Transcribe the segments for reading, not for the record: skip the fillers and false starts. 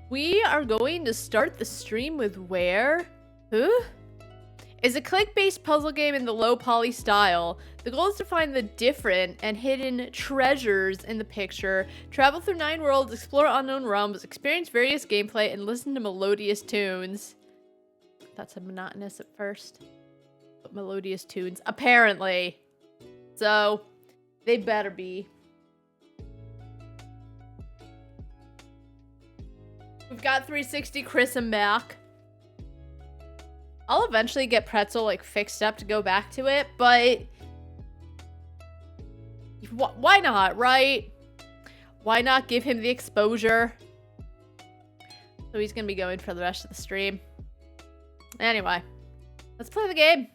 We are going to start the stream with Where? Who? Is a click-based puzzle game in the low poly style. The goal is to find the different and hidden treasures in the picture, travel through 9 worlds, explore unknown realms, experience various gameplay, and listen to melodious tunes. That's a monotonous at first. But melodious tunes, apparently. So, they better be. We've got 360 Chris and Mac. I'll eventually get Pretzel, like, fixed up to go back to it, but... why not, right? Why not give him the exposure? So he's gonna be going for the rest of the stream. Anyway, let's play the game.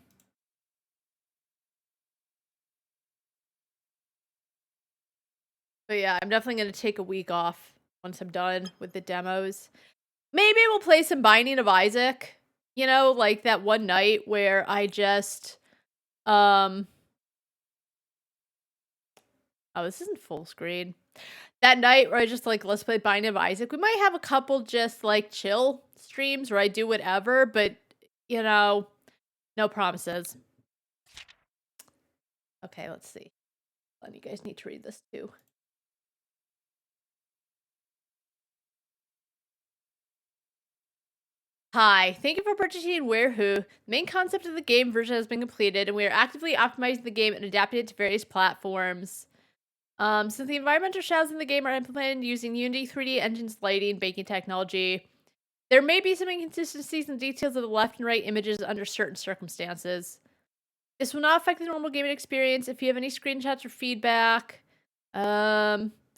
But yeah, I'm definitely gonna take a week off once I'm done with the demos. Maybe we'll play some Binding of Isaac. You know, like that one night where I just, oh, this isn't full screen. That night where I just, like, let's play Binding of Isaac. We might have a couple just, like, chill streams where I do whatever, but, you know, no promises. Okay, let's see. You guys need to read this too. Hi, thank you for purchasing Where Who. The main concept of the game version has been completed, and we are actively optimizing the game and adapting it to various platforms. Since the environmental shadows in the game are implemented using Unity 3D Engine's lighting baking technology, there may be some inconsistencies in details of the left and right images under certain circumstances. This will not affect the normal gaming experience. If you have any screenshots or feedback,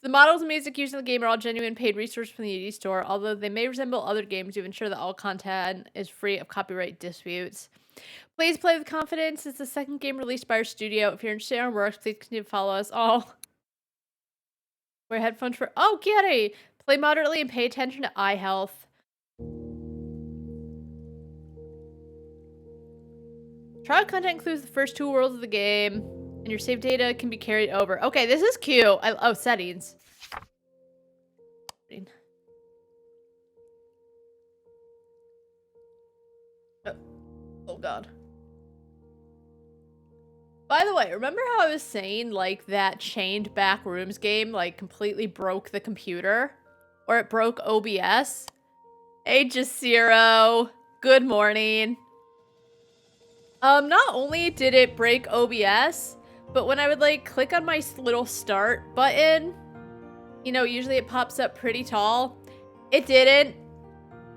the models and music used in the game are all genuine paid resources from the Unity store, although they may resemble other games to ensure that all content is free of copyright disputes. Please play with confidence. It's the second game released by our studio. If you're interested in our works, please continue to follow us all. Wear headphones for— oh, Kitty! Play moderately and pay attention to eye health. Trial content includes the first 2 worlds of the game, and your save data can be carried over. Okay, this is cute. Oh, settings. Oh, God. By the way, remember how I was saying, like, that chained back rooms game, like, completely broke the computer? Or it broke OBS? Hey, Jasiro. Good morning. Not only did it break OBS, but when I would, like, click on my little start button, you know, usually it pops up pretty tall. It didn't.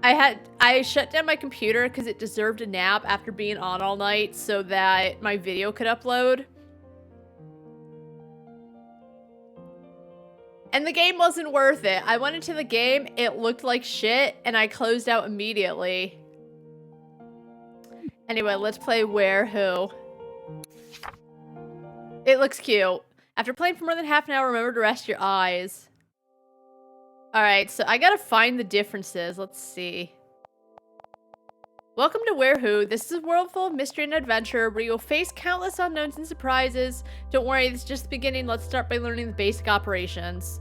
I shut down my computer because it deserved a nap after being on all night so that my video could upload. And the game wasn't worth it. I went into the game, it looked like shit, and I closed out immediately. Anyway, let's play Where Who. It looks cute. After playing for more than half an hour, remember to rest your eyes. Alright, so I gotta find the differences. Let's see. Welcome to Where Who. This is a world full of mystery and adventure where you'll face countless unknowns and surprises. Don't worry, this is just the beginning. Let's start by learning the basic operations.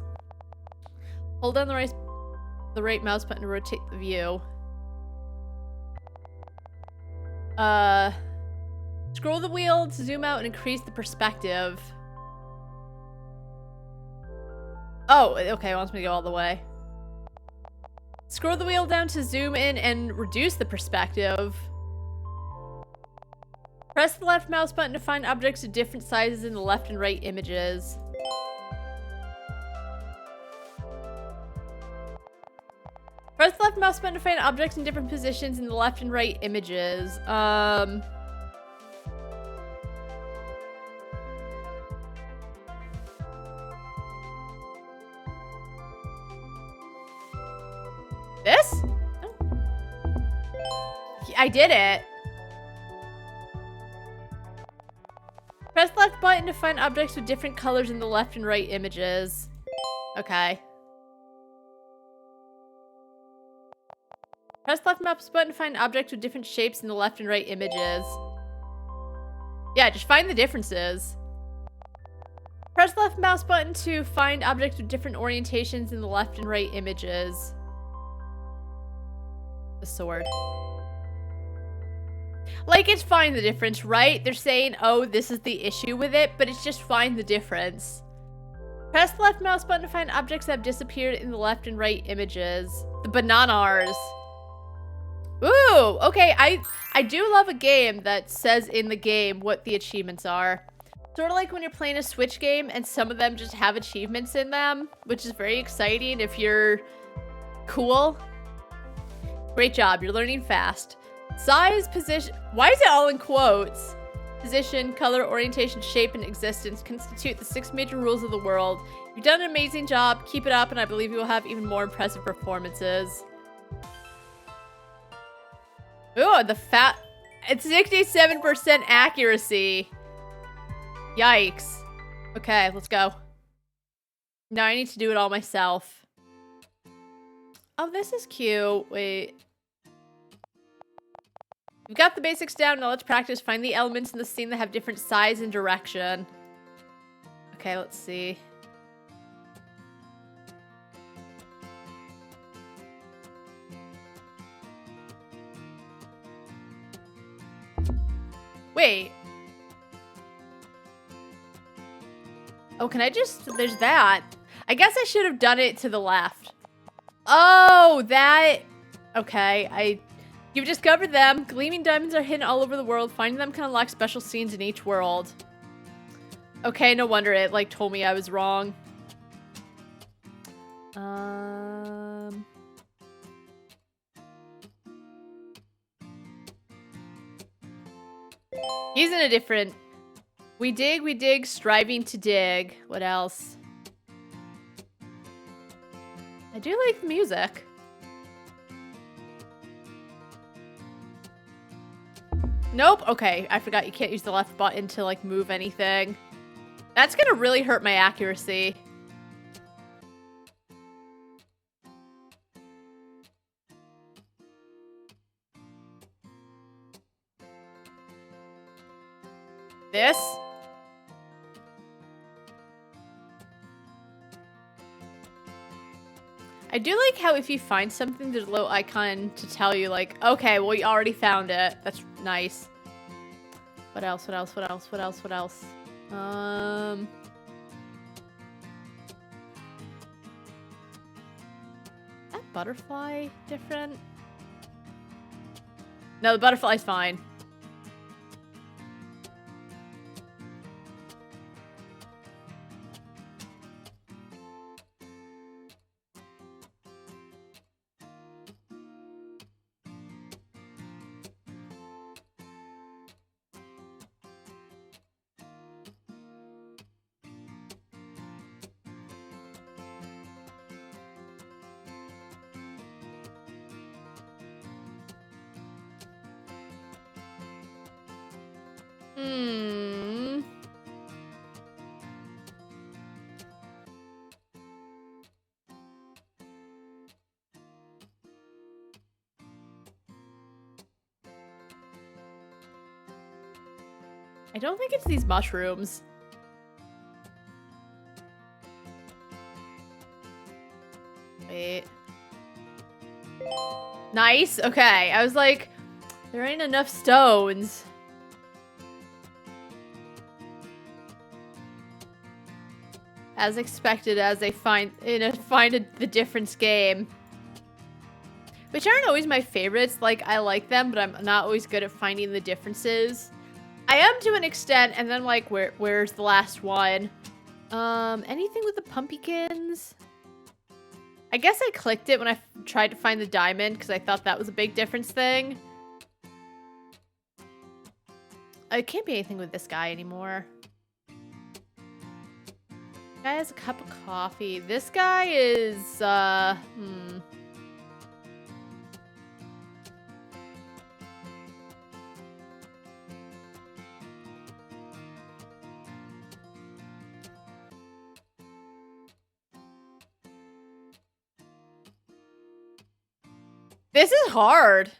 Hold down the right mouse button to rotate the view. Scroll the wheel to zoom out and increase the perspective. Oh, okay, it wants me to go all the way. Scroll the wheel down to zoom in and reduce the perspective. Press the left mouse button to find objects of different sizes in the left and right images. Press the left mouse button to find objects in different positions in the left and right images. This? Oh. I did it. Press the left button to find objects with different colors in the left and right images. Okay. Press the left mouse button to find objects with different shapes in the left and right images. Yeah, just find the differences. Press the left mouse button to find objects with different orientations in the left and right images. The sword. Like, it's find the difference, right? They're saying, oh, this is the issue with it, but it's just find the difference. Press the left mouse button to find objects that have disappeared in the left and right images. The bananas. Ooh, okay, I do love a game that says in the game what the achievements are. Sort of like when you're playing a Switch game and some of them just have achievements in them, which is very exciting if you're cool. Great job, you're learning fast. Size, position, why is it all in quotes? Position, color, orientation, shape, and existence constitute the 6 major rules of the world. You've done an amazing job, keep it up, and I believe you will have even more impressive performances. Ooh, it's 67% accuracy. Yikes. Okay, let's go. Now I need to do it all myself. Oh, this is cute. Wait. We've got the basics down, now let's practice. Find the elements in the scene that have different size and direction. Okay, let's see. Wait. Oh, can I just... There's that. I guess I should have done it to the left. Oh, that... Okay, You've discovered them. Gleaming diamonds are hidden all over the world. Finding them can unlock special scenes in each world. Okay, no wonder it, like, told me I was wrong. He's in a different... We dig, striving to dig. What else? I do like the music. Nope. Okay, I forgot you can't use the left button to, like, move anything. That's gonna really hurt my accuracy. This? I do like how if you find something, there's a little icon to tell you, like, okay, well, you already found it. That's nice. What else? What else? What else? What else? What else? That butterfly different? No, the butterfly's fine. I don't think it's these mushrooms. Wait. Nice. Okay. I was like, there ain't enough stones. As expected, as they find the difference game. Which aren't always my favorites. Like, I like them, but I'm not always good at finding the differences. I am to an extent, and then, like, where's the last one? Anything with the pumpkins? I guess I clicked it when I tried to find the diamond, because I thought that was a big difference thing. It can't be anything with this guy anymore. This guy has a cup of coffee. This guy is, This is hard.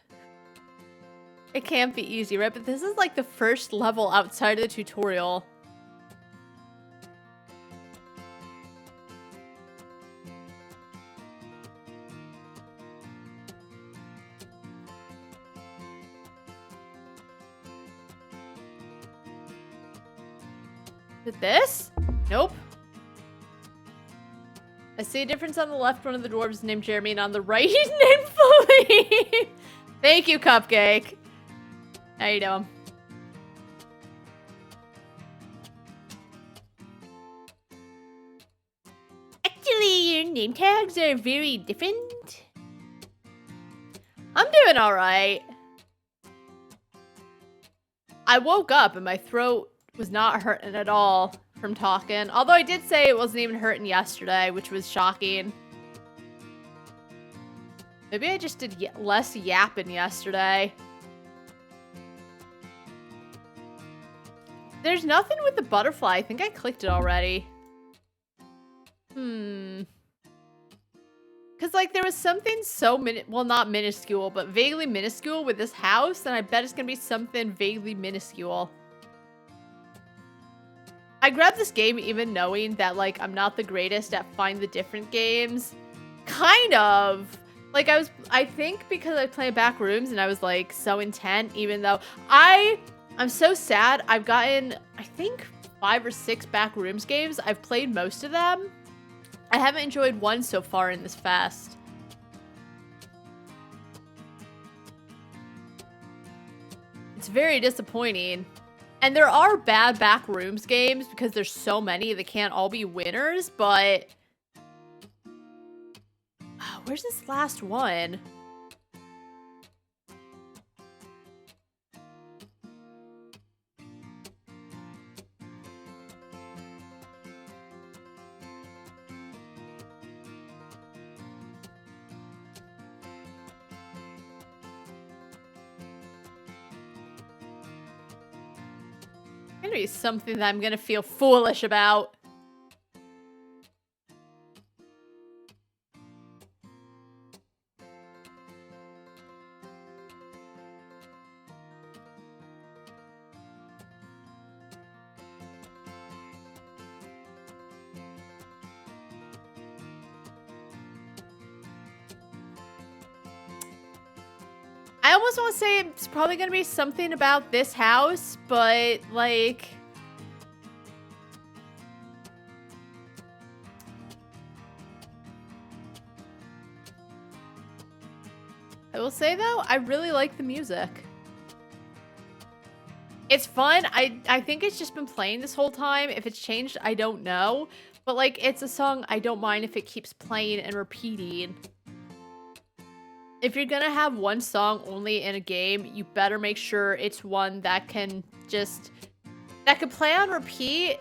It can't be easy, right? But this is like the first level outside of the tutorial. it this? Nope. I see a difference on the left. One of the dwarves is named Jeremy, and on the right, he's named Philippe. Thank you, Cupcake. How you doing? Actually, your name tags are very different. I'm doing all right. I woke up and my throat was not hurting at all from talking. Although I did say it wasn't even hurting yesterday, which was shocking. Maybe I just did less yapping yesterday. There's nothing with the butterfly. I think I clicked it already. Because, like, there was something so well, not minuscule, but vaguely minuscule with this house, and I bet it's going to be something vaguely minuscule. I grabbed this game even knowing that, like, I'm not the greatest at find the different games. Kind of. Like, I think because I play back rooms and I was, like, so intent, even though I'm so sad. I've gotten, I think, 5 or 6 back rooms games. I've played most of them. I haven't enjoyed one so far in this fest. It's very disappointing. And there are bad back rooms games because there's so many that can't all be winners, but... where's this last one? Gonna be something that I'm gonna feel foolish about. I almost want to say it's probably going to be something about this house, but, like... I will say, though, I really like the music. It's fun. I think it's just been playing this whole time. If it's changed, I don't know. But, like, it's a song I don't mind if it keeps playing and repeating. If you're gonna have one song only in a game, you better make sure it's one that can play on repeat,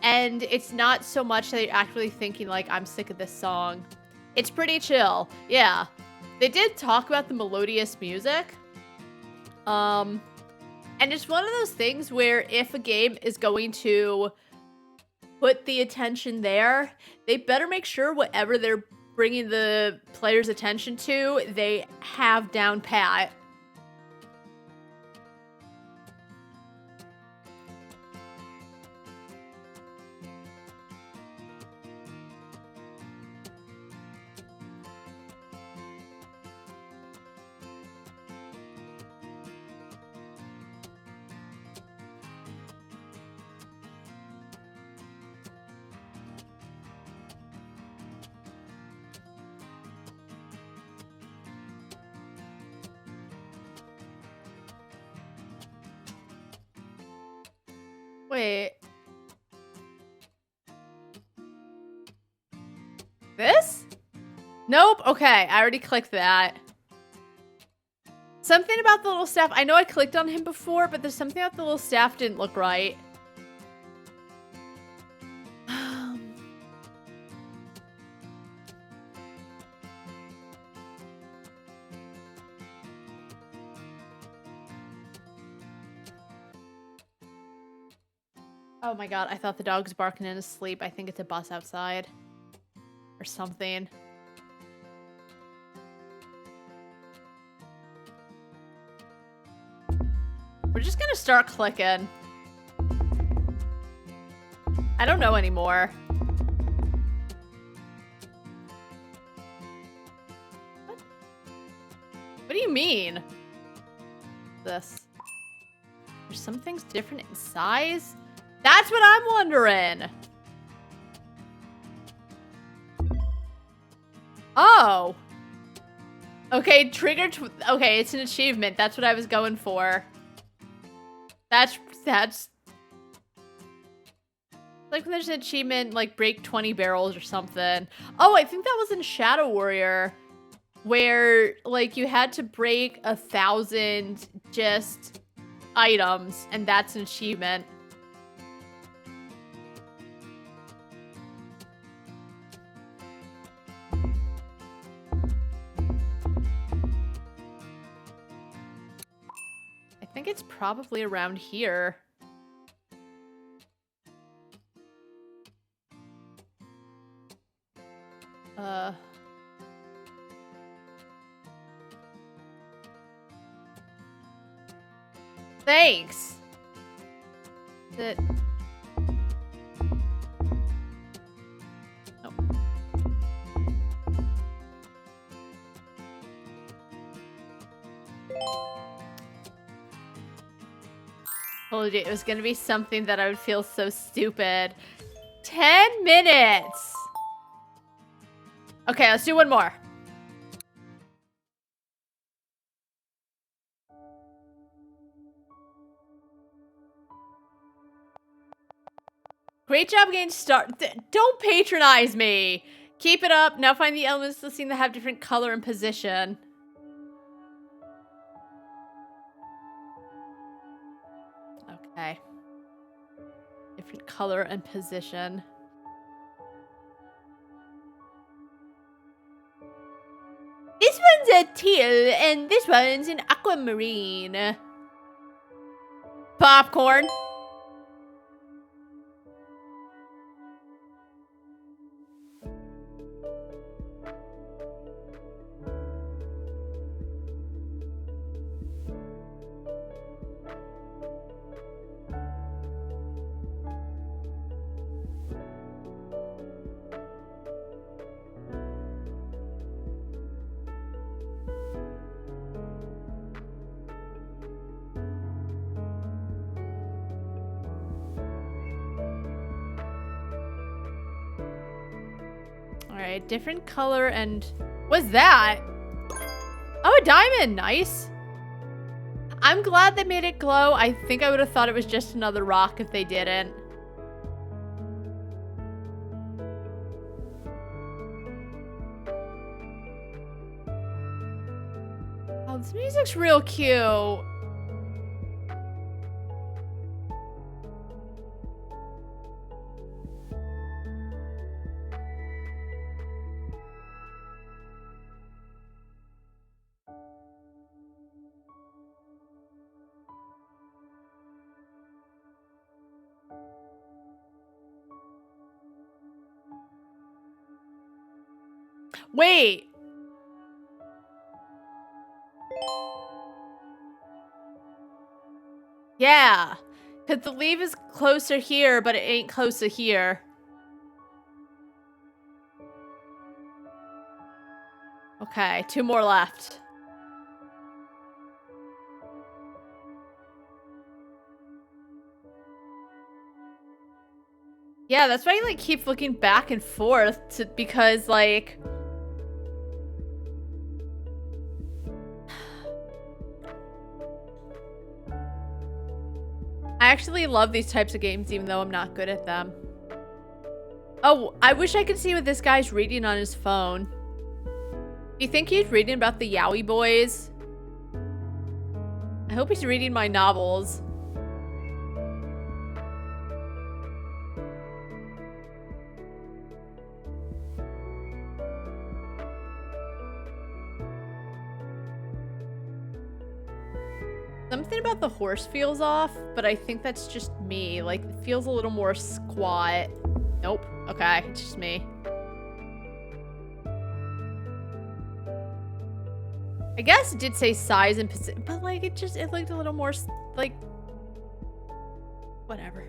and it's not so much that you're actually thinking, like, I'm sick of this song. It's pretty chill. Yeah. They did talk about the melodious music. And it's one of those things where if a game is going to put the attention there, they better make sure whatever they're bringing the player's attention to, they have down pat. Wait. This? Nope. Okay, I already clicked that. Something about the little staff. I know I clicked on him before, but there's something about the little staff didn't look right. Oh my god, I thought the dog was barking in his sleep. I think it's a bus outside. Or something. We're just gonna start clicking. I don't know anymore. What do you mean? This. There's some things different in size? That's what I'm wondering. Oh. Okay, okay, it's an achievement. That's what I was going for. That's like when there's an achievement, like break 20 barrels or something. Oh, I think that was in Shadow Warrior, where like you had to break 1,000 just items, and that's an achievement. I think it's probably around here. Thanks. Oh. Told you it was gonna be something that I would feel so stupid. 10 minutes! Okay, let's do one more. Great job getting started. Don't patronize me! Keep it up. Now find the elements of the scene that have different color and position. Okay. Different color and position. This one's a teal, and this one's an aquamarine. Popcorn. Alright, different color and... What's that? Oh, a diamond! Nice! I'm glad they made it glow. I think I would have thought it was just another rock if they didn't. Oh, this music's real cute. Wait. Yeah. Because the leaf is closer here, but it ain't closer here. Okay, 2 more left. Yeah, that's why I like keep looking back and forth because like I actually love these types of games even though I'm not good at them. Oh, I wish I could see what this guy's reading on his phone. Do you think he's reading about the Yowie Boys? I hope he's reading my novels. Something about the horse feels off, but I think that's just me. Like, it feels a little more squat. Nope. Okay, it's just me. I guess it did say size and position, but like, it looked a little more, like, whatever.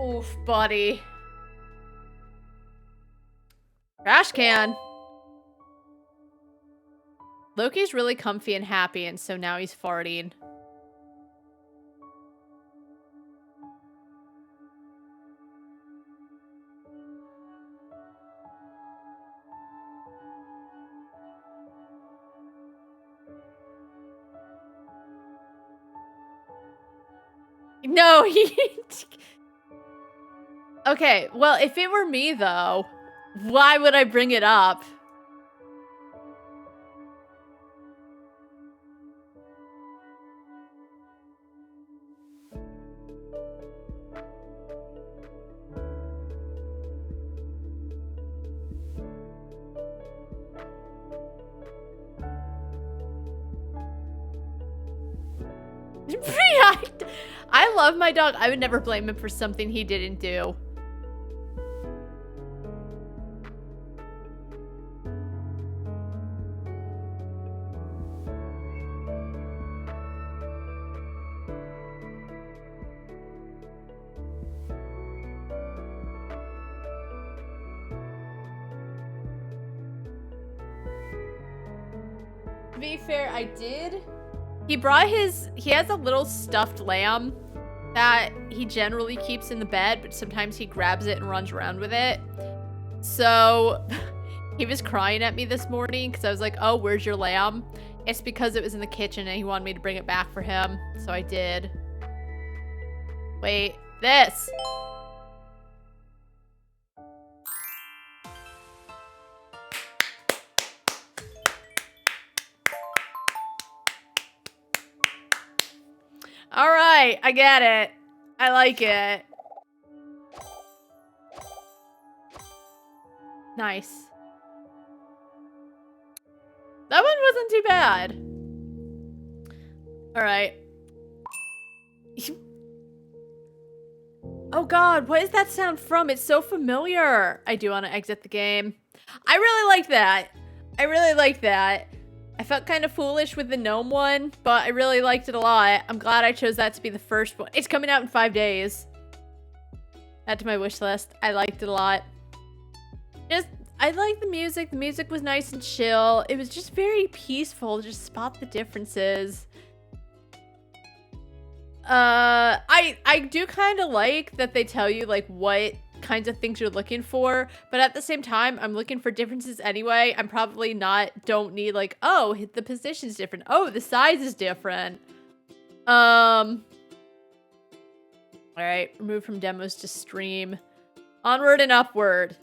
Oof, buddy. Trash can. Loki's really comfy and happy, and so now he's farting. No, he... Okay, well, if it were me, though, why would I bring it up? I love my dog. I would never blame him for something he didn't do. To be fair, I did. He has a little stuffed lamb that he generally keeps in the bed, but sometimes he grabs it and runs around with it. So he was crying at me this morning because I was like, oh, where's your lamb? It's because it was in the kitchen and he wanted me to bring it back for him. So I did. Wait, this. All right, I get it. I like it. Nice. That one wasn't too bad. All right. Oh God, what is that sound from? It's so familiar. I do want to exit the game. I really like that. I really like that. I felt kind of foolish with the gnome one, but I really liked it a lot. I'm glad I chose that to be the first one. It's coming out in 5 days. Add to my wish list. I liked it a lot. I liked the music. The music was nice and chill. It was just very peaceful. Just spot the differences. I do kind of like that they tell you like what kinds of things you're looking for, but at the same time, I'm looking for differences anyway. I'm probably don't need like, oh, the position's different. Oh, the size is different. All right, remove from demos to stream. Onward and upward.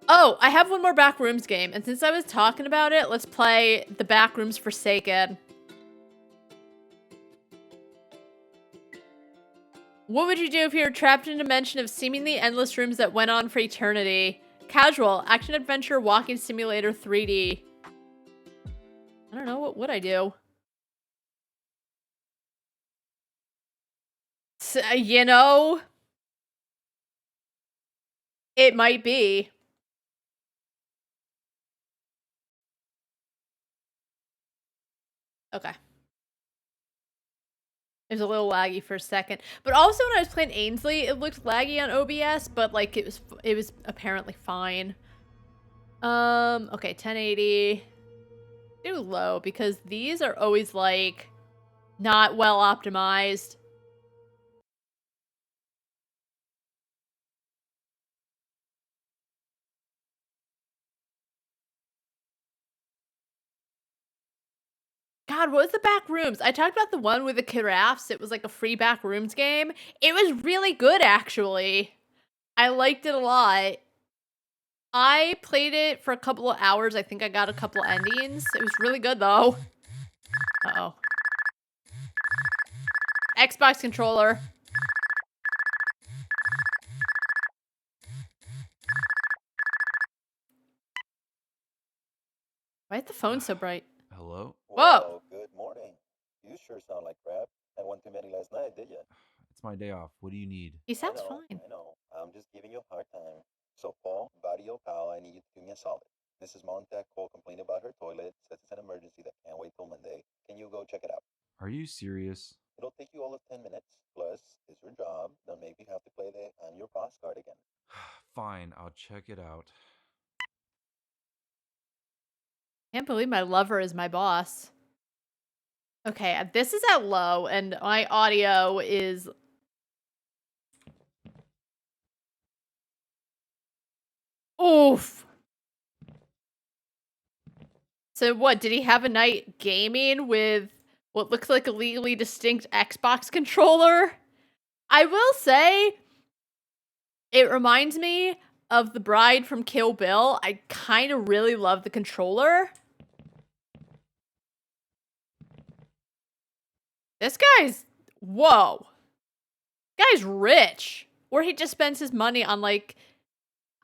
Oh, I have one more Backrooms game, and since I was talking about it, let's play the Backrooms Forsaken. What would you do if you were trapped in a dimension of seemingly endless rooms that went on for eternity? Casual, action-adventure, walking simulator 3D. I don't know, what would I do? You know? It might be. Okay. It was a little laggy for a second. But also when I was playing Ainsley, it looked laggy on OBS, but like it was apparently fine. Okay, 1080. Do low because these are always like not well optimized. God, what was the Backrooms? I talked about the one with the giraffes. It was like a free Backrooms game. It was really good, actually. I liked it a lot. I played it for a couple of hours. I think I got a couple endings. It was really good, though. Uh-oh. Xbox controller. Why is the phone so bright? Hello? Whoa! Good morning. You sure sound like crap. Had one too many last night, did you? It's my day off. What do you need? He sounds fine. I know. I'm just giving you a hard time. So, Paul, Barrio pal, I need you to do me a solid. Mrs. Montag called complained about her toilet, says it's an emergency that can't wait till Monday. Can you go check it out? Are you serious? It'll take you all of 10 minutes. Plus, it's your job. Don't make me have to play the I'm your boss card again. Fine, I'll check it out. Can't believe my lover is my boss. Okay, this is at low, and my audio is... Oof! So what, did he have a night gaming with what looks like a legally distinct Xbox controller. I will say, it reminds me of the bride from Kill Bill. I kind of really love the controller. This guy's, whoa. Guy's rich. Or he just spends his money on, like,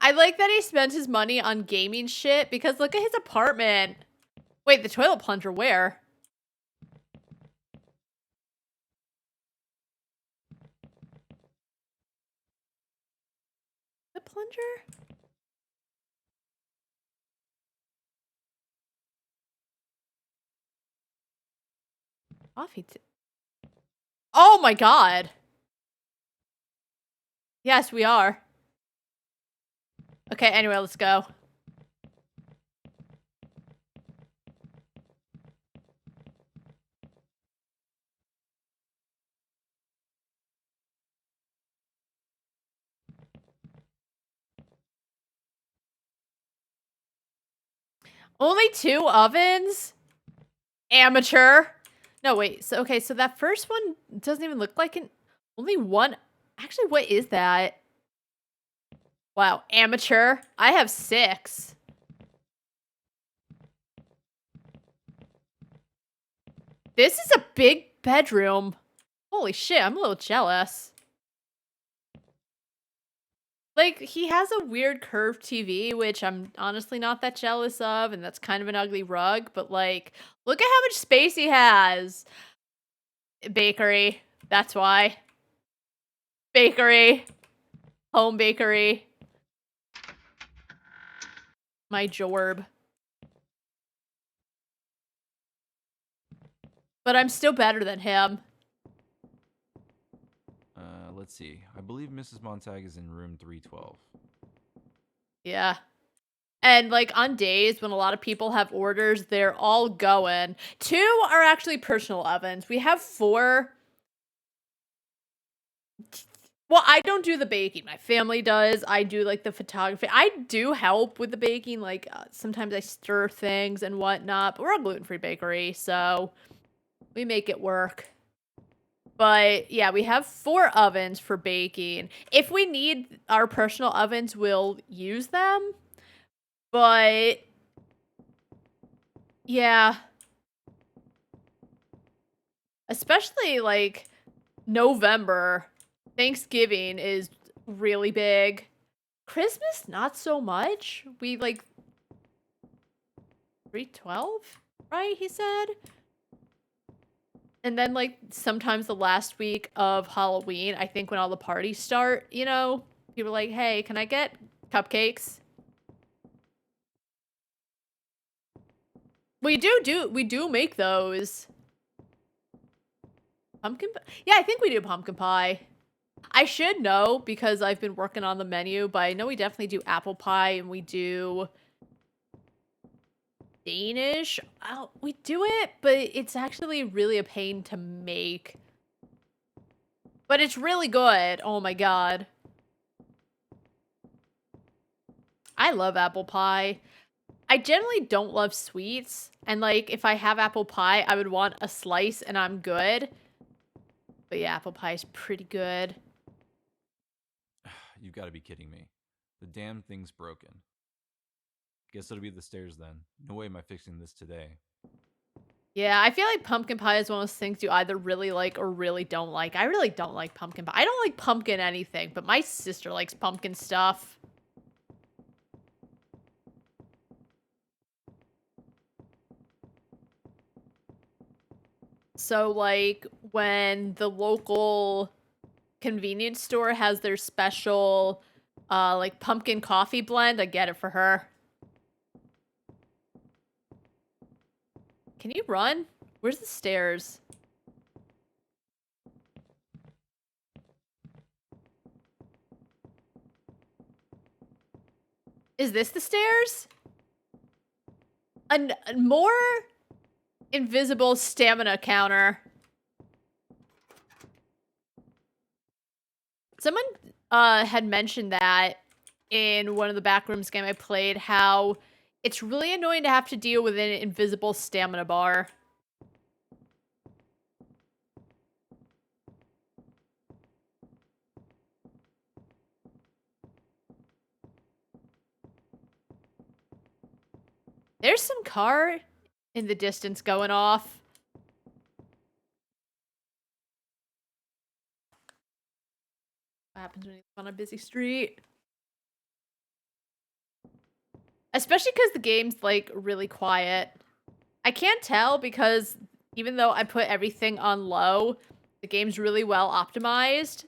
I like that he spends his money on gaming shit, because look at his apartment. Wait, the toilet plunger, where? The plunger? Coffee. Oh my god. Yes, we are. Okay, anyway, let's go. Only 2 ovens? Amateur. No, wait. So, okay, so that first one doesn't even look like only 1. Actually, what is that? Wow, amateur. I have 6. This is a big bedroom. Holy shit, I'm a little jealous. Like, he has a weird curved TV, which I'm honestly not that jealous of, and that's kind of an ugly rug, but like, look at how much space he has. Bakery. That's why. Bakery. Home bakery. My jorb. But I'm still better than him. Let's see. I believe Mrs. Montag is in room 312. Yeah. And like on days when a lot of people have orders, they're all going. 2 are actually personal ovens. We have 4. Well, I don't do the baking. My family does. I do like the photography. I do help with the baking. Like sometimes I stir things and whatnot. But we're a gluten-free bakery, so we make it work. But yeah, we have 4 ovens for baking. If we need our personal ovens, we'll use them. But yeah. Especially like November. Thanksgiving is really big. Christmas, not so much. We like 312, right? He said. And then like sometimes the last week of Halloween, I think when all the parties start, you know, people are like, hey, can I get cupcakes? We do make those. Pumpkin pie? Yeah, I think we do pumpkin pie. I should know because I've been working on the menu, but I know we definitely do apple pie and we do Danish. We do it, but it's actually really a pain to make. But it's really good. Oh my god. I love apple pie. I generally don't love sweets. And like, if I have apple pie, I would want a slice and I'm good. But yeah, apple pie is pretty good. You've got to be kidding me. The damn thing's broken. Guess it'll be the stairs then. No way am I fixing this today. Yeah, I feel like pumpkin pie is one of those things you either really like or really don't like. I really don't like pumpkin pie. I don't like pumpkin anything, but my sister likes pumpkin stuff. So, like, when the local convenience store has their special, like, pumpkin coffee blend, I get it for her. Can you run? Where's the stairs? Is this the stairs? A more invisible stamina counter. Someone had mentioned that in one of the backrooms game I played, how it's really annoying to have to deal with an invisible stamina bar. There's some car in the distance going off. What happens when you live on a busy street? Especially because the game's, like, really quiet. I can't tell because even though I put everything on low, the game's really well optimized.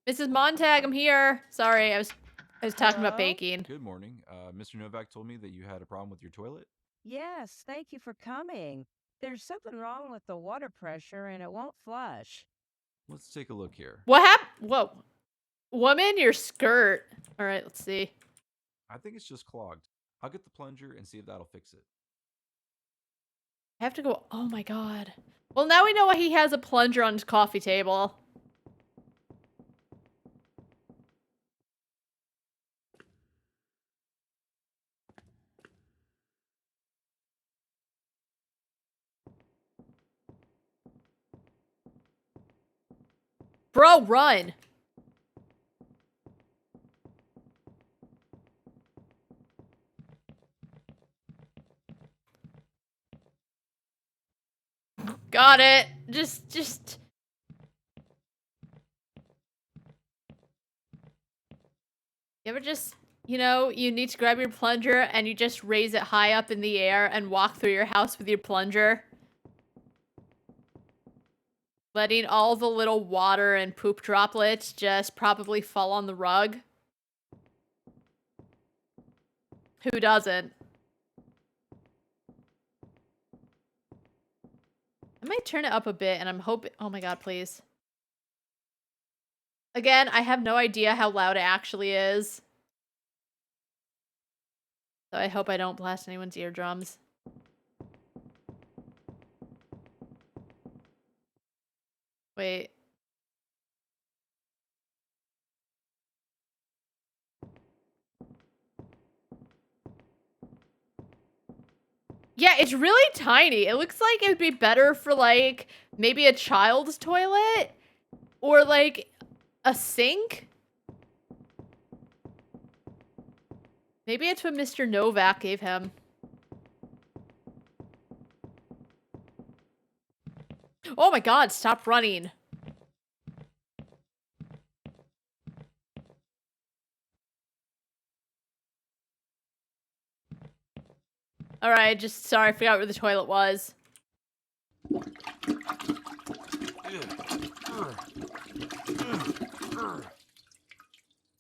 Mrs. Montag, I'm here. Sorry, I was talking about Hello? baking. Good morning. Mr. Novak told me that you had a problem with your toilet. Yes, thank you for coming. There's something wrong with the water pressure and it won't flush. Let's take a look here. What happened? Whoa. Woman, your skirt. All right, let's see. I think it's just clogged. I'll get the plunger and see if that'll fix it. I have to go. Oh my god. Well, now we know why he has a plunger on his coffee table. Bro, run. Got it. Just. You ever just, you know, you need to grab your plunger and you just raise it high up in the air and walk through your house with your plunger? Letting all the little water and poop droplets just probably fall on the rug? Who doesn't? I might turn it up a bit and I'm hoping. Oh my god, please. Again, I have no idea how loud it actually is. So I hope I don't blast anyone's eardrums. Wait. Yeah, it's really tiny. It looks like it would be better for, like, maybe a child's toilet? Or, like, a sink? Maybe it's what Mr. Novak gave him. Oh my god, stop running. Alright, just sorry, I forgot where the toilet was.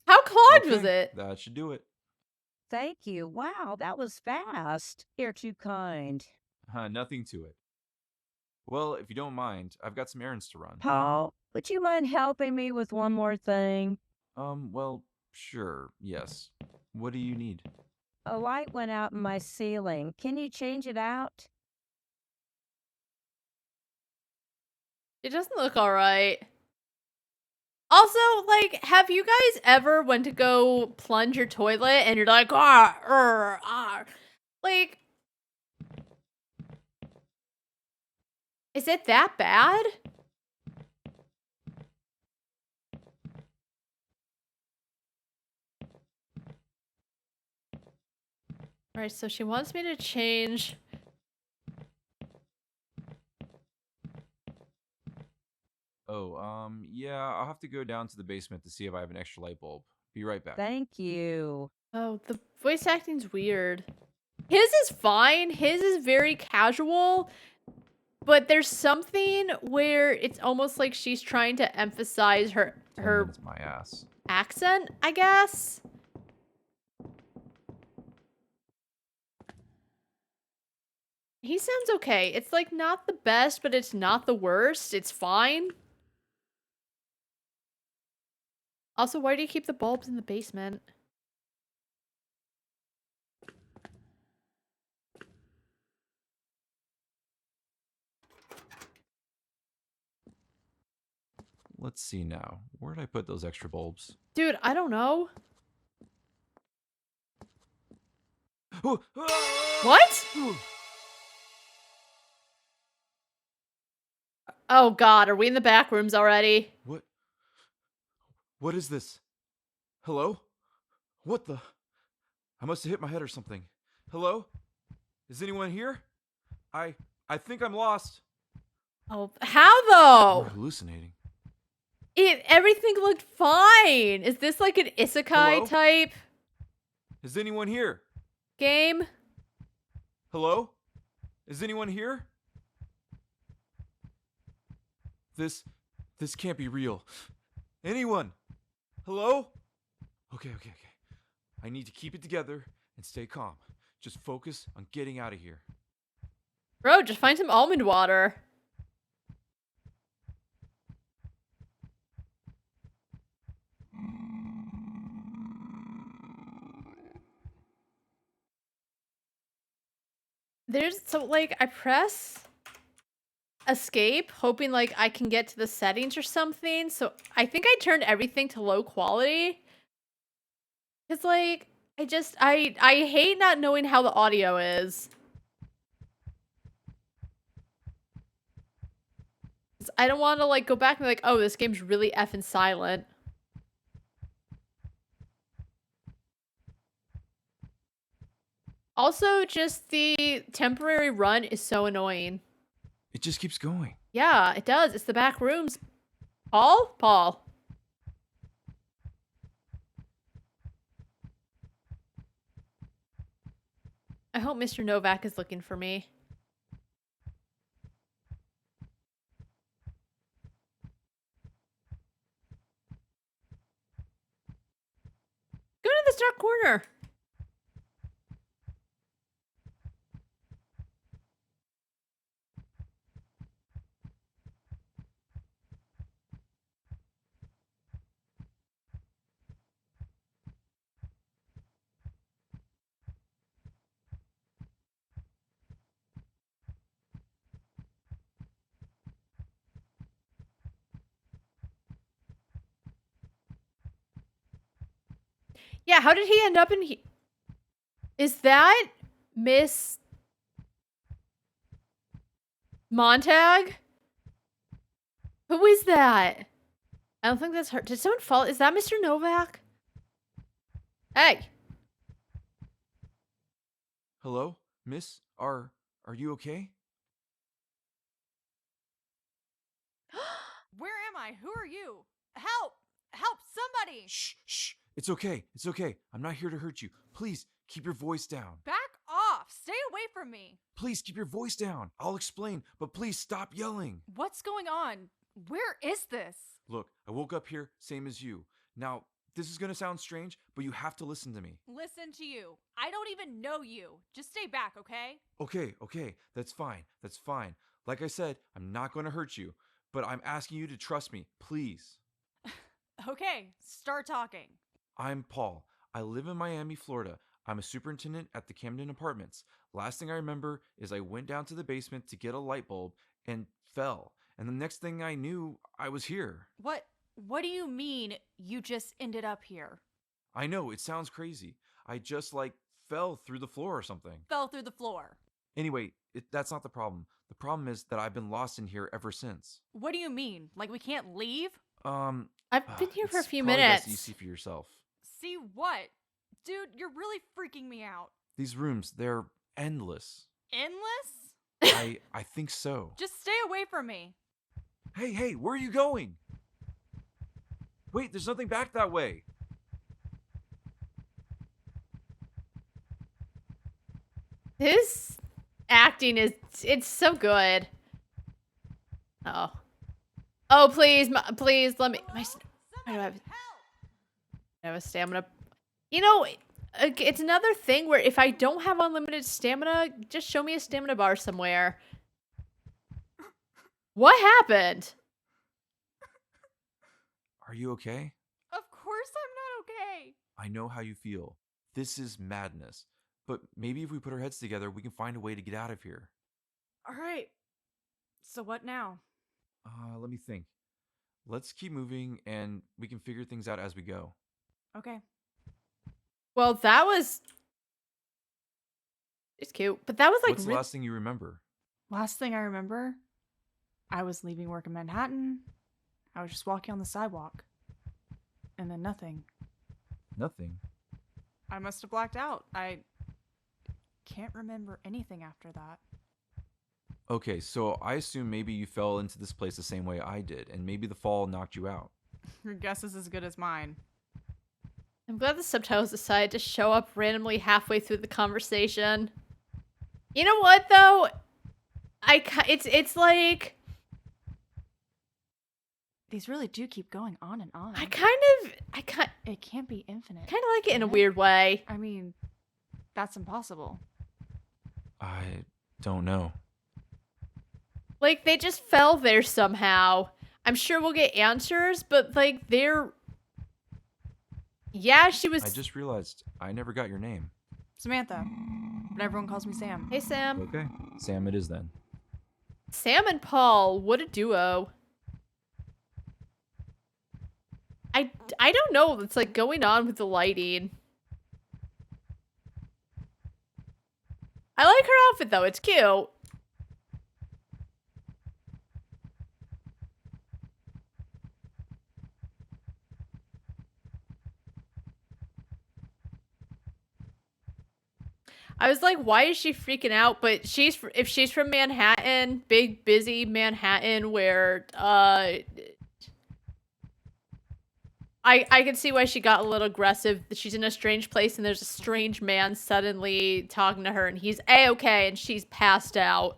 How clogged was it? That should do it. Thank you. Wow, that was fast. You're too kind. Nothing to it. Well, if you don't mind, I've got some errands to run. Paul, would you mind helping me with one more thing? Well, sure, yes. What do you need? A light went out in my ceiling. Can you change it out? It doesn't look alright. Also, like, have you guys ever went to go plunge your toilet and you're like, ah. Like, is it that bad? Alright, so she wants me to change. Oh, yeah, I'll have to go down to the basement to see if I have an extra light bulb. Be right back. Thank you. Oh, the voice acting's weird. His is fine. His is very casual. But there's something where it's almost like she's trying to emphasize her 10 minutes my ass. accent, I guess. He sounds okay. It's like not the best, but it's not the worst. It's fine. Also, why do you keep the bulbs in the basement? Let's see now. Where'd I put those extra bulbs? Dude, I don't know. What? Oh god, are we in the back rooms already? What? What is this? Hello? What the? I must have hit my head or something. Hello? Is anyone here? I think I'm lost. Oh, how You're though? hallucinating. Everything looked fine. Is this like an isekai Hello? type Is anyone here? game? Hello? Is anyone here? This can't be real. Anyone? Hello? Okay. I need to keep it together and stay calm. Just focus on getting out of here. Bro, just find some almond water. I press escape, hoping like I can get to the settings or something. So I think I turned everything to low quality. Cause like, I hate not knowing how the audio is. 'Cause I don't want to like go back and be like, oh, this game's really effing silent. Also, just the temporary run is so annoying. It just keeps going. Yeah, it does. It's the back rooms. Paul? I hope Mr. Novak is looking for me. Go to this dark corner. Yeah, how did he end up in here? Is that Miss Montag? Who is that? I don't think that's her. Did someone fall? Is that Mr. Novak? Hey. Hello? Miss? Are you okay? Where am I? Who are you? Help! Help! Somebody! Shh. It's okay. I'm not here to hurt you. Please, keep your voice down. Back off! Stay away from me! Please, keep your voice down. I'll explain, but please stop yelling. What's going on? Where is this? Look, I woke up here, same as you. Now, this is gonna sound strange, but you have to listen to me. Listen to you. I don't even know you. Just stay back, okay? Okay. That's fine. Like I said, I'm not gonna hurt you, but I'm asking you to trust me, please. Okay, start talking. I'm Paul. I live in Miami, Florida. I'm a superintendent at the Camden Apartments. Last thing I remember is I went down to the basement to get a light bulb and fell. And the next thing I knew, I was here. What do you mean you just ended up here? I know, it sounds crazy. I just fell through the floor or something. Fell through the floor. Anyway, that's not the problem. The problem is that I've been lost in here ever since. What do you mean? Like we can't leave? I've been here for a it's few probably best minutes. you see for yourself. See what? Dude, you're really freaking me out. These rooms, they're endless. Endless? I think so. Just stay away from me. Hey, where are you going? Wait, there's nothing back that way. His acting it's so good. Oh, please, let me. I Somebody have a stamina. You know, it's another thing where if I don't have unlimited stamina, just show me a stamina bar somewhere. What happened? Are you okay? Of course I'm not okay. I know how you feel. This is madness. But maybe if we put our heads together, we can find a way to get out of here. All right. So what now? Let me think. Let's keep moving and we can figure things out as we go. Okay. Well, that was it's cute, but that was like What's the last thing you remember? Last thing I remember, I was leaving work in Manhattan. I was just walking on the sidewalk. And then nothing. Nothing. I must have blacked out. I can't remember anything after that. Okay, so I assume maybe you fell into this place the same way I did, and maybe the fall knocked you out. Your guess is as good as mine. I'm glad the subtitles decided to show up randomly halfway through the conversation. You know what, though? It's like... These really do keep going on and on. I It can't be infinite. kind of like it in a can it? weird way. I mean, that's impossible. I don't know. Like, they just fell there somehow. I'm sure we'll get answers, but, like, they're... Yeah, she was... I just realized I never got your name. Samantha. But everyone calls me Sam. Hey, Sam. Okay, Sam it is then. Sam and Paul, what a duo. I don't know what's, like, going on with the lighting. I like her outfit, though. It's cute. I was like, why is she freaking out? But if she's from Manhattan, big, busy Manhattan, where, I can see why she got a little aggressive. She's in a strange place and there's a strange man suddenly talking to her and he's A-okay and she's passed out.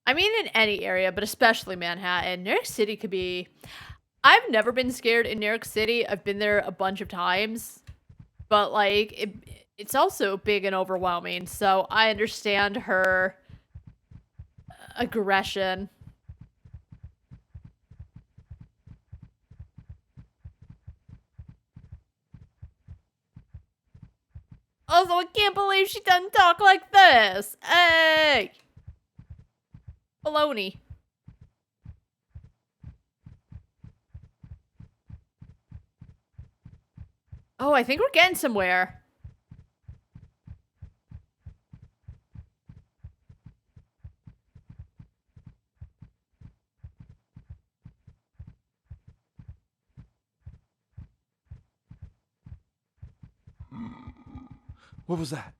I mean, in any area, but especially Manhattan. New York City could be... I've never been scared in New York City. I've been there a bunch of times. But, like, it's also big and overwhelming. So I understand her aggression. Also, I can't believe she doesn't talk like this. Hey! Baloney. Oh, I think we're getting somewhere. What was that?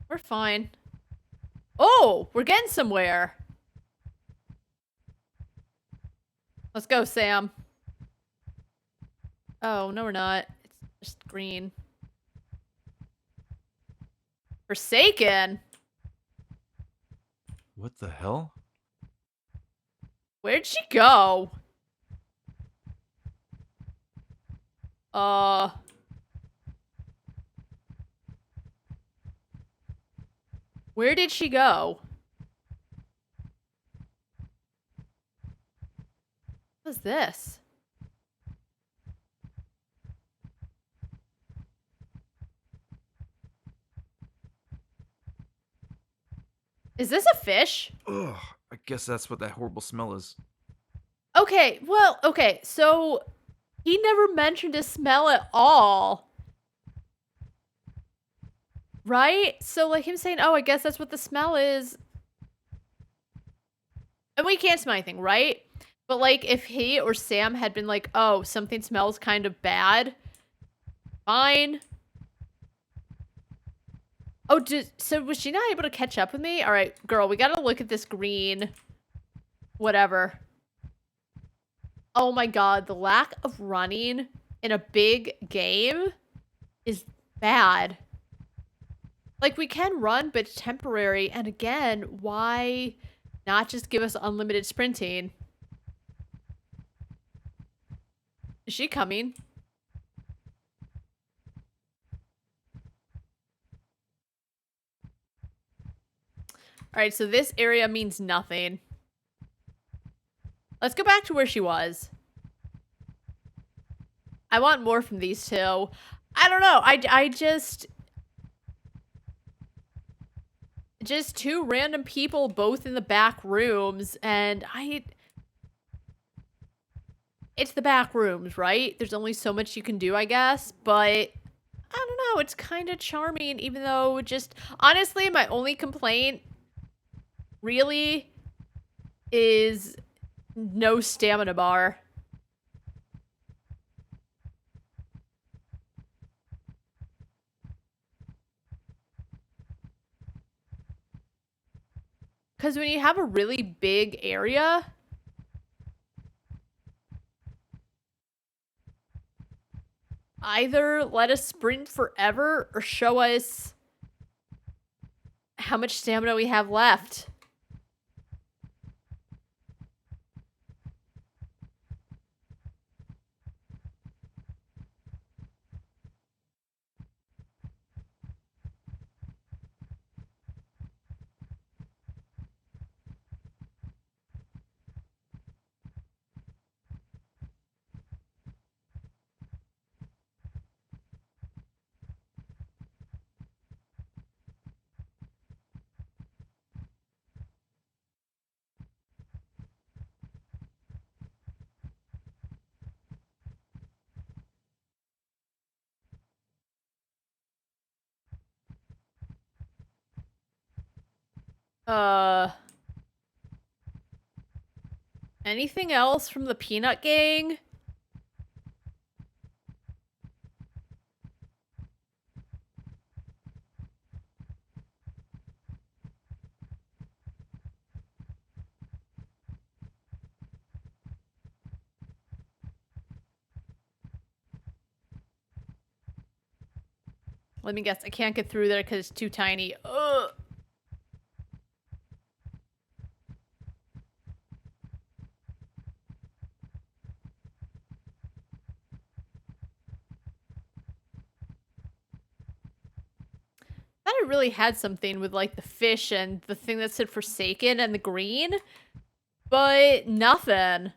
We're fine. Oh, we're getting somewhere. Let's go, Sam. Oh, no, we're not. It's just green. Forsaken? What the hell? Where'd she go? Where did she go? What is this? Is this a fish? Ugh, I guess that's what that horrible smell is. Okay, well, okay, so he never mentioned a smell at all. Right? So, like, him saying, oh, I guess that's what the smell is. And we can't smell anything, right? But, like, if he or Sam had been like, oh, something smells kind of bad. Fine. Oh, so was she not able to catch up with me? All right, girl, we gotta look at this green. Whatever. Oh my god, the lack of running in a big game is bad. Like, we can run, but it's temporary. And again, why not just give us unlimited sprinting? Is she coming? Alright, so this area means nothing. Let's go back to where she was. I want more from these two. I don't know. I just two random people both in the back rooms, and it's the back rooms, right? There's only so much you can do, I guess, but I don't know, it's kind of charming, even though just, honestly, my only complaint really is no stamina bar. Because when you have a really big area, either let us sprint forever or show us how much stamina we have left. Anything else from the Peanut Gang? Let me guess. I can't get through there because it's too tiny. Ugh. thought it really had something with like the fish and the thing that said Forsaken and the green, but nothing.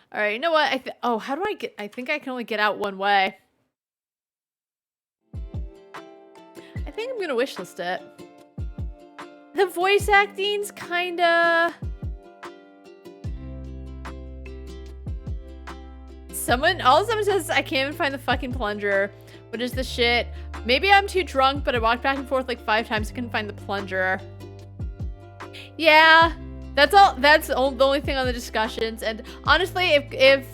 All right, you know what? Oh, how do I get? I think I can only get out one way. I think I'm gonna wishlist it. The voice acting's kinda... All someone says, I can't even find the fucking plunger. What is this shit? Maybe I'm too drunk, but I walked back and forth like 5 times. I couldn't find the plunger. Yeah, that's all. That's the only thing on the discussions. And honestly, if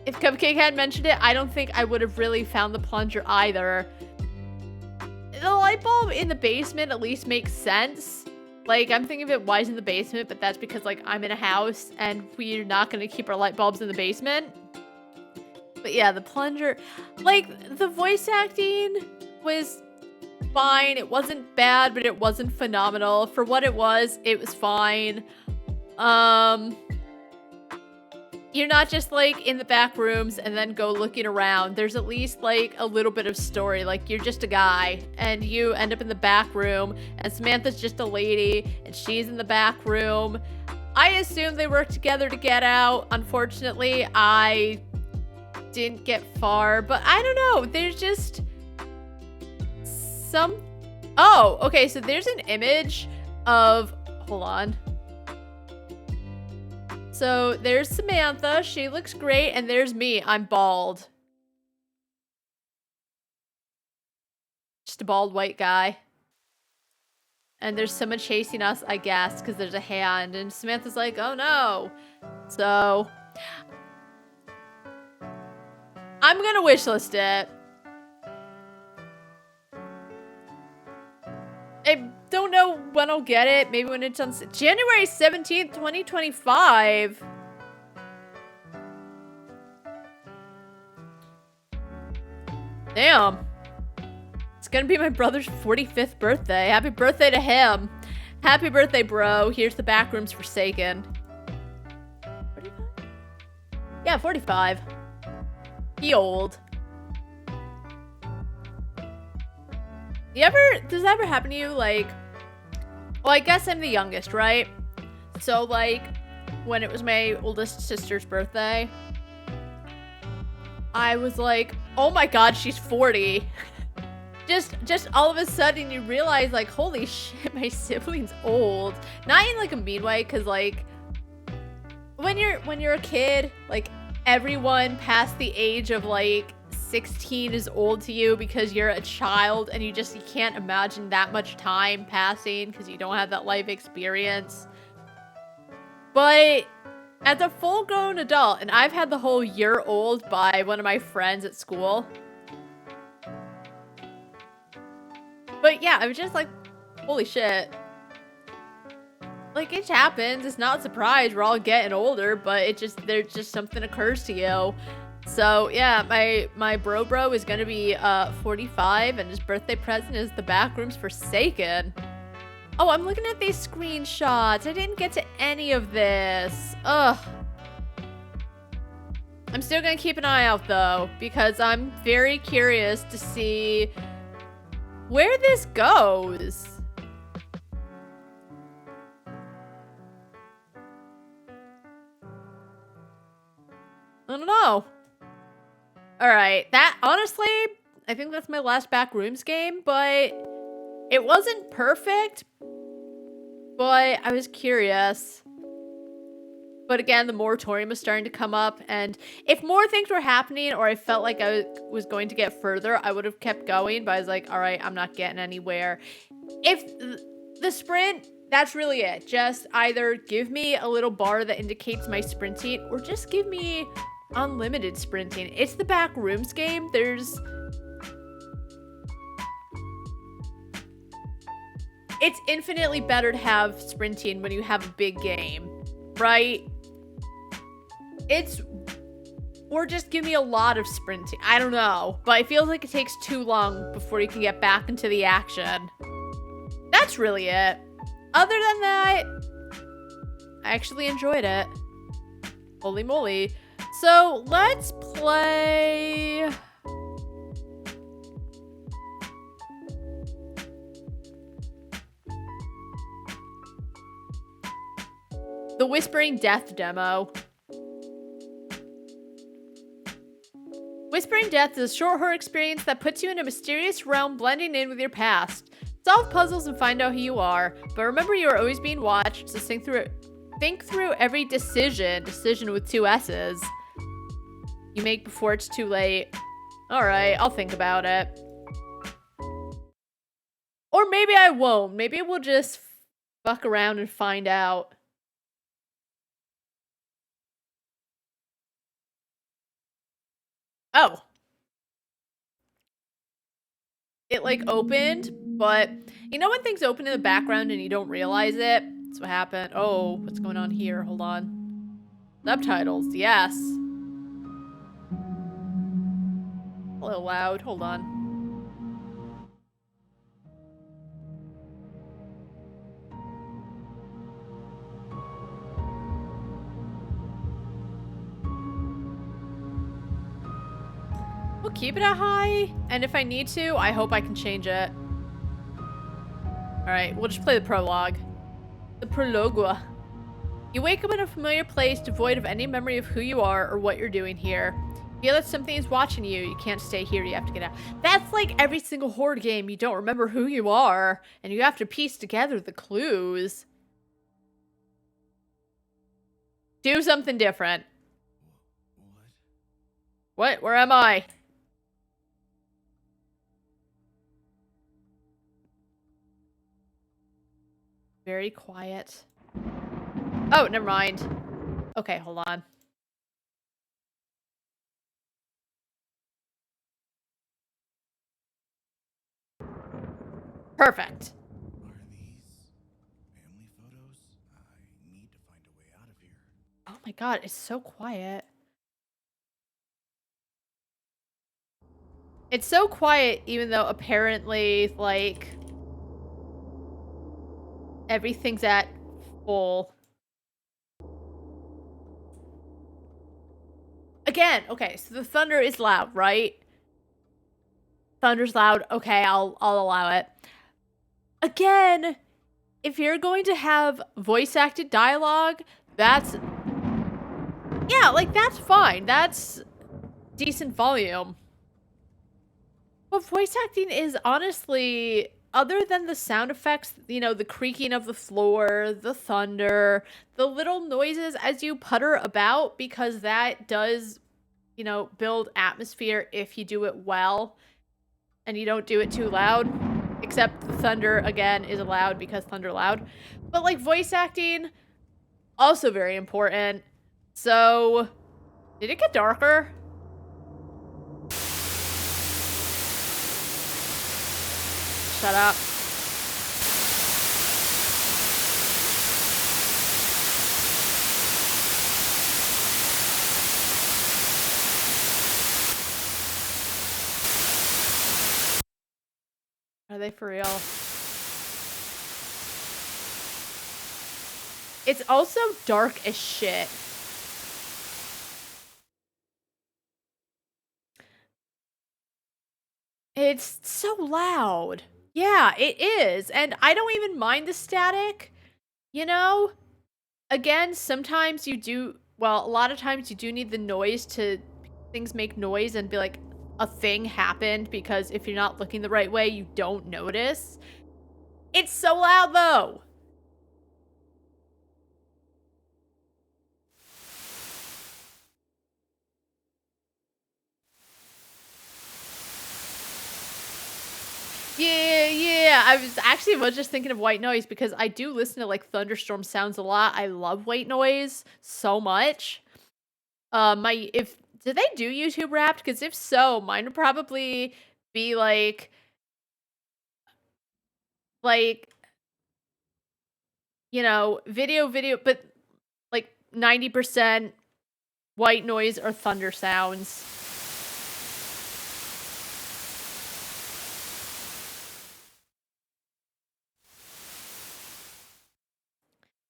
Cupcake had mentioned it, I don't think I would have really found the plunger either. The light bulb in the basement at least makes sense. Like, I'm thinking of it, why is in the basement? But that's because, like, I'm in a house and we're not going to keep our light bulbs in the basement. But yeah, the plunger, like, the voice acting was fine. It wasn't bad, but it wasn't phenomenal. For what it was fine. You're not just, like, in the back rooms and then go looking around. There's at least, like, a little bit of story. Like, you're just a guy, and you end up in the back room, and Samantha's just a lady, and she's in the back room. I assume they work together to get out. Unfortunately, I didn't get far, but I don't know. There's just some... Oh, okay, so there's an image of... Hold on. So there's Samantha, she looks great, and there's me, I'm bald. Just a bald white guy. And there's someone chasing us, I guess, because there's a hand, and Samantha's like, oh no. So, I'm gonna wishlist it. I don't know when I'll get it. Maybe when it's on January 17th, 2025. Damn. It's gonna be my brother's 45th birthday. Happy birthday to him. Happy birthday, bro. Here's the back rooms Forsaken. 45? Yeah, 45. He old. Does that ever happen to you? Like, well, I guess I'm the youngest, right? So, like, when it was my oldest sister's birthday, I was like, oh my god, she's 40. just all of a sudden you realize, like, holy shit, my sibling's old. Not in like a mean way, because like when you're a kid, like everyone past the age of like 16 is old to you because you're a child, and you can't imagine that much time passing because you don't have that life experience. But as a full-grown adult, and I've had the whole year old by one of my friends at school. But yeah, I was just like, holy shit. Like, it happens. It's not a surprise. We're all getting older, but there's just something occurs to you. So yeah, my bro is gonna be 45, and his birthday present is The Backrooms Forsaken. Oh, I'm looking at these screenshots. I didn't get to any of this. Ugh. I'm still gonna keep an eye out though, because I'm very curious to see where this goes. I don't know. Alright, that, honestly, I think that's my last Backrooms game, but it wasn't perfect, but I was curious. But again, the moratorium was starting to come up, and if more things were happening, or I felt like I was going to get further, I would have kept going, but I was like, alright, I'm not getting anywhere. If the sprint, that's really it. Just either give me a little bar that indicates my sprinting, or just give me unlimited sprinting. It's the Backrooms game. It's infinitely better to have sprinting when you have a big game, right? Or just give me a lot of sprinting. I don't know, but it feels like it takes too long before you can get back into the action. That's really it. Other than that, I actually enjoyed it. Holy moly. So let's play... the Whispering Death demo. Whispering Death is a short horror experience that puts you in a mysterious realm blending in with your past. Solve puzzles and find out who you are, but remember you are always being watched, so think through every decision with 2 S's, you make before it's too late. Alright, I'll think about it. Or maybe I won't. Maybe we'll just fuck around and find out. Oh. It, like, opened, but you know when things open in the background and you don't realize it? That's what happened. Oh, what's going on here? Hold on. Subtitles, yes. A little loud. Hold on. We'll keep it at high, and if I need to, I hope I can change it. Alright, we'll just play the prologue. The prologue. You wake up in a familiar place devoid of any memory of who you are or what you're doing here. Feel that something is watching you. You can't stay here. You have to get out. That's like every single horror game. You don't remember who you are, and you have to piece together the clues. Do something different. What? Where am I? Very quiet. Oh, never mind. Okay, hold on. Perfect. Are these family photos? I need to find a way out of here. Oh my god, it's so quiet. It's so quiet, even though apparently, like, everything's at full. Again, okay, so the thunder is loud, right? Thunder's loud. Okay, I'll allow it. Again, if you're going to have voice-acted dialogue, that's... yeah, like, that's fine. That's decent volume. Well, voice acting is honestly, other than the sound effects, you know, the creaking of the floor, the thunder, the little noises as you putter about, because that does, you know, build atmosphere if you do it well and you don't do it too loud. Except the thunder, again, is allowed because thunder loud. But, like, voice acting, also very important. So, did it get darker? Shut up. Are they for real? It's also dark as shit. It's so loud. Yeah, it is. And I don't even mind the static, you know? Again, sometimes you do, well, a lot of times you do need the noise to, things make noise and be like, a thing happened, because if you're not looking the right way, you don't notice. It's so loud though. Yeah. I was just thinking of white noise because I do listen to like thunderstorm sounds a lot. I love white noise so much. Do they do YouTube Wrapped? Because if so, mine would probably be like, you know, video, but like 90% white noise or thunder sounds.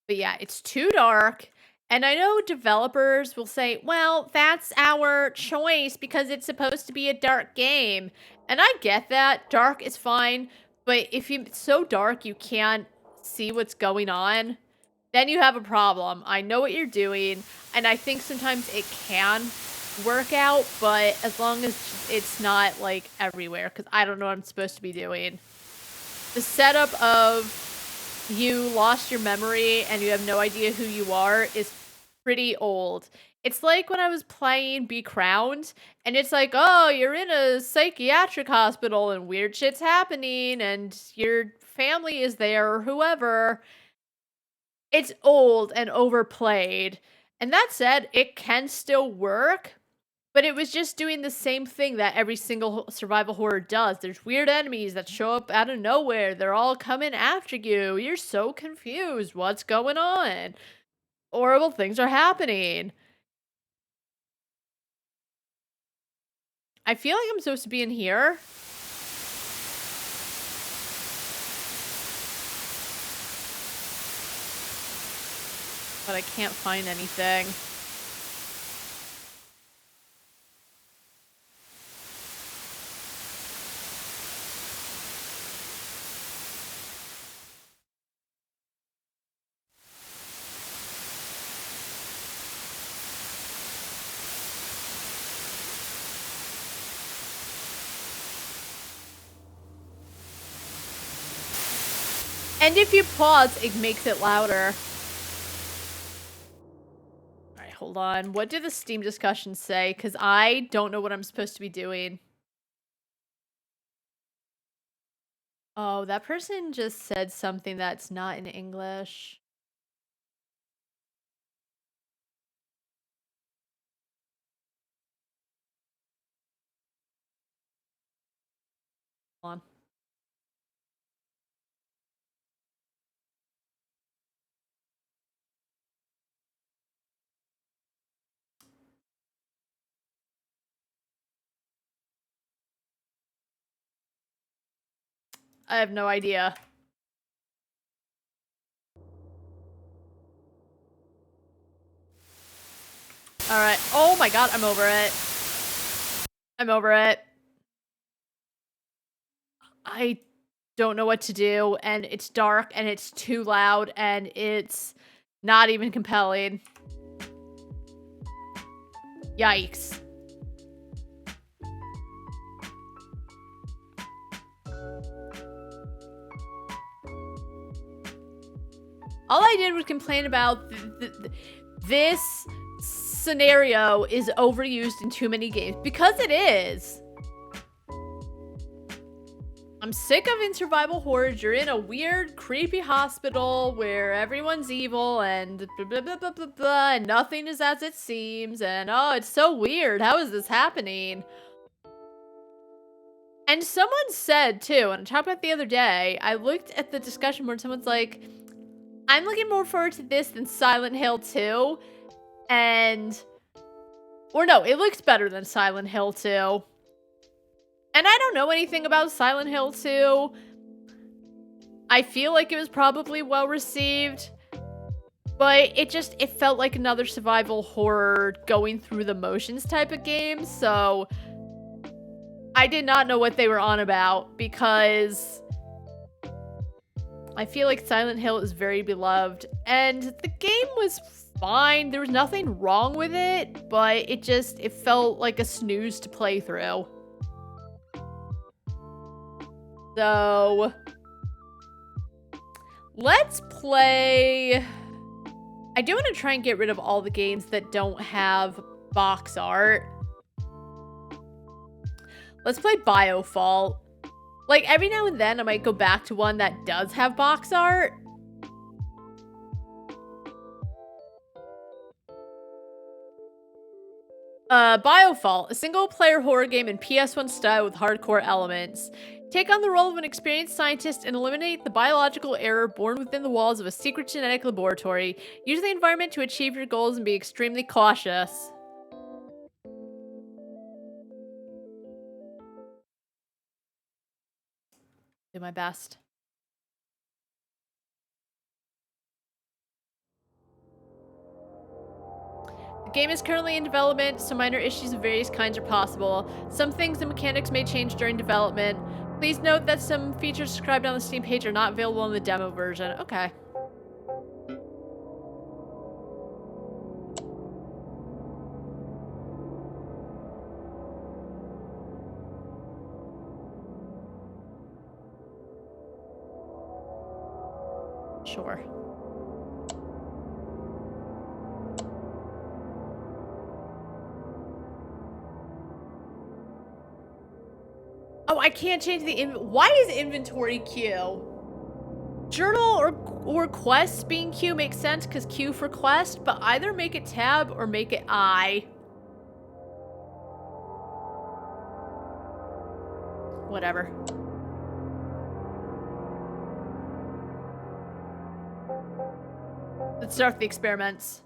But yeah, it's too dark. And I know developers will say, well, that's our choice because it's supposed to be a dark game. And I get that. Dark is fine. But if it's so dark you can't see what's going on, then you have a problem. I know what you're doing. And I think sometimes it can work out. But as long as it's not like everywhere. Because I don't know what I'm supposed to be doing. The setup of you lost your memory and you have no idea who you are is pretty old. It's like when I was playing Be Crowned, and it's like, oh, you're in a psychiatric hospital and weird shit's happening and your family is there or whoever. It's old and overplayed. And that said, it can still work, but it was just doing the same thing that every single survival horror does. There's weird enemies that show up out of nowhere. They're all coming after you. You're so confused. What's going on? Horrible things are happening. I feel like I'm supposed to be in here. But I can't find anything. And if you pause, it makes it louder. Alright, hold on. What did the Steam discussion say? Because I don't know what I'm supposed to be doing. Oh, that person just said something that's not in English. Hold on. I have no idea. Alright. Oh my god, I'm over it. I'm over it. I don't know what to do, and it's dark, and it's too loud, and it's not even compelling. Yikes. All I did was complain about this scenario is overused in too many games. Because it is. I'm sick of in survival horrors. You're in a weird, creepy hospital where everyone's evil and blah, blah, blah, blah, blah, blah, and nothing is as it seems. And oh, it's so weird. How is this happening? And someone said too, and I talked about it the other day, I looked at the discussion board and someone's like, I'm looking more forward to this than Silent Hill 2. Or no, it looks better than Silent Hill 2. And I don't know anything about Silent Hill 2. I feel like it was probably well received. But it felt like another survival horror going through the motions type of game. So I did not know what they were on about because I feel like Silent Hill is very beloved. And the game was fine. There was nothing wrong with it. But it felt like a snooze to play through. So, let's play... I do want to try and get rid of all the games that don't have box art. Let's play Biofault. Like, every now and then I might go back to one that does have box art. Biofault, a single-player horror game in PS1 style with hardcore elements. Take on the role of an experienced scientist and eliminate the biological error born within the walls of a secret genetic laboratory. Use the environment to achieve your goals and be extremely cautious. Do my best. The game is currently in development, so minor issues of various kinds are possible. Some things and mechanics may change during development. Please note that some features described on the Steam page are not available in the demo version. Okay. Sure. Oh, I can't change the why is inventory Q? Journal or quest being Q makes sense because Q for quest, but either make it tab or make it I. Whatever. Let's start the experiments.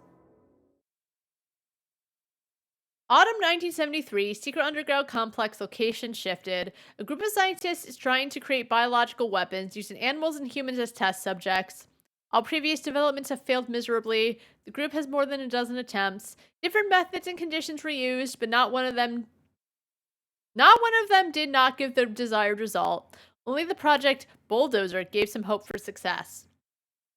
Autumn 1973, secret underground complex location shifted. A group of scientists is trying to create biological weapons using animals and humans as test subjects. All previous developments have failed miserably. The group has more than a dozen attempts. Different methods and conditions were used, but not one of them did not give the desired result. Only the project Bulldozer gave some hope for success.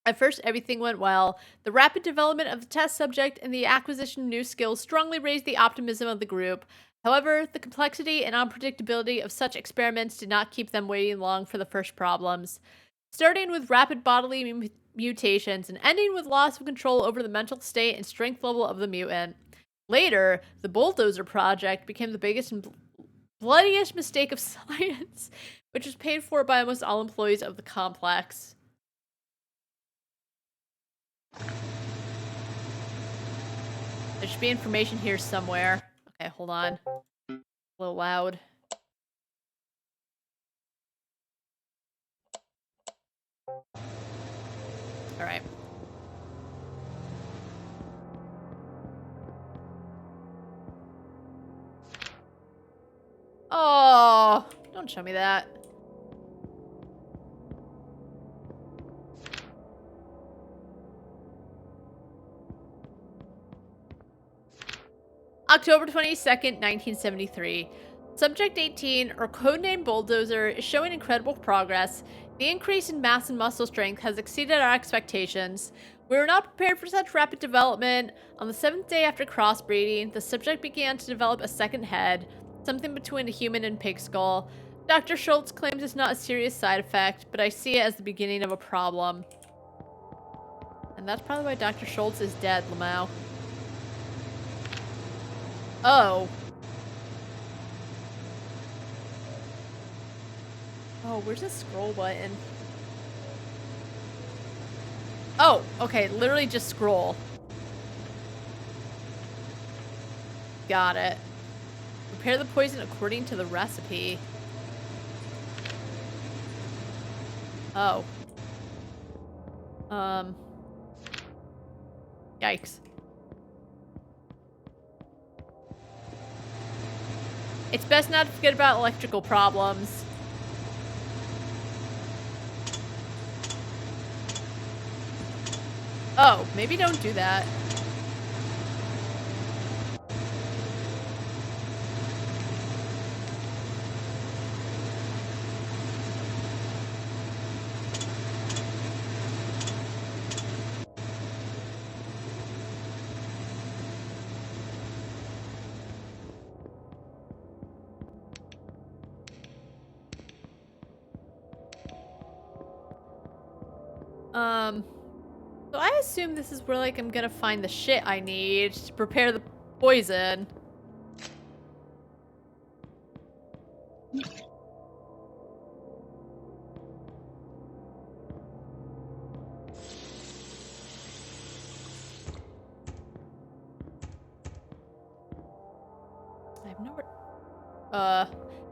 At first, everything went well. The rapid development of the test subject and the acquisition of new skills strongly raised the optimism of the group. However, the complexity and unpredictability of such experiments did not keep them waiting long for the first problems. Starting with rapid bodily mutations and ending with loss of control over the mental state and strength level of the mutant. Later, the Bulldozer project became the biggest and bloodiest mistake of science, which was paid for by almost all employees of the complex. There should be information here somewhere. Okay, hold on. A little loud. Alright. Oh, don't show me that. October 22nd, 1973. Subject 18, or codename Bulldozer, is showing incredible progress. The increase in mass and muscle strength has exceeded our expectations. We were not prepared for such rapid development. On the 7th day after crossbreeding, the subject began to develop a second head, something between a human and pig skull. Dr. Schultz claims it's not a serious side effect, but I see it as the beginning of a problem. And that's probably why Dr. Schultz is dead, Lamau. Oh. Oh, where's the scroll button? Oh, okay, literally just scroll. Got it. Prepare the poison according to the recipe. Oh. Yikes. It's best not to forget about electrical problems. Oh, maybe don't do that. So I assume this is where, like, I'm gonna find the shit I need to prepare the poison. I have nowhere.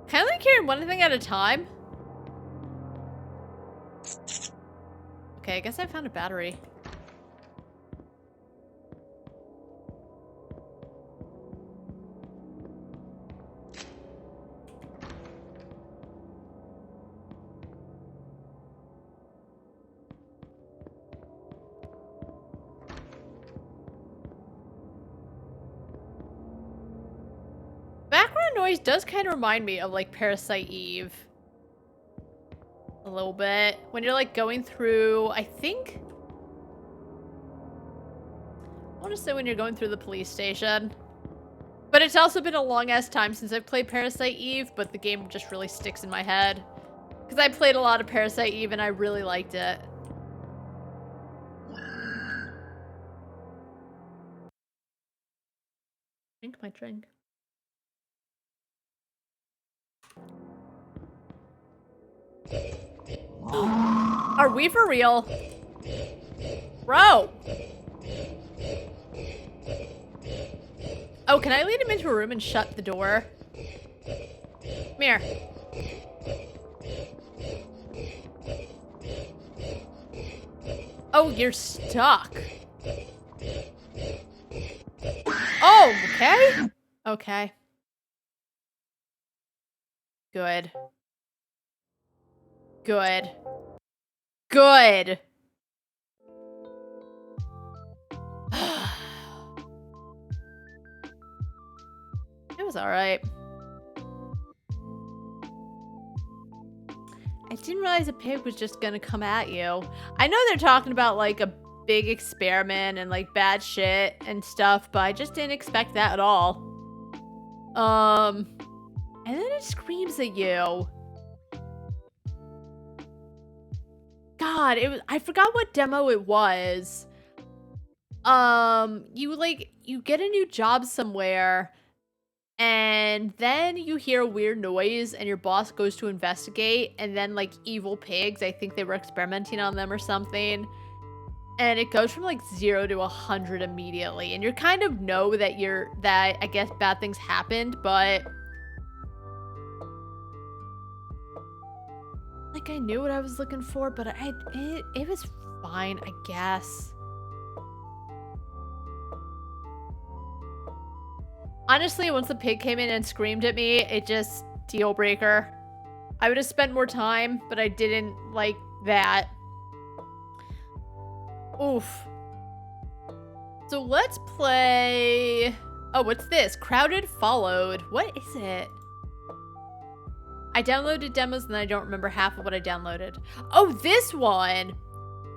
Can I only carry one thing at a time? Okay, I guess I found a battery. Background noise does kind of remind me of, like, Parasite Eve. A little bit. When you're, like, going through, I think... I want to say when you're going through the police station. But it's also been a long-ass time since I've played Parasite Eve, but the game just really sticks in my head. Because I played a lot of Parasite Eve and I really liked it. Drink my drink. Are we for real? Bro! Oh, can I lead him into a room and shut the door? Come here. Oh, you're stuck. Oh, okay. Okay. Good. Good. Good. It was alright. I didn't realize a pig was just gonna come at you. I know they're talking about, like, a big experiment and, like, bad shit and stuff, but I just didn't expect that at all. And then it screams at you. God, I forgot what demo it was. You get a new job somewhere, and then you hear a weird noise, and your boss goes to investigate, and then, like, evil pigs, I think they were experimenting on them or something, and it goes from, like, 0 to 100 immediately, and you kind of know that I guess bad things happened, but... Like, I knew what I was looking for, but it was fine, I guess. Honestly, once the pig came in and screamed at me, it just deal breaker. I would have spent more time, but I didn't like that. Oof. So let's play... Oh, what's this? Crowded Followed. What is it? I downloaded demos and I don't remember half of what I downloaded. Oh, this one!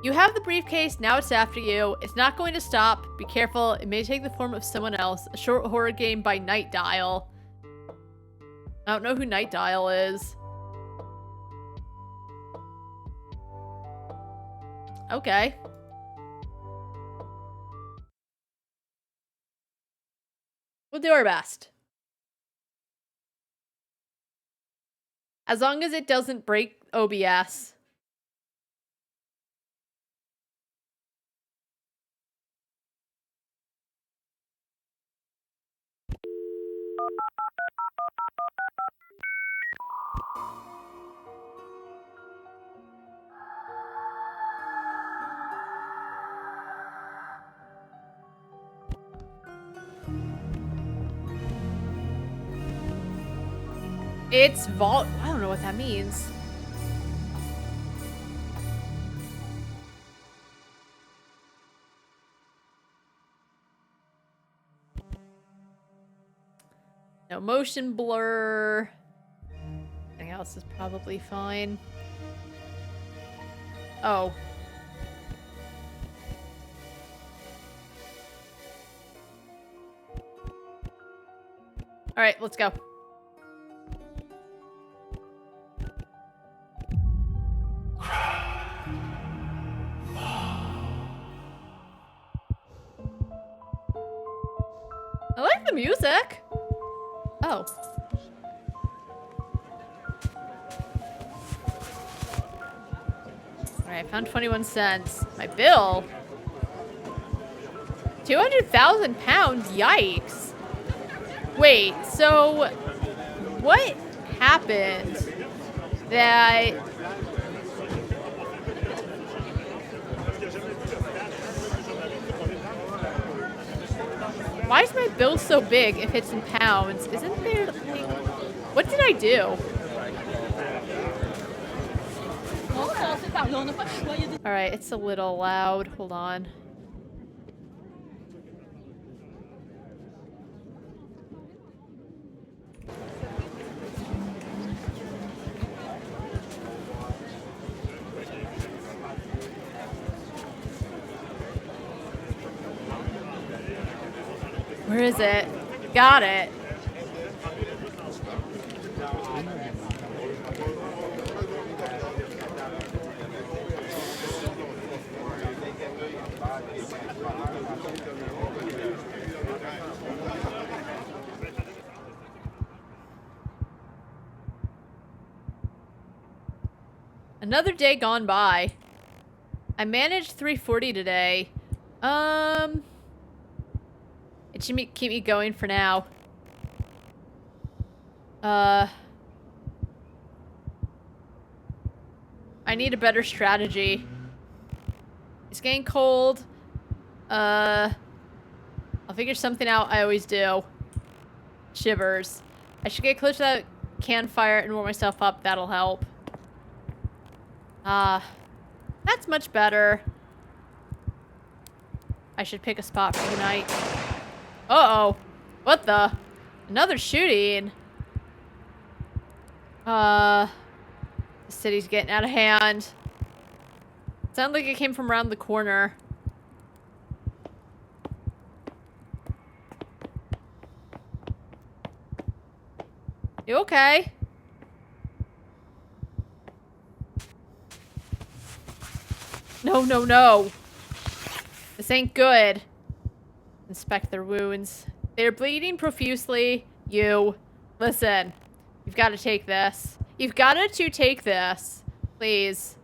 You have the briefcase, now it's after you. It's not going to stop. Be careful, it may take the form of someone else. A short horror game by Night Dial. I don't know who Night Dial is. Okay. we'll do our best. As long as it doesn't break OBS. It's vault. I don't know what that means. No motion blur. Anything else is probably fine. Oh. All right, let's go. I like the music. Oh. Alright, I found 21 cents. My bill? 200,000 pounds? Yikes. Wait, so what happened that... Why is my bill so big if it's in pounds? Isn't there, like... What did I do? Alright, it's a little loud. Hold on. Where is it? Got it. Another day gone by. I managed 340 today. It should keep me going for now. I need a better strategy. It's getting cold. I'll figure something out. I always do. Shivers. I should get close to that campfire and warm myself up. That'll help. That's much better. I should pick a spot for tonight. Uh-oh. What the? Another shooting. The city's getting out of hand. Sounded like it came from around the corner. You okay? No, no, no. This ain't good. Inspect their wounds. They're bleeding profusely. You. Listen. You've got to take this. You've got to take this. Please.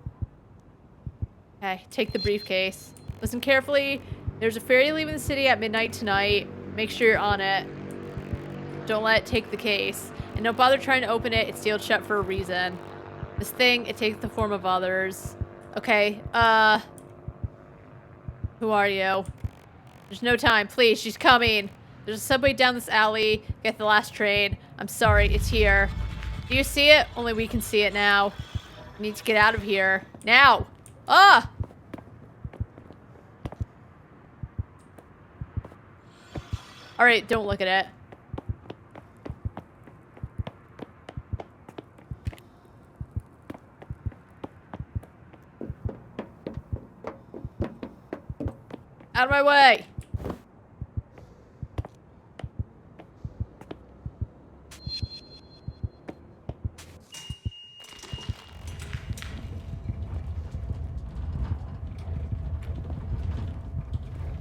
Okay, take the briefcase. Listen carefully. There's a ferry leaving the city at midnight tonight. Make sure you're on it. Don't let it take the case. And don't bother trying to open it. It's sealed shut for a reason. This thing, it takes the form of others. Okay, who are you? There's no time. Please, she's coming. There's a subway down this alley. Get the last train. I'm sorry, it's here. Do you see it? Only we can see it now. We need to get out of here. Now! Ah! Alright, don't look at it. Out of my way!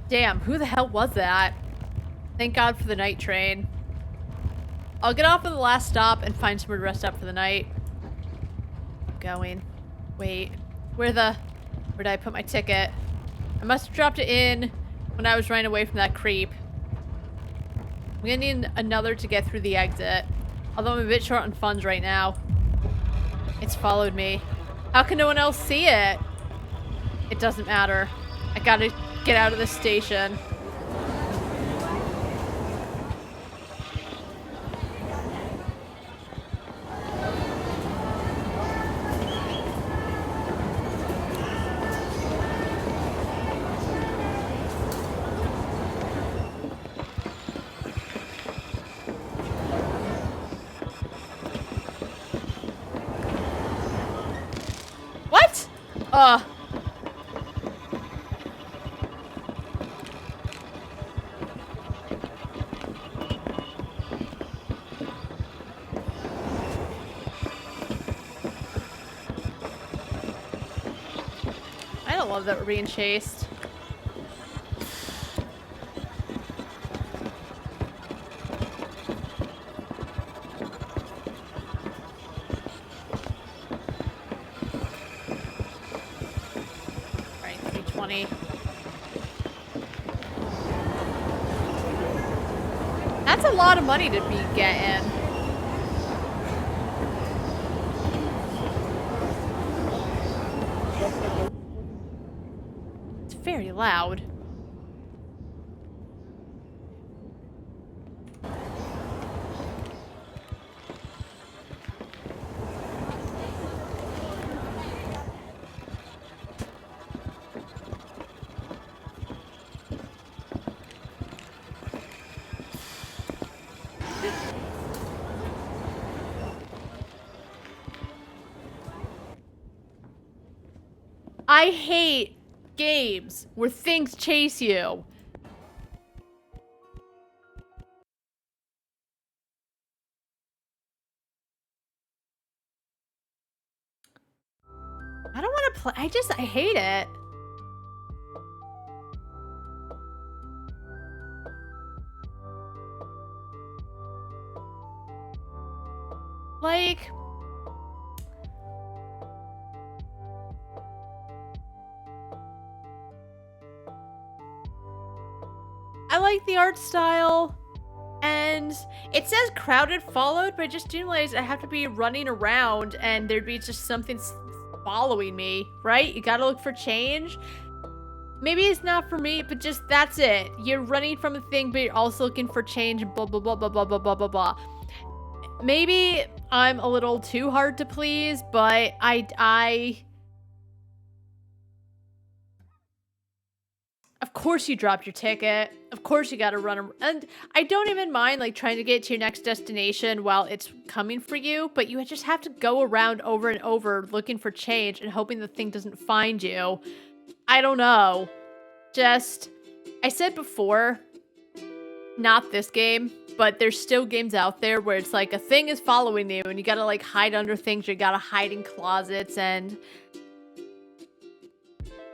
Damn, who the hell was that? Thank God for the night train. I'll get off at the last stop and find somewhere to rest up for the night. I'm going. Wait. Where did I put my ticket? I must have dropped it in when I was running away from that creep. I'm gonna need another to get through the exit. Although I'm a bit short on funds right now. It's followed me. How can no one else see it? It doesn't matter. I gotta get out of this station. What? I don't love that we're being chased. Alright, 320. That's a lot of money to be getting. It's very loud. I hate games where things chase you. I don't want to play. I hate it. Like, I like the art style, and it says crowded followed, but I just didn't realize I have to be running around and there'd be just something following me, right? You gotta look for change. Maybe it's not for me, but just that's it. You're running from a thing, but you're also looking for change, and blah, blah, blah, blah, blah, blah, blah, blah, blah. Maybe I'm a little too hard to please, but of course you dropped your ticket. Of course you gotta run. And I don't even mind like trying to get to your next destination while it's coming for you, but you just have to go around over and over looking for change and hoping the thing doesn't find you. I don't know. Just, I said before, not this game, but there's still games out there where it's like a thing is following you and you gotta like hide under things, you gotta hide in closets, and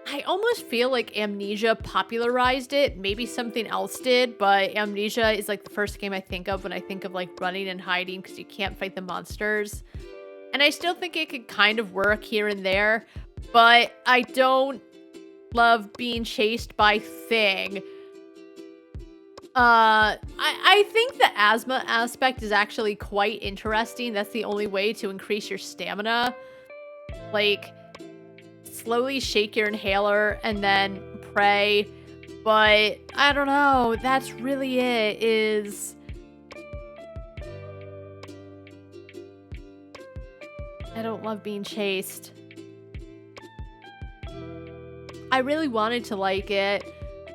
I almost feel like Amnesia popularized it. Maybe something else did, but Amnesia is like the first game I think of when I think of like running and hiding because you can't fight the monsters. And I still think it could kind of work here and there, but I don't love being chased by Thing. I think the asthma aspect is actually quite interesting. That's the only way to increase your stamina. Like, slowly shake your inhaler and then pray. But I don't know. That's really it. I don't love being chased. I really wanted to like it.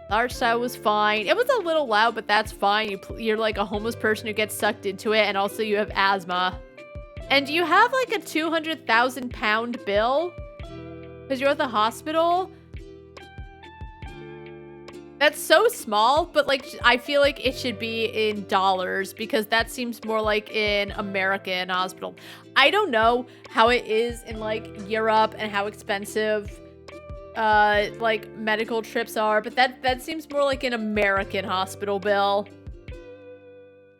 The art style was fine. It was a little loud, but that's fine. You're like a homeless person who gets sucked into it, and also you have asthma. And you have like a 200,000 pound bill because you're at the hospital. That's so small, but like I feel like it should be in dollars because that seems more like an American hospital. I don't know how it is in like Europe and how expensive like medical trips are, but that seems more like an American hospital bill.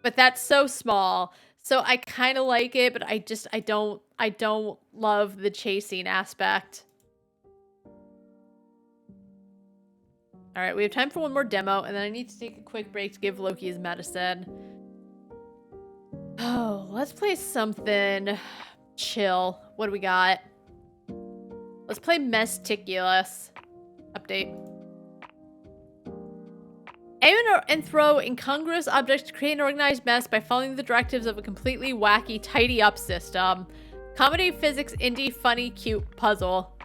But that's so small. So I kind of like it, but I don't love the chasing aspect. All right, we have time for one more demo, and then I need to take a quick break to give Loki his medicine. Oh, let's play something chill. What do we got? Let's play Mesticulous. Update. Aim and throw incongruous objects to create an organized mess by following the directives of a completely wacky tidy-up system. Comedy, physics, indie, funny, cute puzzle.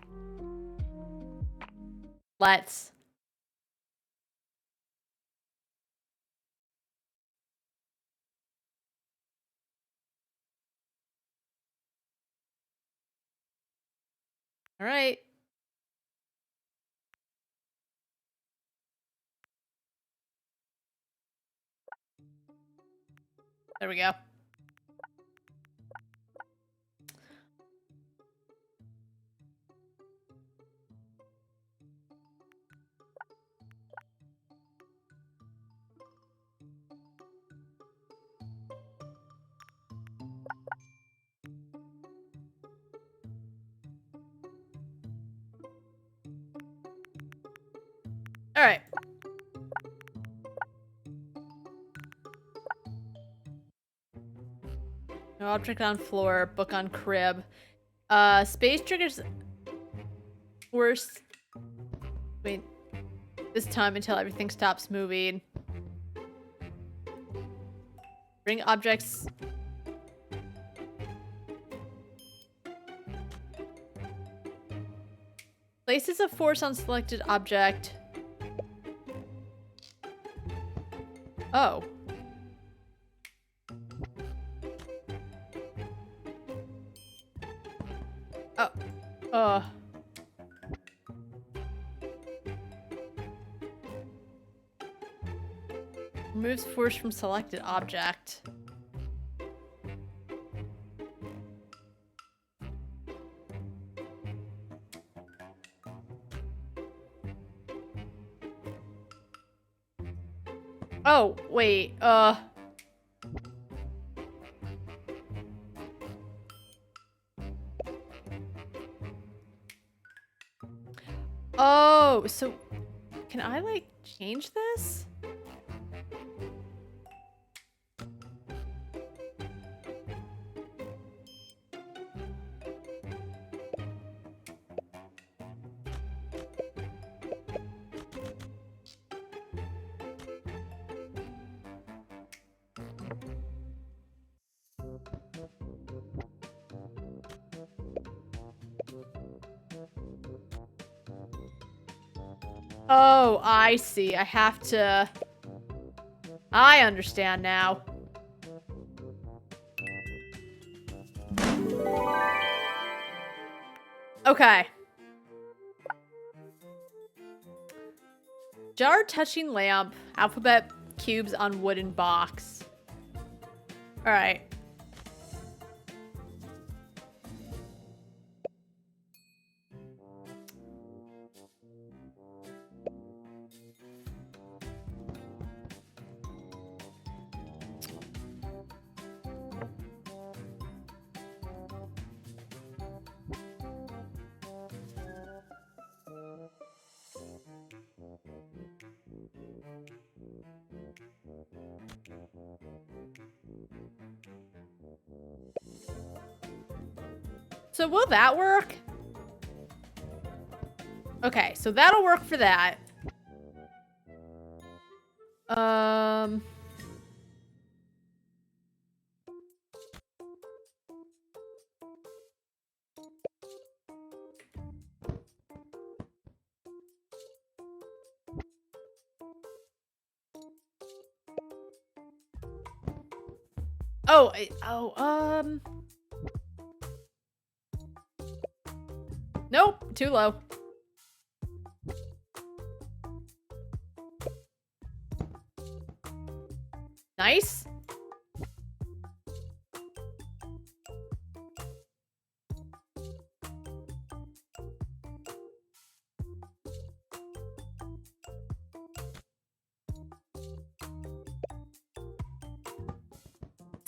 Let's. All right. There we go. All right. No object on floor, book on crib. Space triggers worse. Wait. This time until everything stops moving. Bring objects. Places a force on selected object. Oh. Oh. Removes force from selected object. Oh, wait, Oh, so can I, like, change this? Oh, I see. I have to... I understand now. Okay. Jar touching lamp. Alphabet cubes on wooden box. Alright. So will that work? Okay, so that'll work for that. Nope, too low. Nice.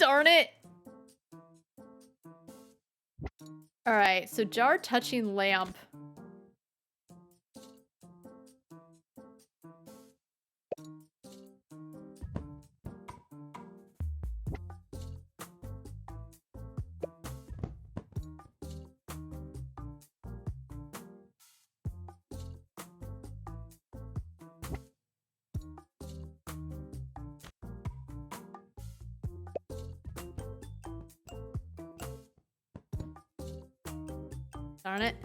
Darn it. Alright, so jar touching lamp. Darn it.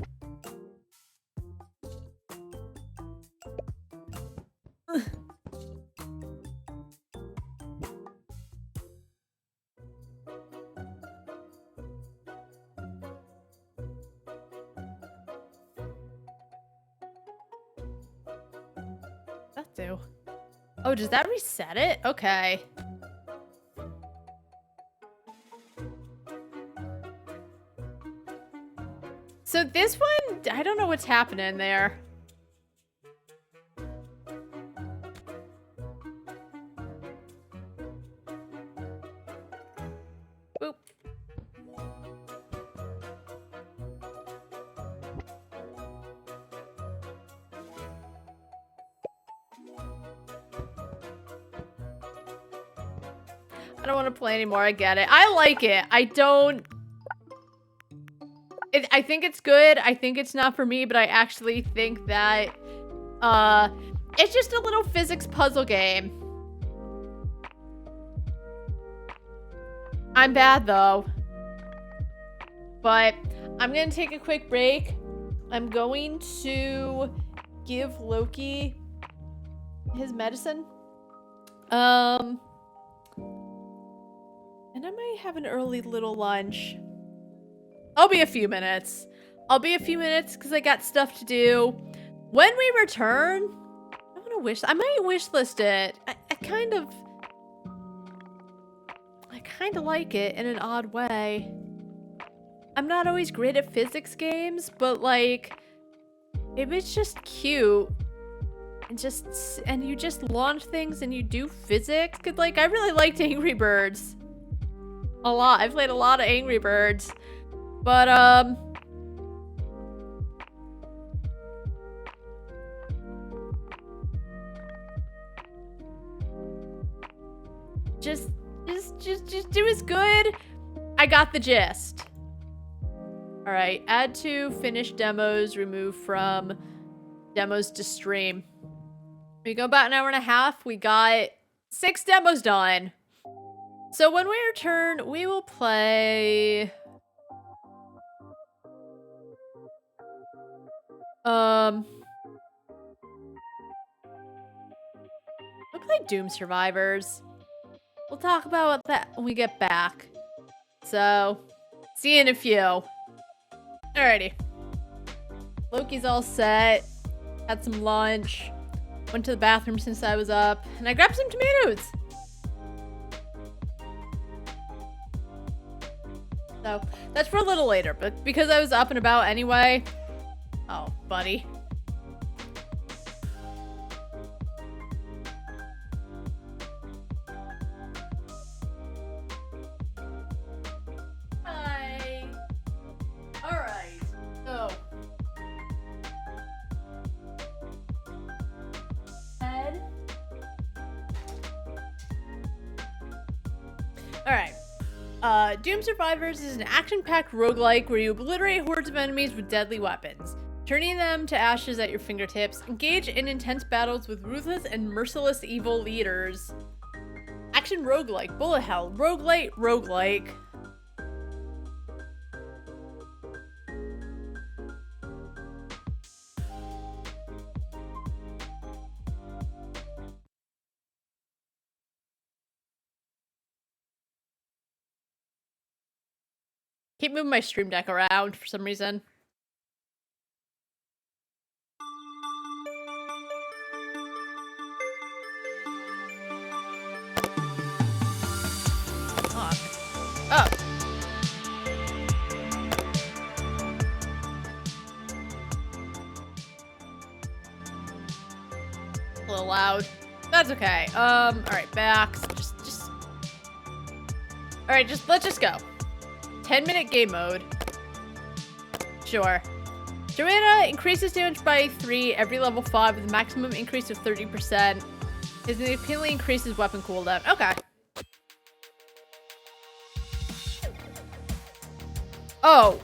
That do. Oh, does that reset it? Okay. So this one, I don't know what's happening there. Boop. I don't want to play anymore. I get it. I like it. I don't... I think it's good. I think it's not for me, but I actually think that it's just a little physics puzzle game. I'm bad though. But I'm gonna take a quick break. I'm going to give Loki his medicine. And I might have an early little lunch. I'll be a few minutes. I'll be a few minutes because I got stuff to do. When we return, I want to wish. I might wish list it. I kind of like it in an odd way. I'm not always great at physics games, but like, if it's just cute and you just launch things and you do physics, cause like I really liked Angry Birds a lot. I've played a lot of Angry Birds. But, just do as good. I got the gist. All right, add to finished demos, remove from demos to stream. We go about an hour and a half. We got 6 demos done. So when we return, we will play... We'll play Doom Survivors. We'll talk about that when we get back. So, see you in a few. Alrighty. Loki's all set. Had some lunch. Went to the bathroom since I was up. And I grabbed some tomatoes. So, that's for a little later. But because I was up and about anyway... Oh, buddy. Hi. All right. So. Head. All right. Doom Survivors is an action-packed roguelike where you obliterate hordes of enemies with deadly weapons, turning them to ashes at your fingertips. Engage in intense battles with ruthless and merciless evil leaders. Action roguelike, bullet hell, roguelite, roguelike. Keep moving my stream deck around for some reason. Oh. A little loud. That's okay. Alright, back. Just Alright, let's just go. 10-minute game mode. Sure. Joanna increases damage by 3 every level 5 with a maximum increase of 30%. It significantly increases weapon cooldown. Okay. Oh.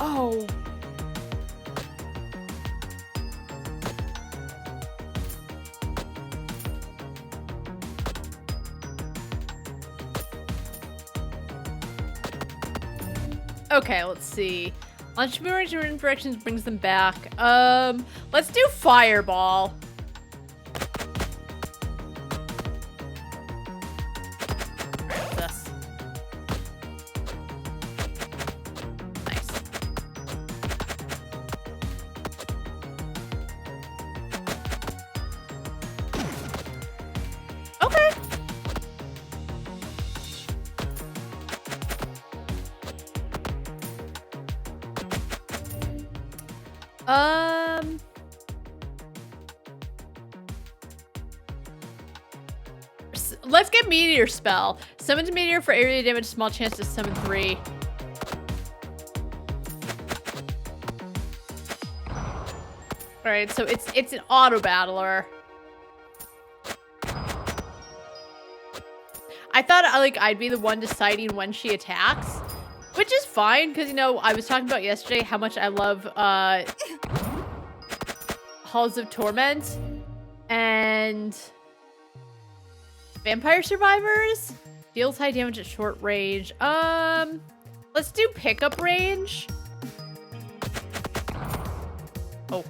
Oh. Okay, let's see. Launch boomerangs in different directions brings them back. Let's do fireball. Alright, what's this? Nice. Okay. Let's get Meteor Spell. Summons a meteor for area damage, small chance to summon 3. Alright, so it's an auto battler. I thought I'd be the one deciding when she attacks, which is fine because you know I was talking about yesterday how much I love Halls of Torment and Vampire Survivors. Deals high damage at short range. Let's do pickup range. Oh.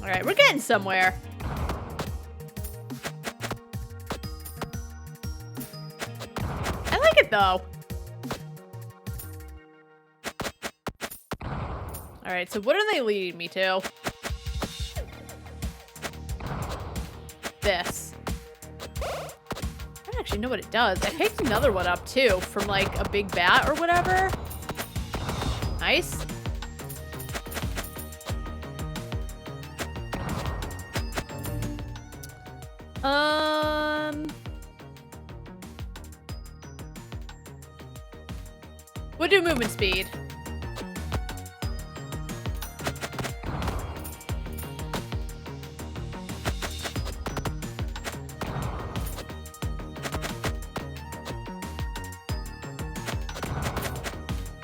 Alright, we're getting somewhere. I like it though. Alright, so what are they leading me to? This. I don't actually know what it does. I picked another one up too from like a big bat or whatever. Nice. We'll do movement speed.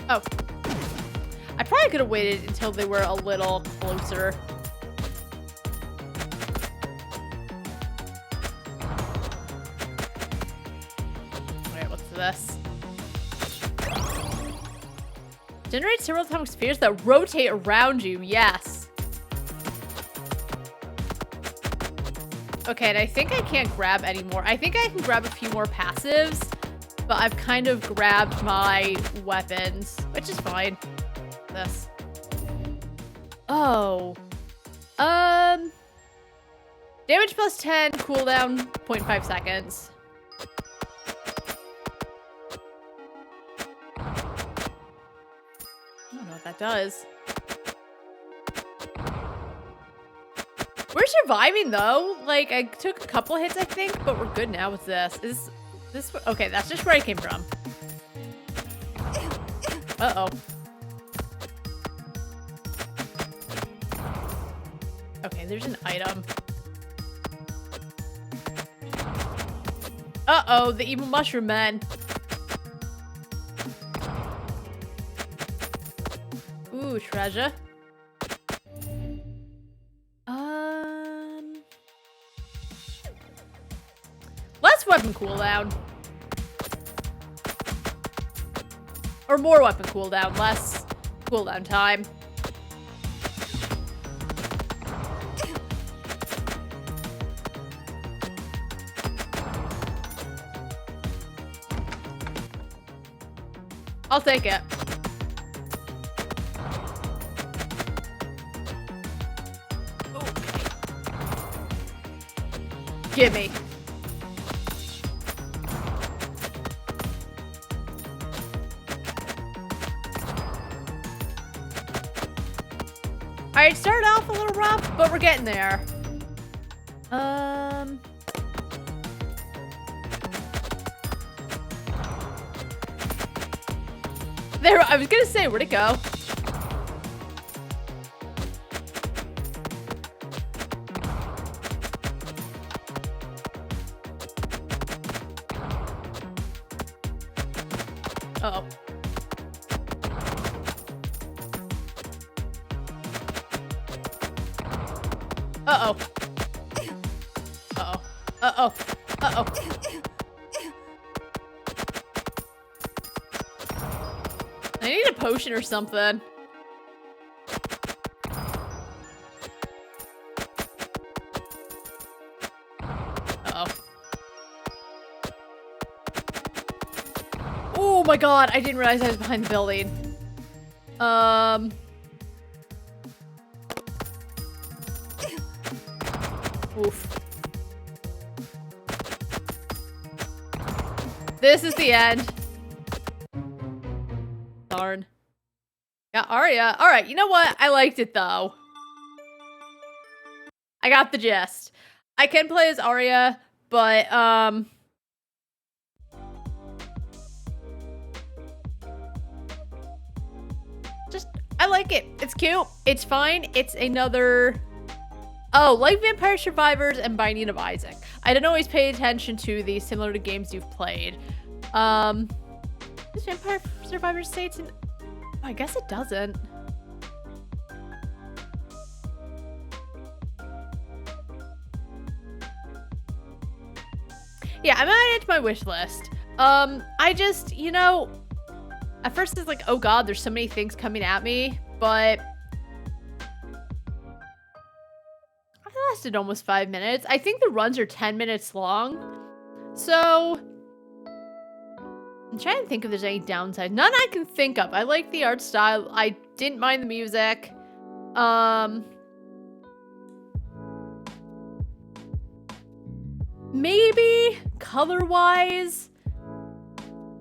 Oh. I probably could have waited until they were a little closer. Alright, what's this? Generate several atomic spheres that rotate around you. Yes. Okay, and I think I can't grab any more. I think I can grab a few more passives, but I've kind of grabbed my weapons, which is fine. This. Oh. Damage plus 10, cooldown 0.5 seconds. I don't know what that does. We're surviving though. Like, I took a couple hits, I think, but we're good now with this. Is this okay? That's just where I came from. Uh-oh. Okay, there's an item. Uh-oh, the evil mushroom men. Ooh, treasure. Less weapon cooldown. Or more weapon cooldown, less cooldown time. I'll take it. Gimme. Alright, started off a little rough, but we're getting there. There, I was gonna say, where'd it go? Uh-oh. Uh-oh. Uh-oh. Uh-oh. Uh-oh. I need a potion or something. Uh-oh. Oh my god, I didn't realize I was behind the building. Oof. This is the end. Darn. Got Arya. Alright, you know what? I liked it though. I got the gist. I can play as Arya, but just I like it. It's cute. It's fine. It's another oh, like Vampire Survivors and Binding of Isaac. I didn't always pay attention to these similar to games you've played. Does Vampire Survivors say it's in... Oh, I guess it doesn't. Yeah, I'm adding it to my wish list. I just, you know, at first it's like, oh god, there's so many things coming at me, but I lasted almost 5 minutes. I think the runs are 10 minutes long, so I'm trying to think if there's any downside. None I can think of. I like the art style. I didn't mind the music. Maybe color-wise,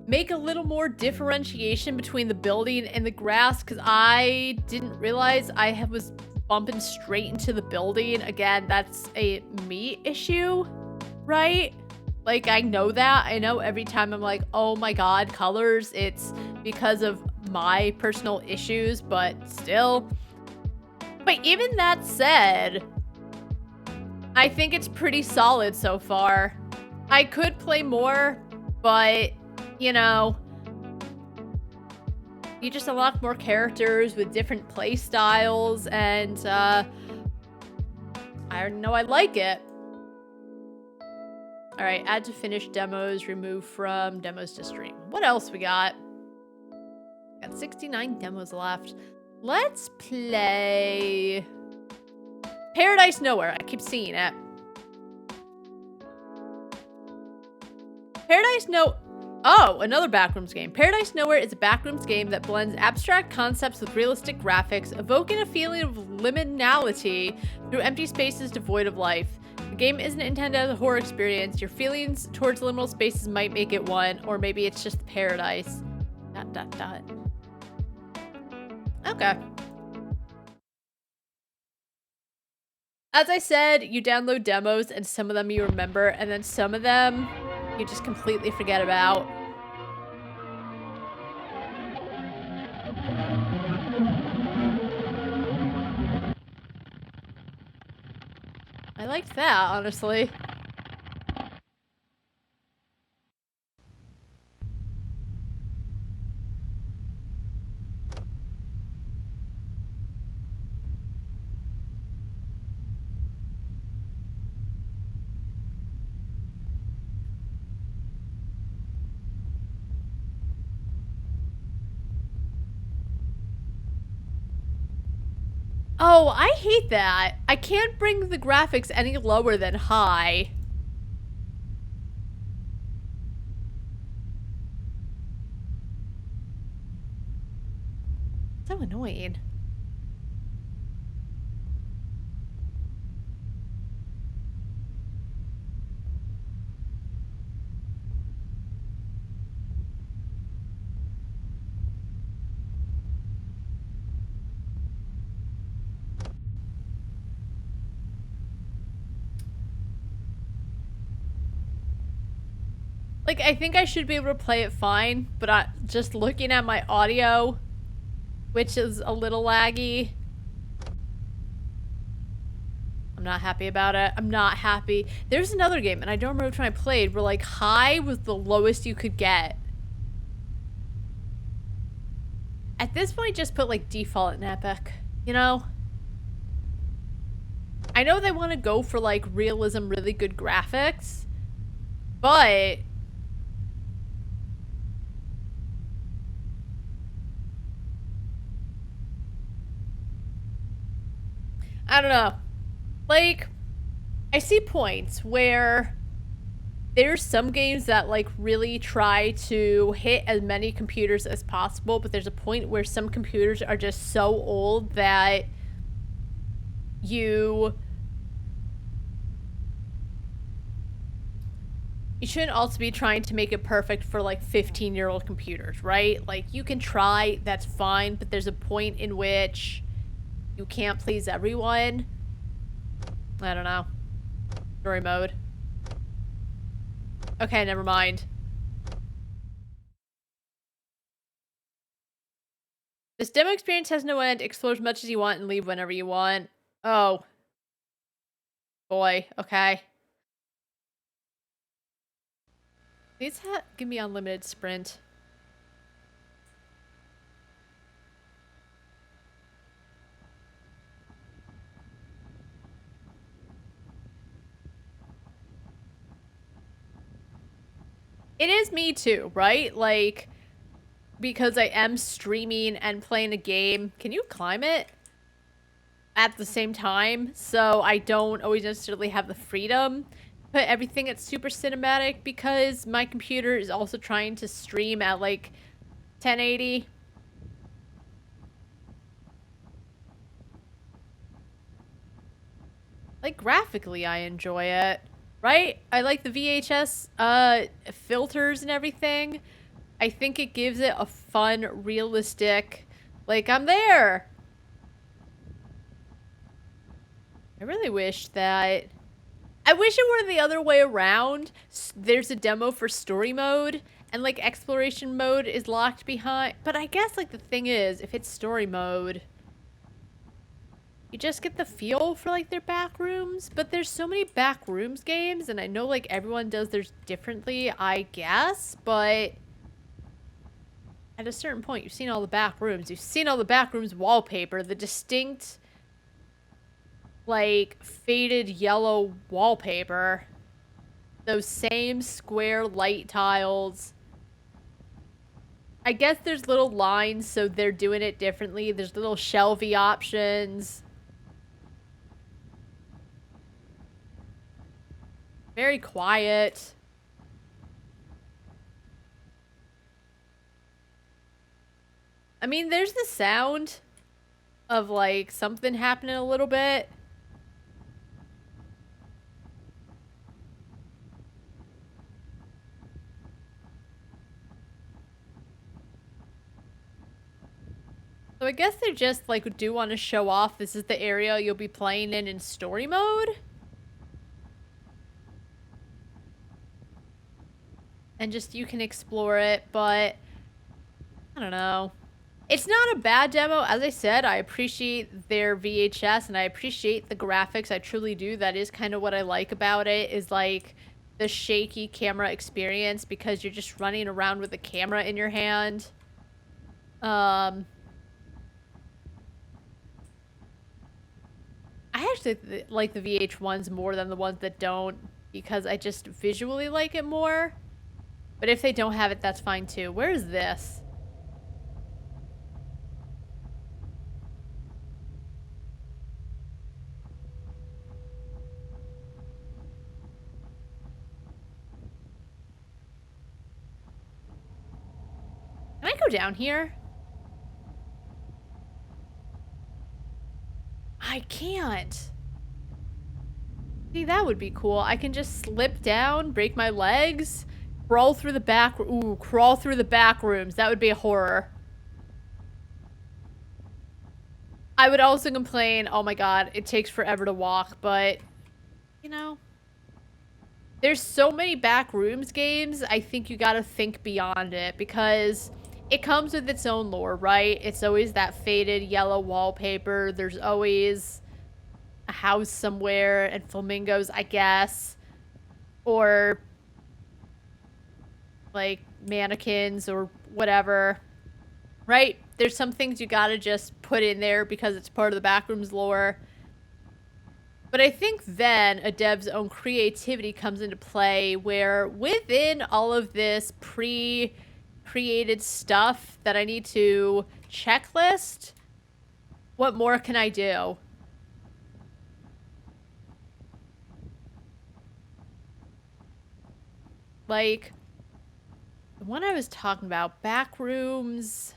make a little more differentiation between the building and the grass, because I didn't realize I was bumping straight into the building. Again, that's a me issue, right? Like, I know that. I know every time I'm like, oh my god, colors, it's because of my personal issues, but still. But even that said, I think it's pretty solid so far. I could play more, but, you know, you just unlock more characters with different play styles, and I know I like it. Alright, add to finished demos, remove from demos to stream. What else we got? Got 69 demos left. Let's play Paradise Nowhere. I keep seeing it. Oh, another Backrooms game. Paradise Nowhere is a Backrooms game that blends abstract concepts with realistic graphics, evoking a feeling of liminality through empty spaces devoid of life. The game isn't intended as a horror experience. Your feelings towards liminal spaces might make it one, or maybe it's just paradise. ... Okay. As I said, you download demos, and some of them you remember, and then some of them you just completely forget about. I liked that, honestly. Oh, I hate that. I can't bring the graphics any lower than high. So annoying. Like, I think I should be able to play it fine, but just looking at my audio, which is a little laggy, I'm not happy about it. I'm not happy. There's another game, and I don't remember which one I played, where, like, high was the lowest you could get. At this point, just put, like, default in Epic, you know? I know they want to go for, like, realism, really good graphics, but I don't know. Like, I see points where there's some games that, like, really try to hit as many computers as possible, but there's a point where some computers are just so old that you shouldn't also be trying to make it perfect for, like, 15-year-old computers, right? Like, you can try, that's fine, but there's a point in which you can't please everyone. I don't know. Story mode. Okay, never mind. This demo experience has no end. Explore as much as you want and leave whenever you want. Oh. Boy, okay. Please give me unlimited sprint. It is me too, right? Like, because I am streaming and playing a game. Can you climb it? At the same time, so I don't always necessarily have the freedom to put everything at super cinematic because my computer is also trying to stream at like 1080. Like, graphically I enjoy it, right? I like the VHS filters and everything. I think it gives it a fun, realistic, like, I'm there. I really wish that... I wish it were the other way around. There's a demo for story mode, and, like, exploration mode is locked behind. But I guess, like, the thing is, if it's story mode, you just get the feel for, like, their back rooms. But there's so many back rooms games, and I know, like, everyone does theirs differently, I guess, but... at a certain point, you've seen all the back rooms. You've seen all the back rooms wallpaper, the distinct... like, faded yellow wallpaper. Those same square light tiles. I guess there's little lines, so they're doing it differently. There's little shelvy options. Very quiet. I mean, there's the sound of, like, something happening a little bit. So I guess they just, like, do want to show off this is the area you'll be playing in story mode. And just, you can explore it, but I don't know. It's not a bad demo. As I said, I appreciate their VHS and I appreciate the graphics. I truly do. That is kind of what I like about it, is like the shaky camera experience because you're just running around with a camera in your hand. I actually like the VH1s more than the ones that don't because I just visually like it more. But if they don't have it, that's fine too. Where is this? Can I go down here? I can't. See, that would be cool. I can just slip down, break my legs, crawl through the back... Ooh, crawl through the back rooms. That would be a horror. I would also complain, oh my god, it takes forever to walk, but, you know, there's so many Backrooms games, I think you gotta think beyond it, because it comes with its own lore, right? It's always that faded yellow wallpaper. There's always a house somewhere and flamingos, I guess. Or like mannequins or whatever, right? There's some things you gotta just put in there because it's part of the Backrooms lore. But I think then a dev's own creativity comes into play, where within all of this pre-created stuff that I need to checklist, what more can I do? Like, the one I was talking about, Backrooms.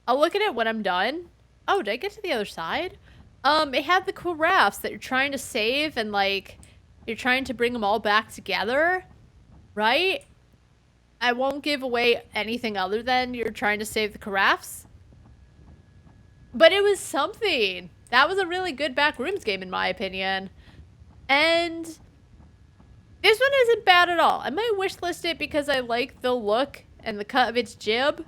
I'll look at it when I'm done. Oh, did I get to the other side? It had the cool rafts that you're trying to save, and like, you're trying to bring them all back together, right? I won't give away anything other than you're trying to save the carafes. But it was something. That was a really good Backrooms game in my opinion. And this one isn't bad at all. I might wishlist it because I like the look and the cut of its jib.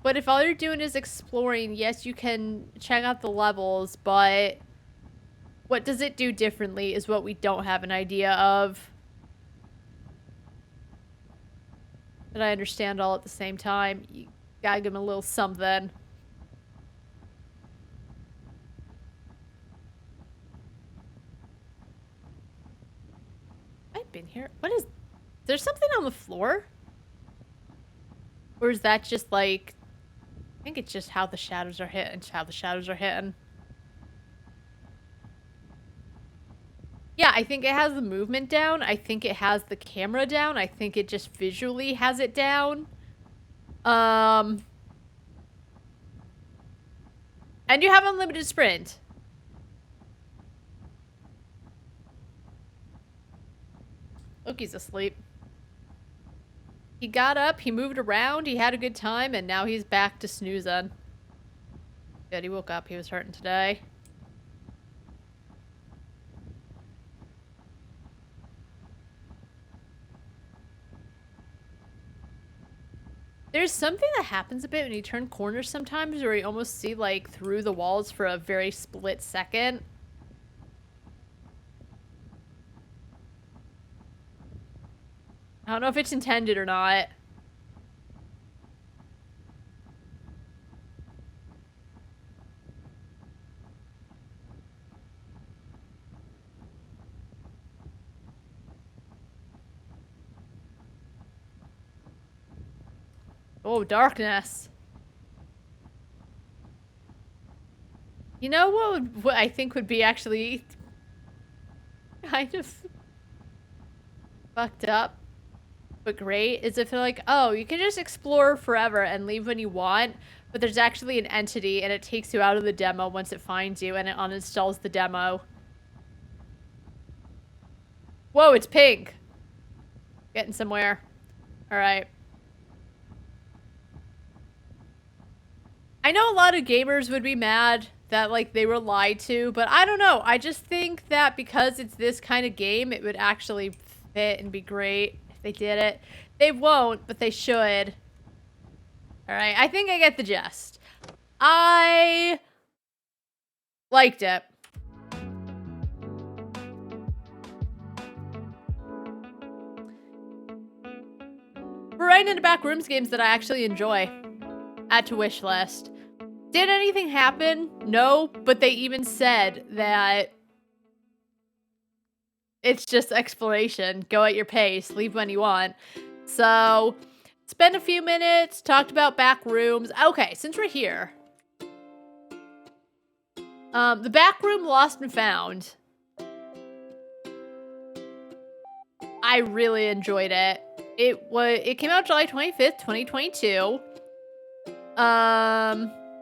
But if all you're doing is exploring, yes, you can check out the levels, but what does it do differently is what we don't have an idea of. But I understand all at the same time. You gotta give them a little something. I've been here. What is... There's something on the floor? Or is that just like... I think it's just how the shadows are hitting. It's how the shadows are hitting. Yeah, I think it has the movement down. I think it has the camera down. I think it just visually has it down. And you have unlimited sprint. Loki's asleep. He got up, he moved around, he had a good time, and now he's back to snoozing. Good, he woke up. He was hurting today. There's something that happens a bit when you turn corners sometimes where you almost see, like, through the walls for a very split second. I don't know if it's intended or not. Oh, darkness. You know what I think would be actually kind of fucked up, but great, is if they're like, oh, you can just explore forever and leave when you want, but there's actually an entity and it takes you out of the demo once it finds you and it uninstalls the demo. Whoa, it's pink. Getting somewhere. Alright. I know a lot of gamers would be mad that, like, they were lied to, but I don't know. I just think that because it's this kind of game, it would actually fit and be great if they did it. They won't, but they should. Alright, I think I get the gist. I liked it. We're right into Backrooms games that I actually enjoy. Add to wish list. Did anything happen? No, but they even said that it's just exploration. Go at your pace. Leave when you want. So, spend a few minutes, talked about Backrooms. Okay, since we're here. The Backroom Lost and Found. I really enjoyed it. It came out July 25th, 2022.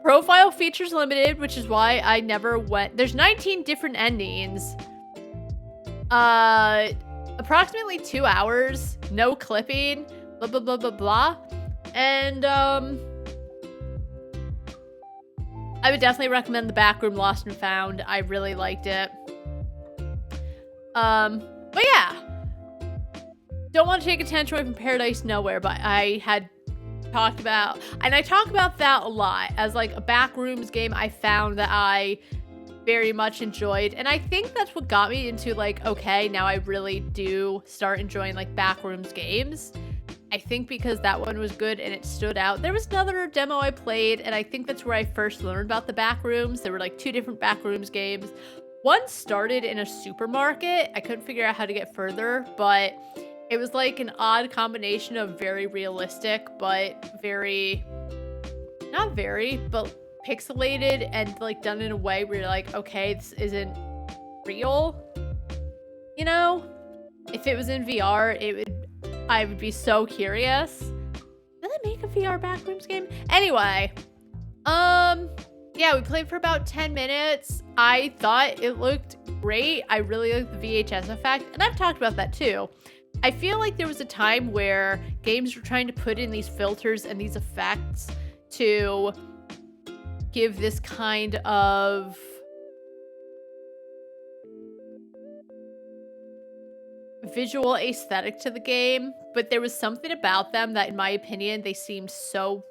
Profile features limited, which is why I never went. There's 19 different endings. Approximately 2 hours, no clipping, blah, blah, blah, blah, blah. And, I would definitely recommend the Backroom Lost and Found. I really liked it. But yeah. Don't want to take attention away from Paradise Nowhere, but I had talked about, and I talk about that a lot as like a Backrooms game I found that I very much enjoyed. And I think that's what got me into like, okay, now I really do start enjoying like Backrooms games. I think because that one was good and it stood out. There was another demo I played, and I think that's where I first learned about the Backrooms. There were like 2 different Backrooms games. One started in a supermarket. I couldn't figure out how to get further, but it was like an odd combination of very realistic, but very, not very, but pixelated and like done in a way where you're like, okay, this isn't real. You know? If it was in VR, I would be so curious. Did they make a VR Backrooms game? Anyway, yeah, we played for about 10 minutes. I thought it looked great. I really liked the VHS effect, and I've talked about that too. I feel like there was a time where games were trying to put in these filters and these effects to give this kind of visual aesthetic to the game, but there was something about them that, in my opinion, they seemed so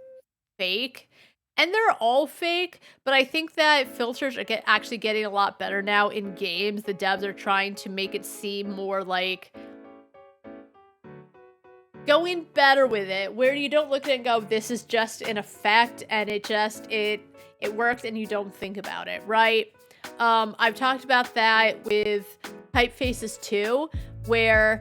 fake. And they're all fake, but I think that filters are actually getting a lot better now in games. The devs are trying to make it seem more like going better with it, where you don't look at it and go, this is just an effect, and it works and you don't think about it, right? I've talked about that with typefaces too, where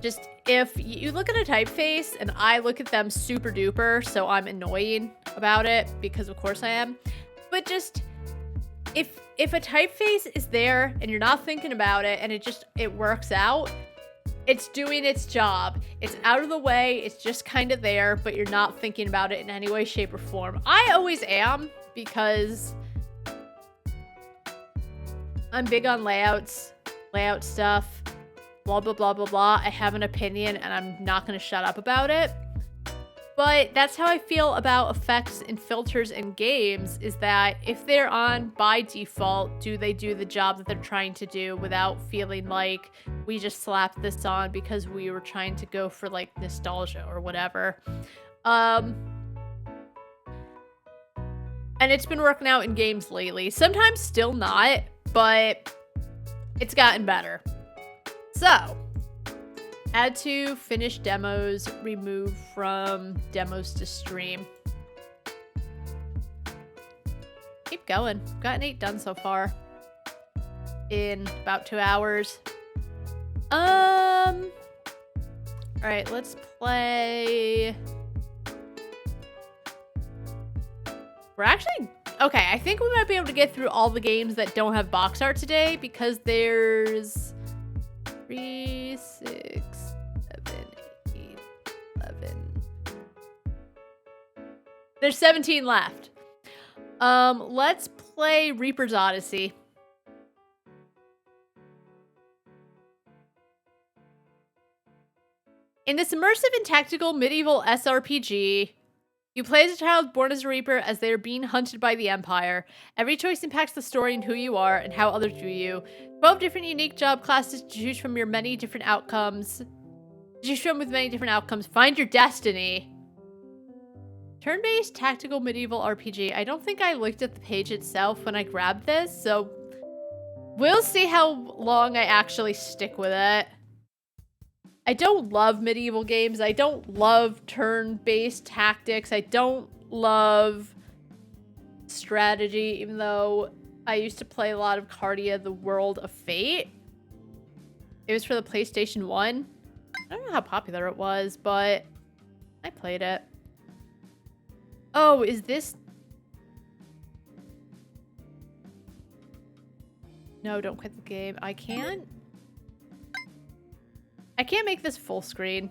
just if you look at a typeface and I look at them super duper, so I'm annoying about it because of course I am, but just if a typeface is there and you're not thinking about it and it works out, it's doing its job. It's out of the way. It's just kind of there, but you're not thinking about it in any way, shape, or form. I always am, because I'm big on layout stuff, blah, blah, blah, blah, blah. I have an opinion, and I'm not going to shut up about it. But that's how I feel about effects and filters in games, is that if they're on by default, do they do the job that they're trying to do without feeling like we just slapped this on because we were trying to go for like nostalgia or whatever. And it's been working out in games lately. Sometimes still not, but it's gotten better. So, add to finish demos, remove from demos to stream. Keep going. Gotten 8 done so far in about 2 hours. Alright, let's play. We're actually, okay, I think we might be able to get through all the games that don't have box art today, because there's 3, 6, 7, 8, 11. There's 17 left. Let's play Reaper's Odyssey. In this immersive and tactical medieval SRPG, you play as a child born as a Reaper as they are being hunted by the Empire. Every choice impacts the story and who you are and how others view you. 12 different unique job classes to choose from with many different outcomes. Find your destiny. Turn-based tactical medieval RPG. I don't think I looked at the page itself when I grabbed this, so we'll see how long I actually stick with it. I don't love medieval games. I don't love turn-based tactics. I don't love strategy, even though I used to play a lot of Cardia, the World of Fate. It was for the PlayStation 1. I don't know how popular it was, but I played it. Oh, is this... No, don't quit the game. I can't make this full screen.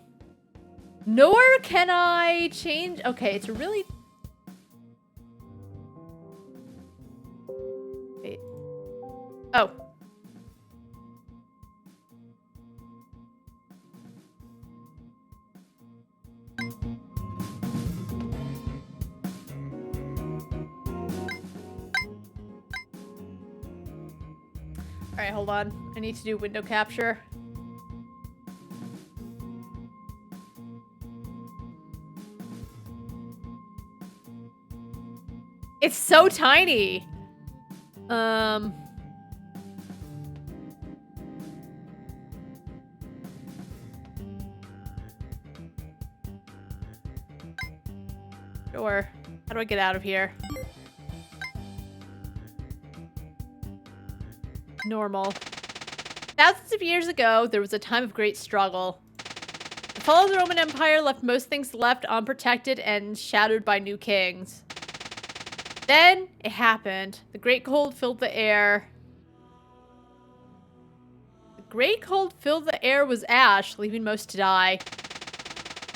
Nor can I change... Okay, it's a really... Wait. Oh. Alright, hold on. I need to do window capture. It's so tiny. Sure. How do I get out of here? Normal. Thousands of years ago, there was a time of great struggle. The fall of the Roman Empire left most things left unprotected and shattered by new kings. Then, it happened. The great cold filled the air. The great cold filled the air was ash, leaving most to die.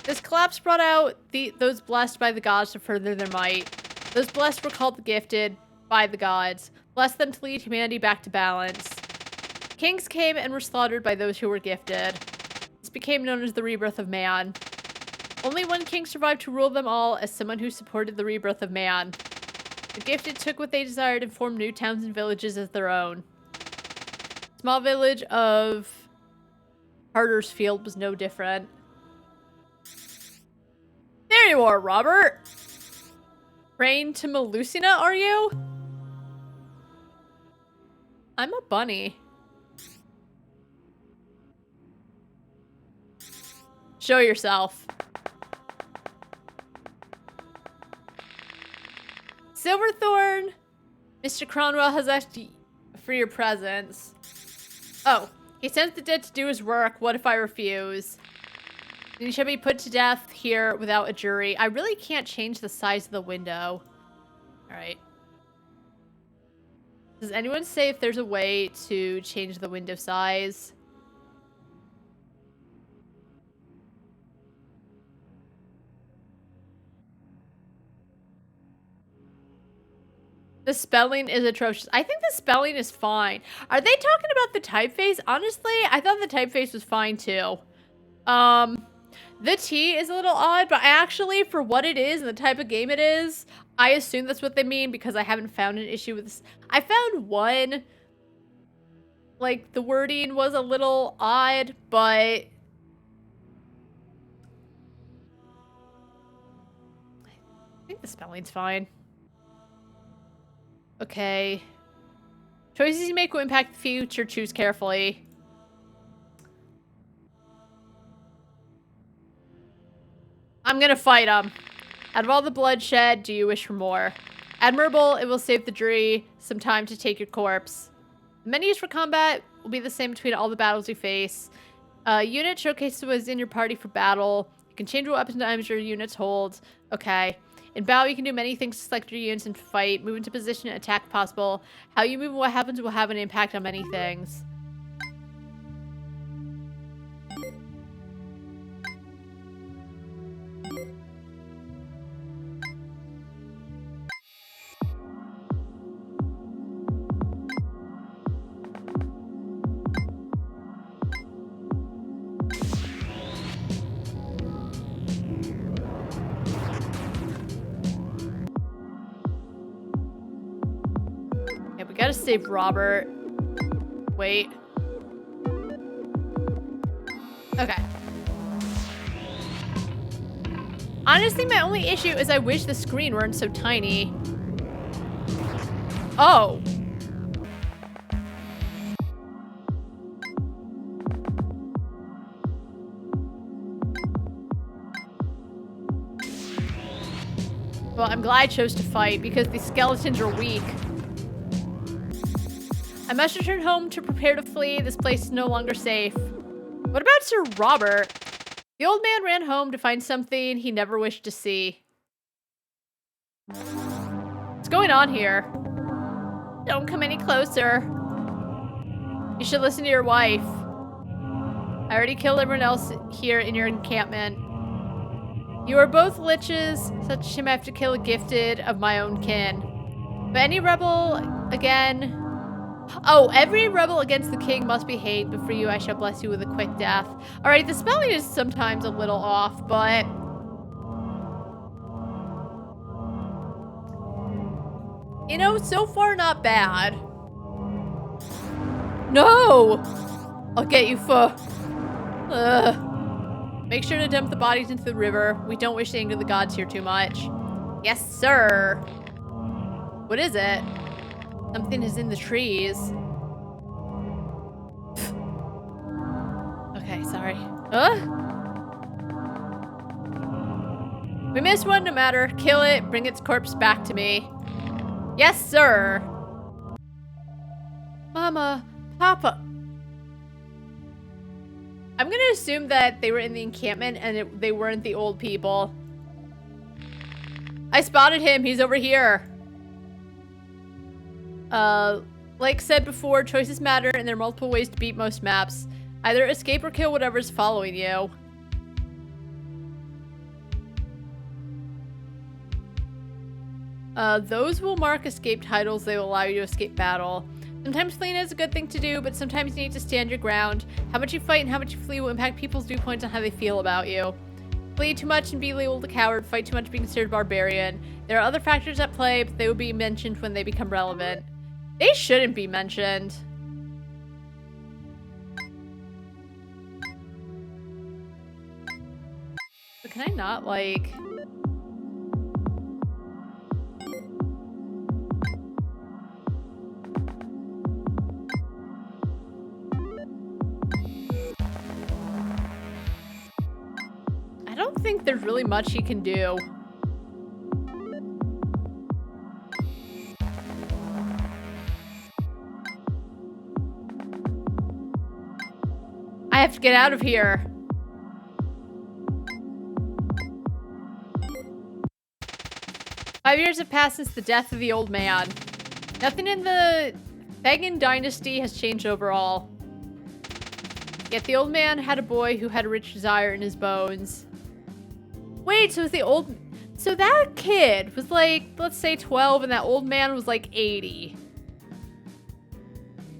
This collapse brought out those blessed by the gods to further their might. Those blessed were called the gifted by the gods. Bless them to lead humanity back to balance. Kings came and were slaughtered by those who were gifted. This became known as the rebirth of man. Only one king survived to rule them all as someone who supported the rebirth of man. The gifted took what they desired and formed new towns and villages as their own. Small village of Hardersfield was no different. There you are, Robert! Praying to Melusina, are you? I'm a bunny. Show yourself. Silverthorn, Mr. Cronwell has asked for your presence. Oh, he sends the dead to do his work. What if I refuse? Then he shall be put to death here without a jury. I really can't change the size of the window. Alright. Does anyone say if there's a way to change the window size? The spelling is atrocious. I think the spelling is fine. Are they talking about the typeface? Honestly, I thought the typeface was fine too. The T is a little odd, but actually, for what it is and the type of game it is, I assume that's what they mean because I haven't found an issue with this. I found one, like, the wording was a little odd, but I think the spelling's fine. Okay. Choices you make will impact the future. Choose carefully. I'm gonna fight him. Out of all the bloodshed, do you wish for more? Admirable, it will save the jury some time to take your corpse. The menus for combat will be the same between all the battles you face. Unit showcases what's in your party for battle. You can change what weapons and items your units hold. Okay. In battle, you can do many things to select your units and fight. Move into position and attack if possible. How you move and what happens will have an impact on many things. We gotta save Robert. Wait. Okay. Honestly, my only issue is I wish the screen weren't so tiny. Oh. Well, I'm glad I chose to fight because the skeletons are weak. I must return home to prepare to flee. This place is no longer safe. What about Sir Robert? The old man ran home to find something he never wished to see. What's going on here? Don't come any closer. You should listen to your wife. I already killed everyone else here in your encampment. You are both liches, such as him I have to kill a gifted of my own kin. But any rebel again... Oh, every rebel against the king must be hated, but for you I shall bless you with a quick death. Alright, the spelling is sometimes a little off, but... you know, so far not bad. No! I'll get you for... Make sure to dump the bodies into the river. We don't wish to anger the gods here too much. Yes, sir. What is it? Something is in the trees. Okay, sorry. We missed one, no matter. Kill it, bring its corpse back to me. Yes, sir. Mama, Papa. I'm gonna assume that they were in the encampment and they weren't the old people. I spotted him, he's over here. Like said before, choices matter and there are multiple ways to beat most maps. Either escape or kill whatever's following you. Those will mark escape titles. They will allow you to escape battle. Sometimes fleeing is a good thing to do, but sometimes you need to stand your ground. How much you fight and how much you flee will impact people's viewpoints on how they feel about you. Flee too much and be labeled a coward. Fight too much and be considered barbarian. There are other factors at play, but they will be mentioned when they become relevant. They shouldn't be mentioned. But can I not, like... I don't think there's really much he can do. I have to get out of here. Five years have passed since the death of the old man. Nothing in the Pagan dynasty has changed overall. Yet the old man had a boy who had a rich desire in his bones. Wait, so so that kid was like, let's say 12 and that old man was like 80.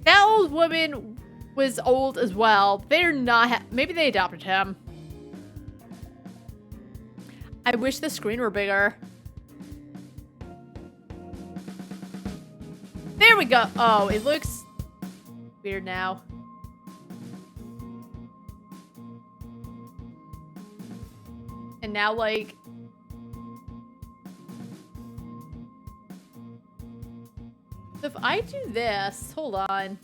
That old woman was old as well. They're not, maybe they adopted him. I wish the screen were bigger. There we go. Oh, it looks weird now. And now, like... So if I do this... Hold on.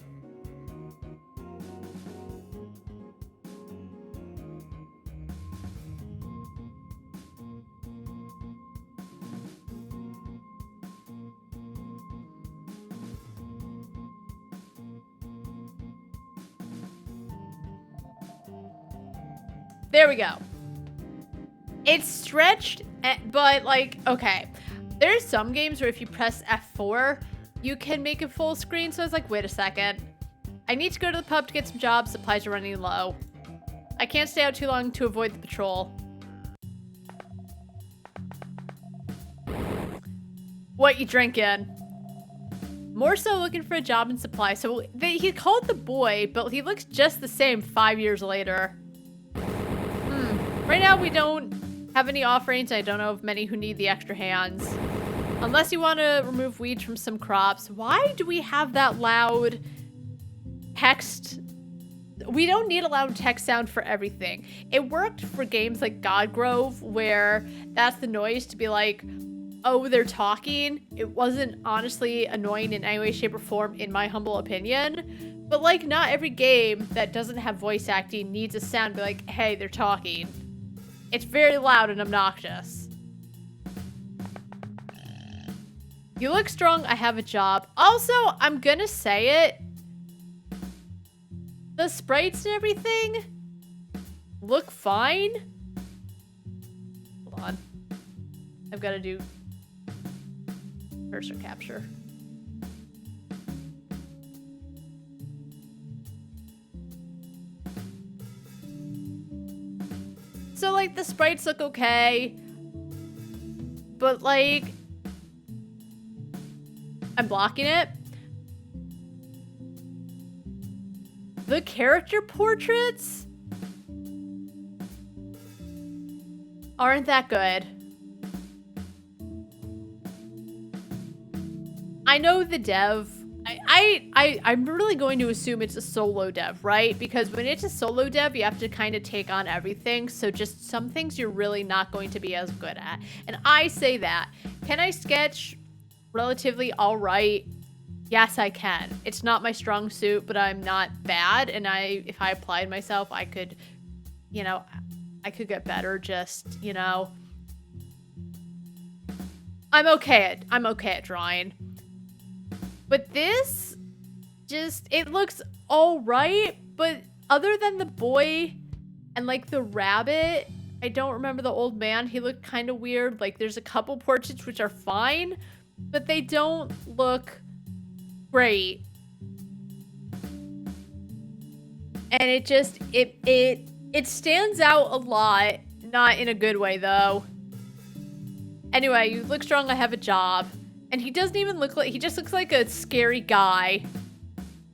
There we go. It's stretched, but like, okay. There's some games where if you press F4, you can make it full screen. So I was like, wait a second. I need to go to the pub to get some jobs. Supplies are running low. I can't stay out too long to avoid the patrol. What you drinking? More so looking for a job in supply. So he called the boy, but he looks just the same 5 years later. Right now we don't have any offerings. I don't know of many who need the extra hands. Unless you want to remove weeds from some crops. Why do we have that loud text? We don't need a loud text sound for everything. It worked for games like Godgrove, where that's the noise to be like, oh, they're talking. It wasn't honestly annoying in any way, shape, or form, in my humble opinion. But like, not every game that doesn't have voice acting needs a sound to be like, hey, they're talking. It's very loud and obnoxious. You look strong, I have a job. Also, I'm gonna say it. The sprites and everything look fine. Hold on. I've got to do cursor capture. So, like, the sprites look okay. But, like, I'm blocking it. The character portraits aren't that good. I know the dev. I'm really going to assume it's a solo dev, right? Because when it's a solo dev, you have to kind of take on everything. So just some things you're really not going to be as good at. And I say that. Can I sketch relatively all right? Yes, I can. It's not my strong suit, but I'm not bad. And if I applied myself, I could, you know, I could get better. Just, you know, I'm okay at drawing. But this, just, it looks all right. But other than the boy and like the rabbit, I don't remember the old man. He looked kind of weird. Like there's a couple portraits which are fine, but they don't look great. And it just, it stands out a lot. Not in a good way though. Anyway, you look strong, I have a job. And he doesn't even look like, he just looks like a scary guy.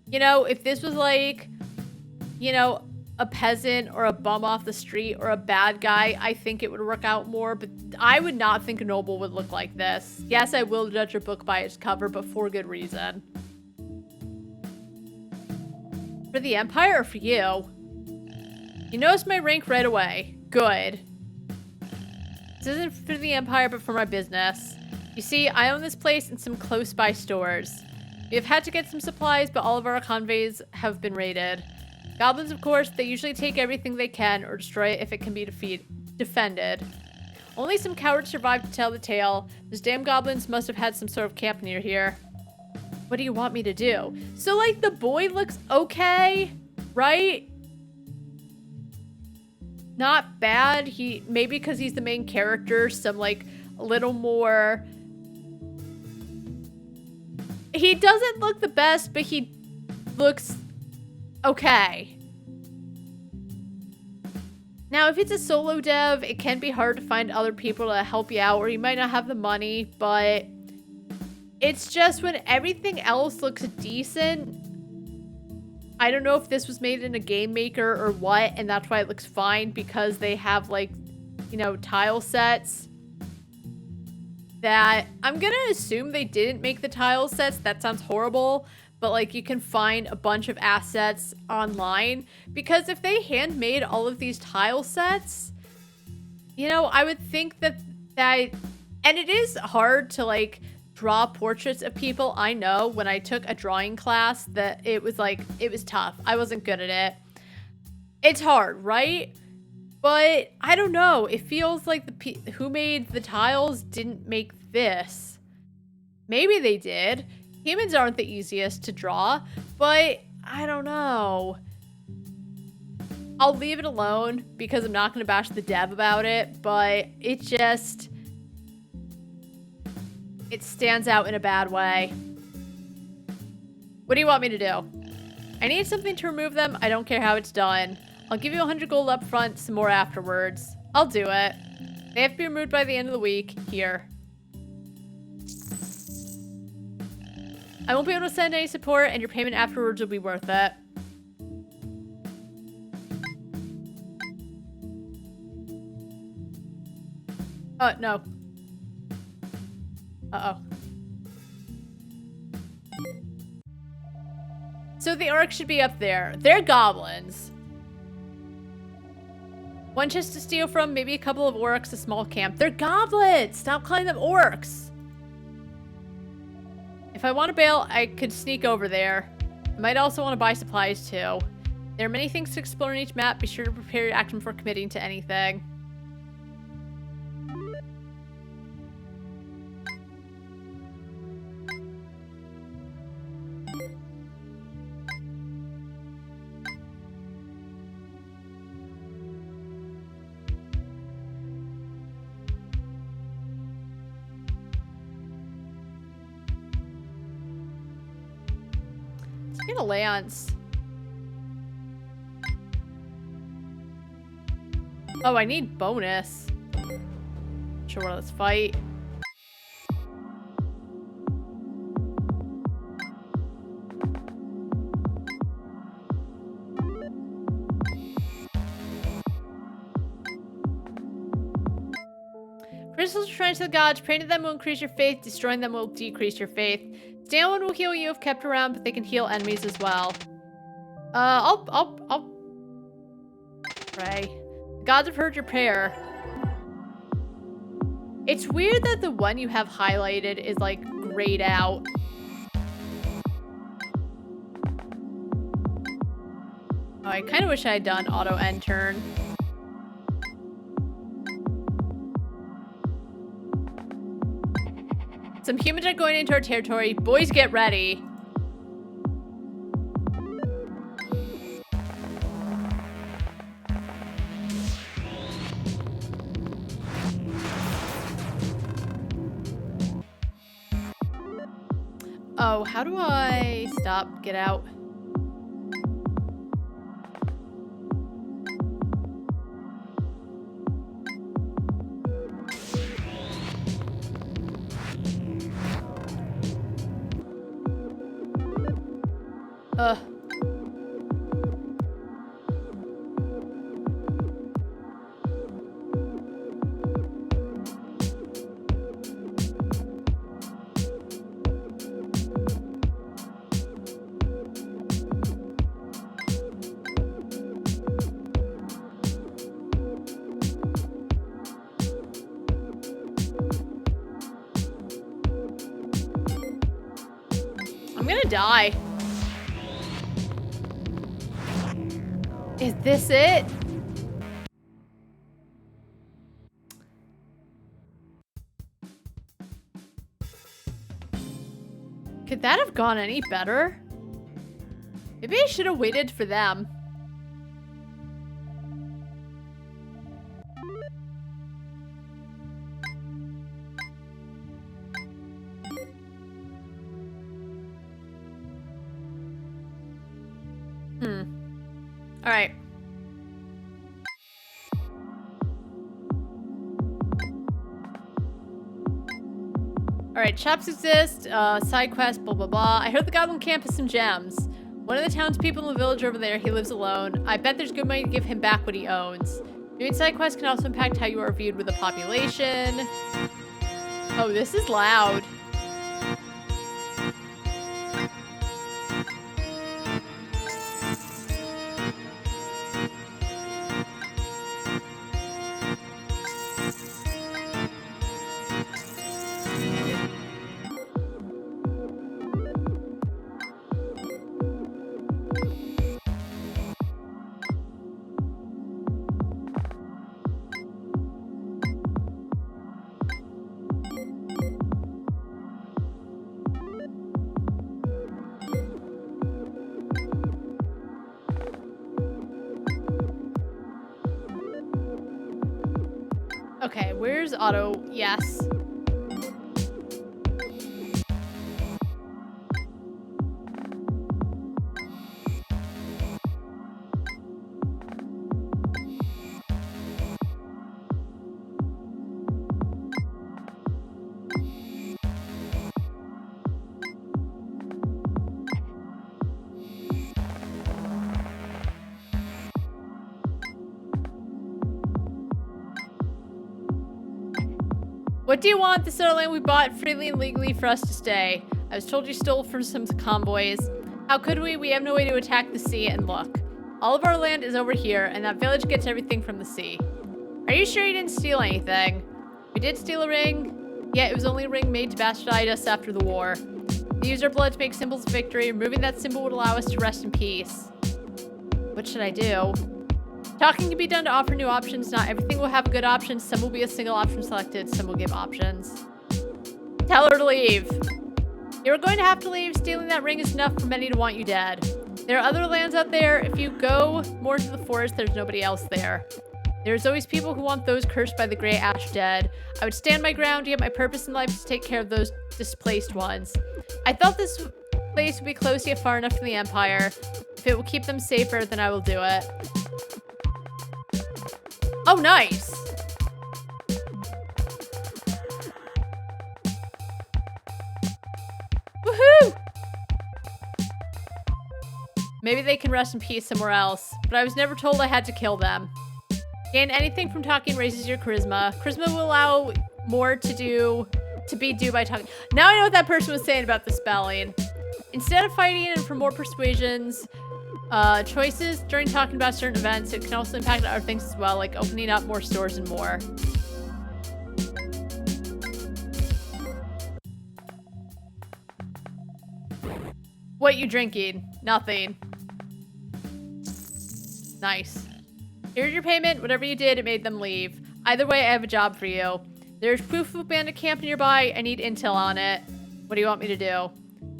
You know, if this was like, you know, a peasant or a bum off the street or a bad guy, I think it would work out more. But I would not think a noble would look like this. Yes, I will judge a book by its cover, but for good reason. For the Empire or for you? You noticed my rank right away. Good. This isn't for the Empire, but for my business. You see, I own this place and some close by stores. We have had to get some supplies, but all of our convoys have been raided. Goblins, of course, they usually take everything they can or destroy it if it can be defended. Only some cowards survive to tell the tale. Those damn goblins must have had some sort of camp near here. What do you want me to do? So, like, the boy looks okay, right? Not bad. Maybe because he's the main character, some, like, a little more... He doesn't look the best, but he looks okay. Now, if it's a solo dev, it can be hard to find other people to help you out, or you might not have the money, but it's just when everything else looks decent. I don't know if this was made in a game maker or what, and that's why it looks fine, because they have, like, you know, tile sets. That I'm gonna assume they didn't make the tile sets. That sounds horrible, but like you can find a bunch of assets online, because if they handmade all of these tile sets, you know, I would think that and it is hard to like draw portraits of people. I know when I took a drawing class that it was tough. I wasn't good at it. It's hard, right? But I don't know. It feels like who made the tiles didn't make this. Maybe they did. Humans aren't the easiest to draw, but I don't know. I'll leave it alone because I'm not going to bash the dev about it, but it stands out in a bad way. What do you want me to do? I need something to remove them. I don't care how it's done. I'll give you 100 gold up front, some more afterwards. I'll do it. They have to be removed by the end of the week. Here. I won't be able to send any support, and your payment afterwards will be worth it. No. Uh-oh. So the orcs should be up there. They're goblins. One chest to steal from, maybe a couple of orcs, a small camp. They're goblins! Stop calling them orcs! If I want to bail, I could sneak over there. I might also want to buy supplies too. There are many things to explore in each map. Be sure to prepare your action before committing to anything. Get a lance. Oh, I need bonus. Sure, let's fight. Crystals are shrines to the gods. Praying to them will increase your faith. Destroying them will decrease your faith. Stalin will heal you if kept around, but they can heal enemies as well. I'll pray. The gods have heard your prayer. It's weird that the one you have highlighted is like grayed out. Oh, I kind of wish I had done auto end turn. Some humans are going into our territory. Boys, get ready. Oh, how do I stop? Get out. I'm gonna die. Is this it? Could that have gone any better? Maybe I should have waited for them. All right. Alright, shops exist, side quests, blah blah blah. I heard the Goblin Camp has some gems. One of the townspeople in the village over there, he lives alone. I bet there's good money to give him back what he owns. Doing side quests can also impact how you are viewed with the population. Oh, this is loud. Okay, where's Otto? Yes. What do you want? This is our land we bought freely and legally for us to stay. I was told you stole from some convoys. How could we? We have no way to attack the sea, and look. All of our land is over here, and that village gets everything from the sea. Are you sure you didn't steal anything? We did steal a ring. Yeah, it was only a ring made to bastardize us after the war. We used our blood to make symbols of victory. Removing that symbol would allow us to rest in peace. What should I do? Talking can be done to offer new options. Not everything will have a good option. Some will be a single option selected. Some will give options. Tell her to leave. You're going to have to leave. Stealing that ring is enough for many to want you dead. There are other lands out there. If you go more to the forest, there's nobody else there. There's always people who want those cursed by the Grey Ash dead. I would stand my ground, yet my purpose in life is to take care of those displaced ones. I thought this place would be close yet far enough from the Empire. If it will keep them safer, then I will do it. Oh, nice. Woohoo! Maybe they can rest in peace somewhere else, but I was never told I had to kill them. Gain anything from talking raises your charisma. Charisma will allow more to do to be due by talking. Now I know what that person was saying about the spelling. Instead of fighting and for more persuasions, choices during talking about certain events, it can also impact other things as well, like opening up more stores and more. What you drinking? Nothing. Nice. Here's your payment. Whatever you did, it made them leave. Either way, I have a job for you. There's Poof Bandit camp nearby. I need intel on it. What do you want me to do?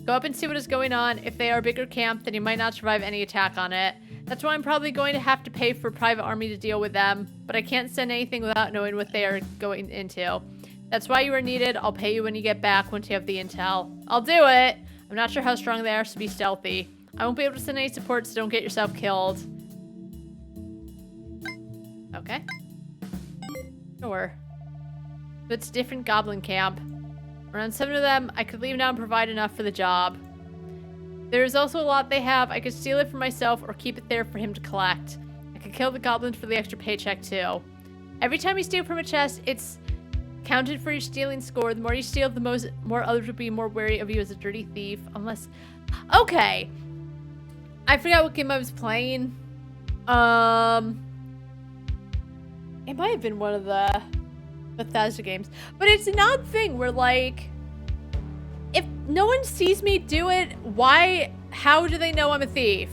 Go up and see what is going on. If they are a bigger camp, then you might not survive any attack on it. That's why I'm probably going to have to pay for private army to deal with them, but I can't send anything without knowing what they are going into. That's why you are needed. I'll pay you when you get back once you have the intel. I'll do it. I'm not sure how strong they are, so be stealthy. I won't be able to send any support, so don't get yourself killed. Okay. Sure. So it's a different goblin camp. Around 7 of them, I could leave now and provide enough for the job. There's also a lot they have. I could steal it for myself or keep it there for him to collect. I could kill the goblins for the extra paycheck too. Every time you steal from a chest, it's counted for your stealing score. The more you steal, the more others will be more wary of you as a dirty thief. Unless... Okay. I forgot what game I was playing. It might have been one of the Bethesda games. But it's an odd thing where, like, if no one sees me do it, how do they know I'm a thief?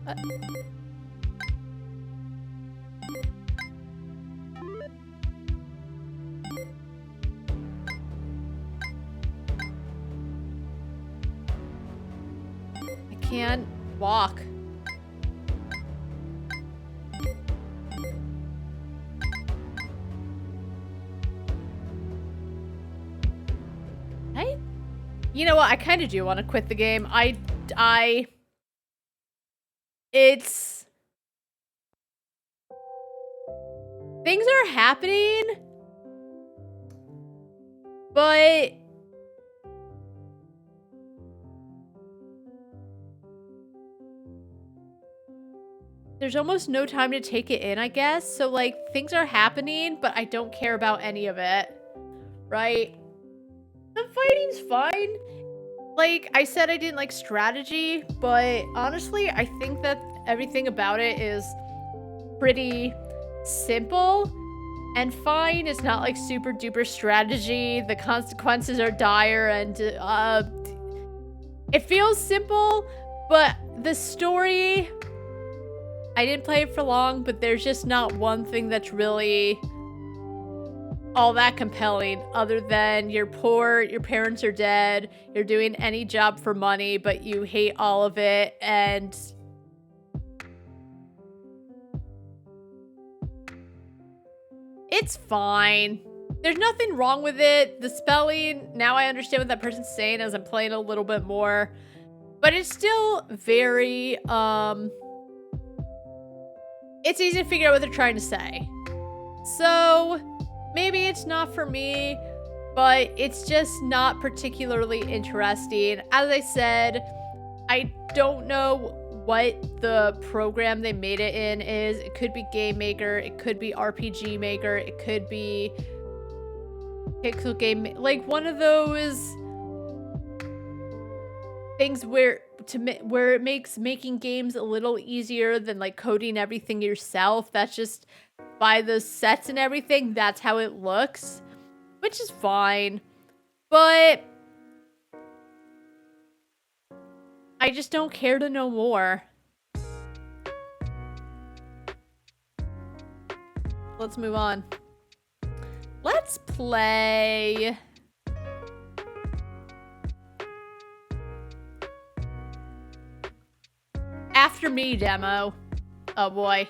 I can't walk. You know what? I kind of do want to quit the game. Things are happening, but there's almost no time to take it in, I guess. So, like, things are happening, but I don't care about any of it, right? The fighting's fine. Like, I said I didn't like strategy, but honestly, I think that everything about it is pretty simple and fine. It's not like super duper strategy. The consequences are dire and it feels simple, but the story, I didn't play it for long, but there's just not one thing that's really all that compelling other than you're poor, your parents are dead, you're doing any job for money, but you hate all of it, and it's fine. There's nothing wrong with it. The spelling, now I understand what that person's saying as I'm playing a little bit more, but it's still very, it's easy to figure out what they're trying to say. So maybe it's not for me, but it's just not particularly interesting. As I said, I don't know what the program they made it in is. It could be Game Maker, it could be RPG Maker, it could be Pixel Game, like one of those things where it makes making games a little easier than like coding everything yourself. That's just by the sets and everything, that's how it looks, which is fine, but I just don't care to know more. Let's move on. Let's play After Me demo. Oh boy.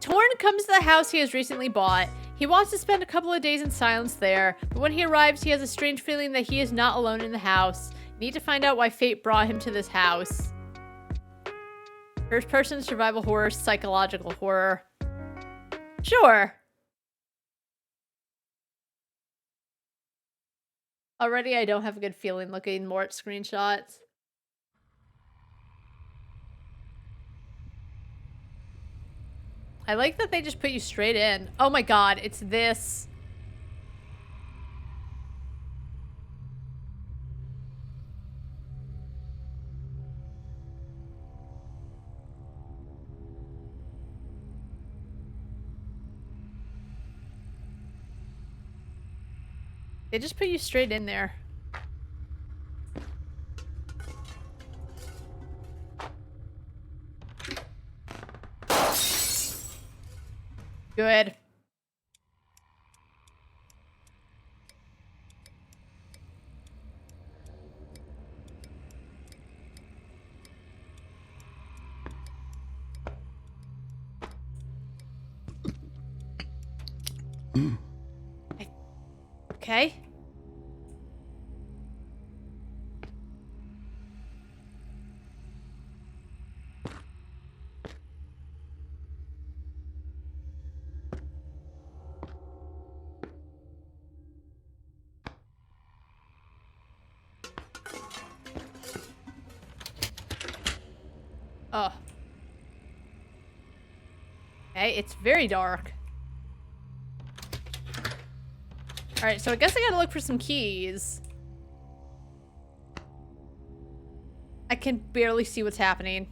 Torn comes to the house he has recently bought. He wants to spend a couple of days in silence there, but when he arrives, he has a strange feeling that he is not alone in the house. You need to find out why fate brought him to this house. First person survival horror, psychological horror. Sure. Already I don't have a good feeling looking more at screenshots. I like that they just put you straight in. Oh my god, it's this. They just put you straight in there. Good. Okay. Oh. Okay, it's very dark. Alright, so I guess I gotta look for some keys. I can barely see what's happening.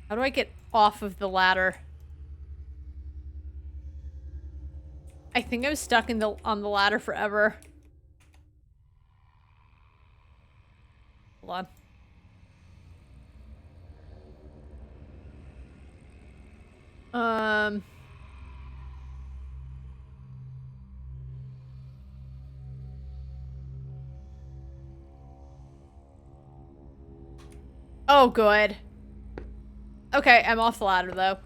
How do I get off of the ladder? I think I was stuck on the ladder forever. Hold on. Oh, good. Okay, I'm off the ladder, though.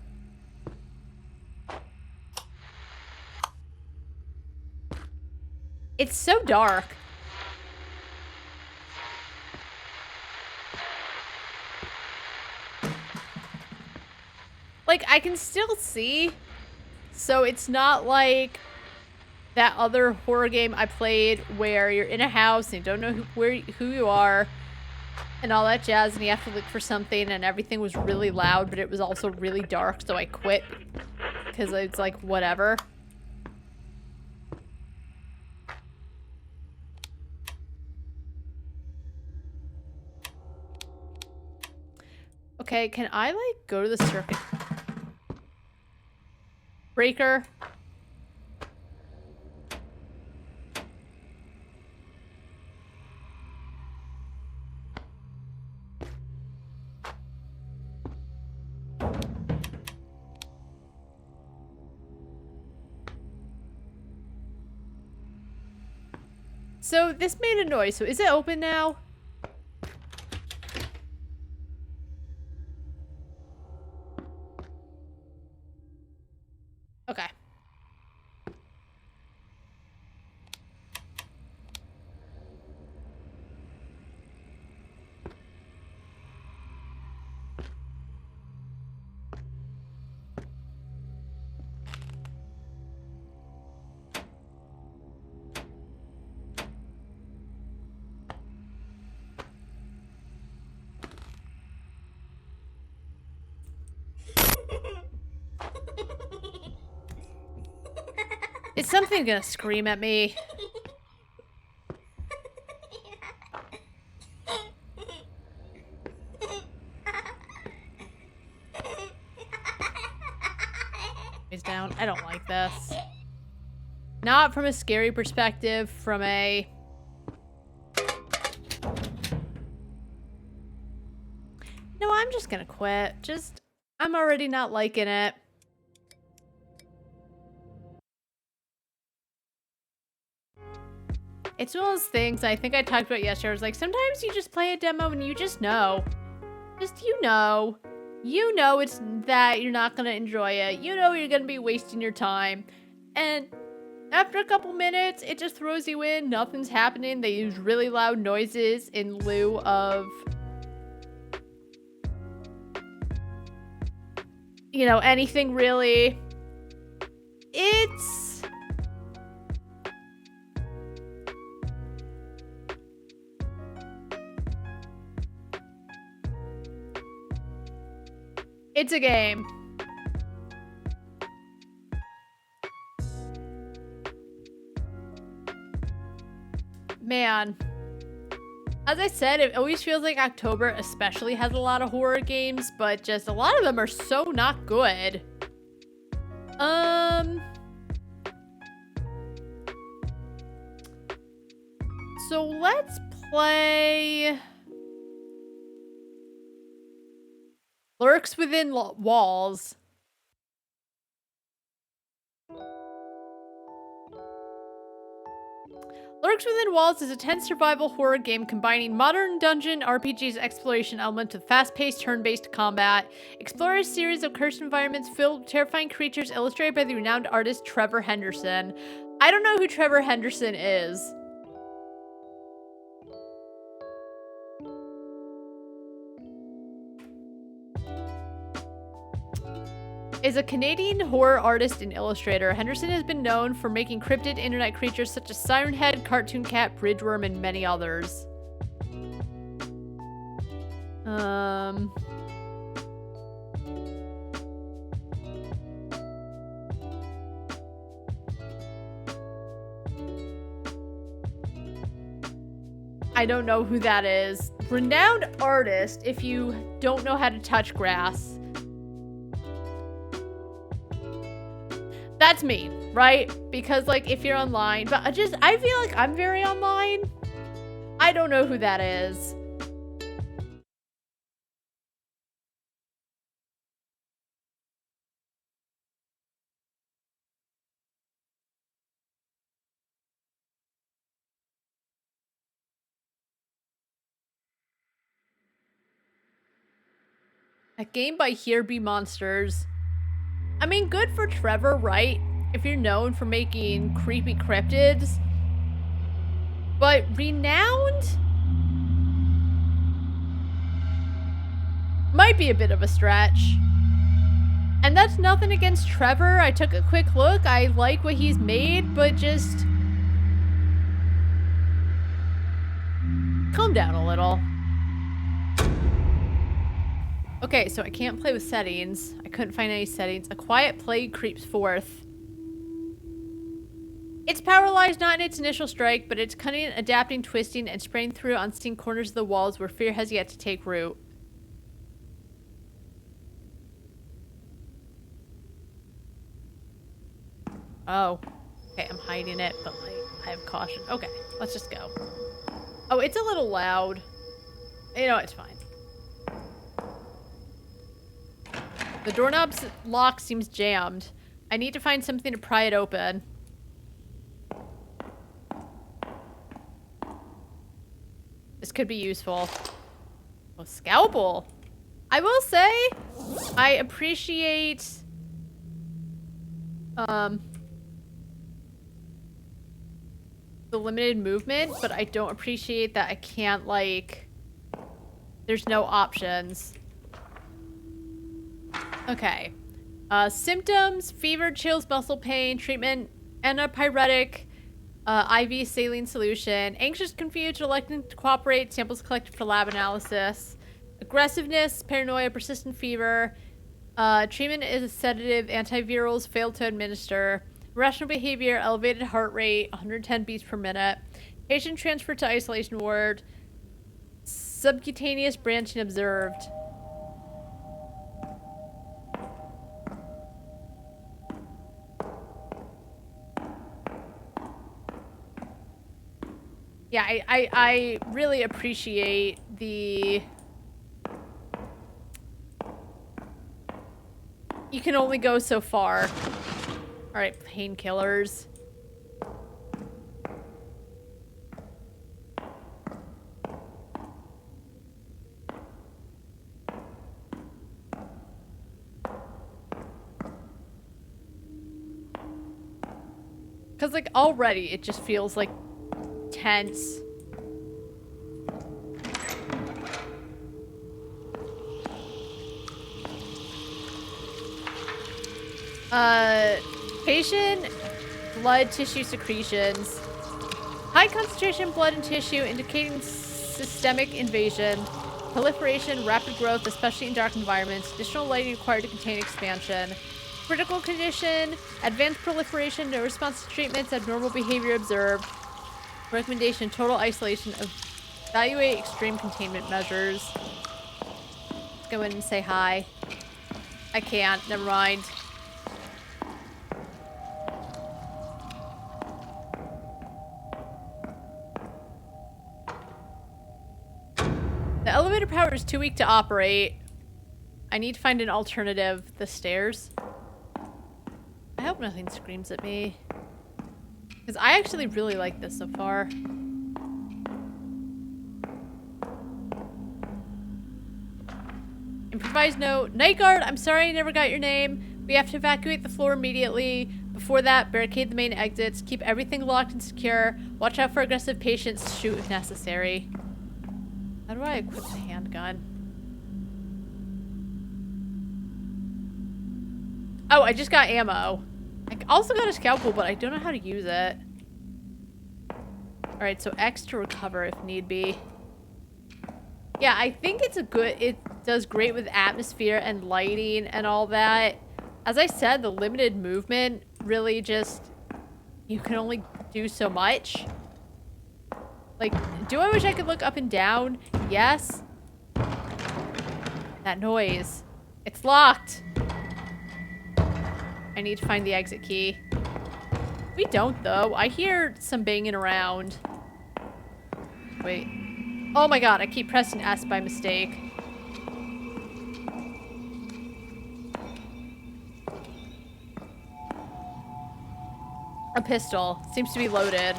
It's so dark. Like, I can still see, so it's not like that other horror game I played where you're in a house and you don't know who you are and all that jazz, and you have to look for something, and everything was really loud, but it was also really dark, so I quit because it's like, whatever. Okay, can I, like, go to the circuit breaker? So this made a noise, so is it open now? Okay. Is something gonna scream at me? He's down. I don't like this. Not from a scary perspective, from a... No, I'm just gonna quit. I'm already not liking it. It's one of those things I think I talked about yesterday. I was like, sometimes you just play a demo and you just know. Just, you know. you know it's that you're not gonna enjoy it. You know you're gonna be wasting your time. And after a couple minutes, it just throws you in. Nothing's happening. They use really loud noises in lieu of, you know, anything really. It's a game. Man. As I said, it always feels like October especially has a lot of horror games, but just a lot of them are so not good. So let's play Lurks Within Walls. Lurks Within Walls is a tense survival horror game combining modern dungeon RPG's exploration element with fast-paced turn-based combat. Explore a series of cursed environments filled with terrifying creatures illustrated by the renowned artist Trevor Henderson. I don't know who Trevor Henderson is. Is a Canadian horror artist and illustrator. Henderson has been known for making cryptid internet creatures such as Siren Head, Cartoon Cat, Bridgeworm, and many others. I don't know who that is. Renowned artist if you don't know how to touch grass. That's me, right? Because, like, if you're online, but I feel like I'm very online. I don't know who that is. A game by Here Be Monsters. I mean, good for Trevor, right? If you're known for making creepy cryptids. But renowned? Might be a bit of a stretch. And that's nothing against Trevor. I took a quick look. I like what he's made, but just calm down a little. Okay, so I can't play with settings. I couldn't find any settings. A quiet plague creeps forth. It's paralyzed not in its initial strike, but it's cunning, adapting, twisting, and spraying through unseen corners of the walls where fear has yet to take root. Oh. Okay, I'm hiding it, but like, I have caution. Okay, let's just go. Oh, it's a little loud. You know, it's fine. The doorknob's lock seems jammed. I need to find something to pry it open. This could be useful. Oh, scalpel. I will say, I appreciate, the limited movement, but I don't appreciate that I can't, like, there's no options. Okay. Symptoms: fever, chills, muscle pain, treatment, antipyretic, IV saline solution, anxious, confused, reluctant to cooperate, samples collected for lab analysis, aggressiveness, paranoia, persistent fever, treatment is a sedative, antivirals, failed to administer, irrational behavior, elevated heart rate, 110 beats per minute, patient transferred to isolation ward, subcutaneous branching observed. Yeah, I really appreciate the... You can only go so far. Alright, painkillers. Because, like, already it just feels, like, tense. Patient blood tissue secretions. High concentration blood and tissue indicating systemic invasion. Proliferation, rapid growth, especially in dark environments. Additional lighting required to contain expansion. Critical condition, advanced proliferation, no response to treatments, abnormal behavior observed. Recommendation, total isolation. Evaluate extreme containment measures. Let's go in and say hi. I can't, never mind. The elevator power is too weak to operate. I need to find an alternative. The stairs. I hope nothing screams at me. Because I actually really like this so far. Improvised note. Night guard, I'm sorry I never got your name. We have to evacuate the floor immediately. Before that, barricade the main exits. Keep everything locked and secure. Watch out for aggressive patients. Shoot if necessary. How do I equip the handgun? Oh, I just got ammo. I also got a scalpel, but I don't know how to use it. Alright, so X to recover if need be. Yeah, I think it's it does great with atmosphere and lighting and all that. As I said, the limited movement really just, you can only do so much. Like, do I wish I could look up and down? Yes. That noise. It's locked. I need to find the exit key. We don't, though. I hear some banging around. Wait. Oh my god, I keep pressing S by mistake. A pistol. Seems to be loaded.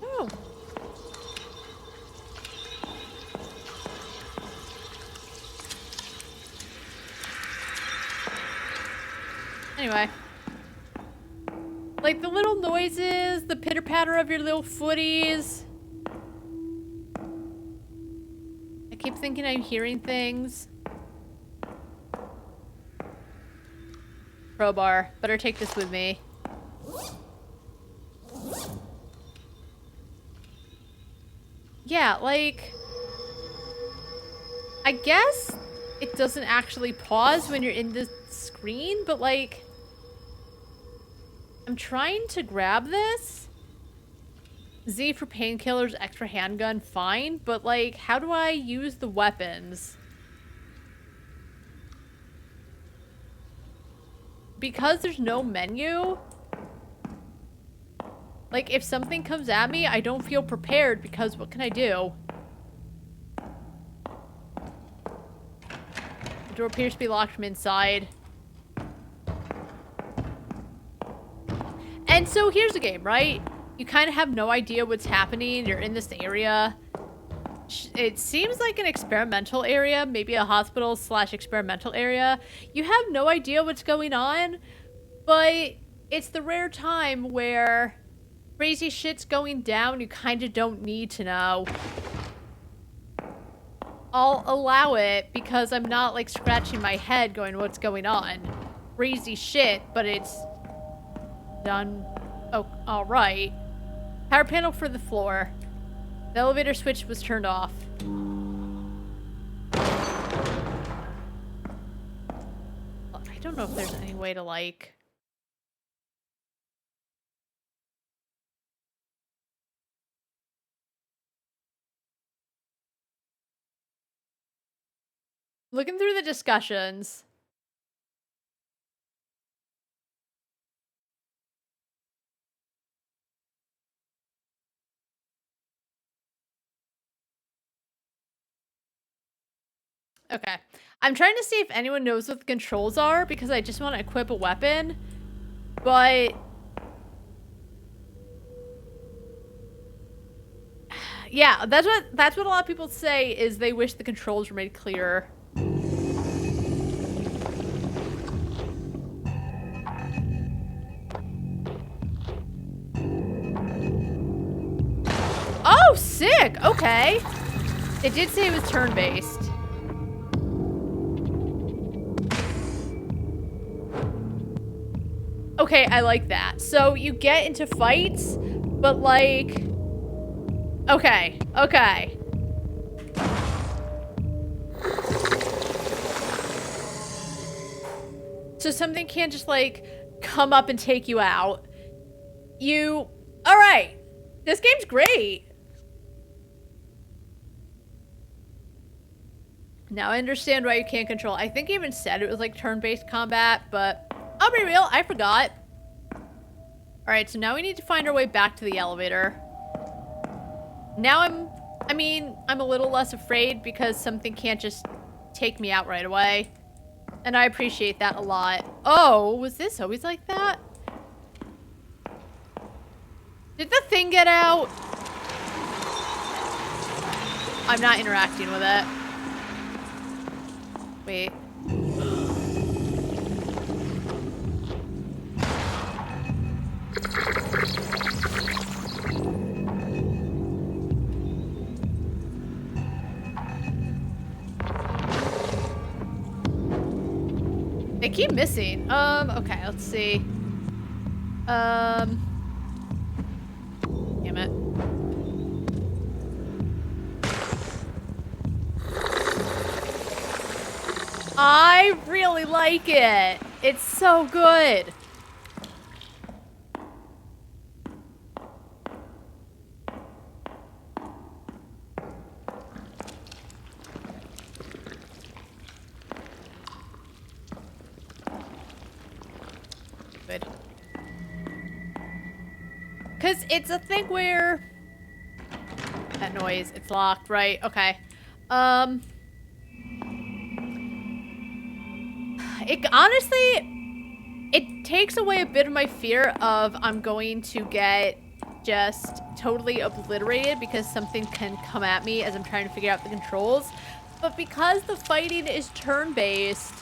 Oh. Anyway. Like the little noises, the pitter-patter of your little footies. I keep thinking I'm hearing things. Crowbar. Better take this with me. Yeah, like... I guess it doesn't actually pause when you're in the screen, but like... I'm trying to grab this. Z for painkillers, X for handgun, fine. But like, how do I use the weapons? Because there's no menu. Like, if something comes at me, I don't feel prepared because what can I do? The door appears to be locked from inside. And so here's the game, right? You kind of have no idea what's happening. You're in this area. It seems like an experimental area, maybe a hospital / experimental area. You have no idea what's going on, but it's the rare time where crazy shit's going down. You kind of don't need to know. I'll allow it because I'm not like scratching my head going, what's going on? Crazy shit, but it's done. Oh, all right. Power panel for the floor. The elevator switch was turned off. I don't know if there's any way to like... Looking through the discussions. Okay. I'm trying to see if anyone knows what the controls are because I just want to equip a weapon. But... yeah, that's what a lot of people say is they wish the controls were made clearer. Okay. It did say it was turn-based. Okay, I like that. So you get into fights, but like... Okay, okay. So something can't just like come up and take you out. Alright. This game's great. Now I understand why you can't control. I think I even said it was like turn-based combat, but I'll be real, I forgot. Alright, so now we need to find our way back to the elevator. Now I'm a little less afraid because something can't just take me out right away. And I appreciate that a lot. Oh, was this always like that? Did the thing get out? I'm not interacting with it. Wait. They keep missing. Okay, let's see. Damn it. I really like it. It's so good. Good. Because it's a thing where... That noise, it's locked, right? Okay. It honestly, it takes away a bit of my fear of I'm going to get just totally obliterated because something can come at me as I'm trying to figure out the controls. But because the fighting is turn-based,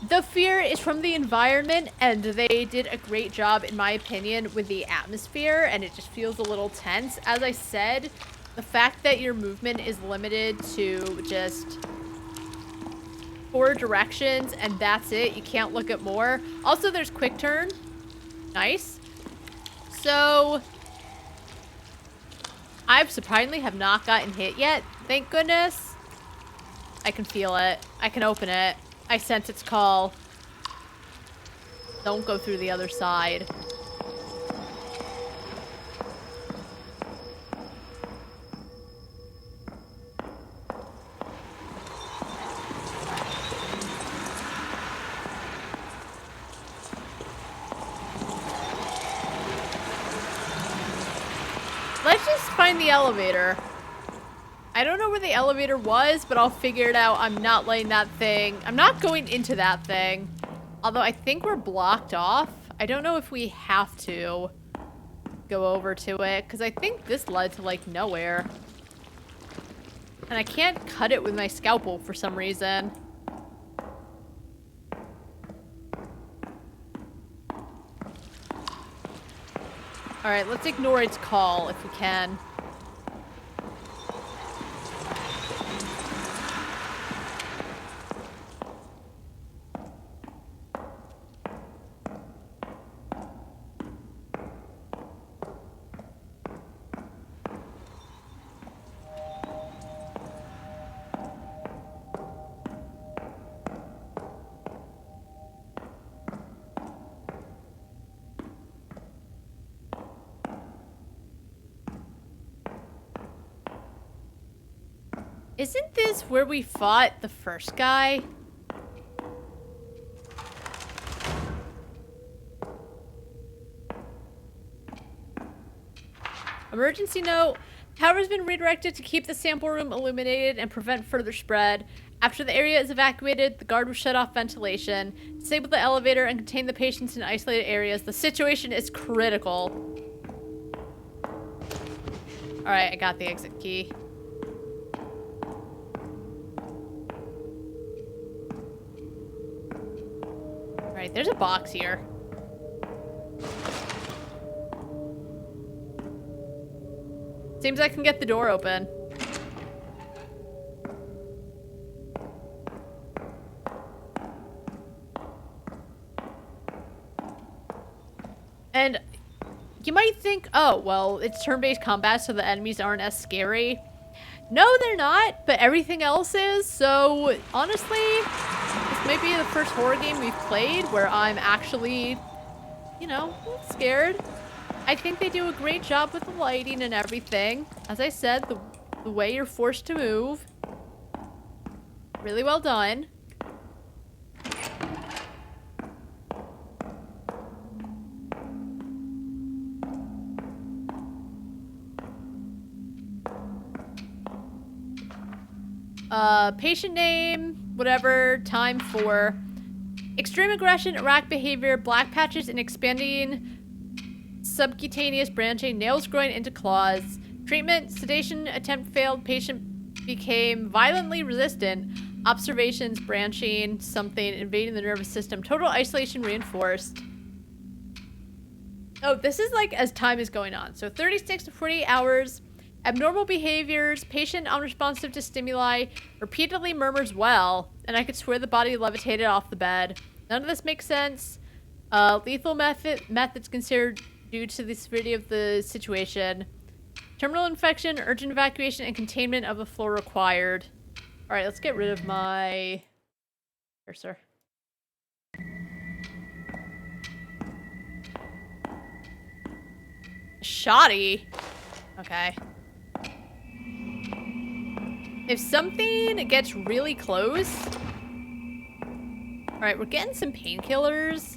the fear is from the environment, and they did a great job, in my opinion, with the atmosphere, and it just feels a little tense. As I said, the fact that your movement is limited to just 4 directions, and that's it. You can't look at more. Also, there's quick turn. Nice. So, I've surprisingly have not gotten hit yet. Thank goodness. I can feel it. I can open it. I sense its call. Don't go through the other side. Let's just find the elevator. I don't know where the elevator was, but I'll figure it out. I'm not letting that thing... I'm not going into that thing. Although I think we're blocked off. I don't know if we have to go over to it, because I think this led to, like, nowhere. And I can't cut it with my scalpel for some reason. Alright, let's ignore its call if we can. Isn't this where we fought the first guy? Emergency note. Power has been redirected to keep the sample room illuminated and prevent further spread. After the area is evacuated, the guard will shut off ventilation, disable the elevator, and contain the patients in isolated areas. The situation is critical. Alright, I got the exit key. Alright, there's a box here. Seems I can get the door open. And you might think, oh, well, it's turn-based combat, so the enemies aren't as scary. No, they're not, but everything else is. So, honestly, this may be the first horror game we've played where I'm actually, you know, a little scared. I think they do a great job with the lighting and everything. As I said, the way you're forced to move. Really well done. Patient name, whatever, time 4. Extreme aggression, erratic behavior, black patches, and expanding subcutaneous branching, nails growing into claws. Treatment, sedation attempt failed, patient became violently resistant. Observations, branching, something, invading the nervous system. Total isolation reinforced. Oh, this is like as time is going on. So 36 to 48 hours. Abnormal behaviors, patient unresponsive to stimuli, repeatedly murmurs well, and I could swear the body levitated off the bed. None of this makes sense. Lethal methods considered due to the severity of the situation. Terminal infection, urgent evacuation, and containment of the floor required. Alright, let's get rid of my cursor. Shoddy? Okay. If something gets really close... Alright, we're getting some painkillers.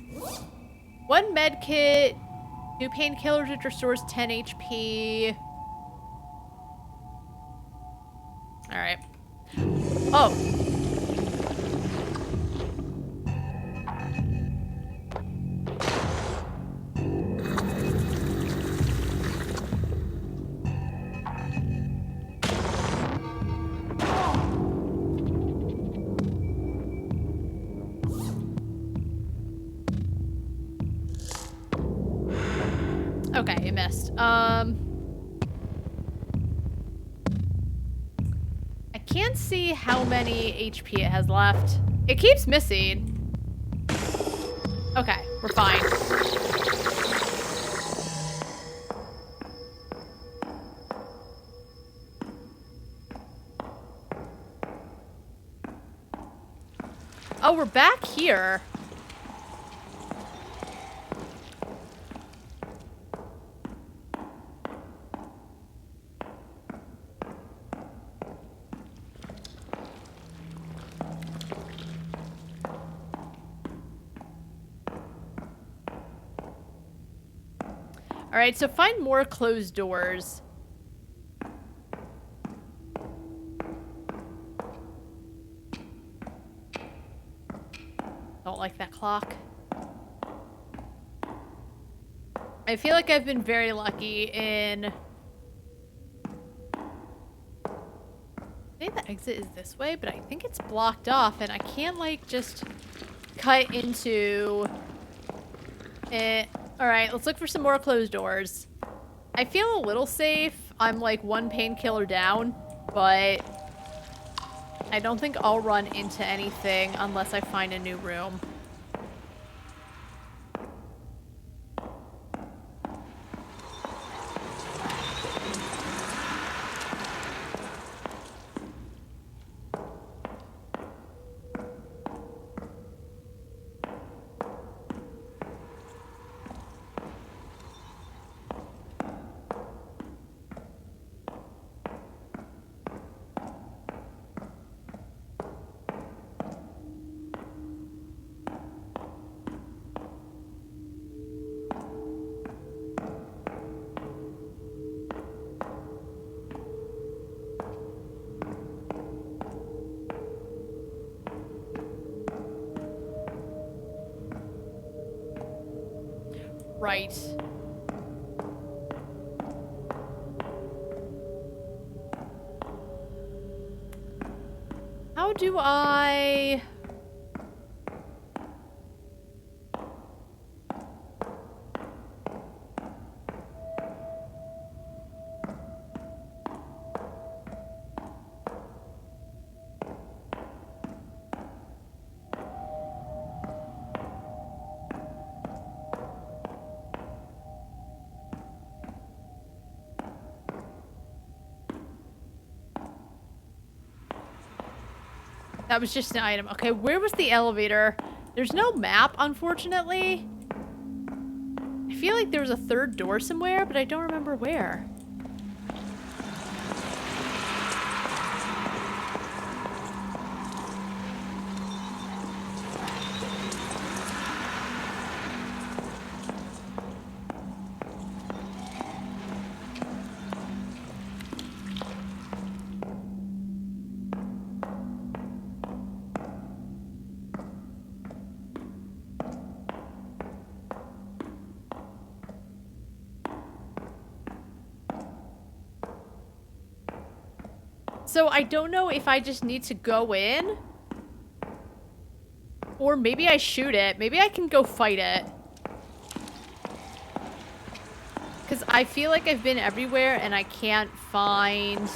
1 med kit, 2 painkillers which restores 10 HP. Alright. Oh. Okay, it missed. I can't see how many HP it has left. It keeps missing. Okay, we're fine. Oh, we're back here. Alright, so find more closed doors. Don't like that clock. I feel like I've been very lucky in... I think the exit is this way, but I think it's blocked off and I can't like just cut into it. Alright, let's look for some more closed doors. I feel a little safe. I'm like 1 painkiller down, but I don't think I'll run into anything unless I find a new room. Right. How do I... That was just an item. Okay, where was the elevator? There's no map, unfortunately. I feel like there was a third door somewhere, but I don't remember where. So I don't know if I just need to go in. Or maybe I shoot it. Maybe I can go fight it. Because I feel like I've been everywhere and I can't find...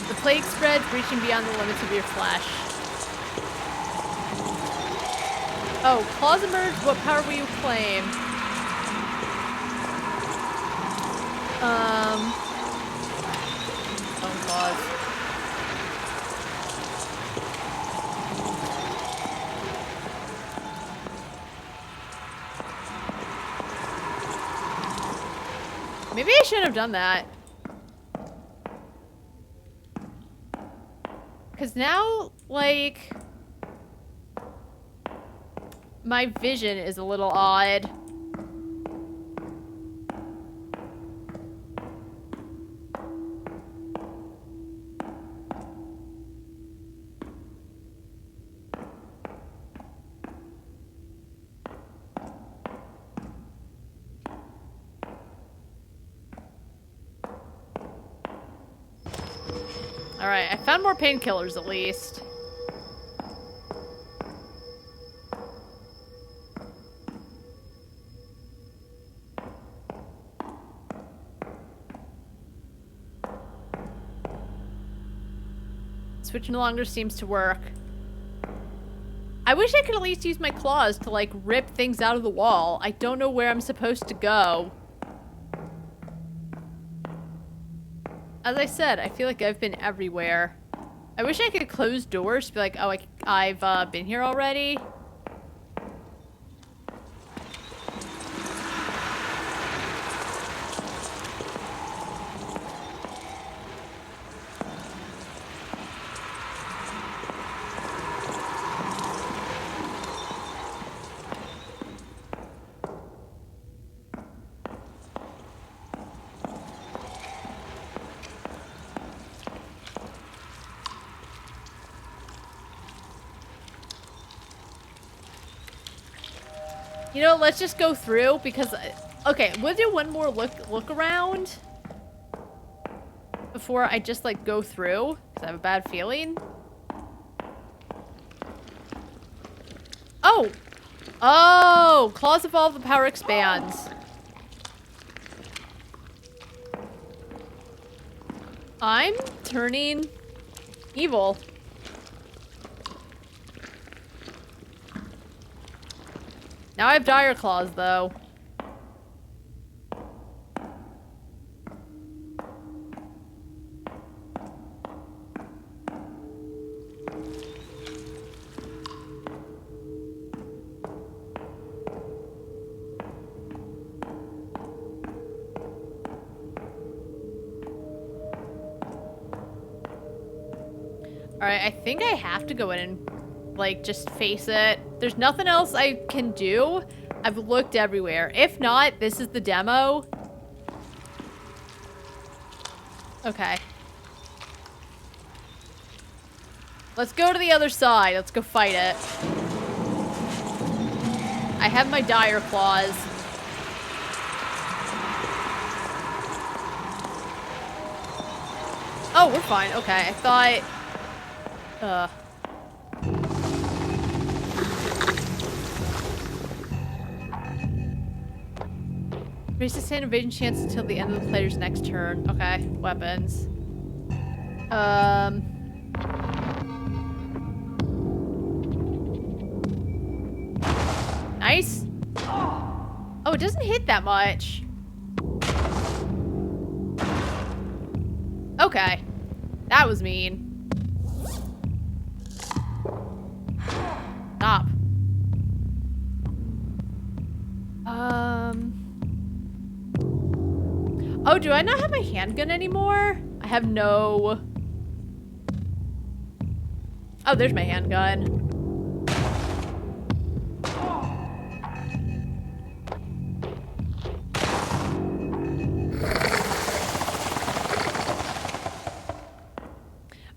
The plague spreads, reaching beyond the limits of your flesh. Oh, claws emerge. What power will you claim? Oh, claws. Maybe I shouldn't have done that. Because now, like... my vision is a little odd. Alright, I found more painkillers at least. Switch no longer seems to work. I wish I could at least use my claws to, like, rip things out of the wall. I don't know where I'm supposed to go. As I said, I feel like I've been everywhere. I wish I could close doors to be like, oh, I've been here already. You know, let's just go through because, okay, we'll do one more look around before I just like go through because I have a bad feeling. Oh, oh, claws evolve, the power expands. I'm turning evil. Now I have dire claws, though. Alright, I think I have to go in and, like, just face it. There's nothing else I can do. I've looked everywhere. If not, this is the demo. Okay. Let's go to the other side. Let's go fight it. I have my dire claws. Oh, we're fine. Okay, I thought... Increase the sustain evasion chance until the end of the player's next turn. Okay, weapons. Nice. Oh, it doesn't hit that much. Okay. That was mean. Stop. Oh, do I not have my handgun anymore? I have no... Oh, there's my handgun.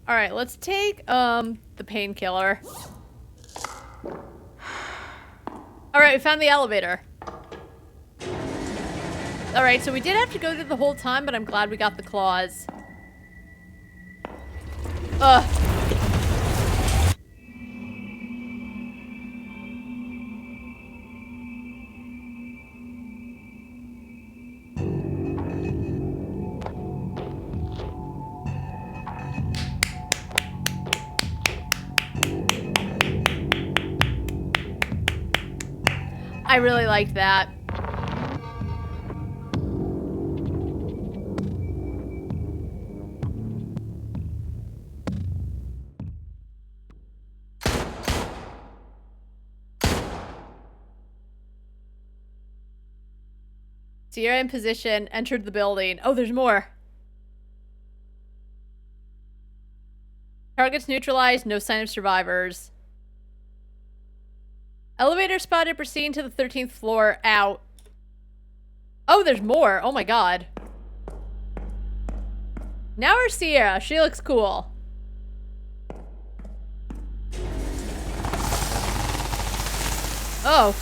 All right, let's take the painkiller. All right, we found the elevator. All right, so we did have to go through the whole time, but I'm glad we got the claws. Ugh. I really liked that. Sierra in position, entered the building. Oh, there's more. Targets neutralized, no sign of survivors. Elevator spotted proceeding to the 13th floor, out. Oh, there's more. Oh my god. Now we're Sierra. She looks cool. Oh.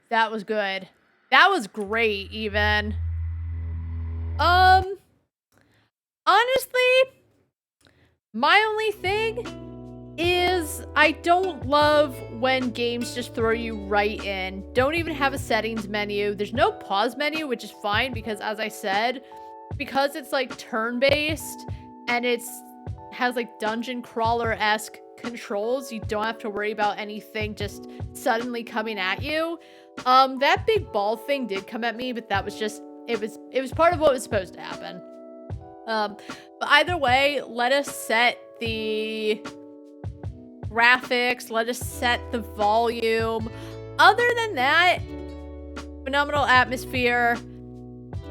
That was good. That was great, even. Honestly, my only thing is I don't love when games just throw you right in. Don't even have a settings menu. There's no pause menu, which is fine because, as I said, because it's like turn-based and has like dungeon crawler-esque controls, you don't have to worry about anything just suddenly coming at you. That big ball thing did come at me, but that was just, it was part of what was supposed to happen. But either way, let us set the graphics, let us set the volume. Other than that, phenomenal atmosphere.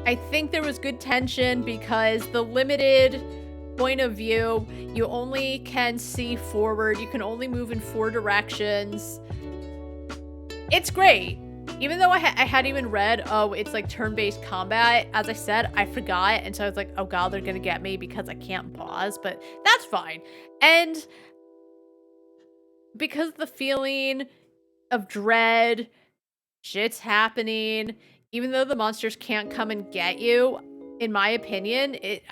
I think there was good tension because the limited point of view, you only can see forward. You can only move in 4 directions. It's great. Even though I hadn't even read, oh, it's like turn-based combat. As I said, I forgot. And so I was like, oh god, they're gonna get me because I can't pause. But that's fine. And because the feeling of dread, shit's happening, even though the monsters can't come and get you, in my opinion, it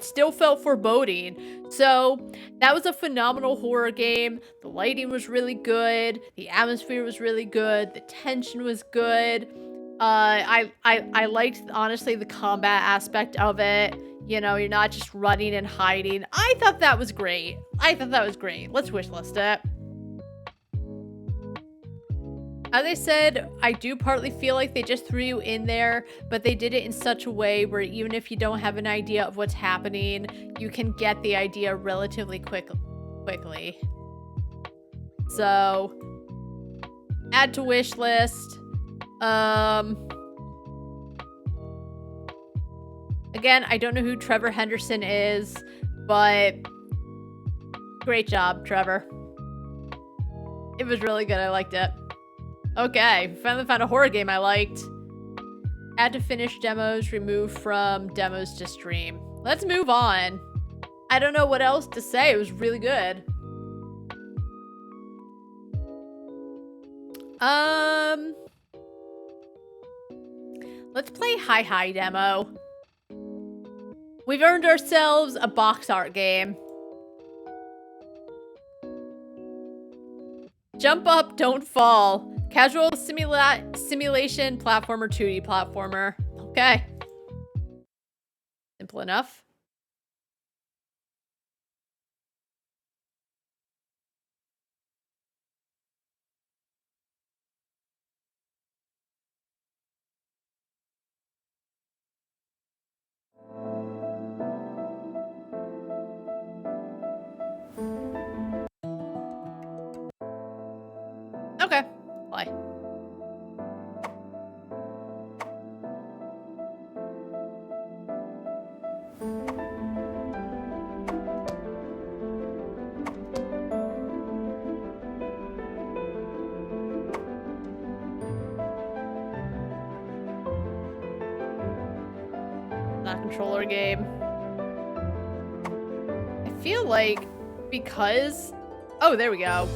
still felt foreboding. So that was a phenomenal horror game. The lighting was really good. The atmosphere was really good. The tension was good. I liked, honestly, the combat aspect of it. You know, you're not just running and hiding. I thought that was great. Let's wishlist it. As I said, I do partly feel like they just threw you in there, but they did it in such a way where even if you don't have an idea of what's happening, you can get the idea relatively quickly. So, add to wish list. Again, I don't know who Trevor Henderson is, but great job, Trevor. It was really good. I liked it. Okay, finally found a horror game I liked. Add to finish demos, remove from demos to stream. Let's move on. I don't know what else to say. It was really good. Let's play Hi demo. We've earned ourselves a box art game. Jump up, don't fall. Casual simulation platformer, 2D platformer. Okay. Simple enough. Okay. Play. Not a controller game. I feel like because... Oh, there we go.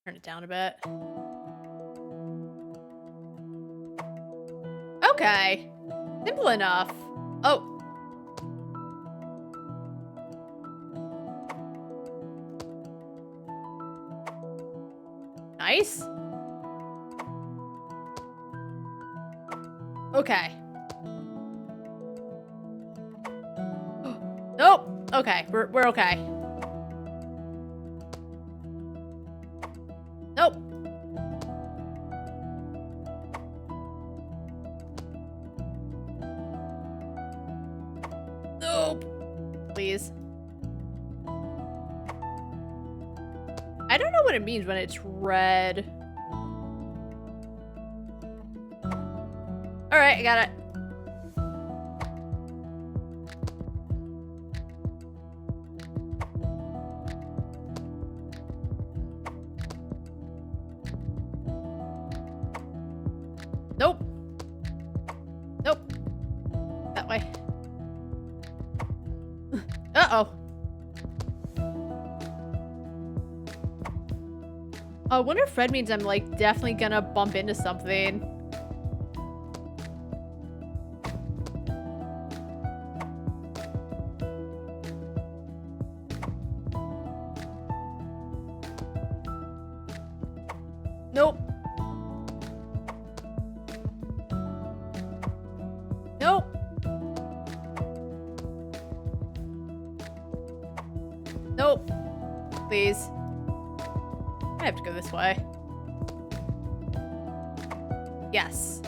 Turn it down a bit. Okay. Simple enough. Oh. Nice. Okay. Nope. Okay. We're okay. Nope. Nope. Please. I don't know what it means when it's red. Alright, I got it. Nope. Nope. That way. Uh-oh. I wonder if red means I'm, like, definitely gonna bump into something. Nope. Nope. Nope. Please. I have to go this way. Yes.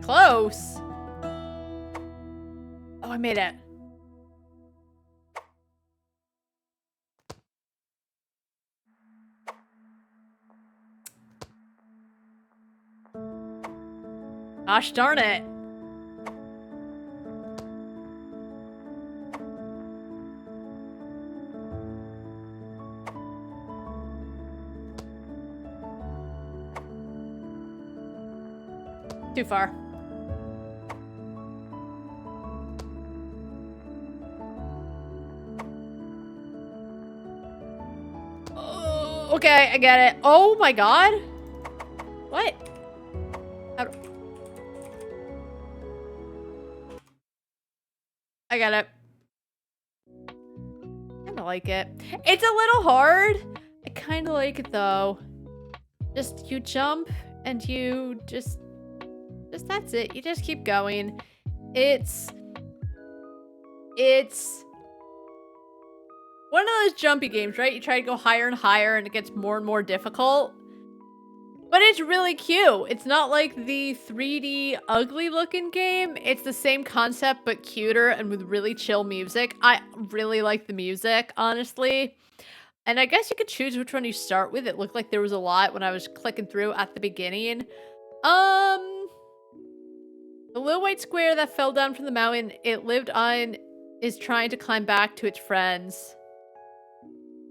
Close. Oh, I made it. Gosh darn it. Too far. Oh, okay, I get it. Oh my god. What? How do... I got it. I kinda like it. It's a little hard. I kinda like it though. Just you jump and you just that's it. You just keep going. It's one of those jumpy games, right? You try to go higher and higher and it gets more and more difficult. But it's really cute. It's not like the 3D ugly looking game. It's the same concept, but cuter and with really chill music. I really like the music, honestly. And I guess you could choose which one you start with. It looked like there was a lot when I was clicking through at the beginning. The little white square that fell down from the mountain it lived on is trying to climb back to its friends.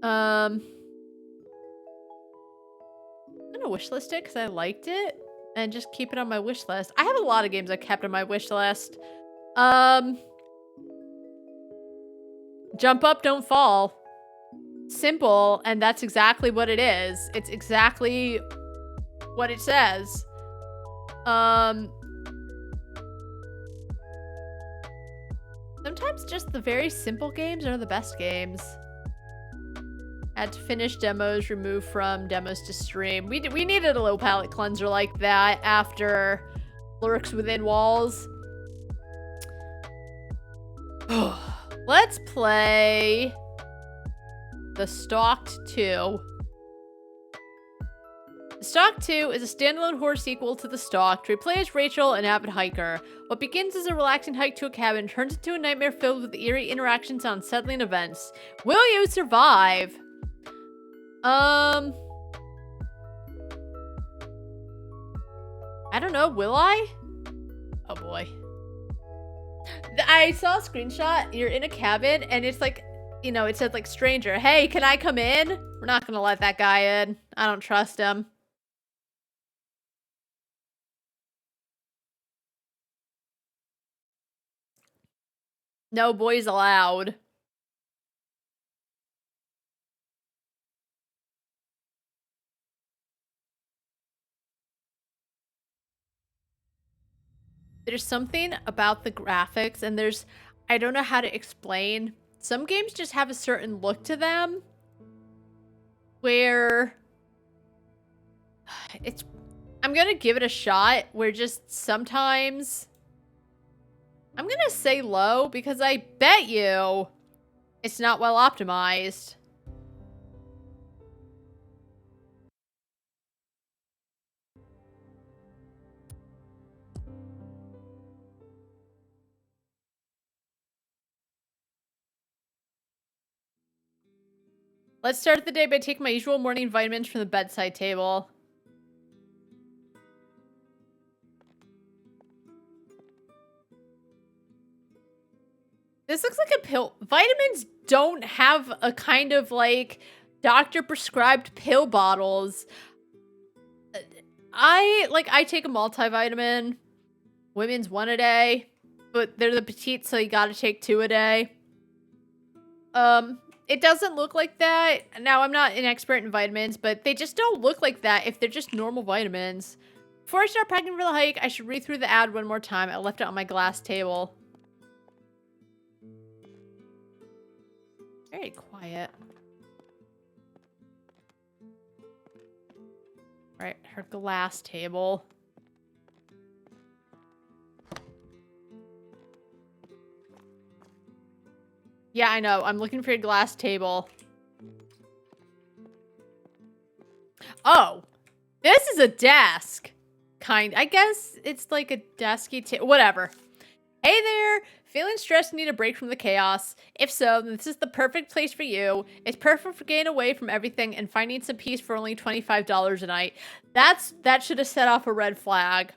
I'm gonna wishlist it because I liked it and just keep it on my wish list. I have a lot of games I kept on my wish list. Jump up, don't fall. Simple, and that's exactly what it is. It's exactly what it says. Sometimes just the very simple games are the best games. Had to finish demos, remove from demos to stream. We needed a little palate cleanser like that after Lurks Within Walls. Let's play The Stalked 2. The Stalked 2 is a standalone horror sequel to The Stalked. We play as Rachel, an avid hiker. What begins as a relaxing hike to a cabin turns into a nightmare filled with eerie interactions and unsettling events. Will you survive? I don't know, will I? Oh boy. I saw a screenshot, you're in a cabin, and it's like, you know, it said like, stranger, hey, can I come in? We're not gonna let that guy in. I don't trust him. No boys allowed. There's something about the graphics, and I don't know how to explain. Some games just have a certain look to them where I'm gonna give it a shot, where just sometimes I'm gonna say low because I bet you it's not well optimized. Let's start the day by taking my usual morning vitamins from the bedside table. This looks like a pill. Vitamins don't have a kind of like doctor prescribed pill bottles. I take a multivitamin. Women's 1 a day, but they're the petite, so you gotta take 2 a day. It doesn't look like that. Now, I'm not an expert in vitamins, but they just don't look like that if they're just normal vitamins. Before I start packing for the hike, I should read through the ad one more time. I left it on my glass table. Very quiet. Alright, her glass table. Yeah, I know. I'm looking for a glass table. Oh! This is a desk! I guess it's like a desky table. Whatever. Hey there! Feeling stressed and need a break from the chaos? If so, then this is the perfect place for you. It's perfect for getting away from everything and finding some peace for only $25 a night. That should have set off a red flag.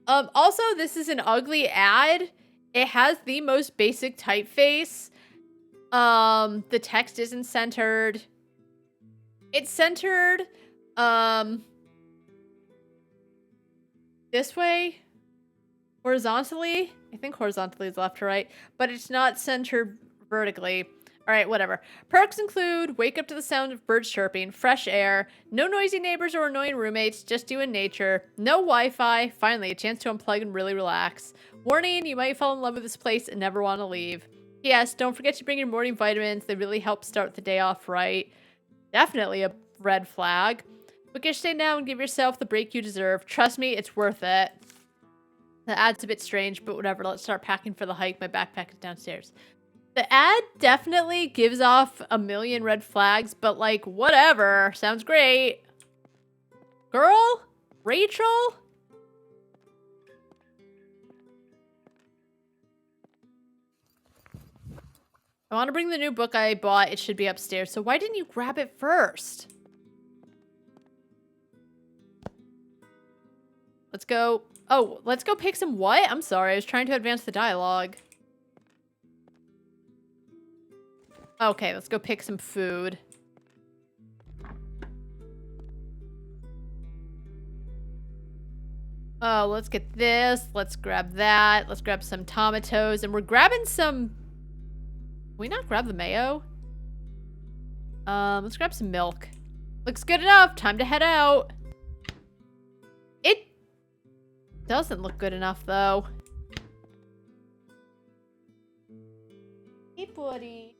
Also, this is an ugly ad. It has the most basic typeface. The text isn't centered. It's centered, this way. Horizontally. I think horizontally is left to right. But it's not centered vertically. Alright, whatever. Perks include wake up to the sound of birds chirping, fresh air, no noisy neighbors or annoying roommates, just you and nature, no Wi-Fi, finally a chance to unplug and really relax. Warning, you might fall in love with this place and never want to leave. Yes, don't forget to bring your morning vitamins. They really help start the day off right. Definitely a red flag. Book your stay now and give yourself the break you deserve. Trust me, it's worth it. The ad's a bit strange, but whatever. Let's start packing for the hike. My backpack is downstairs. The ad definitely gives off a million red flags, but like, whatever. Sounds great. Girl? Rachel? I want to bring the new book I bought. It should be upstairs. So why didn't you grab it first? Let's go. Oh, let's go pick some what? I'm sorry. I was trying to advance the dialogue. Okay, let's go pick some food. Oh, let's get this. Let's grab that. Let's grab some tomatoes. And we're grabbing some... Can we not grab the mayo? Let's grab some milk. Looks good enough. Time to head out. It doesn't look good enough, though. Hey, buddy.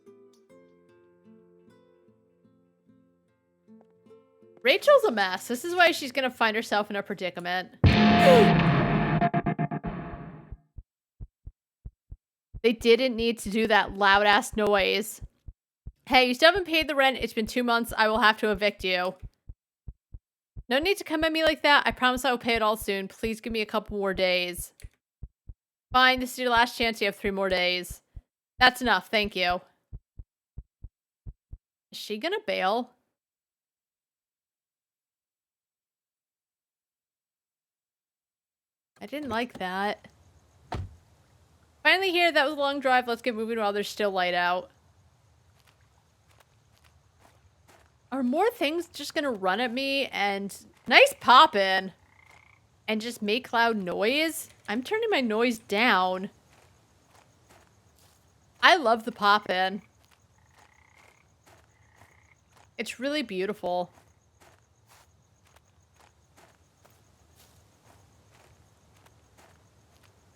Rachel's a mess. This is why she's gonna find herself in a predicament. They didn't need to do that loud-ass noise. Hey, you still haven't paid the rent. It's been 2 months. I will have to evict you. No need to come at me like that. I promise I will pay it all soon. Please give me a couple more days. Fine, this is your last chance. You have 3 more days. That's enough. Thank you. Is she gonna bail? I didn't like that. Finally here. That was a long drive. Let's get moving while there's still light out. Are more things just gonna run at me and... Nice poppin'! And just make loud noise? I'm turning my noise down. I love the poppin'. It's really beautiful.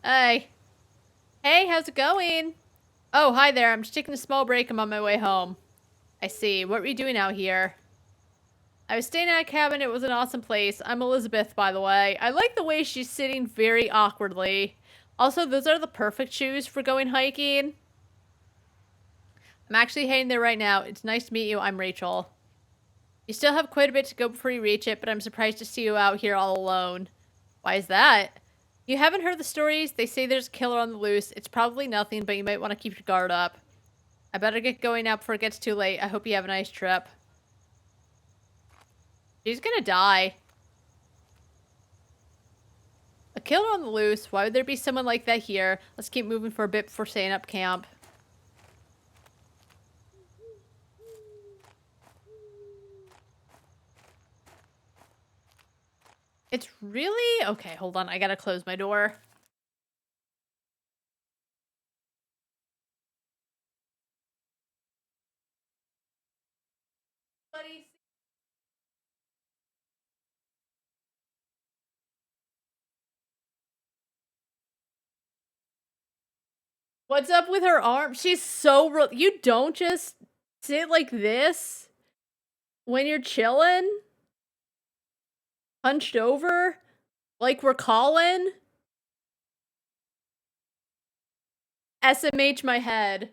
Hey. Hey, how's it going? Oh, hi there. I'm just taking a small break. I'm on my way home. I see. What were you doing out here? I was staying at a cabin. It was an awesome place. I'm Elizabeth, by the way. I like the way she's sitting very awkwardly. Also, those are the perfect shoes for going hiking. I'm actually heading there right now. It's nice to meet you. I'm Rachel. You still have quite a bit to go before you reach it, but I'm surprised to see you out here all alone. Why is that? You haven't heard the stories? They say there's a killer on the loose. It's probably nothing, but you might want to keep your guard up. I better get going now before it gets too late. I hope you have a nice trip. She's gonna die. A killer on the loose? Why would there be someone like that here? Let's keep moving for a bit before setting up camp. It's really... Okay, hold on. I gotta close my door. Buddy. What's up with her arm? She's so... You don't just sit like this when you're chilling? Hunched over? Like we're calling? SMH my head.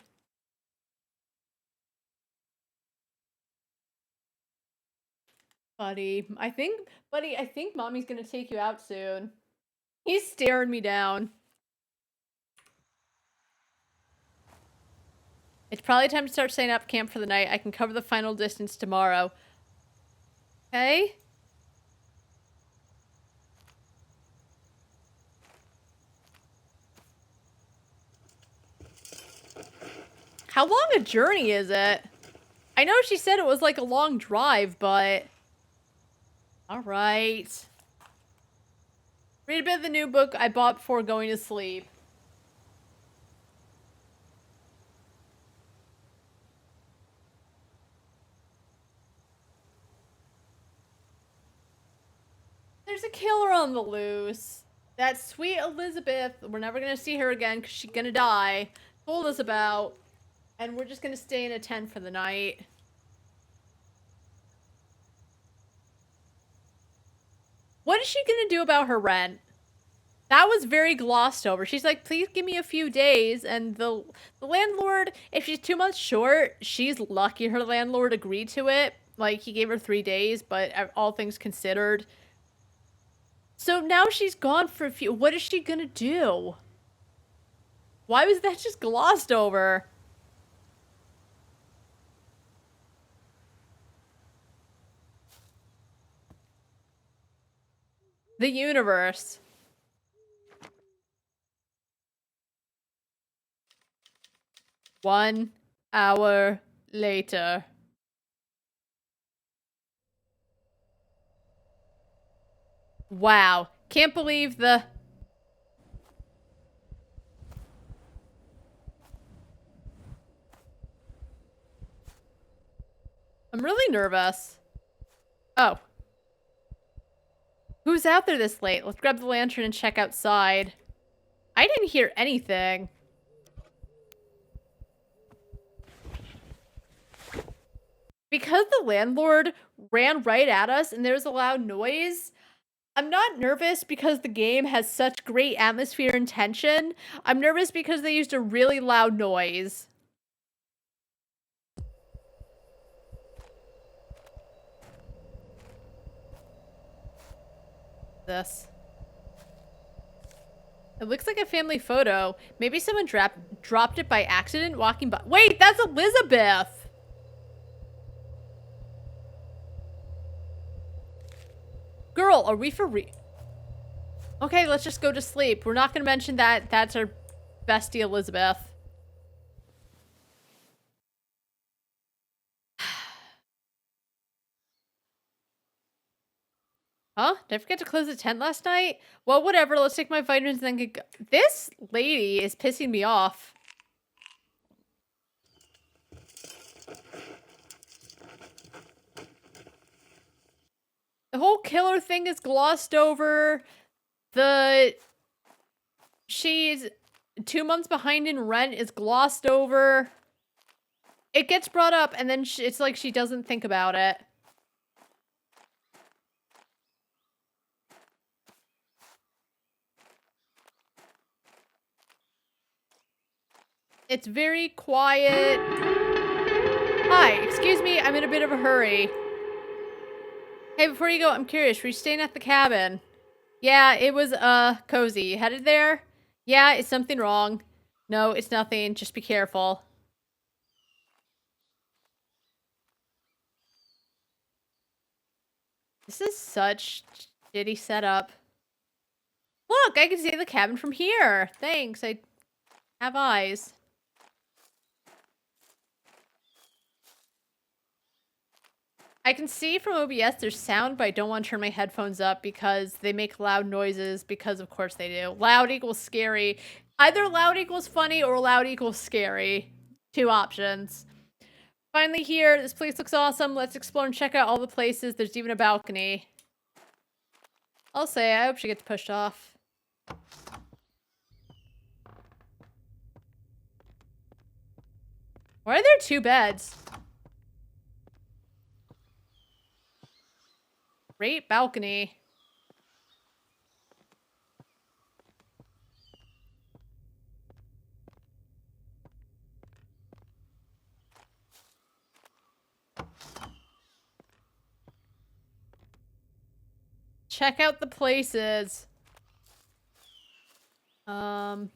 Buddy, I think mommy's gonna take you out soon. He's staring me down. It's probably time to start setting up camp for the night. I can cover the final distance tomorrow. Okay? How long a journey is it? I know she said it was like a long drive, but... Alright. Read a bit of the new book I bought before going to sleep. There's a killer on the loose. That sweet Elizabeth, we're never gonna see her again because she's gonna die, told us about. And we're just gonna stay in a tent for the night. What is she gonna do about her rent? That was very glossed over. She's like, please give me a few days. And the landlord, if she's 2 months short, she's lucky her landlord agreed to it. Like, he gave her 3 days, but all things considered. So now she's gone for a few. What is she gonna do? Why was that just glossed over? The universe. One hour later. Wow. Can't believe the... I'm really nervous. Oh. Who's out there this late? Let's grab the lantern and check outside. I didn't hear anything. Because the landlord ran right at us and there was a loud noise, I'm not nervous because the game has such great atmosphere and tension. I'm nervous because they used a really loud noise. This. It looks like a family photo. Maybe someone dropped it by accident walking by. Wait, that's Elizabeth! Girl, are we for real? Okay, let's just go to sleep. We're not gonna mention that that's our bestie Elizabeth. Huh? Did I forget to close the tent last night? Well, whatever. Let's take my vitamins and then get go. This lady is pissing me off. The whole killer thing is glossed over. She's 2 months behind in rent is glossed over. It gets brought up and then it's like she doesn't think about it. It's very quiet. Hi, excuse me, I'm in a bit of a hurry. Hey, before you go, I'm curious, were you staying at the cabin? Yeah, it was, cozy. You headed there? Yeah, is something wrong? No, it's nothing. Just be careful. This is such shitty setup. Look, I can see the cabin from here. Thanks, I have eyes. I can see from OBS there's sound, but I don't want to turn my headphones up because they make loud noises because of course they do. Loud equals scary. Either loud equals funny or loud equals scary. 2 options. Finally here, this place looks awesome. Let's explore and check out all the places. There's even a balcony. I'll say, I hope she gets pushed off. Why are there 2 beds? Great balcony. Check out the places. Turlet.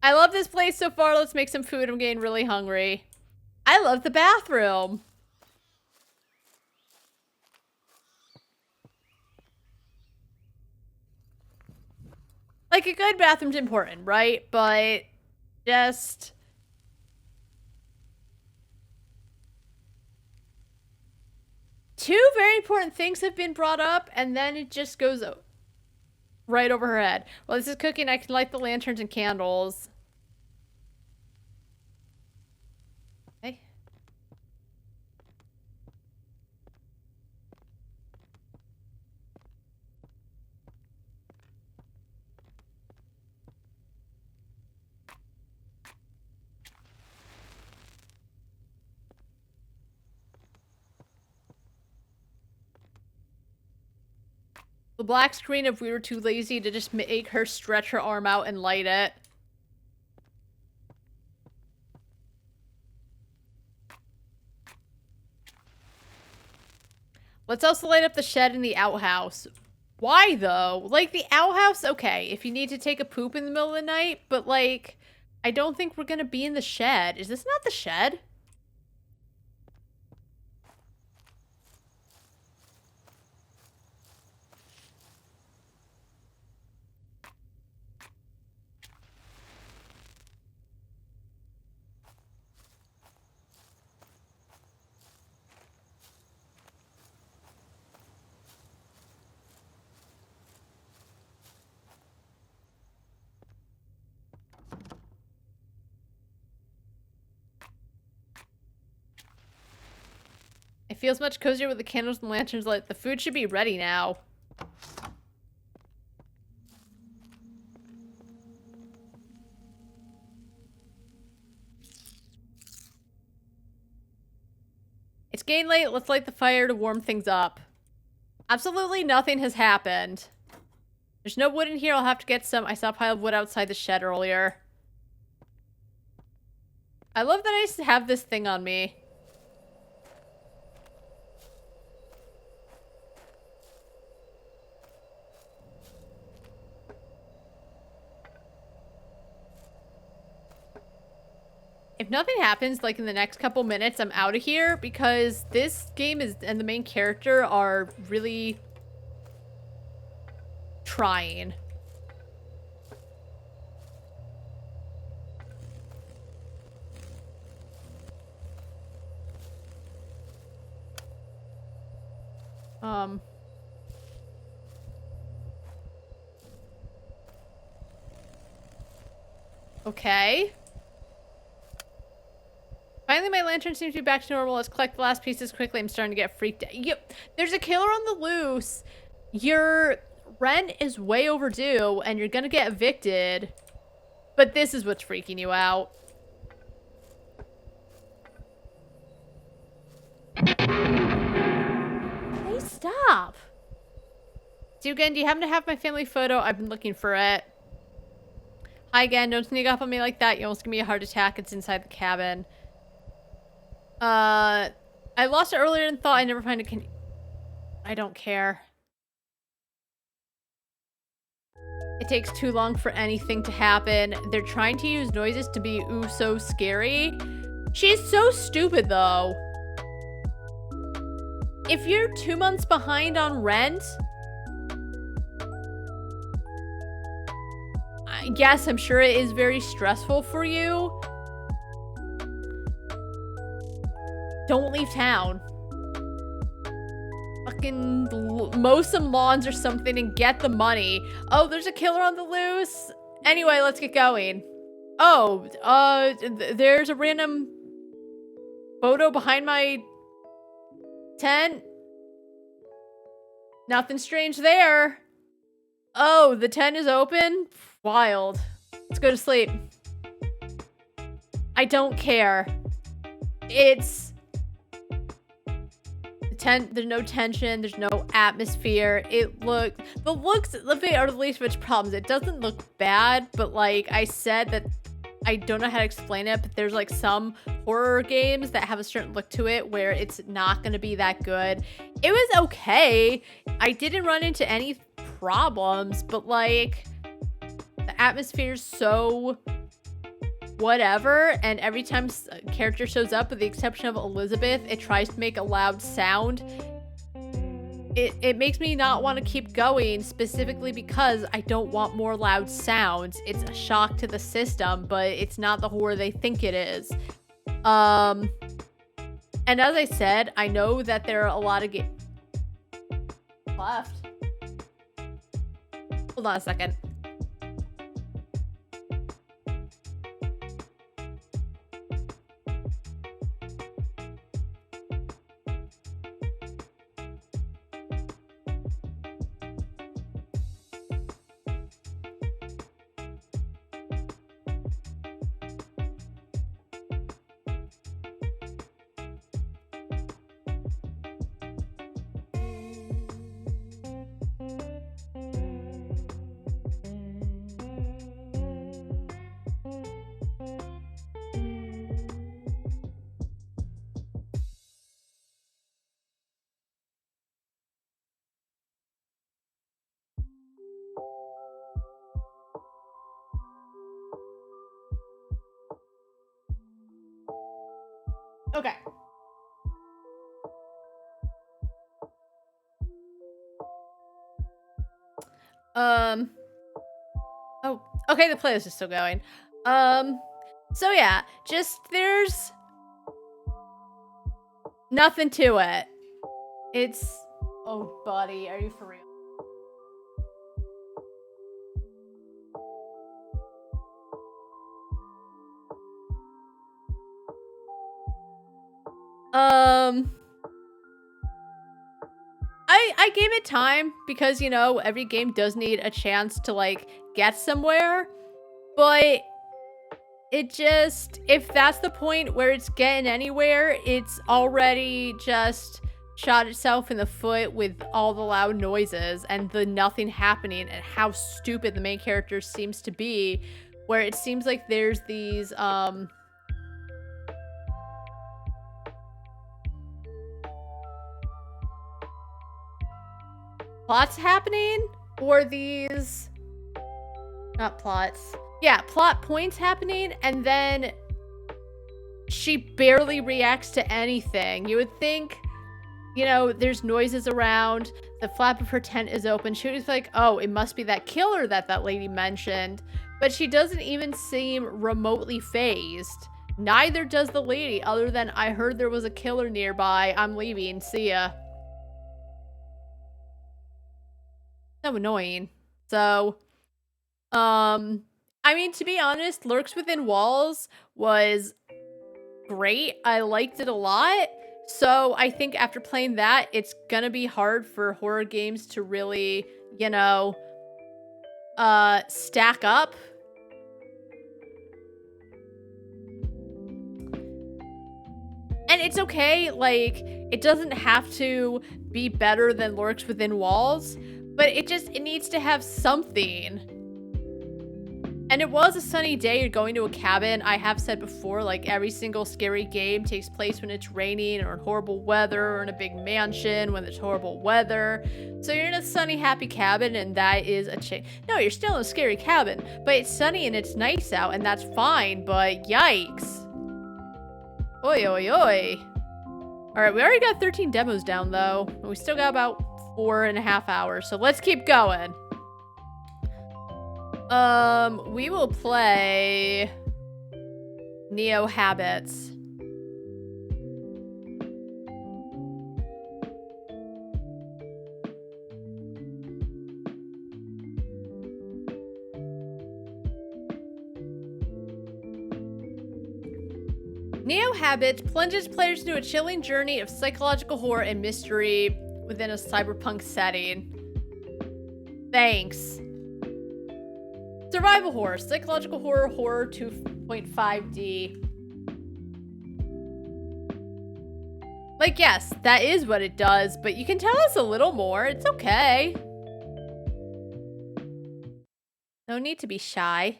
I love this place so far. Let's make some food. I'm getting really hungry. I love the bathroom. Like, a good bathroom's important, right? But just... two very important things have been brought up, and then it just goes right over her head. Well, this is cooking. I can light the lanterns and candles. Okay. The black screen if we were too lazy to just make her stretch her arm out and light it. Let's also light up the shed and the outhouse. Why, though? Like, the outhouse, okay, if you need to take a poop in the middle of the night, but, like, I don't think we're gonna be in the shed. Is this not the shed? It feels much cozier with the candles and lanterns lit. The food should be ready now. It's getting late. Let's light the fire to warm things up. Absolutely nothing has happened. There's no wood in here. I'll have to get some. I saw a pile of wood outside the shed earlier. I love that I used to have this thing on me. If nothing happens, like in the next couple minutes, I'm out of here because this game is and the main character are really trying. Okay. Finally, my lantern seems to be back to normal. Let's collect the last pieces quickly. I'm starting to get freaked out. Yep. There's a killer on the loose. Your rent is way overdue, and you're gonna get evicted. But this is what's freaking you out. Hey, stop. Dugan, do you happen to have my family photo? I've been looking for it. Hi again. Don't sneak up on me like that. You almost give me a heart attack. It's inside the cabin. I lost it earlier and thought I'd never find it. I don't care. It takes too long for anything to happen. They're trying to use noises to be ooh so scary. She's so stupid though. If you're 2 months behind on rent, yes, I'm sure it is very stressful for you. Don't leave town. Fucking mow some lawns or something and get the money. Oh, there's a killer on the loose. Anyway, let's get going. Oh, there's a random photo behind my tent. Nothing strange there. Oh, the tent is open? Wild. Let's go to sleep. I don't care. It's... There's no tension, there's no atmosphere. The looks are the least of its problems. It doesn't look bad, but like I said, that I don't know how to explain it, but there's like some horror games that have a certain look to it where it's not gonna be that good. It was okay. I didn't run into any problems, but like the atmosphere's so whatever, and every time a character shows up, with the exception of Elizabeth, it tries to make a loud sound. It makes me not want to keep going, specifically because I don't want more loud sounds. It's a shock to the system, but it's not the horror they think it is. And as I said, I know that there are a lot of games left. Hold on a second. Okay. Oh, okay, the playlist is still going. So yeah, just there's nothing to it. It's, oh buddy, are you for real? I gave it time because, you know, every game does need a chance to, like, get somewhere. But it just, if that's the point where it's getting anywhere, it's already just shot itself in the foot with all the loud noises and the nothing happening and how stupid the main character seems to be, where it seems like there's these, plots happening, or these, not plots, yeah, plot points happening, and then she barely reacts to anything. You would think, you know, there's noises around, the flap of her tent is open, she was like, oh, it must be that killer that lady mentioned, but she doesn't even seem remotely phased. Neither does the lady, other than, I heard there was a killer nearby, I'm leaving, see ya. So annoying. So, I mean, to be honest, Lurks Within Walls was great. I liked it a lot. So I think after playing that, it's gonna be hard for horror games to really, you know, stack up. And it's okay, like, it doesn't have to be better than Lurks Within Walls, but it needs to have something. And it was a sunny day, you're going to a cabin. I have said before, like, every single scary game takes place when it's raining or in horrible weather, or in a big mansion when there's horrible weather. So you're in a sunny, happy cabin, and that is a change. No, you're still in a scary cabin, but it's sunny and it's nice out, and that's fine, but yikes. Oi, oi, oi. Alright, we already got 13 demos down, though. We still got about 4.5 hours, so let's keep going. We will play Neo Habits. Neo Habits plunges players into a chilling journey of psychological horror and mystery within a cyberpunk setting. Thanks. Survival horror, psychological horror, horror 2.5D. Like, yes, that is what it does, but you can tell us a little more. It's okay. No need to be shy.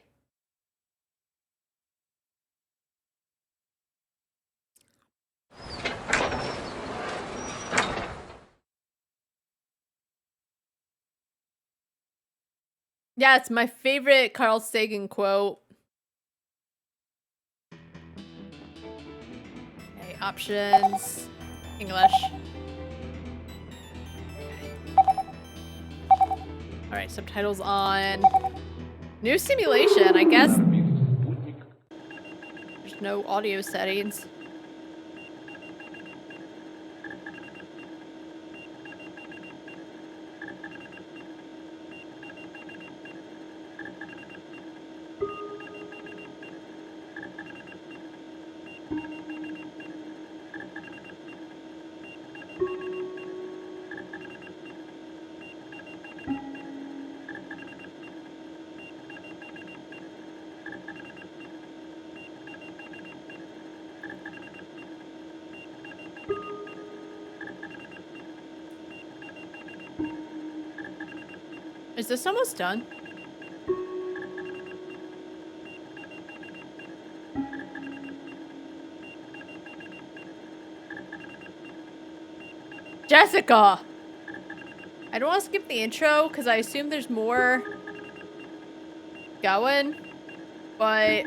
Yeah, it's my favorite Carl Sagan quote. Okay, options. English. Alright, subtitles on. New simulation, I guess. There's no audio settings. Is this almost done? Jessica! I don't want to skip the intro because I assume there's more going, but...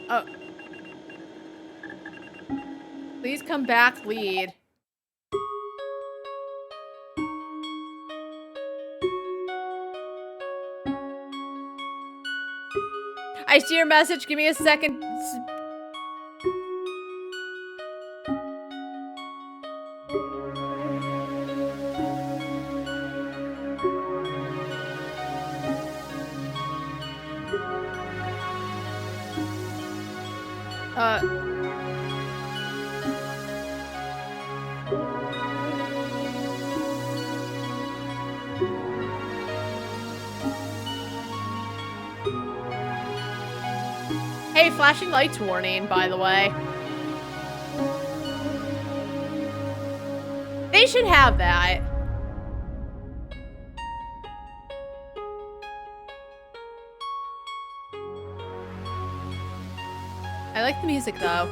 Oh. Please come back, lead. I see your message. Give me a second. Hey, flashing lights warning, by the way. They should have that. I like the music, though.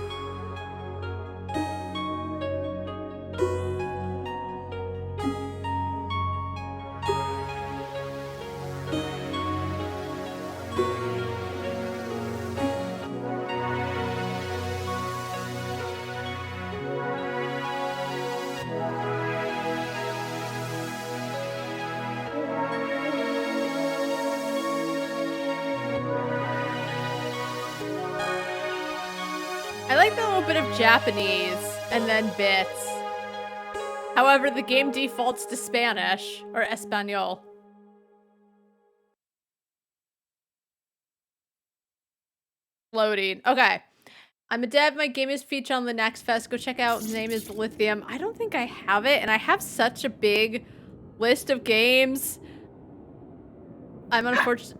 I like the little bit of Japanese and then bits. However, the game defaults to Spanish or Espanol. Loading. Okay. I'm a dev. My game is featured on the next fest. Go check out. The name is Lithium. I don't think I have it, and I have such a big list of games. I'm unfortunately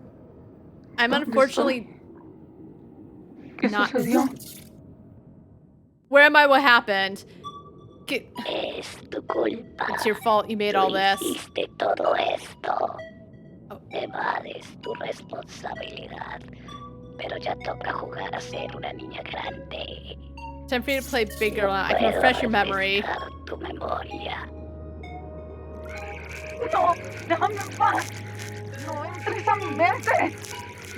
not. Where am I? What happened? Es tu culpa. It's your fault. You made all this. Hiciste todo esto. Oh. Evades tu responsabilidad. Pero ya toca jugar a ser una niña grande. Time for you to play Big Girl. I can refresh your memory. Tu memoria. No, déjame en paz. No entres a mi mente.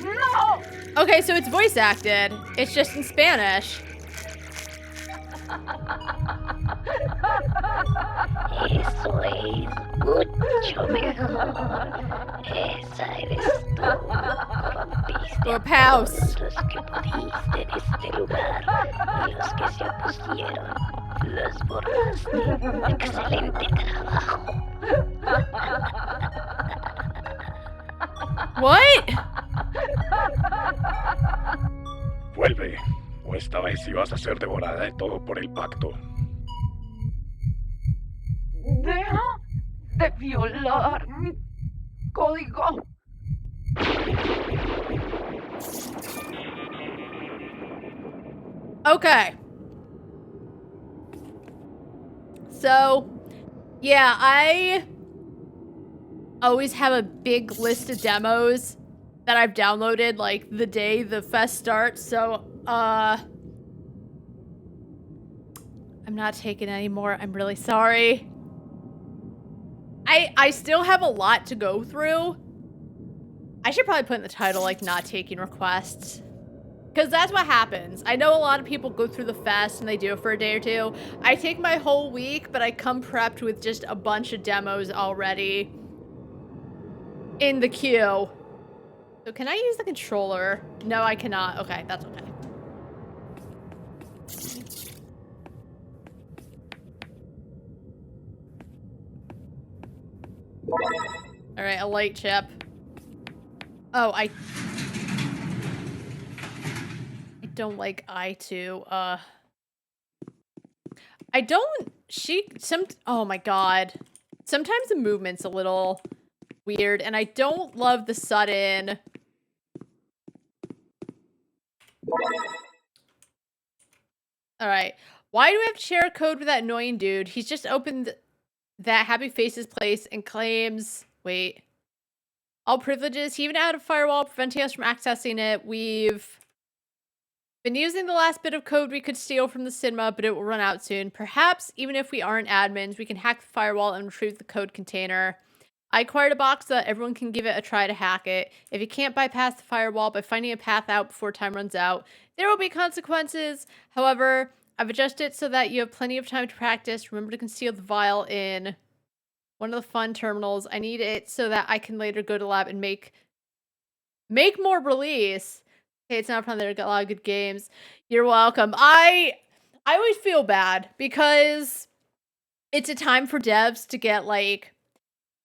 No. Okay, so it's voice acted. It's just in Spanish. Eso es mucho mejor. Esa eres tú. Corrompiste Or Paus. a todos los que pudiste en este lugar y los que se opusieron. Los borraste. Excelente trabajo. What? Vuelve, o esta vez ibas a ser devorada de todo por el pacto. Deja de violar mi código. Okay. So, yeah, I always have a big list of demos that I've downloaded, like, the day the fest starts, so, I'm not taking any more. I'm really sorry. I still have a lot to go through. I should probably put in the title, like, not taking requests. Because that's what happens. I know a lot of people go through the fest and they do it for a day or two. I take my whole week, but I come prepped with just a bunch of demos already in the queue. So can I use the controller? No, I cannot. Okay, that's okay. All right, a light chip. Oh, I don't like I2. I don't, oh my god. Sometimes the movement's a little weird, and I don't love the sudden. Alright. Why do we have to share a code with that annoying dude? He's just opened that Happy Faces place and claims, wait. All privileges. He even added a firewall preventing us from accessing it. We've been using the last bit of code we could steal from the cinema, but it will run out soon. Perhaps, even if we aren't admins, we can hack the firewall and retrieve the code container. I acquired a box so that everyone can give it a try to hack it. If you can't bypass the firewall by finding a path out before time runs out, there will be consequences. However, I've adjusted it so that you have plenty of time to practice. Remember to conceal the vial in one of the fun terminals. I need it so that I can later go to lab and make more release. Okay, it's not fun. There are a lot of good games. You're welcome. I always feel bad because it's a time for devs to get, like,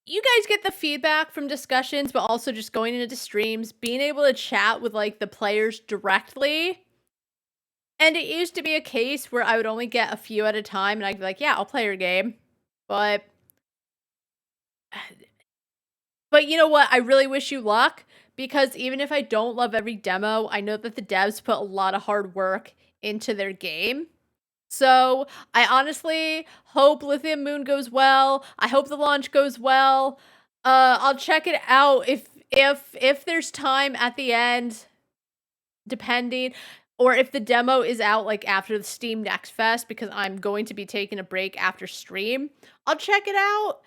you guys get the feedback from discussions, but also just going into streams, being able to chat with, like, the players directly. And it used to be a case where I would only get a few at a time, and I'd be like, yeah, I'll play your game. But you know what? I really wish you luck, because even if I don't love every demo, I know that the devs put a lot of hard work into their game. So I honestly hope Lithium Moon goes well. I hope the launch goes well. I'll check it out if there's time at the end, depending, or if the demo is out like after the Steam Next Fest, because I'm going to be taking a break after stream. I'll check it out,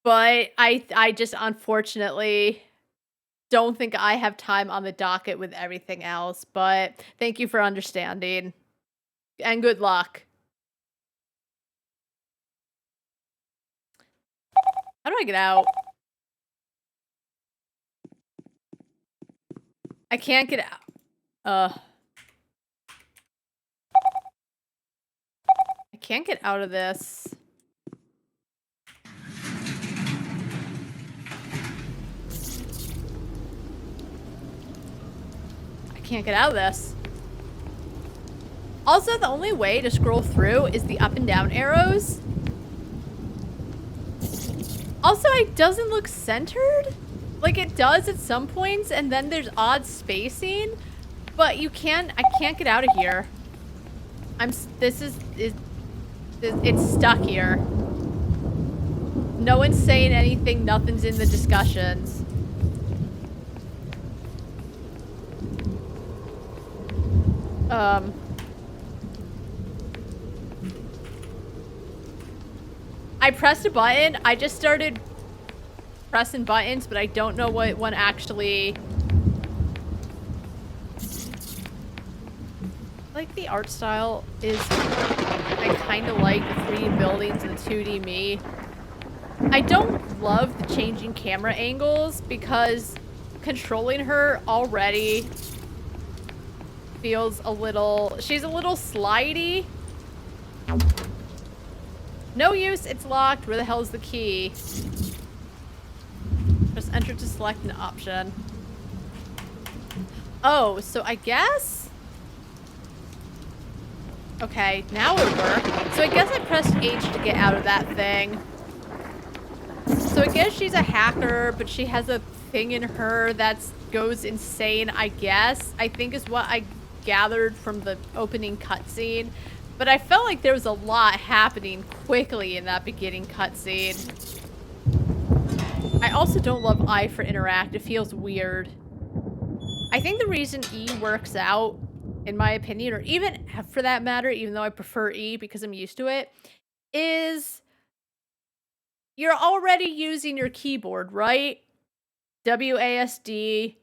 but I just unfortunately don't think I have time on the docket with everything else. But thank you for understanding, and good luck. How do I get out? I can't get out. I can't get out of this. I can't get out of this. Also, the only way to scroll through is the up and down arrows. Also, it doesn't look centered. Like, it does at some points, and then there's odd spacing. But I can't get out of here. It's stuck here. No one's saying anything, nothing's in the discussions. I pressed a button. I just started pressing buttons, but I don't know what one actually... Like, the art style is... I kind of like the 3D buildings and the 2D me. I don't love the changing camera angles because controlling her already feels a little... She's a little slidey. No use, it's locked. Where the hell is the key? Press enter to select an option. Oh, so I guess... Okay, now it worked. So I guess I pressed H to get out of that thing. So I guess she's a hacker, but she has a thing in her that goes insane, I guess. I think is what I gathered from the opening cutscene. But I felt like there was a lot happening quickly in that beginning cutscene. I also don't love I for interact. It feels weird. I think the reason E works out, in my opinion, or even F for that matter, even though I prefer E because I'm used to it, is you're already using your keyboard, right? WASD.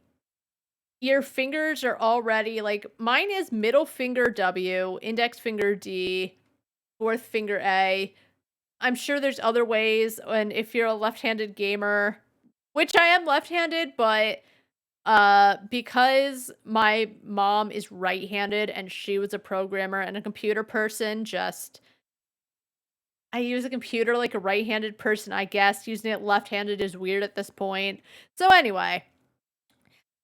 Your fingers are already, like, mine is middle finger W, index finger D, fourth finger A. I'm sure there's other ways, and if you're a left-handed gamer, which I am left-handed, but because my mom is right-handed and she was a programmer and a computer person, I use a computer like a right-handed person, I guess. Using it left-handed is weird at this point. So anyway,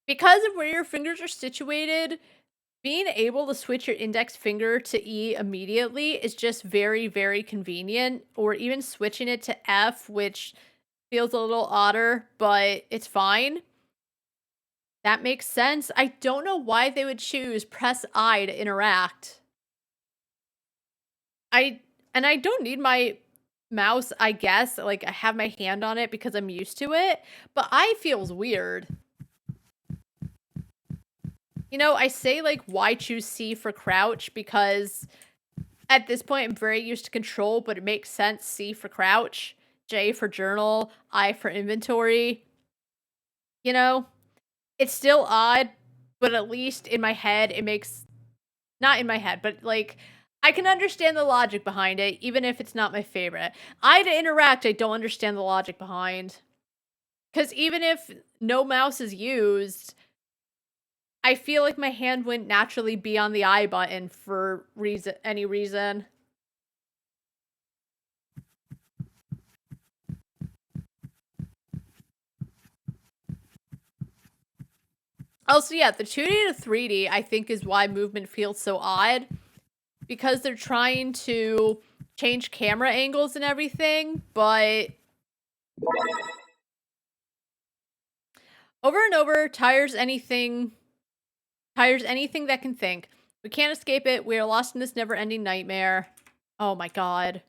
because of where your fingers are situated, being able to switch your index finger to E immediately is just very, very convenient. Or even switching it to F, which feels a little odder, but it's fine. That makes sense. I don't know why they would choose press I to interact. I don't need my mouse, I guess. Like, I have my hand on it because I'm used to it, but I feels weird. You know, I say, like, why choose C for crouch? Because at this point, I'm very used to control, but it makes sense. C for crouch, J for journal, I for inventory. You know? It's still odd, but at least in my head, it makes... Not in my head, but, like, I can understand the logic behind it, even if it's not my favorite. I to interact, I don't understand the logic behind. Because even if no mouse is used... I feel like my hand wouldn't naturally be on the I button for any reason. Also, yeah, the 2D to 3D, I think, is why movement feels so odd. Because they're trying to change camera angles and everything, but... Over and over, tires anything that can think. We can't escape it. We are lost in this never-ending nightmare. Oh my god.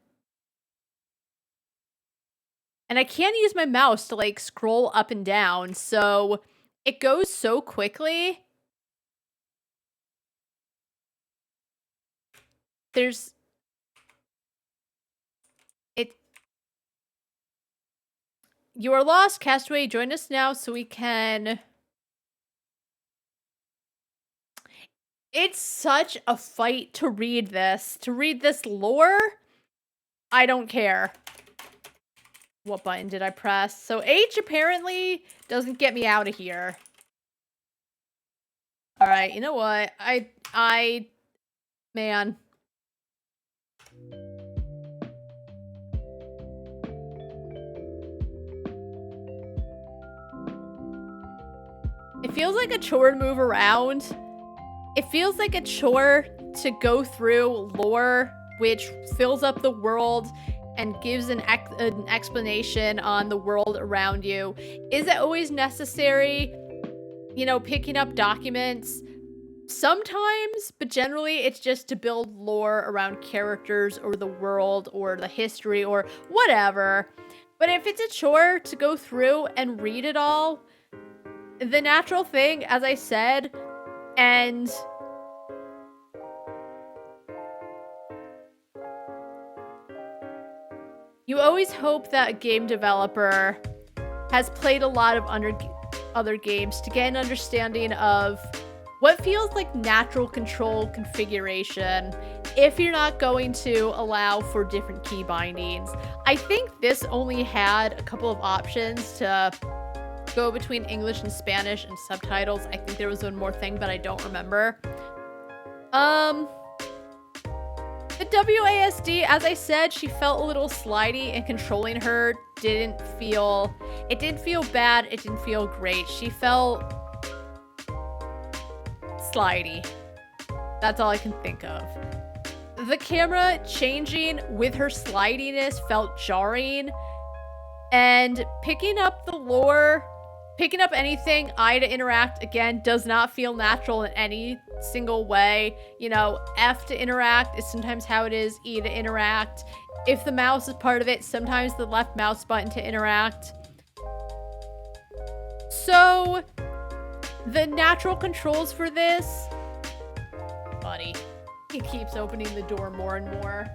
And I can't use my mouse to, like, scroll up and down, so it goes so quickly. You are lost, Castaway. Join us now so we can... It's such a fight to read this. To read this lore, I don't care. What button did I press? So H apparently doesn't get me out of here. Alright, you know what? Man. It feels like a chore to move around. It feels like a chore to go through lore, which fills up the world and gives an explanation on the world around you. Is it always necessary? You know, picking up documents? Sometimes, but generally it's just to build lore around characters or the world or the history or whatever. But if it's a chore to go through and read it all, the natural thing, as I said, and you always hope that a game developer has played a lot of other games to get an understanding of what feels like natural control configuration if you're not going to allow for different key bindings. I think this only had a couple of options to go between English and Spanish and subtitles. I think there was one more thing, but I don't remember. The WASD, as I said, she felt a little slidey, and controlling her didn't feel bad, it didn't feel great. She felt slidey. That's all I can think of. The camera changing with her slidiness felt jarring, and picking up the lore, picking up anything I to interact, again, does not feel natural in any single way. You know, F to interact is sometimes how it is, E to interact. If the mouse is part of it, sometimes the left mouse button to interact. So, the natural controls for this... Buddy, he keeps opening the door more and more.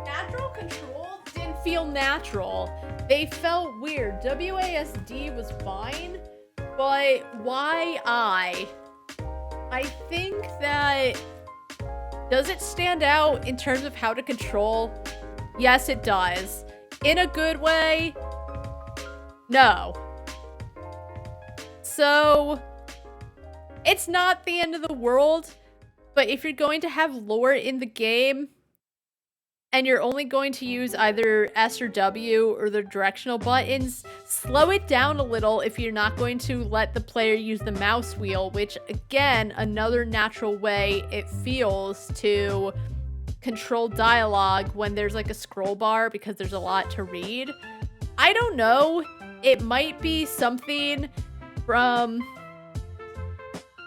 Natural controls didn't feel natural. They felt weird. WASD was fine, but why I? I think that... Does it stand out in terms of how to control? Yes, it does. In a good way? No. So, it's not the end of the world, but if you're going to have lore in the game, and you're only going to use either S or W or the directional buttons, slow it down a little if you're not going to let the player use the mouse wheel, which, again, another natural way it feels to control dialogue when there's like a scroll bar because there's a lot to read. I don't know. It might be something from...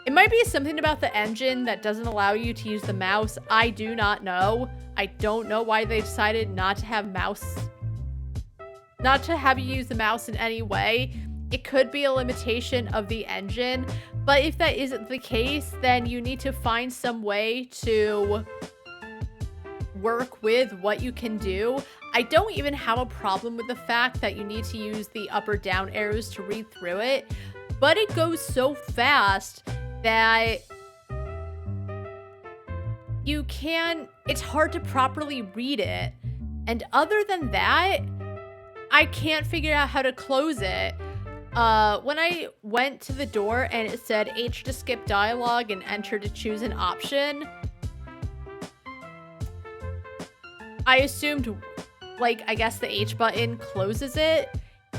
It might be something about the engine that doesn't allow you to use the mouse. I do not know. I don't know why they decided not to have you use the mouse in any way. It could be a limitation of the engine, but if that isn't the case, then you need to find some way to work with what you can do. I don't even have a problem with the fact that you need to use the up or down arrows to read through it, but it goes so fast that it's hard to properly read it. And other than that, I can't figure out how to close it. When I went to the door and it said H to skip dialogue and enter to choose an option, I assumed, like, I guess the H button closes it.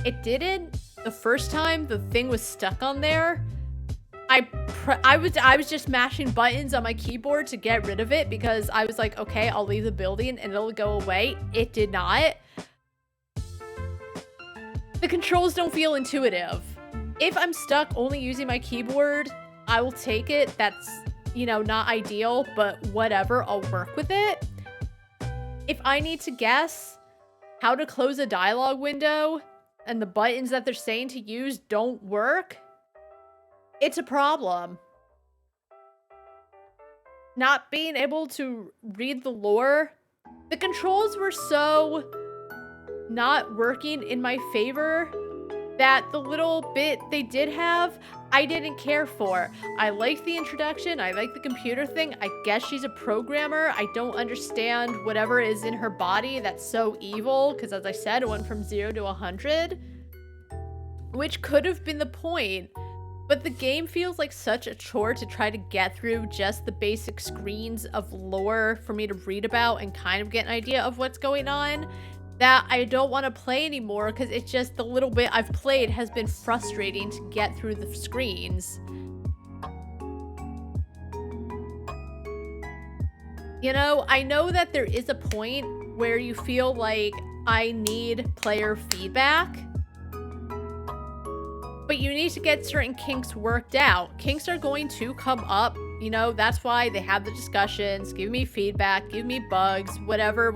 It didn't. The first time the thing was stuck on there. I was just mashing buttons on my keyboard to get rid of it because I was like, okay, I'll leave the building and it'll go away. It did not. The controls don't feel intuitive. If I'm stuck only using my keyboard, I will take it. That's, you know, not ideal, but whatever, I'll work with it. If I need to guess how to close a dialogue window and the buttons that they're saying to use don't work, it's a problem. Not being able to read the lore. The controls were so not working in my favor that the little bit they did have, I didn't care for. I liked the introduction. I liked the computer thing. I guess she's a programmer. I don't understand whatever is in her body that's so evil, because as I said, it went from 0 to 100, which could have been the point. But the game feels like such a chore to try to get through just the basic screens of lore for me to read about and kind of get an idea of what's going on, that I don't want to play anymore because it's just the little bit I've played has been frustrating to get through the screens. You know, I know that there is a point where you feel like I need player feedback, but you need to get certain kinks worked out. Kinks are going to come up, you know, that's why they have the discussions, give me feedback, give me bugs, whatever.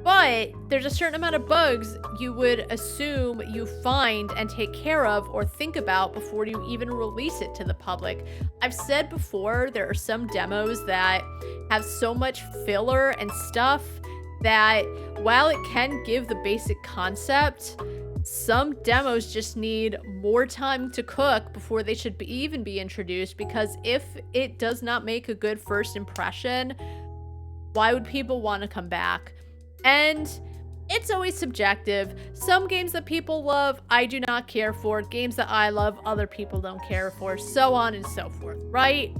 But there's a certain amount of bugs you would assume you find and take care of or think about before you even release it to the public. I've said before, there are some demos that have so much filler and stuff that while it can give the basic concept, some demos just need more time to cook before they should even be introduced, because if it does not make a good first impression, why would people want to come back? And it's always subjective. Some games that people love, I do not care for. Games that I love, other people don't care for, so on and so forth, right?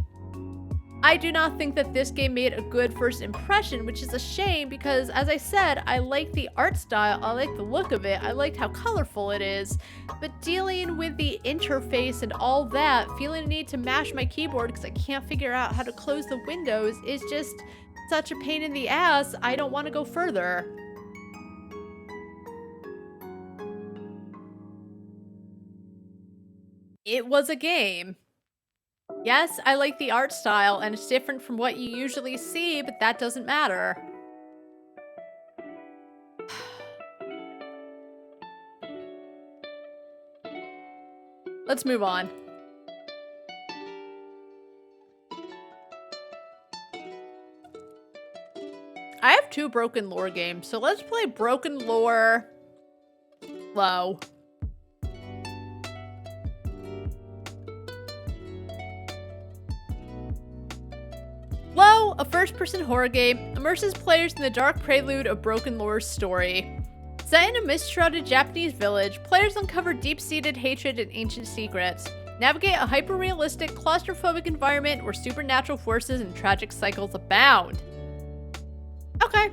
I do not think that this game made a good first impression, which is a shame because, as I said, I like the art style, I like the look of it, I liked how colorful it is, but dealing with the interface and all that, feeling a need to mash my keyboard because I can't figure out how to close the windows is just such a pain in the ass. I don't want to go further. It was a game. Yes, I like the art style, and it's different from what you usually see, but that doesn't matter. Let's move on. I have 2 Broken Lore games, so let's play Broken Lore low. Low, a first-person horror game, immerses players in the dark prelude of Broken Lore's story. Set in a mist-shrouded Japanese village, players uncover deep-seated hatred and ancient secrets. Navigate a hyper-realistic, claustrophobic environment where supernatural forces and tragic cycles abound. Okay.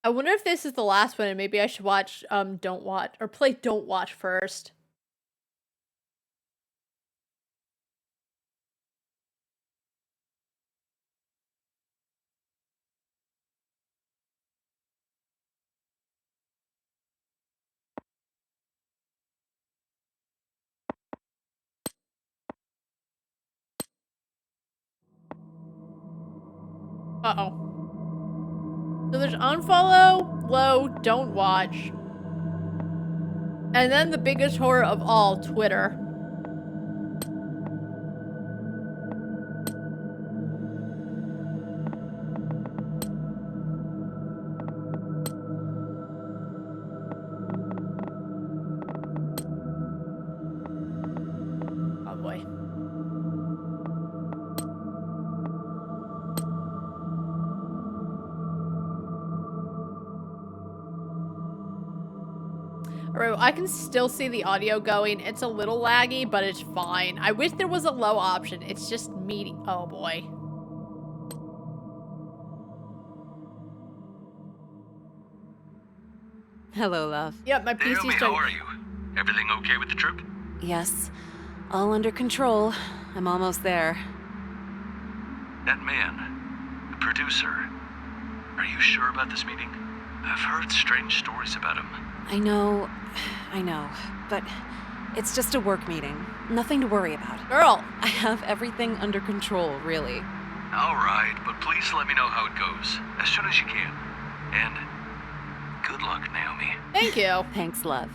I wonder if this is the last one and maybe I should watch play Don't Watch first. Uh-oh. So there's unfollow, low, don't watch. And then the biggest horror of all, Twitter. Oh boy. Alright, I can still see the audio going. It's a little laggy, but it's fine. I wish there was a low option. It's just medium. Oh boy. Hello, love. Yep, my PC's Naomi, how are you? Everything okay with the trip? Yes, all under control. I'm almost there. That man, the producer, are you sure about this meeting? I've heard strange stories about him. I know, but it's just a work meeting. Nothing to worry about. Girl. I have everything under control, really. All right, but please let me know how it goes, as soon as you can. And good luck, Naomi. Thank you. Thanks, love.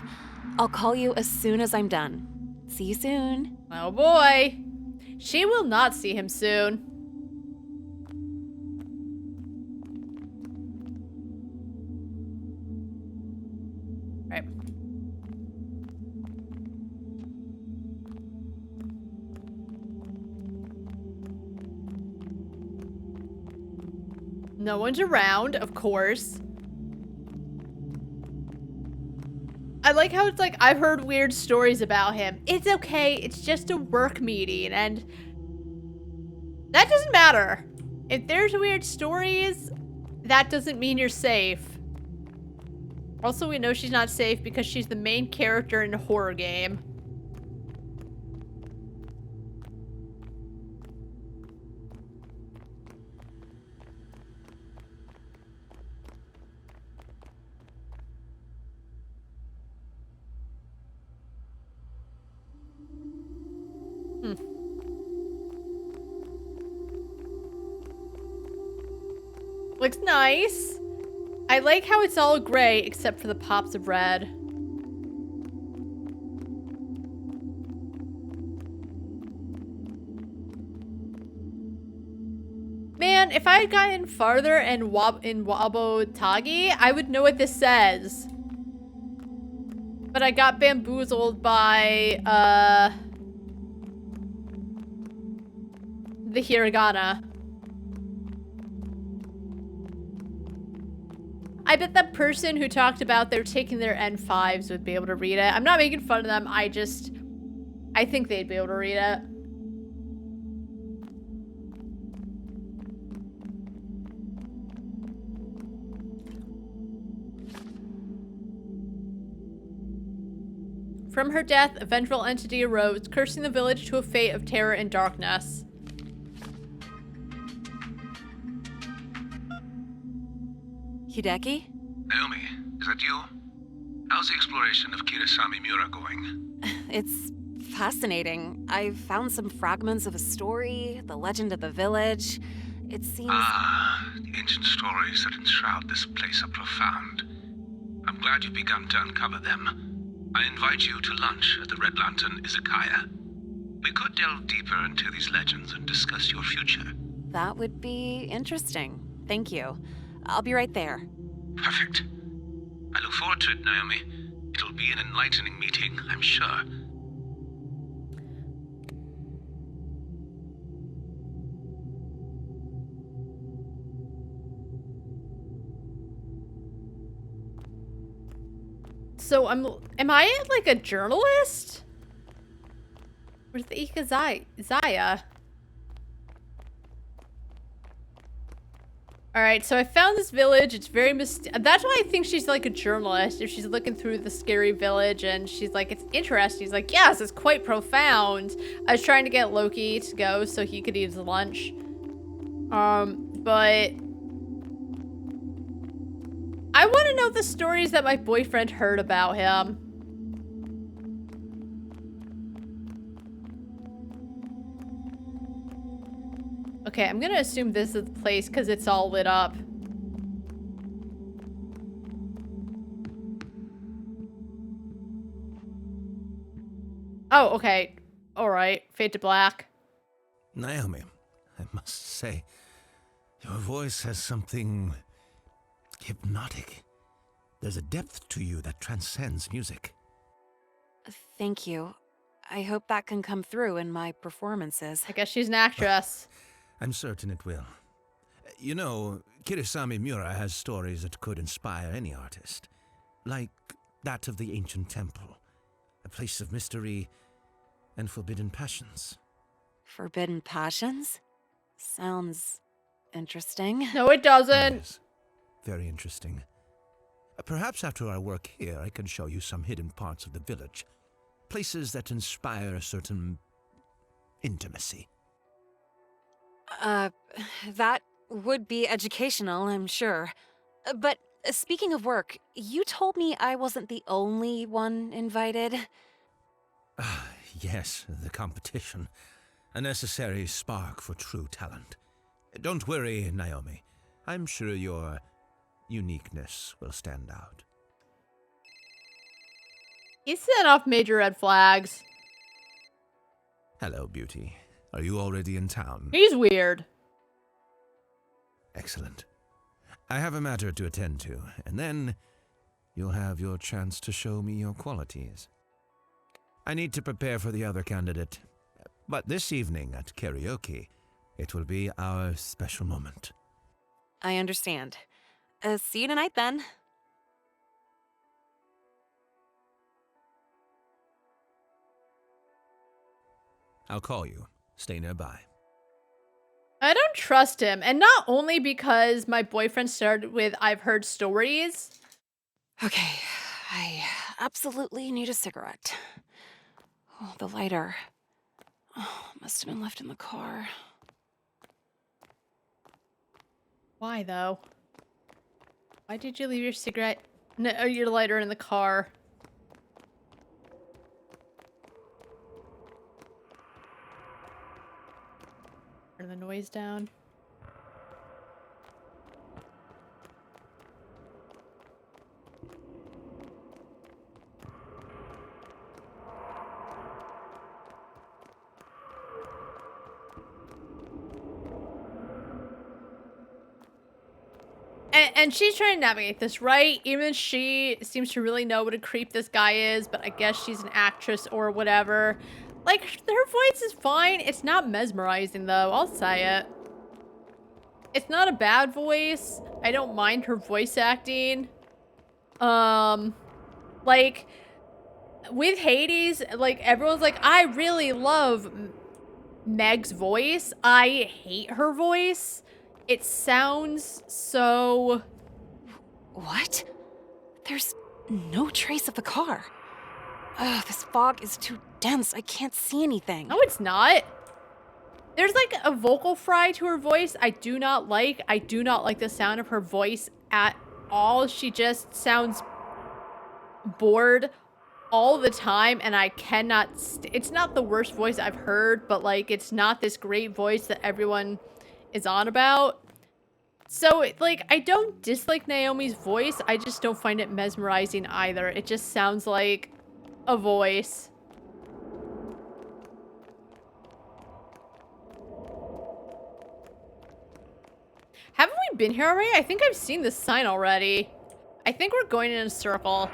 I'll call you as soon as I'm done. See you soon. Oh boy. She will not see him soon. Right. No one's around, of course. I like how it's like, I've heard weird stories about him. It's okay, it's just a work meeting, and that doesn't matter. If there's weird stories, that doesn't mean you're safe. Also, we know she's not safe because she's the main character in a horror game. Looks nice. I like how it's all gray except for the pops of red. Man, if I had gotten farther in Wabotagi, I would know what this says. But I got bamboozled by, the hiragana. I bet that person who talked about they're taking their N5s would be able to read it. I'm not making fun of them. I think they'd be able to read it. From her death, a vengeful entity arose, cursing the village to a fate of terror and darkness. Hideki? Naomi, is that you? How's the exploration of Kirasami Mura going? It's fascinating. I found some fragments of a story, the legend of the village. It seems... The ancient stories that enshroud this place are profound. I'm glad you've begun to uncover them. I invite you to lunch at the Red Lantern Izakaya. We could delve deeper into these legends and discuss your future. That would be interesting. Thank you. I'll be right there. Perfect. I look forward to it, Naomi. It'll be an enlightening meeting, I'm sure. So am I like a journalist? Where's the Zaya? Alright, so I found this village. It's very that's why I think she's like a journalist. If she's looking through the scary village and she's like, it's interesting. He's like, yes, it's quite profound. I was trying to get Loki to go so he could eat his lunch. But I want to know the stories that my boyfriend heard about him. Okay, I'm gonna assume this is the place because it's all lit up. Oh, okay. Alright. Fade to black. Naomi, I must say, your voice has something hypnotic. There's a depth to you that transcends music. Thank you. I hope that can come through in my performances. I guess she's an actress. I'm certain it will. You know, Kirasami Mura has stories that could inspire any artist. Like that of the ancient temple. A place of mystery and forbidden passions. Forbidden passions? Sounds interesting. No, it doesn't. Yes. Very interesting. Perhaps after our work here, I can show you some hidden parts of the village. Places that inspire a certain intimacy. That would be educational, I'm sure. But speaking of work, you told me I wasn't the only one invited. Yes, the competition. A necessary spark for true talent. Don't worry, Naomi. I'm sure your uniqueness will stand out. He's setting off major red flags. Hello, beauty. Are you already in town? He's weird. Excellent. I have a matter to attend to, and then you'll have your chance to show me your qualities. I need to prepare for the other candidate, but this evening at karaoke, it will be our special moment. I understand. See you tonight, then. I'll call you. Stay nearby. I don't trust him. And not only because my boyfriend started with I've heard stories. Okay, I absolutely need a cigarette. Oh, the lighter. Oh, must have been left in the car. Why, though? Why did you leave your cigarette, or your lighter in the car? Turn the noise down. And she's trying to navigate this, right? Even she seems to really know what a creep this guy is, but I guess she's an actress or whatever. Like, her voice is fine. It's not mesmerizing, though. I'll say it. It's not a bad voice. I don't mind her voice acting. Like, with Hades, like, everyone's like, I really love Meg's voice. I hate her voice. It sounds so... What? There's no trace of the car. Ugh, this fog is too dense. I can't see anything. No, it's not. There's like a vocal fry to her voice I do not like. I do not like the sound of her voice at all. She just sounds bored all the time, and I cannot... It's not the worst voice I've heard, but like, it's not this great voice that everyone is on about. So, like, I don't dislike Naomi's voice. I just don't find it mesmerizing either. It just sounds like a voice. Haven't we been here already? I think I've seen this sign already. I think we're going in a circle.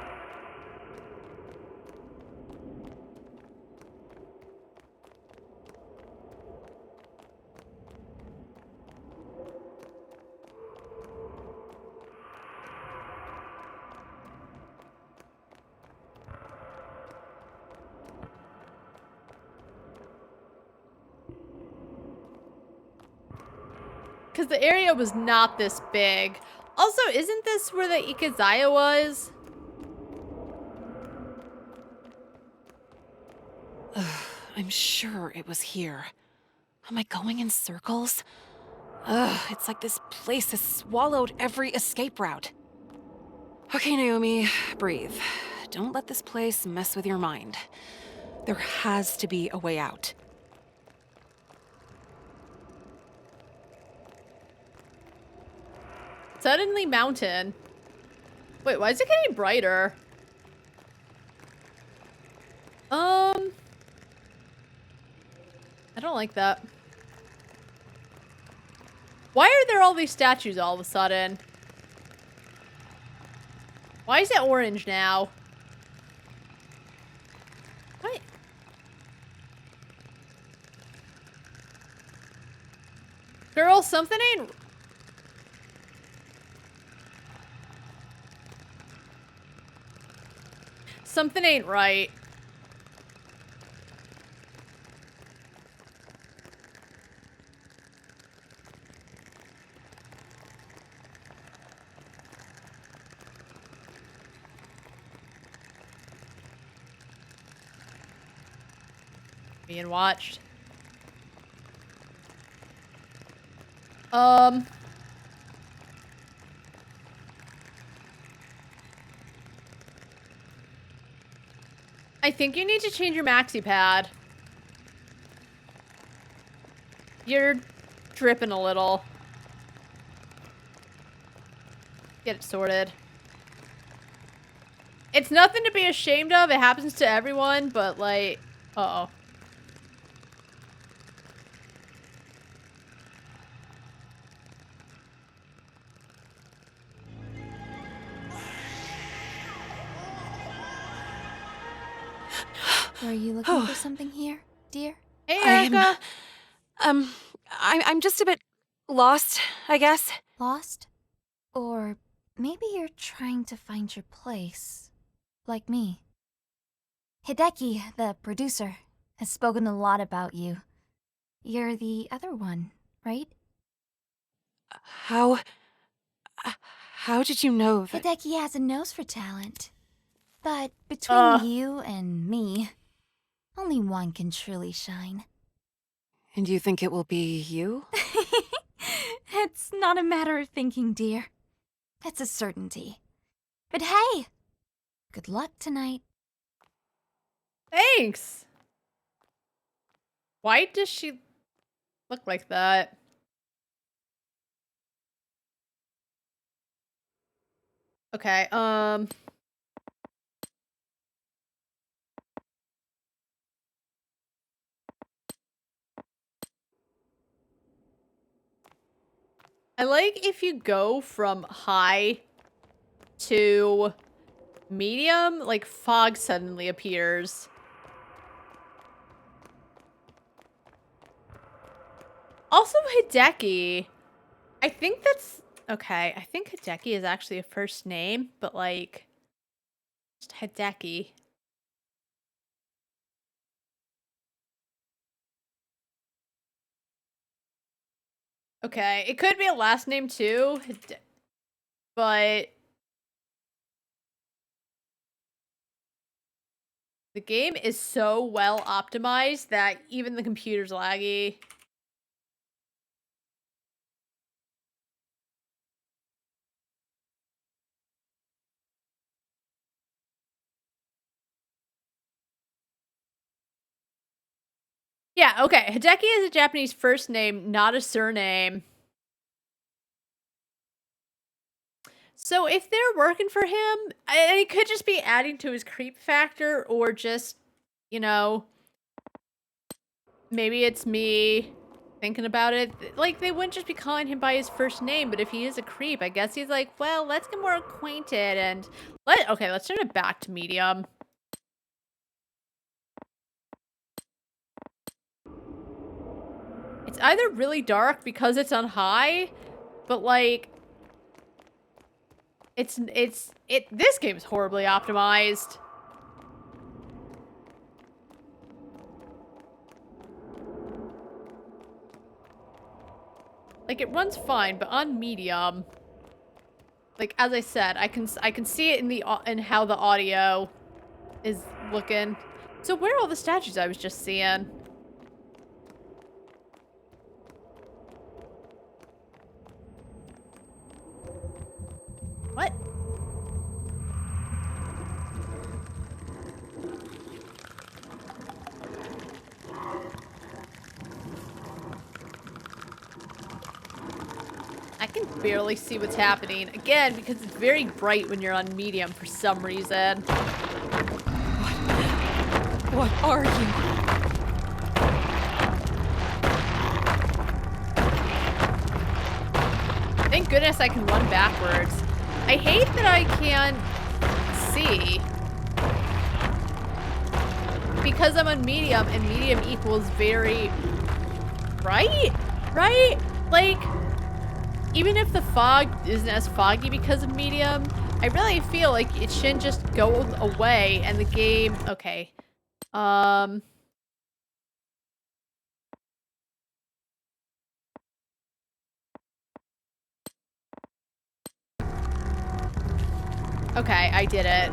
Because the area was not this big. Also, isn't this where the Ikazaya was? I'm sure it was here. Am I going in circles? Ugh, it's like this place has swallowed every escape route. Okay, Naomi, breathe. Don't let this place mess with your mind. There has to be a way out. Suddenly mountain. Wait, why is it getting brighter? I don't like that. Why are there all these statues all of a sudden? Why is it orange now? What? Girl, something ain't... Something ain't right. Being watched. I think you need to change your maxi pad. You're dripping a little. Get it sorted. It's nothing to be ashamed of. It happens to everyone, but like, uh-oh. Were you looking for something here, dear? Hey, Erica. I'm just a bit lost, I guess. Lost? Or maybe you're trying to find your place, like me. Hideki, the producer, has spoken a lot about you. You're the other one, right? How did you know that? Hideki has a nose for talent. But between you and me, only one can truly shine. And you think it will be you? It's not a matter of thinking, dear. It's a certainty. But hey, good luck tonight. Thanks. Why does she look like that? Okay, I like if you go from high to medium, like fog suddenly appears. Also Hideki. I think that's okay. I think Hideki is actually a first name, but like just Hideki. Okay, it could be a last name too, but the game is so well optimized that even the computer's laggy. Yeah, okay. Hideki is a Japanese first name, not a surname. So if they're working for him, and it could just be adding to his creep factor, or just, you know, maybe it's me thinking about it. Like, they wouldn't just be calling him by his first name, but if he is a creep, I guess he's like, well, let's get more acquainted, and okay, let's turn it back to medium. It's either really dark because it's on high, but like, this game is horribly optimized. Like, it runs fine, but on medium, like, as I said, I can see it in how the audio is looking. So where are all the statues I was just seeing? What? I can barely see what's happening. Again, because it's very bright when you're on medium for some reason. What are you? Thank goodness I can run backwards. I hate that I can't see. Because I'm on medium, and medium equals very bright? Right? Like, even if the fog isn't as foggy because of medium, I really feel like it shouldn't just go away and the game... Okay. Okay, I did it.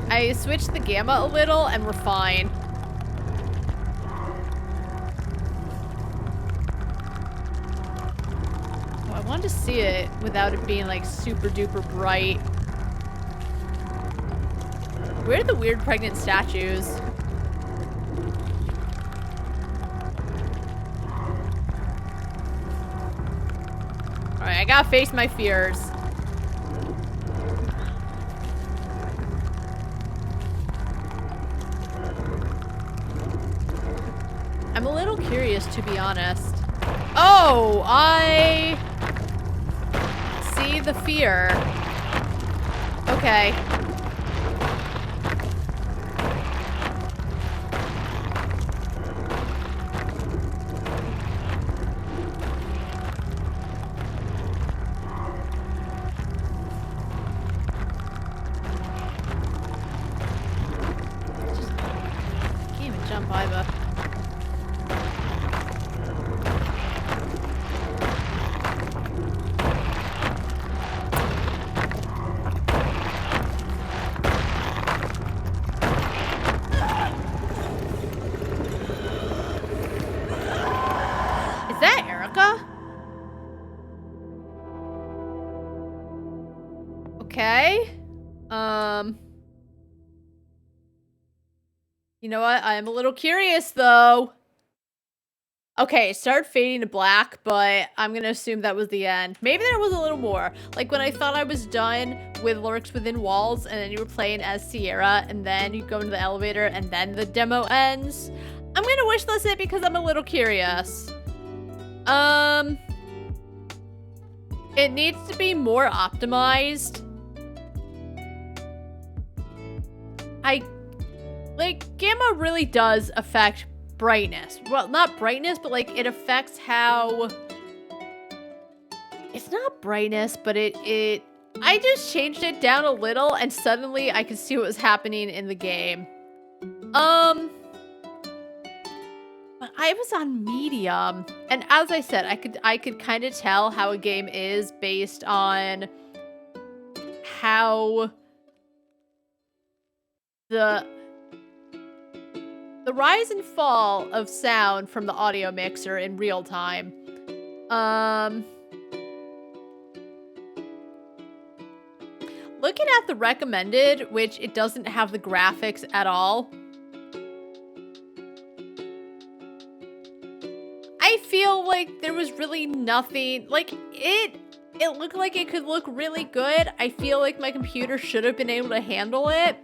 I switched the gamma a little and we're fine. wanted to see it without it being like super duper bright. Where are the weird pregnant statues? Alright, I gotta face my fears. I'm a little curious, to be honest. Oh, I see the fear. Okay. Can't even jump either. Is that Erica? Okay. You know what? I am a little curious though. Okay, it started fading to black, but I'm gonna assume that was the end. Maybe there was a little more. Like when I thought I was done with Lurks Within Walls, and then you were playing as Sierra, and then you go into the elevator, and then the demo ends. I'm gonna wishlist it because I'm a little curious. It needs to be more optimized. Like, gamma really does affect brightness. Well, not brightness, but like it affects how... It's not brightness, but I just changed it down a little and suddenly I could see what was happening in the game. But I was on medium, and as I said, I could kind of tell how a game is based on how the rise and fall of sound from the audio mixer in real time. Looking at the recommended, which it doesn't have the graphics at all, I feel like there was really nothing, like it looked like it could look really good. I feel like my computer should have been able to handle it,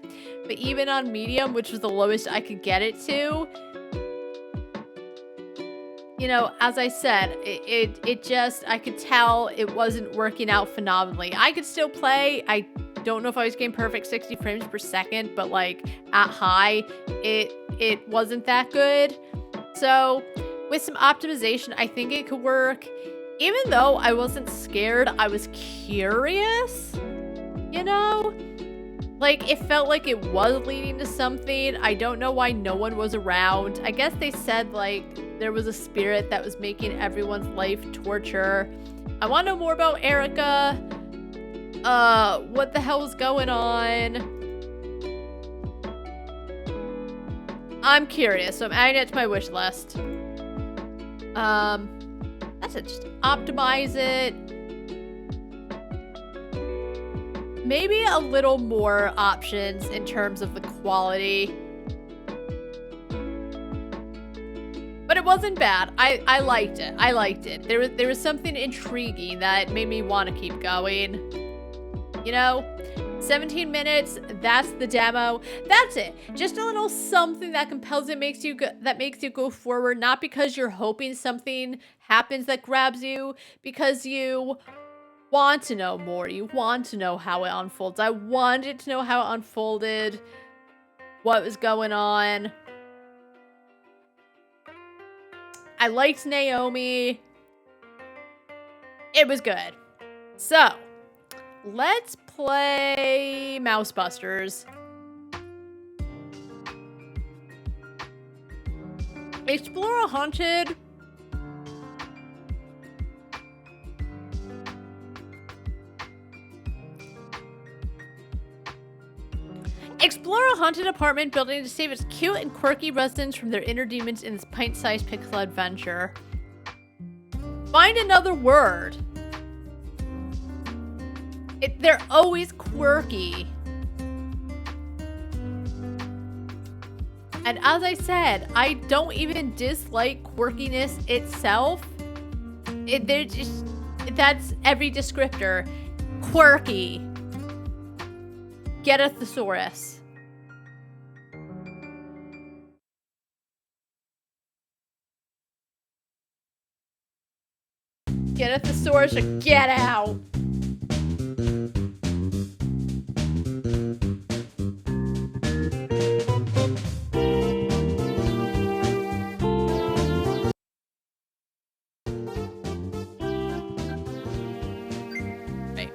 but even on medium, which was the lowest I could get it to, you know, as I said, it just, I could tell it wasn't working out phenomenally. I could still play. I don't know if I was getting perfect 60 frames per second, but like at high, it wasn't that good. So with some optimization, I think it could work. Even though I wasn't scared, I was curious, you know? Like, it felt like it was leading to something. I don't know why no one was around. I guess they said, like, there was a spirit that was making everyone's life torture. I want to know more about Erica. What the hell was going on? I'm curious, so I'm adding it to my wish list. That's it. Just optimize it. Maybe a little more options in terms of the quality. But it wasn't bad. I liked it. I liked it. There was something intriguing that made me want to keep going. You know? 17 minutes, that's the demo. That's it. Just a little something that compels it, makes you go forward, not because you're hoping something happens that grabs you, because you want to know more. You want to know how it unfolds. I wanted to know how it unfolded, what was going on. I liked Naomi. It was good. So, let's play Mouse Busters. Explore a haunted... Explore a haunted apartment building to save its cute and quirky residents from their inner demons in this pint-sized pixel adventure. Find another word. They're always quirky. And as I said, I don't even dislike quirkiness itself. That's every descriptor. Quirky. Get a thesaurus. Get a thesaurus or get out. Right.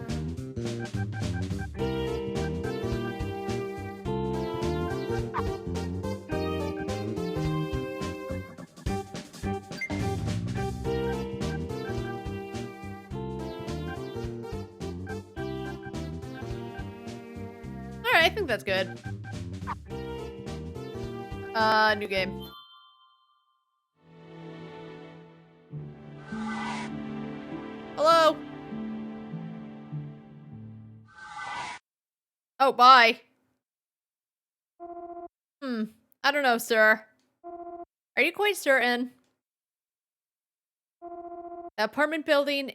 Alright, I think that's good. New game. Hello? Oh, bye. I don't know, sir. Are you quite certain? The apartment building,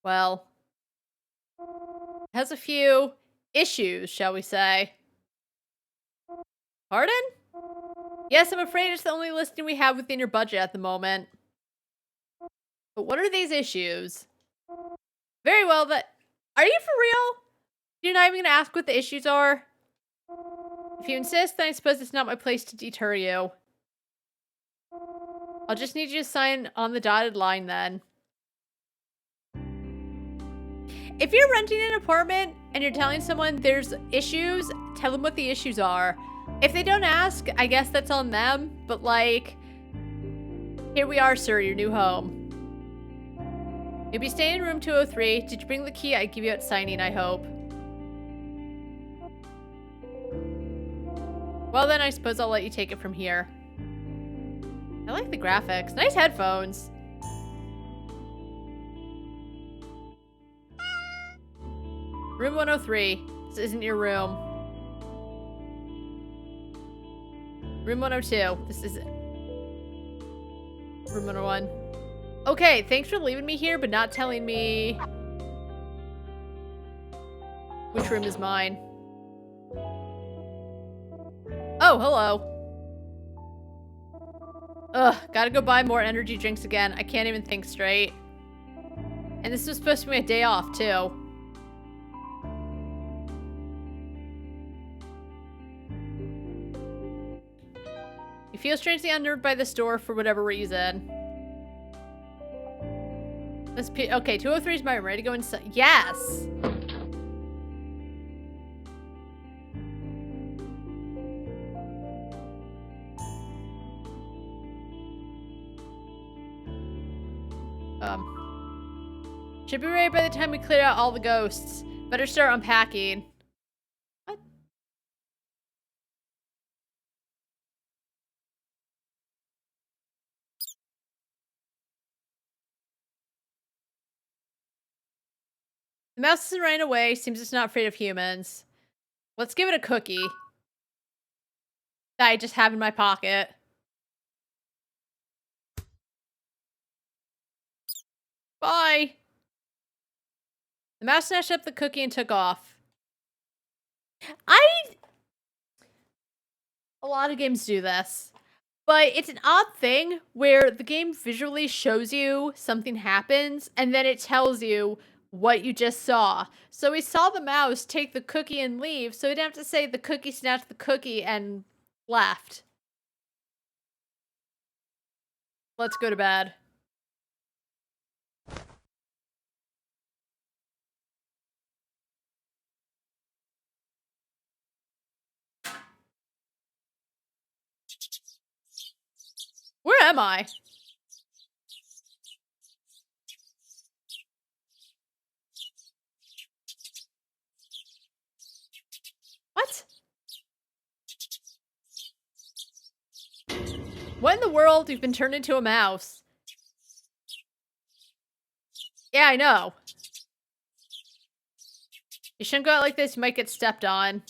well, has a few issues, shall we say. Pardon? Yes, I'm afraid it's the only listing we have within your budget at the moment. But what are these issues? Very well, are you for real? You're not even gonna ask what the issues are? If you insist, then I suppose it's not my place to deter you. I'll just need you to sign on the dotted line then. If you're renting an apartment and you're telling someone there's issues, tell them what the issues are. If they don't ask, I guess that's on them, but like, here we are, sir, your new home. You'll be staying in room 203. Did you bring the key I give you at signing, I hope? Well then, I suppose I'll let you take it from here. I like the graphics. Nice headphones. Room 103. This isn't your room. Room 102. This isn't. Room 101. Okay, thanks for leaving me here, but not telling me which room is mine. Oh, hello. Ugh, gotta go buy more energy drinks again. I can't even think straight. And this was supposed to be my day off, too. You feel strangely unnerved by this door for whatever reason. Okay, 203 is my room. Ready to go inside? Yes! Should be ready by the time we clear out all the ghosts. Better start unpacking. What? The mouse isn't running away. Seems it's not afraid of humans. Let's give it a cookie. That I just have in my pocket. Bye! The mouse snatched up the cookie and took off. A lot of games do this. But it's an odd thing where the game visually shows you something happens and then it tells you what you just saw. So we saw the mouse take the cookie and leave, so we didn't have to say the cookie snatched the cookie and left. Let's go to bed. Where am I? What? What in the world? You've been turned into a mouse. Yeah, I know. You shouldn't go out like this. You might get stepped on.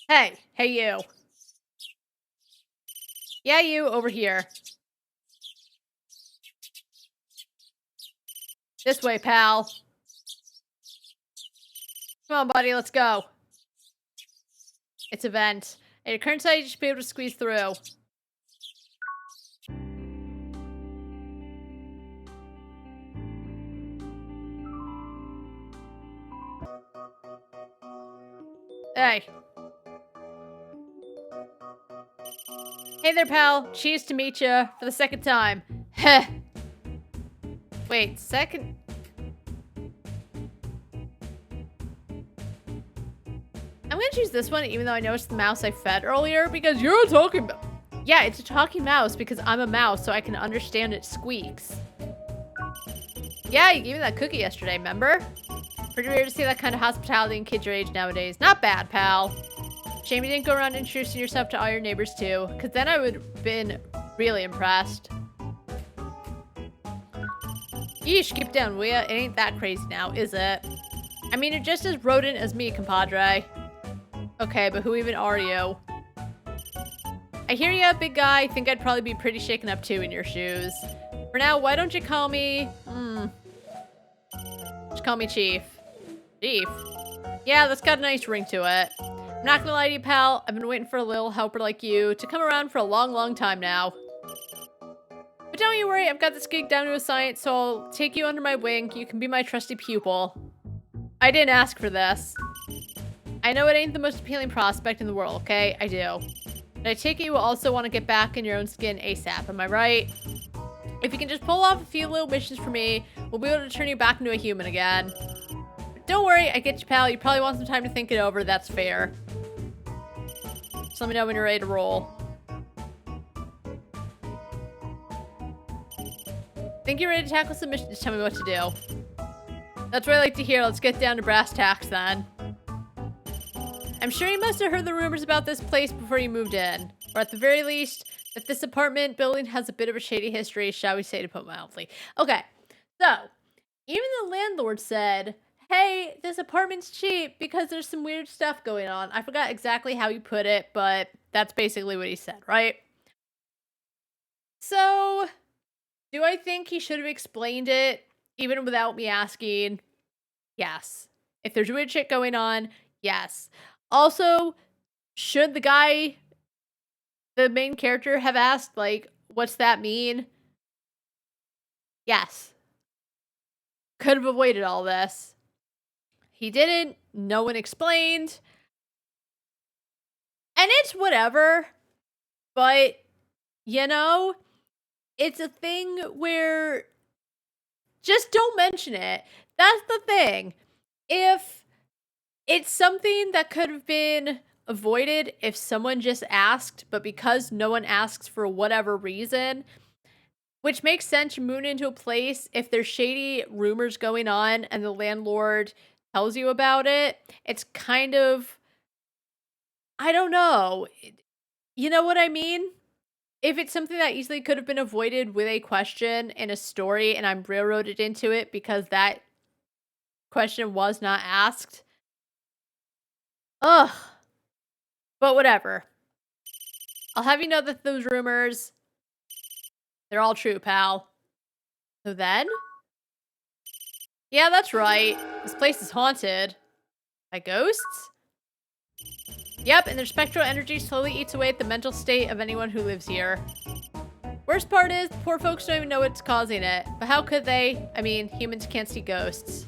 Hey. Hey, you. Yeah, you over here. This way, pal. Come on, buddy. Let's go. It's a vent. At your current size, you should be able to squeeze through. Hey. Hey there, pal. Cheers to meet you for the second time. Heh. Wait, second... I'm gonna choose this one, even though I know it's the mouse I fed earlier, because you're a talking mouse. Yeah, it's a talking mouse because I'm a mouse, so I can understand it squeaks. Yeah, you gave me that cookie yesterday, remember? Pretty rare to see that kind of hospitality in kids your age nowadays. Not bad, pal. Shame you didn't go around introducing yourself to all your neighbors too, because then I would have been really impressed. Yeesh, keep down, will ya? It ain't that crazy now, is it? I mean, you're just as rodent as me, compadre. Okay, but who even are you? I hear ya, big guy. Think I'd probably be pretty shaken up too in your shoes. For now, why don't you call me... Just call me Chief. Chief? Yeah, that's got a nice ring to it. I'm not gonna lie to you, pal. I've been waiting for a little helper like you to come around for a long, long time now. But don't you worry, I've got this gig down to a science, so I'll take you under my wing. You can be my trusty pupil. I didn't ask for this. I know it ain't the most appealing prospect in the world, okay? I do. But I take it you will also want to get back in your own skin ASAP, am I right? If you can just pull off a few little missions for me, we'll be able to turn you back into a human again. But don't worry, I get you, pal. You probably want some time to think it over, that's fair. Just let me know when you're ready to roll. Think you're ready to tackle some missions? Just tell me what to do. That's what I like to hear. Let's get down to brass tacks then. I'm sure you must have heard the rumors about this place before you moved in. Or at the very least, that this apartment building has a bit of a shady history, shall we say, to put mildly. Okay, so, even the landlord said, hey, this apartment's cheap because there's some weird stuff going on. I forgot exactly how he put it, but that's basically what he said, right? So, do I think he should have explained it, even without me asking? Yes. If there's weird shit going on, yes. Also, should the guy, the main character, have asked, like, what's that mean? Yes. Could have avoided all this. He didn't. No one explained. And it's whatever. But, you know, it's a thing where just don't mention it. That's the thing. If it's something that could have been avoided if someone just asked, but because no one asks for whatever reason, which makes sense, you move into a place, if there's shady rumors going on and the landlord tells you about it, it's kind of, I don't know. You know what I mean? If it's something that easily could have been avoided with a question in a story and I'm railroaded into it because that question was not asked, ugh. But whatever. I'll have you know that those rumors, they're all true, pal. So then? Yeah, that's right. This place is haunted. By ghosts? Yep, and their spectral energy slowly eats away at the mental state of anyone who lives here. Worst part is, the poor folks don't even know what's causing it. But how could they? I mean, humans can't see ghosts.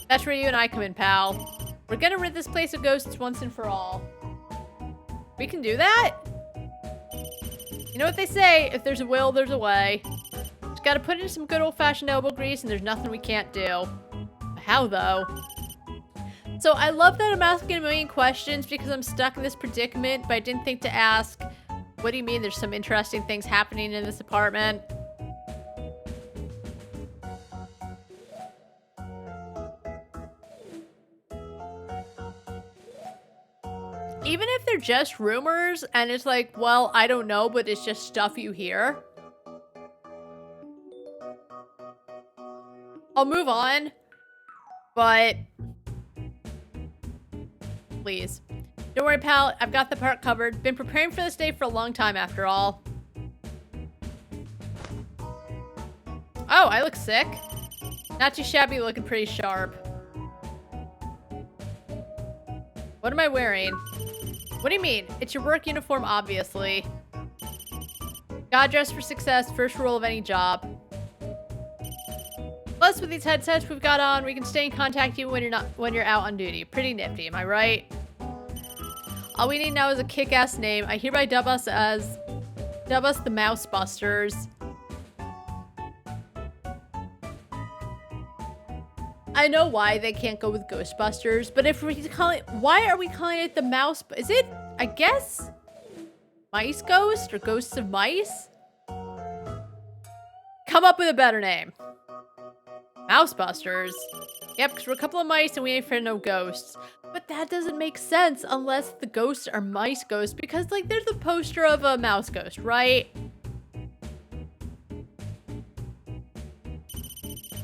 That's where you and I come in, pal. We're gonna rid this place of ghosts once and for all. We can do that? You know what they say, if there's a will, there's a way. Just gotta put in some good old-fashioned elbow grease and there's nothing we can't do. How, though? So I love that I'm asking a million questions because I'm stuck in this predicament, but I didn't think to ask, what do you mean there's some interesting things happening in this apartment? Even if they're just rumors and it's like, well, I don't know, but it's just stuff you hear. I'll move on. But please. Don't worry, pal. I've got the part covered. Been preparing for this day for a long time, after all. Oh, I look sick. Not too shabby, looking pretty sharp. What am I wearing? What do you mean? It's your work uniform, obviously. Gotta dress for success, first rule of any job. Plus, with these headsets we've got on, we can stay in contact even when you're out on duty. Pretty nifty, am I right? All we need now is a kick-ass name. I hereby dub us the Mouse Busters. I know why they can't go with Ghostbusters, but if we call it, why are we calling it the Mouse? Is it, I guess, Mice Ghost or Ghosts of Mice? Come up with a better name. Mouse Busters. Yep, because we're a couple of mice and we ain't afraid of no ghosts. But that doesn't make sense unless the ghosts are mice ghosts, because like there's a poster of a mouse ghost, right?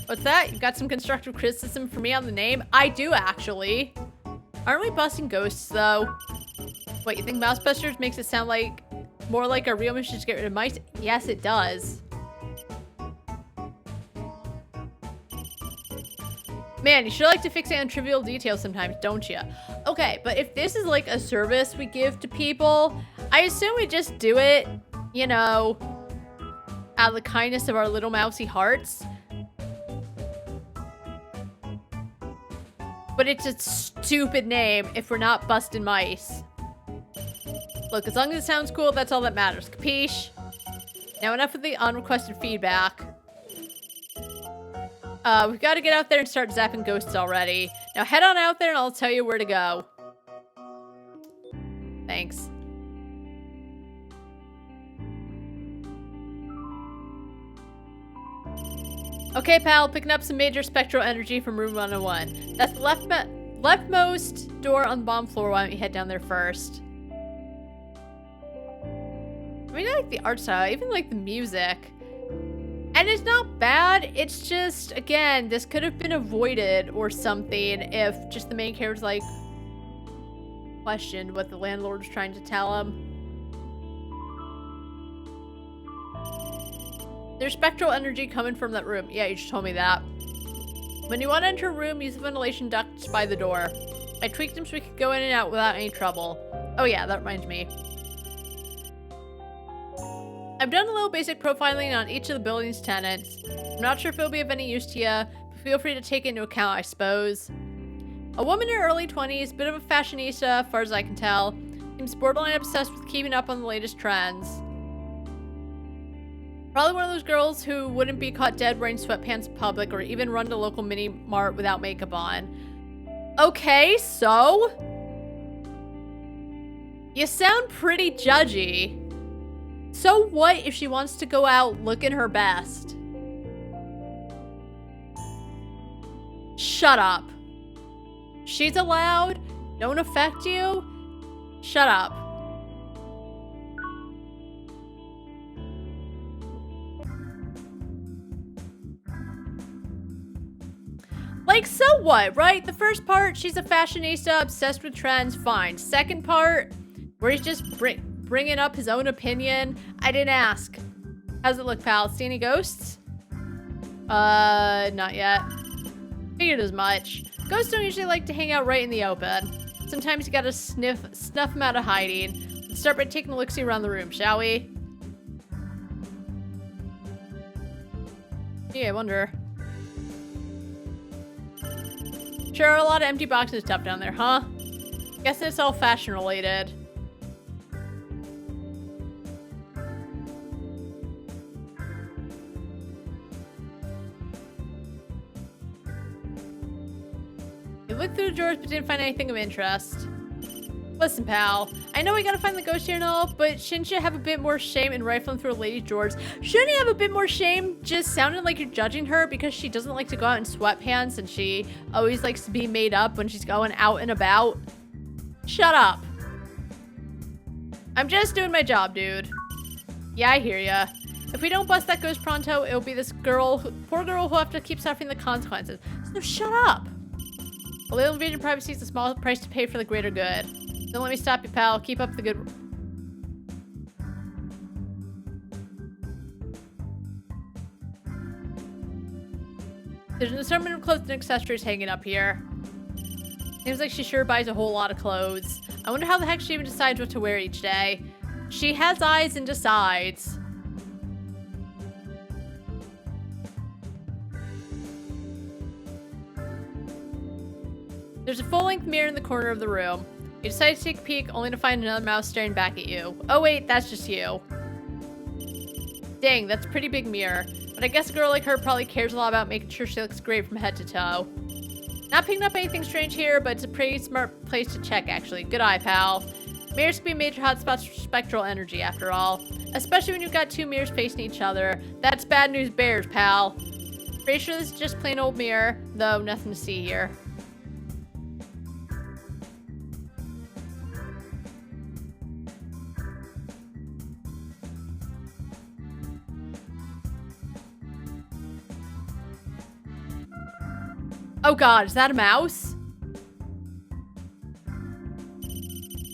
What's that? You got some constructive criticism for me on the name? I do, actually. Aren't we busting ghosts, though? What, you think Mousebusters makes it sound like more like a real mission to get rid of mice? Yes, it does. Man, you sure like to fixate on trivial details sometimes, don't you? Okay, but if this is like a service we give to people, I assume we just do it, you know, out of the kindness of our little mousy hearts. But it's a stupid name if we're not busting mice. Look, as long as it sounds cool, that's all that matters. Capiche? Now enough of the unrequested feedback. We've got to get out there and start zapping ghosts already. Now head on out there and I'll tell you where to go. Thanks. Okay, pal, picking up some major spectral energy from room 101. That's the leftmost door on the bottom floor. Why don't you head down there first? I mean, I like the art style. I even like the music. And it's not bad. It's just, again, this could have been avoided or something if just the main character's like questioned what the landlord was trying to tell him. There's spectral energy coming from that room. Yeah, you just told me that. When you want to enter a room, use the ventilation ducts by the door. I tweaked them so we could go in and out without any trouble. Oh yeah, that reminds me. I've done a little basic profiling on each of the building's tenants. I'm not sure if it'll be of any use to you, but feel free to take it into account, I suppose. A woman in her early 20s, bit of a fashionista, as far as I can tell. Seems borderline obsessed with keeping up on the latest trends. Probably one of those girls who wouldn't be caught dead wearing sweatpants in public or even run to local mini mart without makeup on. Okay, so? You sound pretty judgy. So what if she wants to go out looking her best? Shut up. She's allowed. Don't affect you. Shut up. Like, so what, right? The first part, she's a fashionista, obsessed with trends, fine. Second part, where he's just bringing up his own opinion. I didn't ask. How's it look, pal? See any ghosts? Not yet. Figured as much. Ghosts don't usually like to hang out right in the open. Sometimes you gotta snuff them out of hiding. Let's start by taking a look-see around the room, shall we? Yeah, I wonder. Sure, a lot of empty boxes and stuff down there, huh? Guessing it's all fashion related. You looked through the drawers but didn't find anything of interest. Listen, pal, I know we gotta find the ghost here and all, but shouldn't you have a bit more shame in rifling through a lady's drawers? Shouldn't you have a bit more shame just sounding like you're judging her because she doesn't like to go out in sweatpants and she always likes to be made up when she's going out and about? Shut up. I'm just doing my job, dude. Yeah, I hear ya. If we don't bust that ghost pronto, it'll be this girl, poor girl who'll have to keep suffering the consequences. So shut up! A little invasion of privacy is a small price to pay for the greater good. Don't let me stop you, pal. Keep up the good... There's an assortment of clothes and accessories hanging up here. Seems like she sure buys a whole lot of clothes. I wonder how the heck she even decides what to wear each day. She has eyes and decides. There's a full-length mirror in the corner of the room. You decide to take a peek, only to find another mouse staring back at you. Oh wait, that's just you. Dang, that's a pretty big mirror. But I guess a girl like her probably cares a lot about making sure she looks great from head to toe. Not picking up anything strange here, but it's a pretty smart place to check, actually. Good eye, pal. Mirrors can be major hotspots for spectral energy, after all. Especially when you've got two mirrors facing each other. That's bad news bears, pal. Pretty sure this is just plain old mirror, though nothing to see here. Oh god, is that a mouse?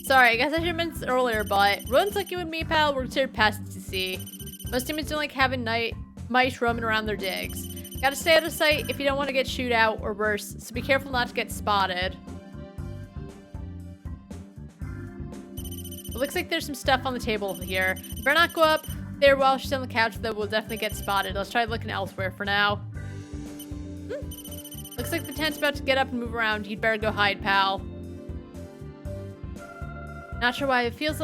Sorry, I guess I should have mentioned this earlier, but rodents like you and me, pal, were considered pests to see. Most humans don't like having mice roaming around their digs. Gotta stay out of sight if you don't want to get chewed out or worse, so be careful not to get spotted. It looks like there's some stuff on the table here. Better not go up there while she's on the couch, though we'll definitely get spotted. Let's try looking elsewhere for now. Looks like the tent's about to get up and move around. You'd better go hide, pal. Not sure why. It feels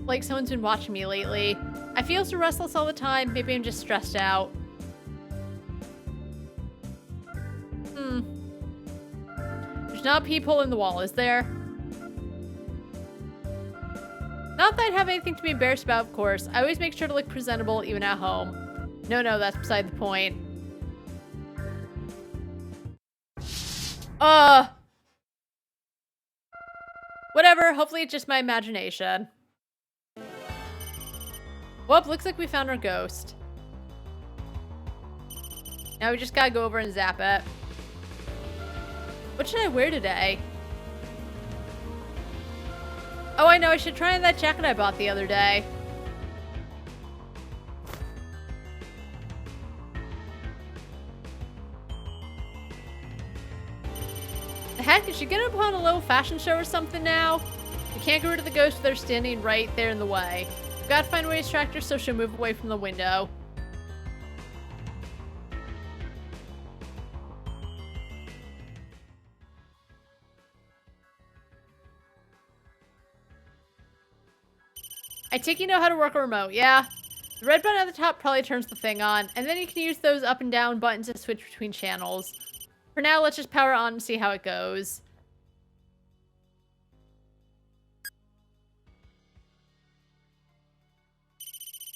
like someone's been watching me lately. I feel so restless all the time. Maybe I'm just stressed out. There's not a peephole in the wall, is there? Not that I'd have anything to be embarrassed about, of course. I always make sure to look presentable, even at home. No, that's beside the point. Whatever, hopefully it's just my imagination. Well, looks like we found our ghost. Now we just gotta go over and zap it. What should I wear today? Oh, I know, I should try on that jacket I bought the other day. The heck, is she gonna put on a little fashion show or something now? We can't get rid of the ghost with her standing right there in the way. We've gotta find a way to distract her so she'll move away from the window. I think you know how to work a remote, yeah? The red button at the top probably turns the thing on, and then you can use those up and down buttons to switch between channels. For now, let's just power on and see how it goes.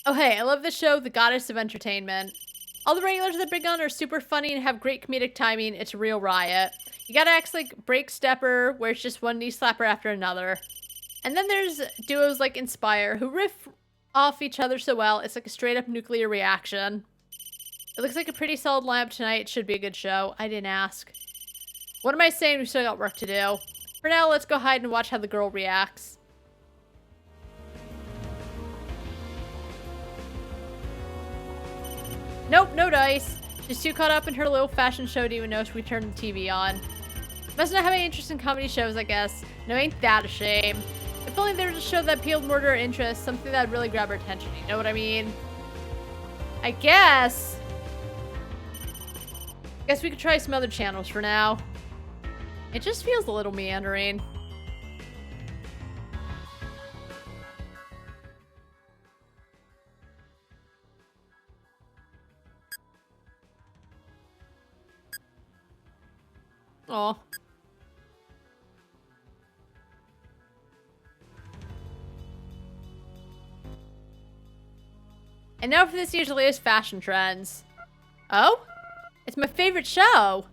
Oh hey, I love this show, The Goddess of Entertainment. All the regulars that bring on are super funny and have great comedic timing. It's a real riot. You gotta act like Break Stepper, where it's just one knee slapper after another. And then there's duos like Inspire, who riff off each other so well, it's like a straight up nuclear reaction. It looks like a pretty solid lineup tonight. It should be a good show. I didn't ask. What am I saying? We still got work to do. For now, let's go hide and watch how the girl reacts. Nope, no dice. She's too caught up in her little fashion show to even notice we turned the TV on. Must not have any interest in comedy shows, I guess. No, ain't that a shame. If only there was a show that appealed more to her interest, something that'd really grab her attention, you know what I mean? I guess we could try some other channels for now. It just feels a little meandering. Aw. And now for this year's latest fashion trends. Oh? It's my favorite show!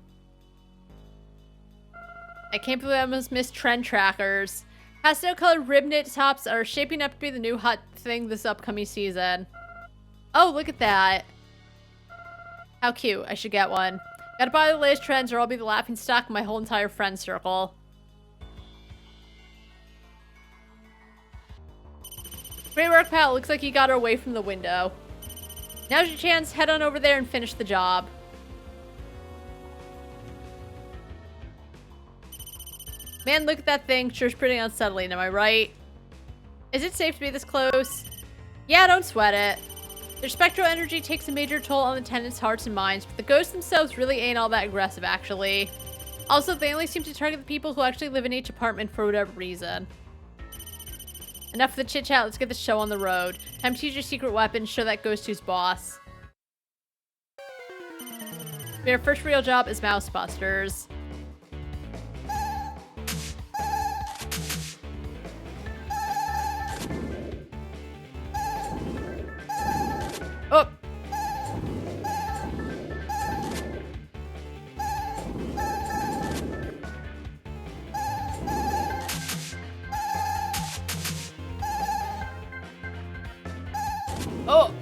I can't believe I almost missed trend trackers. Pastel colored rib knit tops are shaping up to be the new hot thing this upcoming season. Oh, look at that. How cute. I should get one. Gotta buy the latest trends or I'll be the laughing stock of my whole entire friend circle. Great work, pal. Looks like you got her away from the window. Now's your chance. Head on over there and finish the job. Man, look at that thing. Sure's pretty unsettling, am I right? Is it safe to be this close? Yeah, don't sweat it. Their spectral energy takes a major toll on the tenants' hearts and minds, but the ghosts themselves really ain't all that aggressive, actually. Also, they only seem to target the people who actually live in each apartment for whatever reason. Enough of the chit-chat, let's get the show on the road. Time to use your secret weapon and show that ghost who's boss. Our first real job is Mouse Busters. Oh! Oh!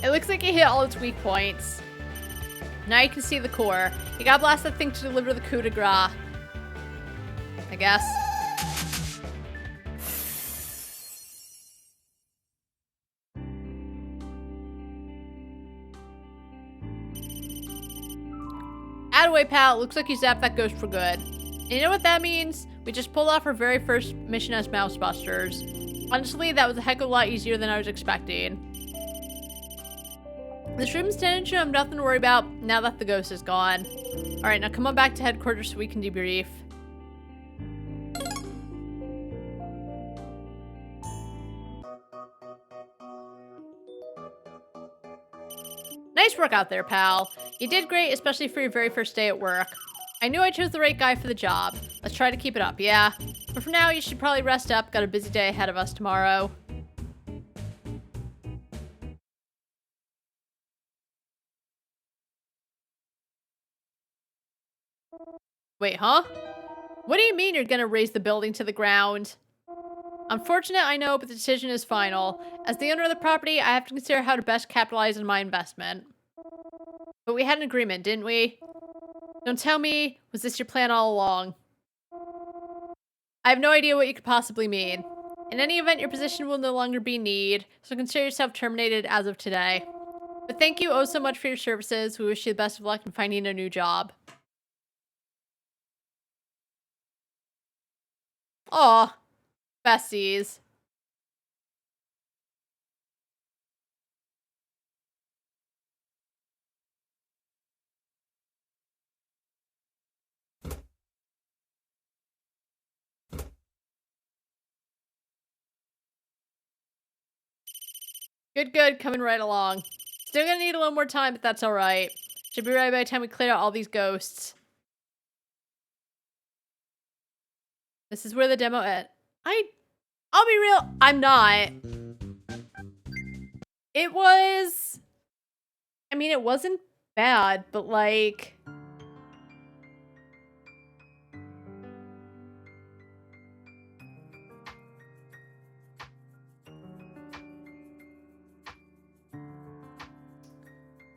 It looks like it hit all its weak points. Now you can see the core. You gotta blast that thing to deliver the coup de grace. I guess. Attaway, pal. Looks like you zapped that ghost for good. And you know what that means? We just pulled off our very first mission as Mouse Busters. Honestly, that was a heck of a lot easier than I was expecting. This room's tenant should have nothing to worry about now that the ghost is gone. Alright, now come on back to headquarters so we can debrief. Nice work out there, pal. You did great, especially for your very first day at work. I knew I chose the right guy for the job. Let's try to keep it up, yeah? But for now, you should probably rest up. Got a busy day ahead of us tomorrow. Wait, huh? What do you mean you're gonna raise the building to the ground? Unfortunate, I know, but the decision is final. As the owner of the property, I have to consider how to best capitalize on my investment. But we had an agreement, didn't we? Don't tell me, was this your plan all along? I have no idea what you could possibly mean. In any event, your position will no longer be need, so consider yourself terminated as of today. But thank you oh so much for your services. We wish you the best of luck in finding a new job. Aw, besties. Good, coming right along. Still gonna need a little more time, but that's alright. Should be ready by the time we clear out all these ghosts. This is where the demo at. I'll be real, I'm not. It was... I mean, it wasn't bad, but like...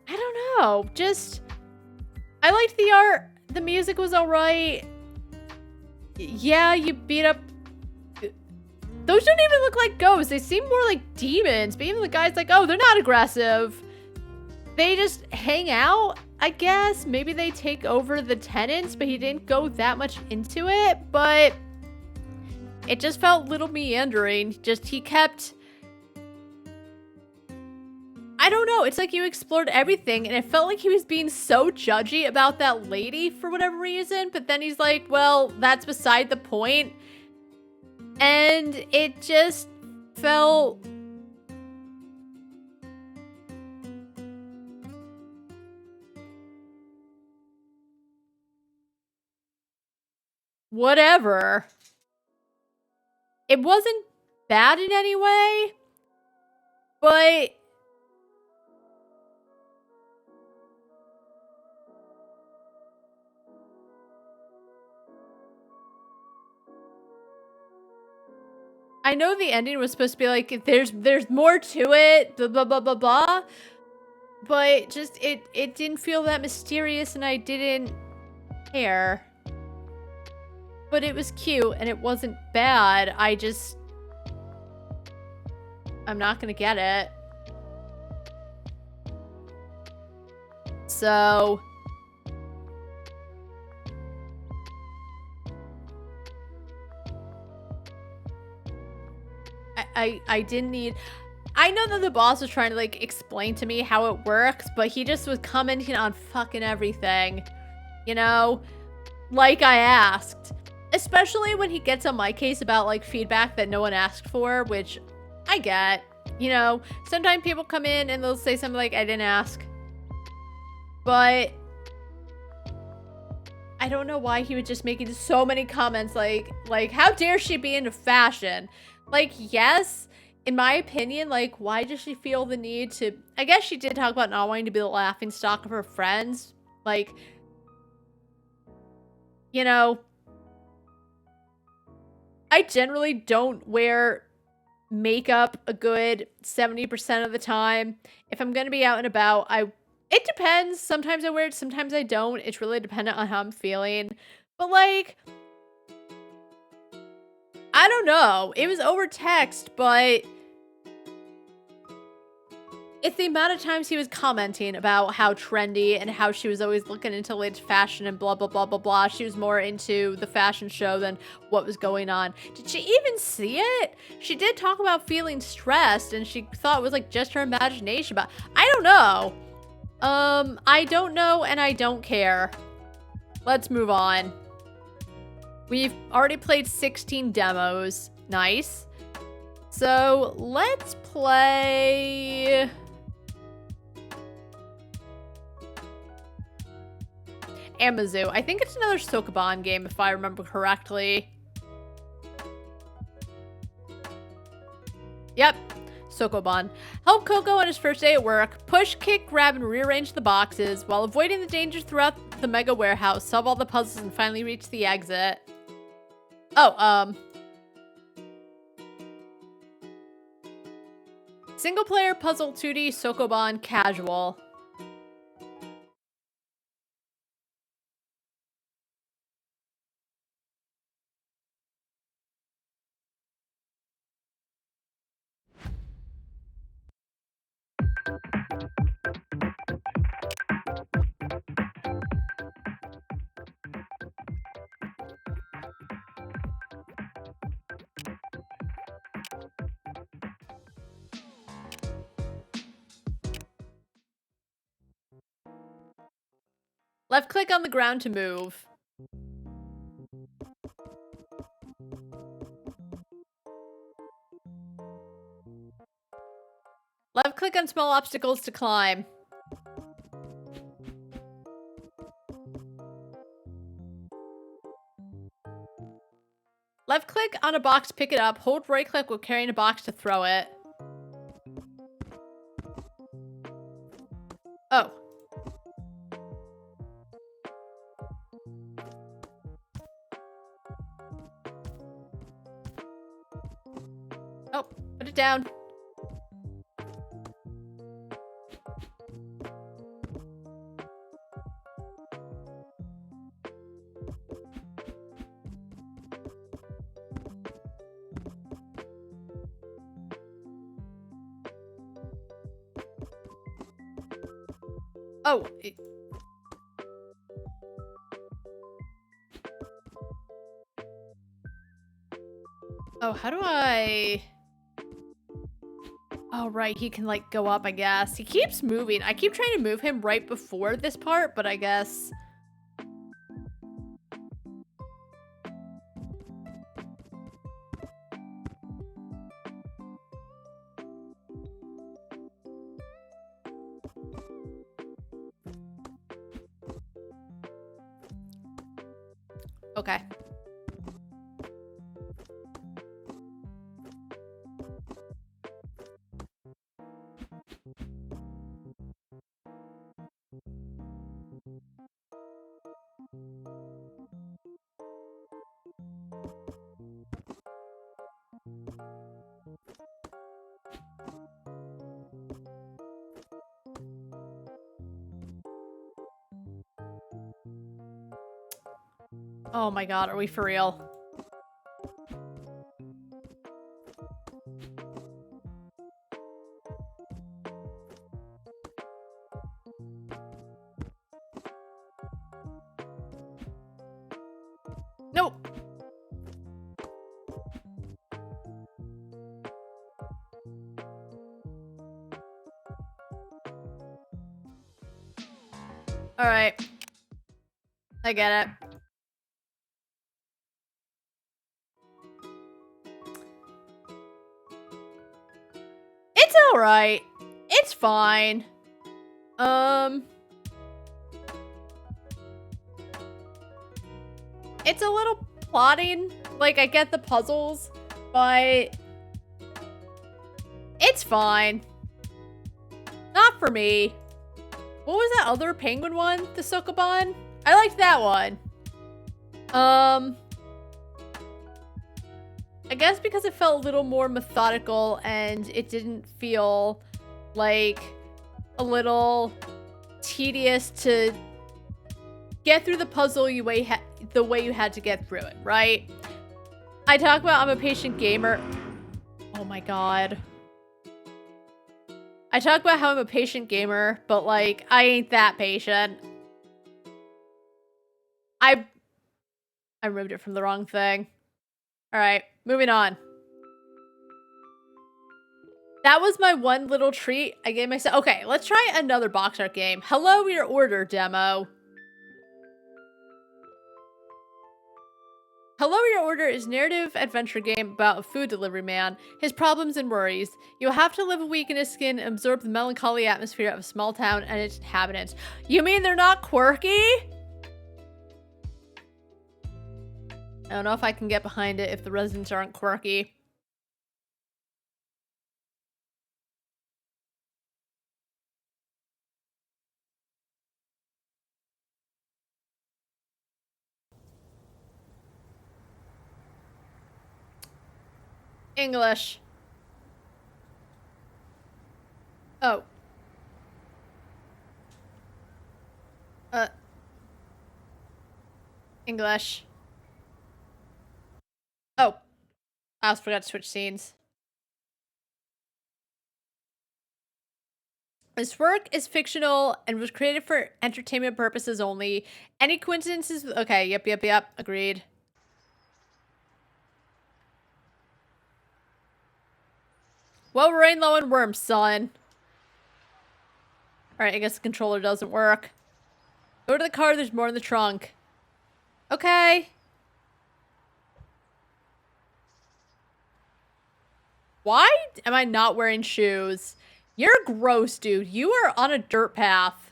I don't know, just... I liked the art, the music was alright. Yeah, you beat up... Those don't even look like ghosts, they seem more like demons, but even the guy's like, oh, they're not aggressive. They just hang out, I guess. Maybe they take over the tenants, but he didn't go that much into it, but... It just felt a little meandering, just he kept... I don't know, it's like you explored everything, and it felt like he was being so judgy about that lady for whatever reason, but then he's like, well, that's beside the point. And it just felt... whatever. It wasn't bad in any way, but... I know the ending was supposed to be like, there's more to it, blah, blah, blah, blah, blah. But just, it didn't feel that mysterious and I didn't care. But it was cute and it wasn't bad. I'm not gonna get it. So... I didn't need... I know that the boss was trying to, like, explain to me how it works, but he just was commenting on fucking everything. You know? Like I asked. Especially when he gets on my case about, like, feedback that no one asked for, which I get. You know? Sometimes people come in and they'll say something like, I didn't ask. But... I don't know why he was just making so many comments like, how dare she be into fashion? Like, yes... In my opinion, like, why does she feel the need to... I guess she did talk about not wanting to be the laughingstock of her friends. Like, you know, I generally don't wear makeup a good 70% of the time. If I'm going to be out and about, it depends. Sometimes I wear it, sometimes I don't. It's really dependent on how I'm feeling. But, like, I don't know. It was over text, but... It's the amount of times he was commenting about how trendy and how she was always looking into latest fashion and blah, blah, blah, blah, blah. She was more into the fashion show than what was going on. Did she even see it? She did talk about feeling stressed and she thought it was like just her imagination, but I don't know. I don't know and I don't care. Let's move on. We've already played 16 demos. Nice. So let's play... Amazu. I think it's another Sokoban game if I remember correctly. Yep, Sokoban. Help Coco on his first day at work. Push, kick, grab, and rearrange the boxes while avoiding the dangers throughout the mega warehouse. Solve all the puzzles and finally reach the exit. Oh, single player puzzle 2D Sokoban casual. Left click on the ground to move. Left click on small obstacles to climb. Left click on a box to pick it up. Hold right click while carrying a box to throw it. Oh. Oh, put it down. Oh. Oh, how do I... Oh, right, he can, like, go up, I guess. He keeps moving. I keep trying to move him right before this part, but I guess... Okay. Oh my god, are we for real? Nope. All right. I get it. It's all right. It's fine. It's a little plotting. Like, I get the puzzles, but it's fine. Not for me. What was that other penguin one? The Sokoban? I liked that one. I guess because it felt a little more methodical and it didn't feel like a little tedious to get through the puzzle the way you had to get through it, right? I talk about I'm a patient gamer. Oh my god. I talk about how I'm a patient gamer, but like, I ain't that patient. I removed it from the wrong thing. Alright, moving on. That was my one little treat I gave myself. Okay, let's try another box art game. Hello, Your Order demo. Hello, Your Order is a narrative adventure game about a food delivery man, his problems and worries. You'll have to live a week in his skin and absorb the melancholy atmosphere of a small town and its inhabitants. You mean they're not quirky? I don't know if I can get behind it if the residents aren't quirky. English. Oh. English. Oh. I also forgot to switch scenes. This work is fictional and was created for entertainment purposes only. Any coincidences? Okay, yep. Agreed. Well, we're running low on worms, son. Alright, I guess the controller doesn't work. Go to the car, there's more in the trunk. Okay. Why am I not wearing shoes? You're gross, dude. You are on a dirt path.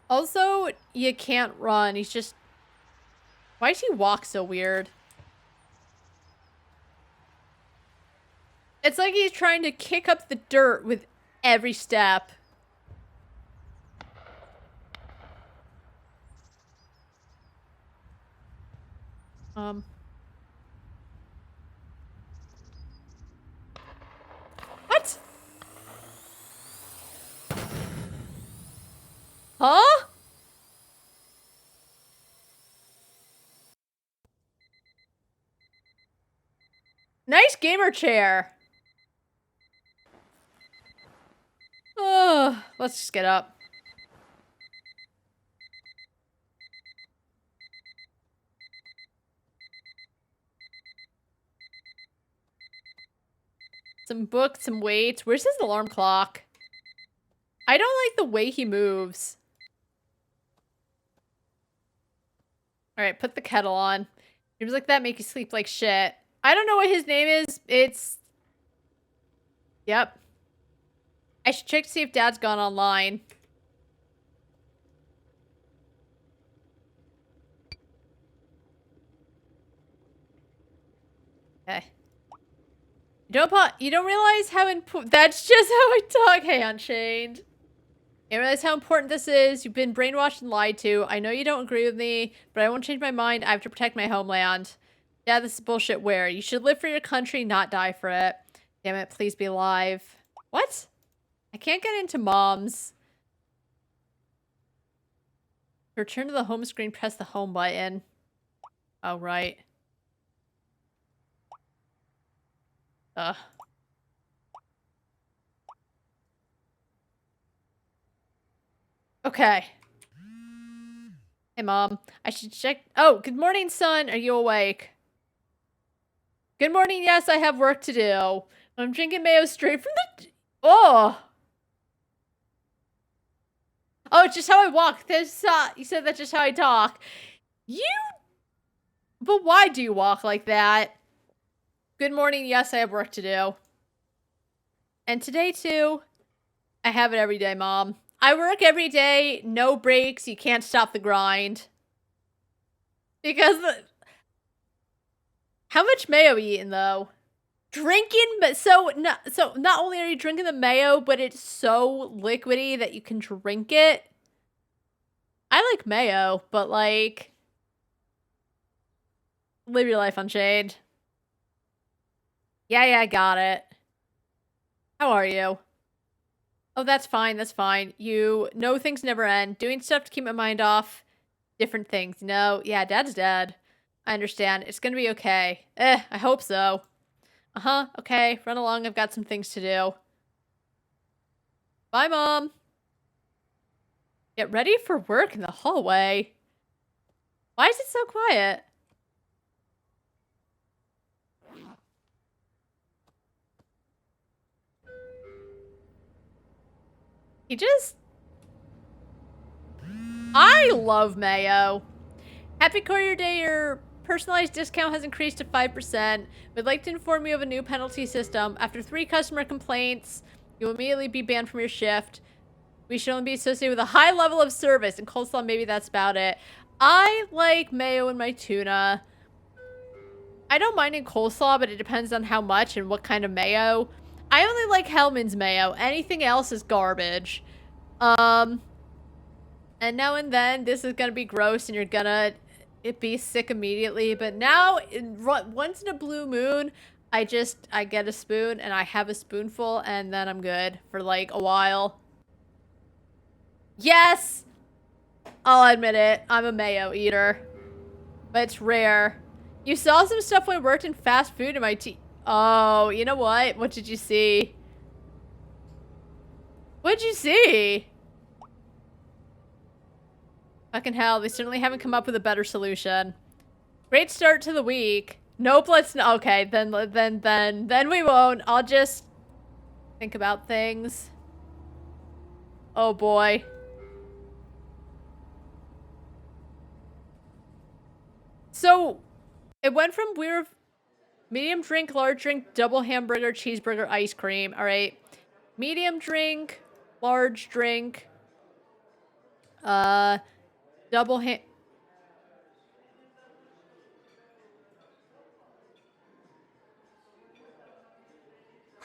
Also, you can't run. He's just... Why does he walk so weird? It's like he's trying to kick up the dirt with every step. What? Huh? Nice gamer chair. Let's just get up. Some books, some weights. Where's his alarm clock? I don't like the way he moves. Alright, put the kettle on. Dreams like that make you sleep like shit. I don't know what his name is. It's... Yep. I should check to see if Dad's gone online. Okay. You don't realize how important... That's just how I talk. Hey, Unchained. You don't realize how important this is. You've been brainwashed and lied to. I know you don't agree with me, but I won't change my mind. I have to protect my homeland. Dad, this is bullshit. Where? You should live for your country, not die for it. Damn it, please be alive. What? I can't get into Mom's. return to the home screen, press the home button. Oh, right. Ugh. Okay. Hey, Mom. I should check. Oh, good morning, son. Are you awake? Good morning. Yes, I have work to do. I'm drinking mayo straight from the... Oh. Oh, it's just how I walk. This, you said that's just how I talk. You... But why do you walk like that? Good morning. Yes, I have work to do. And today, too, I have it every day, Mom. I work every day, no breaks, you can't stop the grind. Because how much mayo are you eating, though? Drinking, but so not only are you drinking the mayo, but it's so liquidy that you can drink it. I like mayo, but like, live your life unchained. Yeah, I got it. How are you? Oh, that's fine, that's fine. You know things never end. Doing stuff to keep my mind off different things. No, yeah, Dad's dead. I understand. It's gonna be okay. I hope so. Uh-huh, okay. Run along, I've got some things to do. Bye, Mom. Get ready for work in the hallway. Why is it so quiet? He just... I love mayo. Happy Courier Day, your personalized discount has increased to 5%. We'd like to inform you of a new penalty system. After 3 customer complaints, you will immediately be banned from your shift. We should only be associated with a high level of service. And coleslaw, maybe that's about it. I like mayo in my tuna. I don't mind in coleslaw, but it depends on how much and what kind of mayo. I only like Hellman's mayo. Anything else is garbage. And now and then, this is gonna be gross and you're gonna be sick immediately. But now, once in a blue moon, I get a spoon and I have a spoonful and then I'm good for like a while. Yes! I'll admit it. I'm a mayo eater. But it's rare. You saw some stuff when I worked in fast food in my Oh, you know what? What did you see? What'd you see? Fucking hell, they certainly haven't come up with a better solution. Great start to the week. Nope, let's not. Okay, then we won't. I'll just think about things. Oh boy. So, it went from medium drink, large drink, double hamburger, cheeseburger, ice cream. All right. Medium drink, large drink, double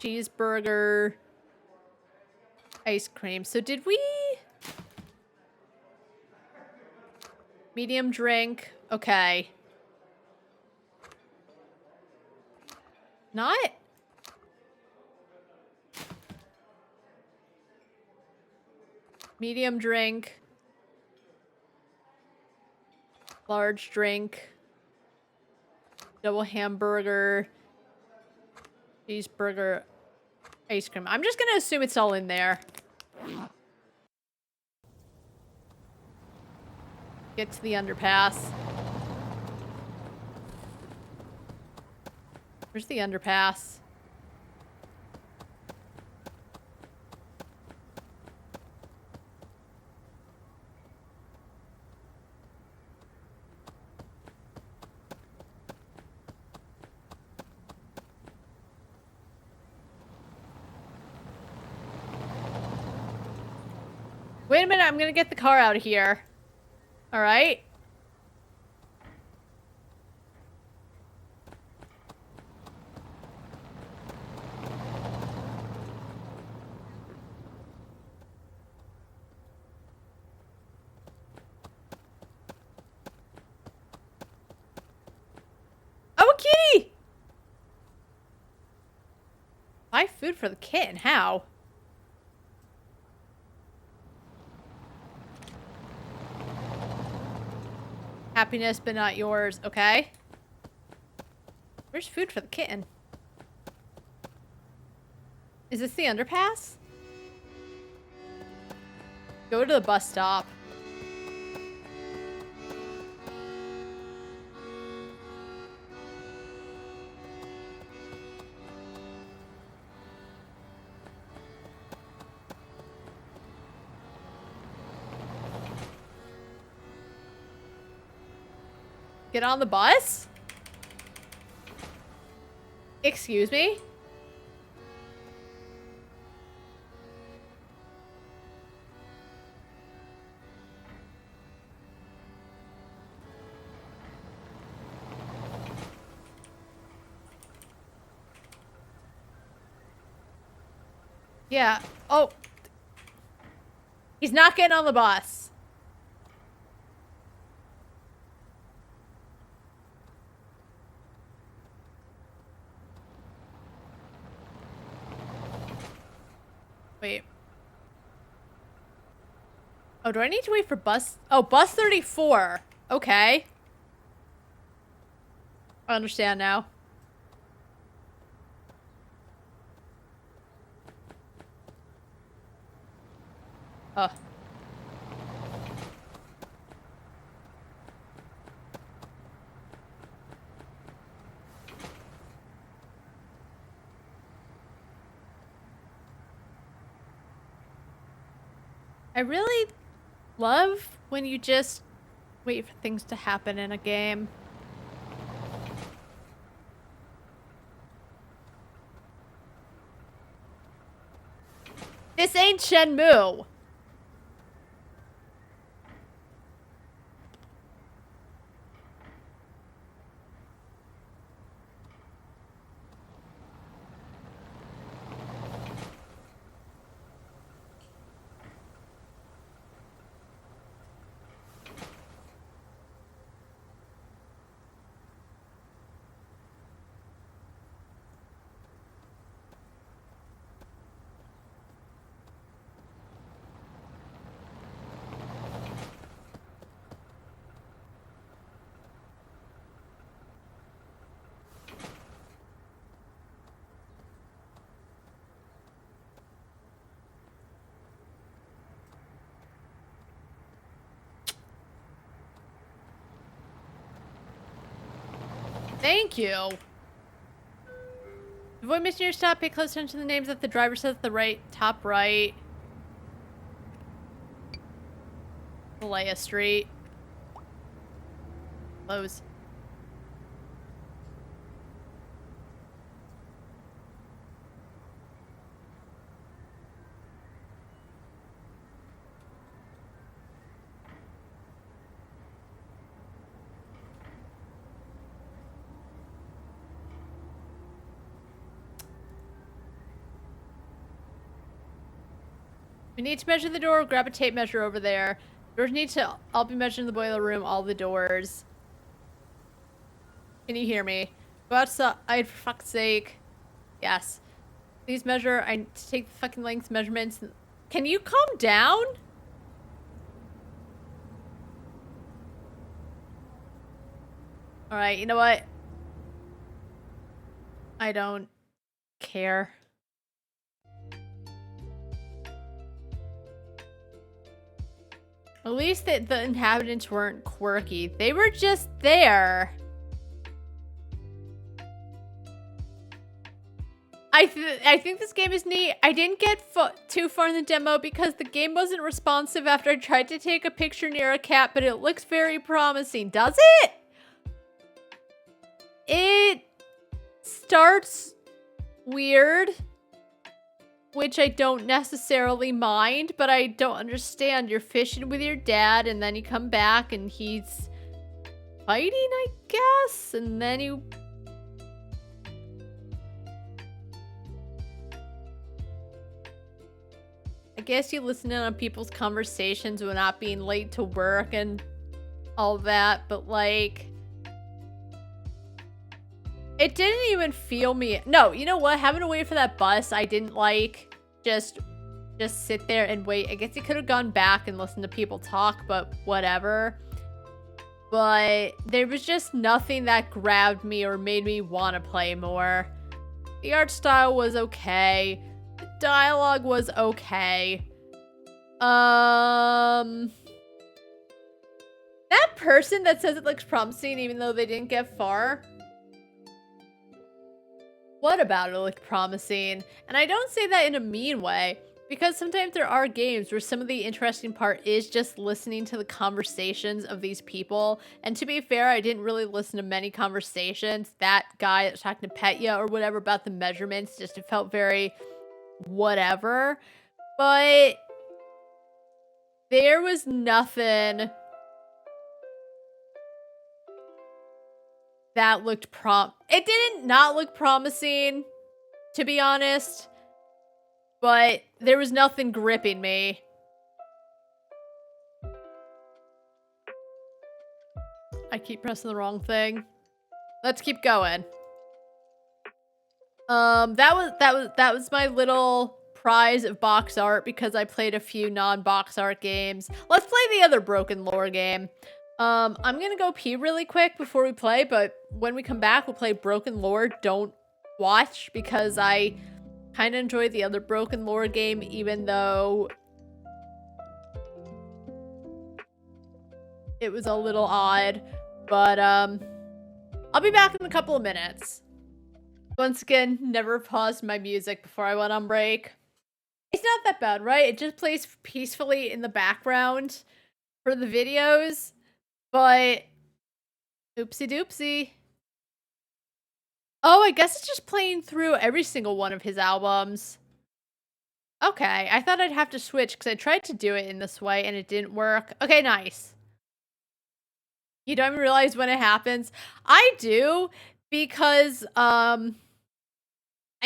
cheeseburger, ice cream. So did we... Medium drink. Okay. Not... Medium drink. Large drink. Double hamburger. Cheeseburger. Ice cream. I'm just gonna assume it's all in there. Get to the underpass. Where's the underpass? Wait a minute, I'm gonna get the car out of here. Alright. Oh, a kitty! Buy food for the kitten, how? Happiness, but not yours. Okay. Where's food for the kitten? Is this the underpass? Go to the bus stop. Get on the bus? Excuse me? Yeah. Oh. He's not getting on the bus. Wait. Oh, do I need to wait for bus? Oh, bus 34. Okay. I understand now. Oh. I really love when you just wait for things to happen in a game. This ain't Shenmue. Thank you. Avoid missing your stop. Pay close attention to the names that the driver says at the right, top right. Malaya Street. Close. We need to measure the door. Grab a tape measure over there. Doors need to all be measured in the boiler room. All the doors. Can you hear me? Go outside for fuck's sake. Yes. Please measure. I need to take the fucking length measurements. Can you calm down? Alright, you know what? I don't care. At least the inhabitants weren't quirky. They were just there. I think this game is neat. I didn't get too far in the demo because the game wasn't responsive after I tried to take a picture near a cat, but it looks very promising. Does it? It starts weird, which I don't necessarily mind, but I don't understand. You're fishing with your dad, and then you come back, and he's fighting, I guess? And then you... I guess you listen in on people's conversations when not being late to work and all that, but like... It didn't even feel me. No, you know what? Having to wait for that bus, I didn't like. Just sit there and wait. I guess you could have gone back and listened to people talk, but whatever. but there was just nothing that grabbed me or made me want to play more. The art style was okay. The dialogue was okay. That person that says it looks promising even though they didn't get far. What about it looked promising? And I don't say that in a mean way, because sometimes there are games where some of the interesting part is just listening to the conversations of these people. And to be fair, I didn't really listen to many conversations. That guy that was talking to Petya or whatever about the measurements, just it felt very whatever. But there was nothing that looked it didn't not look promising, to be honest. But there was nothing gripping me. I keep pressing the wrong thing. Let's keep going. That was my little prize of box art because I played a few non-box art games. Let's play the other Broken Lore game. I'm gonna go pee really quick before we play, but when we come back, we'll play Broken Lore Don't Watch because I kind of enjoyed the other Broken Lore game, even though it was a little odd. But, I'll be back in a couple of minutes. Once again, never paused my music before I went on break. It's not that bad, right? It just plays peacefully in the background for the videos. But, oopsie doopsie. Oh, I guess it's just playing through every single one of his albums. Okay, I thought I'd have to switch because I tried to do it in this way and it didn't work. Okay, nice. You don't even realize when it happens. I do, because I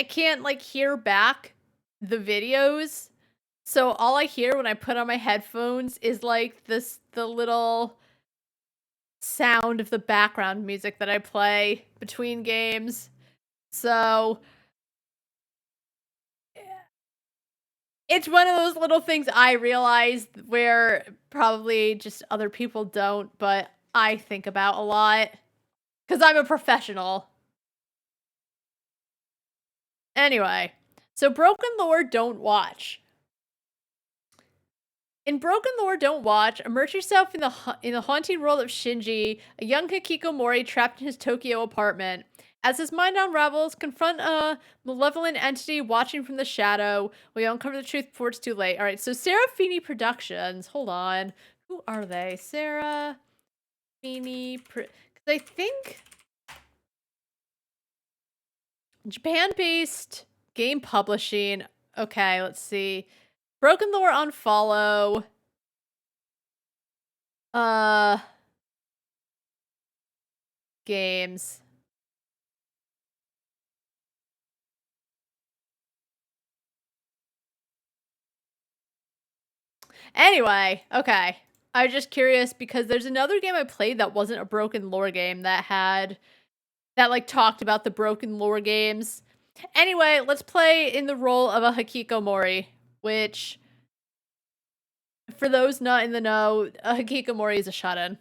can't like hear back the videos. So all I hear when I put on my headphones is like the little sound of the background music that I play between games. So it's one of those little things I realize where probably just other people don't, but I think about a lot because I'm a professional. Anyway, so Broken Lore Don't Watch. In Broken Lore Don't Watch, immerse yourself in the haunting world of Shinji, a young hikikomori trapped in his Tokyo apartment. As his mind unravels, confront a malevolent entity watching from the shadow. We uncover the truth before it's too late. All right, so Serafini Productions. Hold on. Who are they? Serafini. Because I think Japan-based game publishing. Okay, let's see. Broken Lore on follow. Games. Anyway, okay. I was just curious because there's another game I played that wasn't a Broken Lore game that like talked about the Broken Lore games. Anyway, let's play in the role of a hikikomori, which for those not in the know, a hikikomori is a shut-in.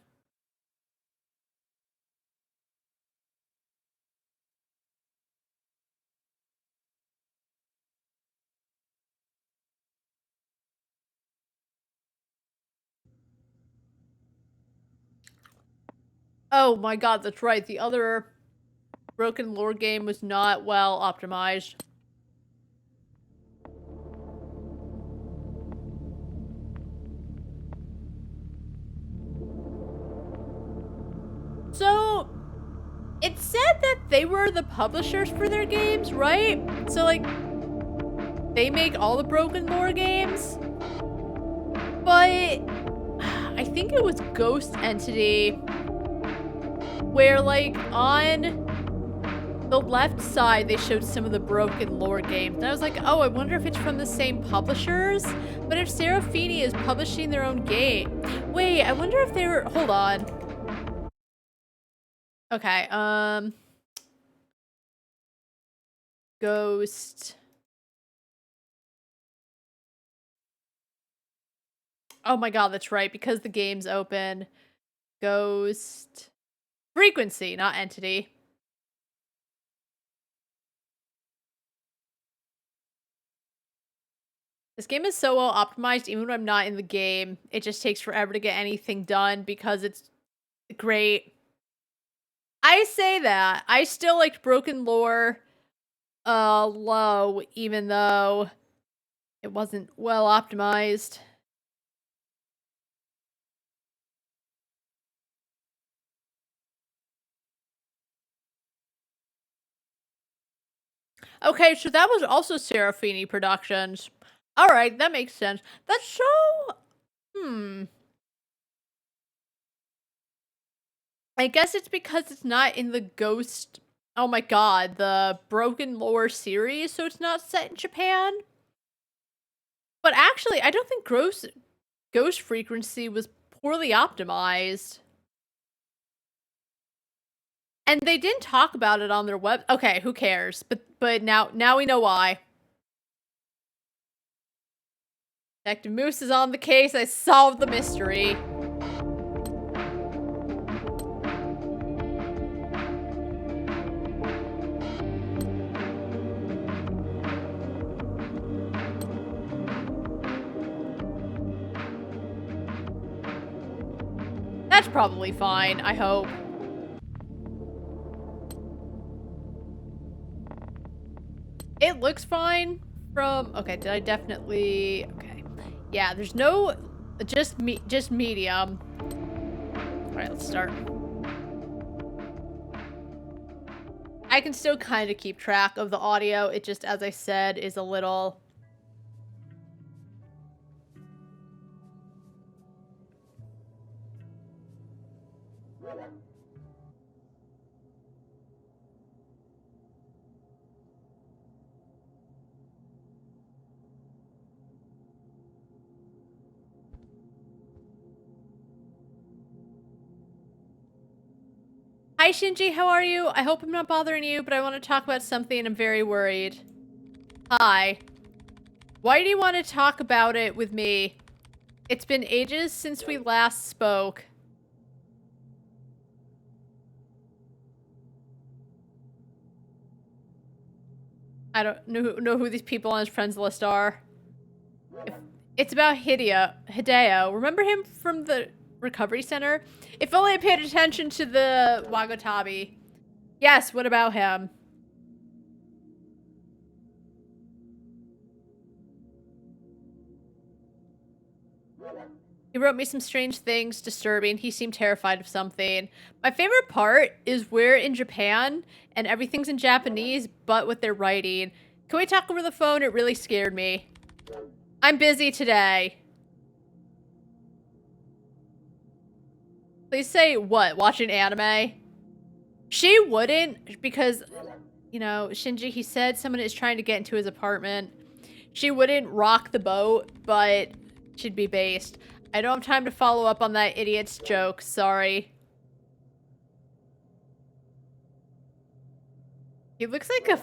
Oh my god, that's right. The other Broken Lore game was not well optimized. So, it said that they were the publishers for their games, right? So, like, they make all the Broken Lore games? But I think it was Ghost Entity, where, like, on the left side, they showed some of the Broken Lore games. And I was like, oh, I wonder if it's from the same publishers? But if Serafini is publishing their own game... Wait, I wonder if they were... Hold on. Okay, Ghost... Oh my god, that's right, because the game's open. Ghost frequency, not entity. This game is so well optimized, even when I'm not in the game. It just takes forever to get anything done because it's great. I say that. I still liked Broken Lore low, even though it wasn't well optimized. Okay, so that was also Serafini Productions. Alright, that makes sense. That show... I guess it's because it's not in the Ghost... Oh my god, the Broken Lore series, so it's not set in Japan? But actually, I don't think Ghost Frequency was poorly optimized. And they didn't talk about it on their web... Okay, who cares? But now we know why. Detective Moose is on the case. I solved the mystery. That's probably fine, I hope. It looks fine from... Okay, did I definitely... Okay. Yeah, there's no... Just medium. Alright, let's start. I can still kind of keep track of the audio. It just, as I said, is a little... Hi Shinji, how are you? I hope I'm not bothering you, but I want to talk about something and I'm very worried. Hi. Why do you want to talk about it with me? It's been ages since we last spoke. I don't know who these people on his friends list are. It's about Hideo. Remember him from the recovery center? If only I paid attention to the Wagotabi. Yes, what about him? He wrote me some strange things, disturbing. He seemed terrified of something. My favorite part is we're in Japan and everything's in Japanese, but what they're writing. Can we talk over the phone? It really scared me. I'm busy today. Please say what? Watching anime? She wouldn't, because, you know, Shinji, he said someone is trying to get into his apartment. She wouldn't rock the boat, but she'd be based. I don't have time to follow up on that idiot's joke. Sorry. He looks like a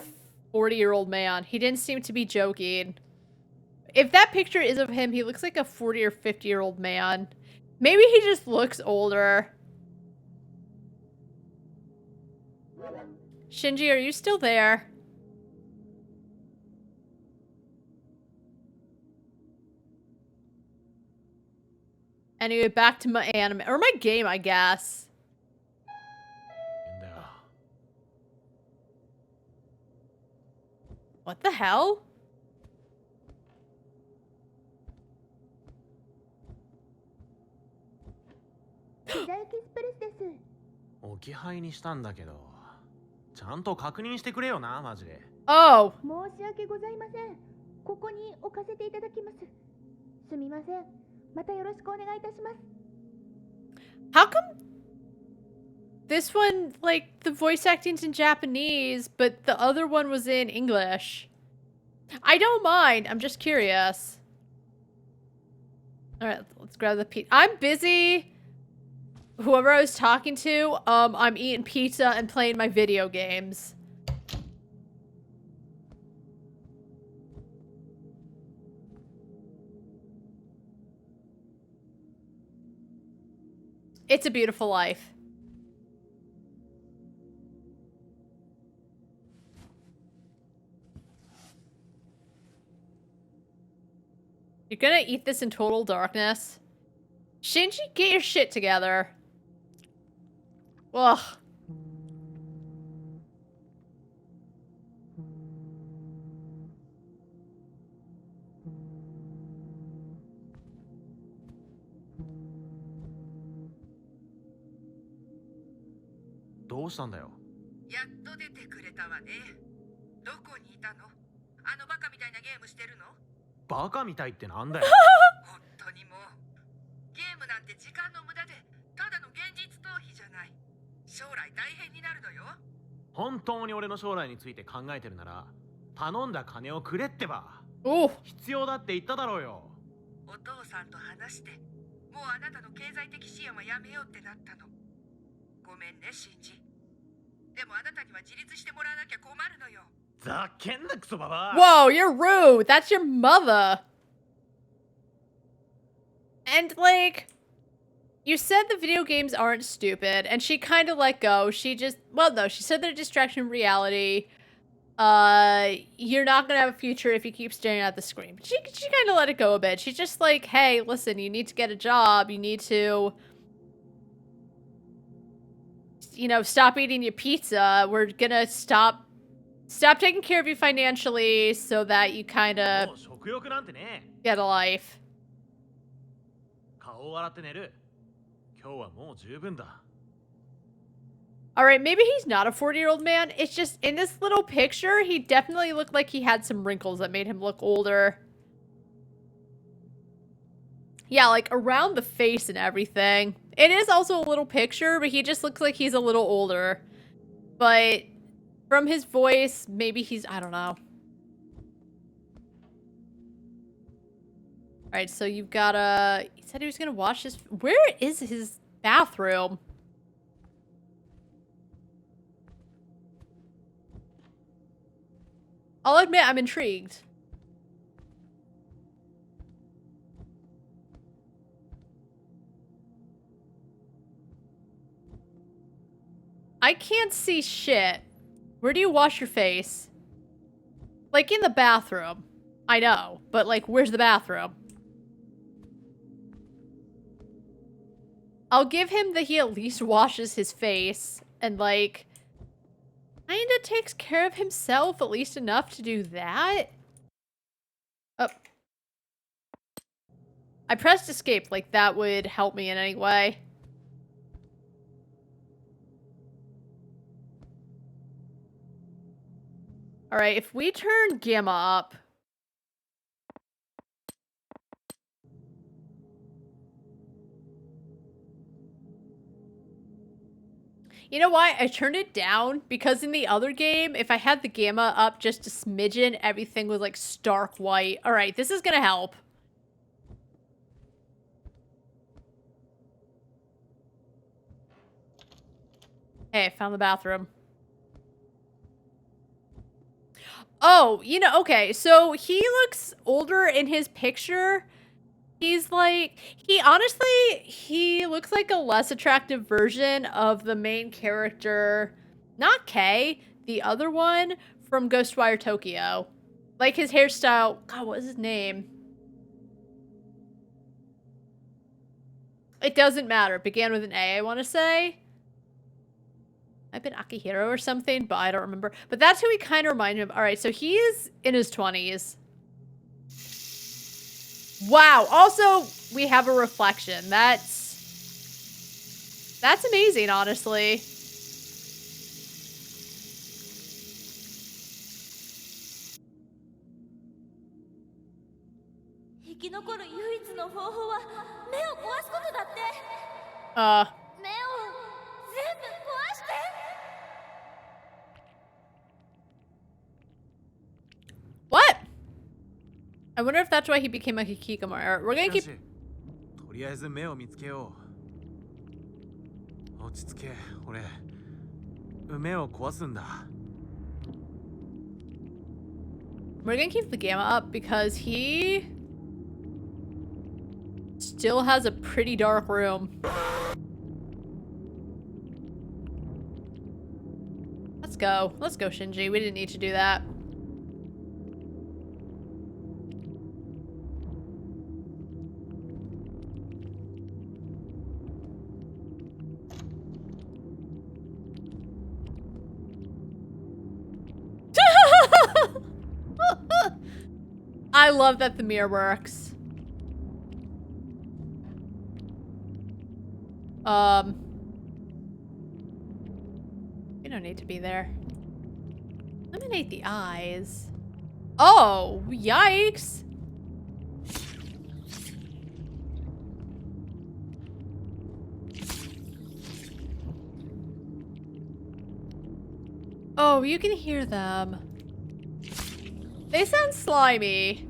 40-year-old man. He didn't seem to be joking. If that picture is of him, he looks like a 40 or 50-year-old man. Maybe he just looks older. Shinji, are you still there? Anyway, back to my anime, or my game, I guess. What the hell? Oh. How come this one, like, the voice acting's in Japanese, but the other one was in English? I don't mind. I'm just curious. All right, let's grab the pizza. I'm busy. Whoever I was talking to, I'm eating pizza and playing my video games. It's a Beautiful Life. You're gonna eat this in total darkness? Shinji, get your shit together. Ugh. Ooh. Whoa, you're rude. That's your mother. And like, you said the video games aren't stupid, and she kind of let go. She just, well, no, she said they're a distraction from reality. You're not gonna have a future if you keep staring at the screen. But she kind of let it go a bit. She's just like, hey, listen, you need to get a job. You need to, you know, stop eating your pizza. We're gonna stop taking care of you financially so that you kind of get a life. Alright, maybe he's not a 40-year-old man. It's just, in this little picture, he definitely looked like he had some wrinkles that made him look older. Yeah, like, around the face and everything. It is also a little picture, but he just looks like he's a little older. But from his voice, maybe he's, I don't know. Alright, so you've gotta, he said he was gonna wash his, where is his bathroom? I'll admit, I'm intrigued. I can't see shit. Where do you wash your face? Like, in the bathroom. I know, but like, where's the bathroom? I'll give him that he at least washes his face and like, kinda takes care of himself at least enough to do that. Oh. I pressed escape, like that would help me in any way. Alright, if we turn Gamma up. You know why? I turned it down because in the other game, if I had the Gamma up just a smidgen, everything was like stark white. Alright, this is gonna help. Hey, I found the bathroom. Oh, you know, okay, so he looks older in his picture. He's like, he looks like a less attractive version of the main character, not Kay, the other one from Ghostwire Tokyo. Like his hairstyle, God, what was his name? It doesn't matter, it began with an A, I want to say. I've been Akihiro or something, but I don't remember. But that's who he kind of reminded me of. Alright, so he is in his 20s. Wow, also, we have a reflection. That's amazing, honestly. What? I wonder if that's why he became a hikikomori. We're gonna keep... We're gonna keep the Gamma up because he still has a pretty dark room. Let's go. Let's go, Shinji. We didn't need to do that. I love that the mirror works. We don't need to be there. Eliminate the eyes. Oh, yikes. Oh, you can hear them. They sound slimy.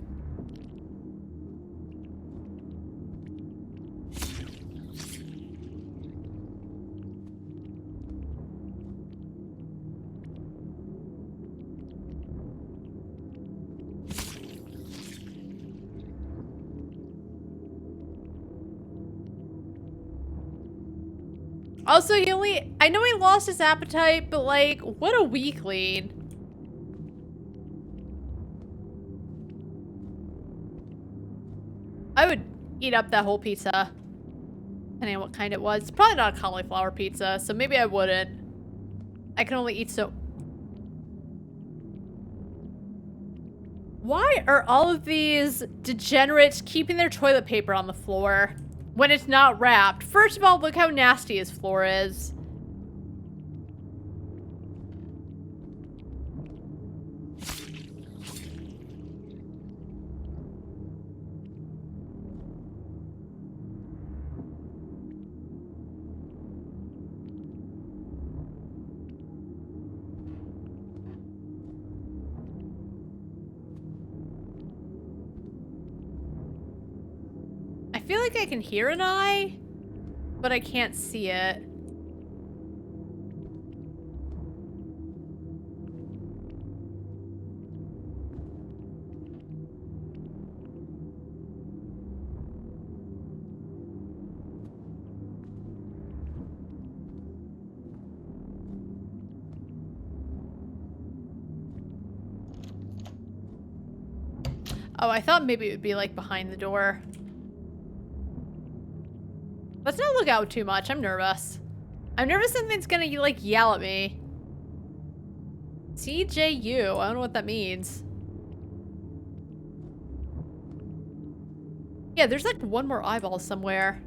Also, I know he lost his appetite, but like, what a weakling. I would eat up that whole pizza. Depending on what kind it was. It's probably not a cauliflower pizza, so maybe I wouldn't. I can only eat so... Why are all of these degenerates keeping their toilet paper on the floor when it's not wrapped? First of all, look how nasty his floor is. I feel like I can hear an eye, but I can't see it. Oh, I thought maybe it would be like behind the door. Let's not look out too much. I'm nervous. I'm nervous something's gonna like yell at me. CJU. I don't know what that means. Yeah, there's like one more eyeball somewhere.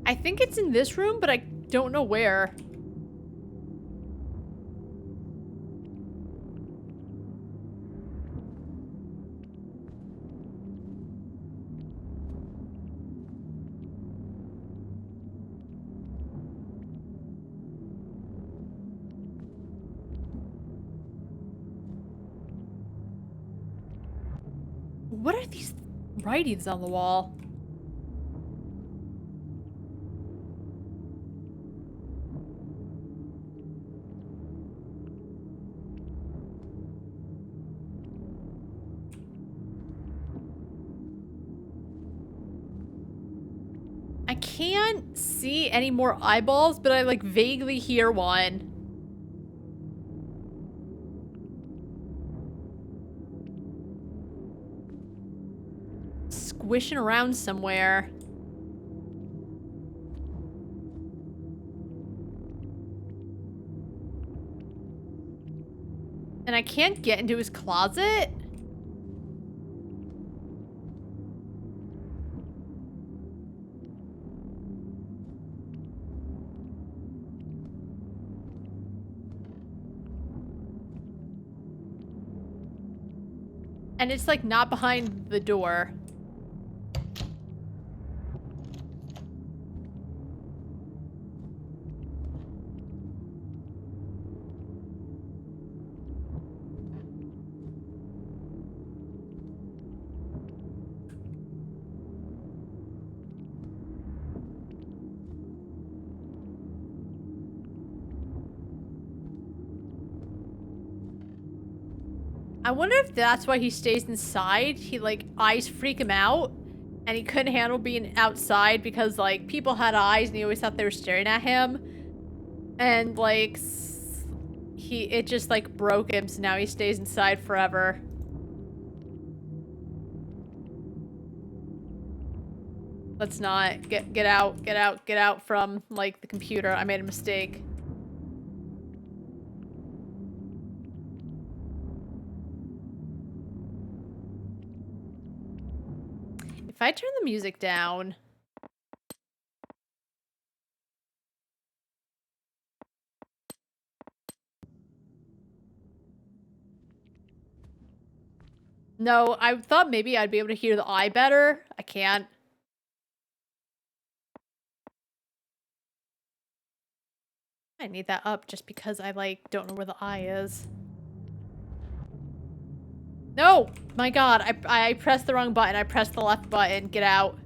I think it's in this room, but I don't know where. What are these writings on the wall? I can't see any more eyeballs, but I like vaguely hear one. Squishing around somewhere. And I can't get into his closet? And it's like not behind the door. I wonder if that's why he stays inside. He, like, eyes freak him out. And he couldn't handle being outside because, like, people had eyes and he always thought they were staring at him. And, like, it just, like, broke him, so now he stays inside forever. Let's not. Get out from, like, the computer. I made a mistake. If I turn the music down... No, I thought maybe I'd be able to hear the eye better. I can't. I need that up just because I, like, don't know where the eye is. No! My god, I pressed the wrong button. I pressed the left button. Get out.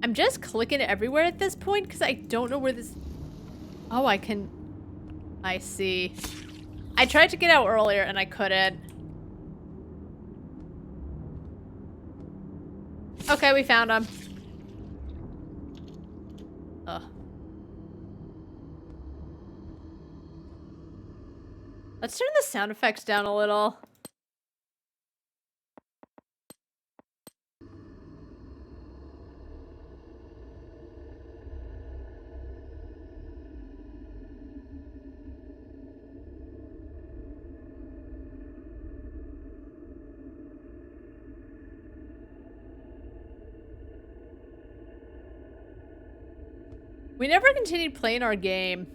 I'm just clicking everywhere at this point because I don't know where this... Oh, I can... I see. I tried to get out earlier and I couldn't. Okay, we found him. Ugh. Let's turn the sound effects down a little. We never continued playing our game.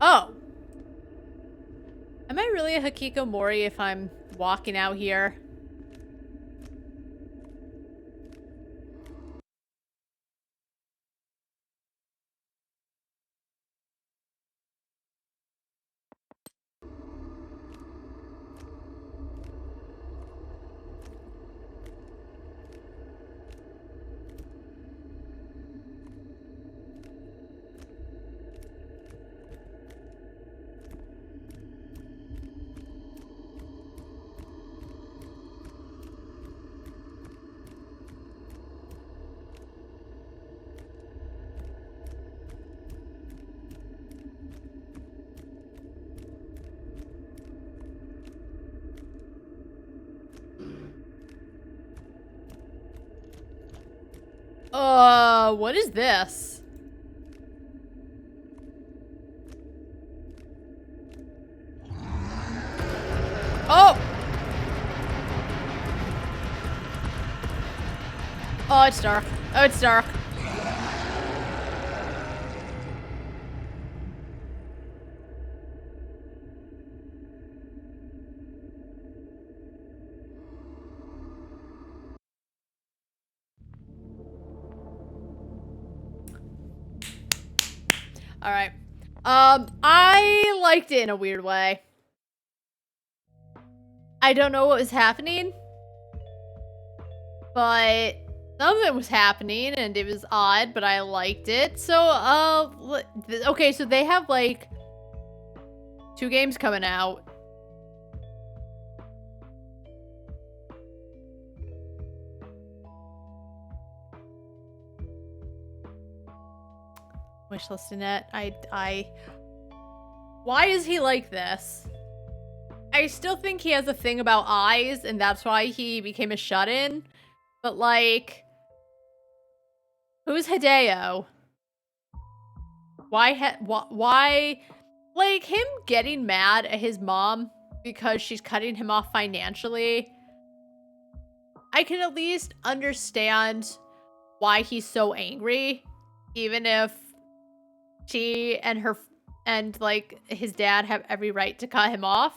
Oh. Am I really a Hikikomori if I'm walking out here? What is this? Oh! Oh, it's dark. Oh, it's dark. All right. I liked it in a weird way. I don't know what was happening, but something was happening and it was odd, but I liked it. So, okay, so they have like 2 games coming out. Wishlisting it. Why is he like this? I still think he has a thing about eyes, and that's why he became a shut-in. But, like... Who's Hideo? Why... Like, him getting mad at his mom because she's cutting him off financially... I can at least understand why he's so angry. Even if she and like, his dad have every right to cut him off.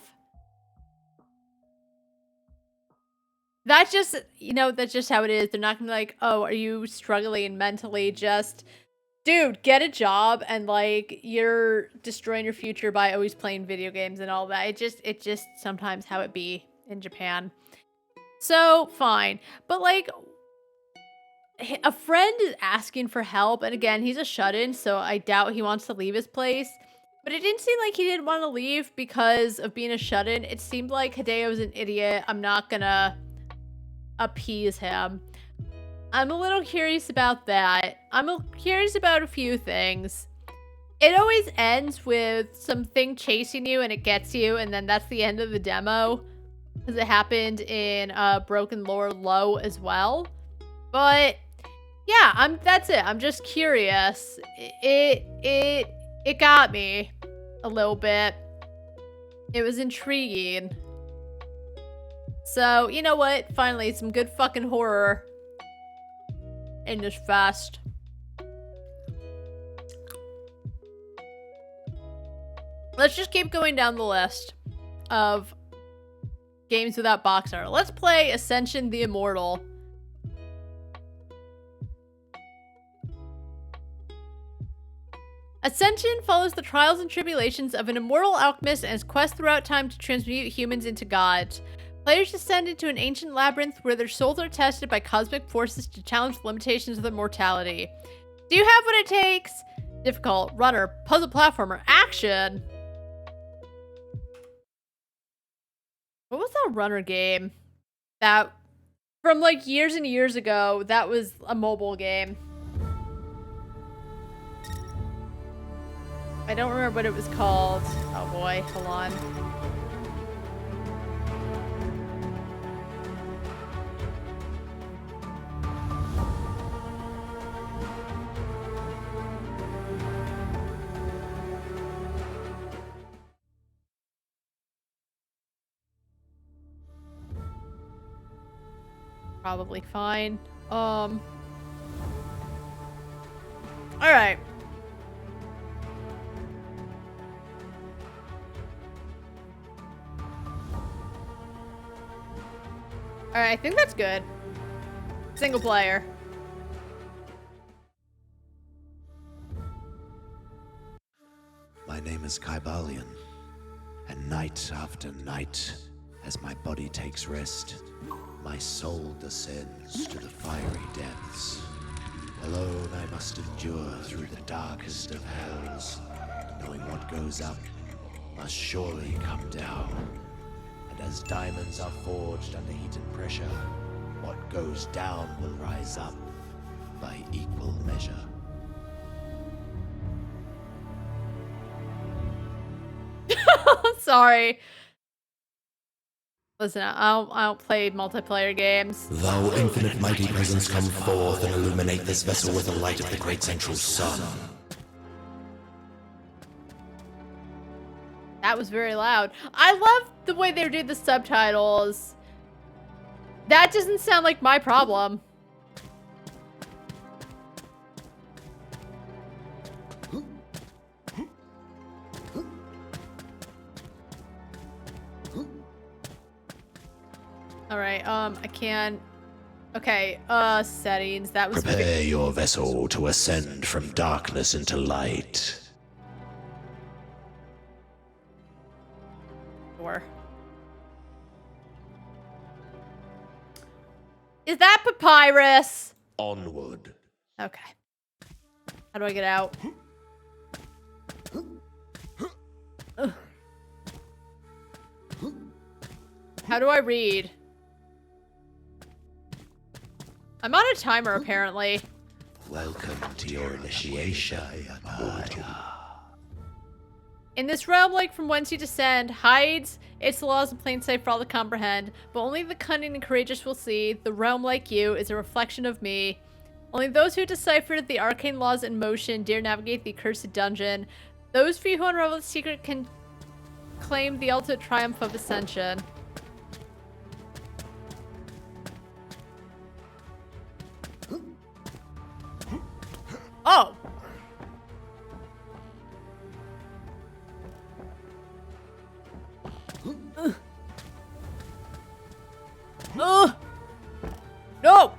That's just, you know, that's just how it is. They're not gonna be like, oh, are you struggling mentally? Just dude, get a job and like you're destroying your future by always playing video games and all that. It just sometimes how it be in Japan. So fine. But like a friend is asking for help, and again, he's a shut-in, so I doubt he wants to leave his place. But it didn't seem like he didn't want to leave because of being a shut-in. It seemed like Hideo's an idiot. I'm not gonna appease him. I'm a little curious about that. I'm curious about a few things. It always ends with something chasing you and it gets you, and then that's the end of the demo. Because it happened in Broken Lore Low as well. But yeah, that's it. I'm just curious. It got me a little bit. It was intriguing. So, you know what? Finally, some good fucking horror in this fest. Let's just keep going down the list of games without box art. Let's play Ascension the Immortal. Ascension follows the trials and tribulations of an immortal alchemist and his quest throughout time to transmute humans into gods. Players descend into an ancient labyrinth where their souls are tested by cosmic forces to challenge the limitations of their mortality. Do you have what it takes? Difficult, runner, puzzle platformer, action! What was that runner game? That, from like years and years ago, that was a mobile game. I don't remember what it was called. Oh boy, hold on. Probably fine. Alright. Alright, I think that's good. Single player. My name is Kybalion, and night after night, as my body takes rest, my soul descends to the fiery depths. Alone I must endure through the darkest of hells, knowing what goes up must surely come down. And as diamonds are forged under heat and pressure, what goes down will rise up by equal measure. Sorry. Listen, I don't play multiplayer games. Thou infinite mighty presence, come forth and illuminate this vessel with the light of the great central sun. That was very loud. I love the way they do the subtitles. That doesn't sound like my problem. Alright, I can't... Okay, settings, that was... Prepare your vessel to ascend from darkness into light. Sure. Is that papyrus? Onward. Okay. How do I get out? Ugh. How do I read? I'm on a timer, apparently. Welcome to your initiation, mortal. In this realm, like from whence you descend, hides its laws in plain sight for all to comprehend, but only the cunning and courageous will see. The realm, like you, is a reflection of me. Only those who decipher the arcane laws in motion dare navigate the accursed dungeon. Those few who unravel the secret can claim the ultimate triumph of ascension. Oh! No!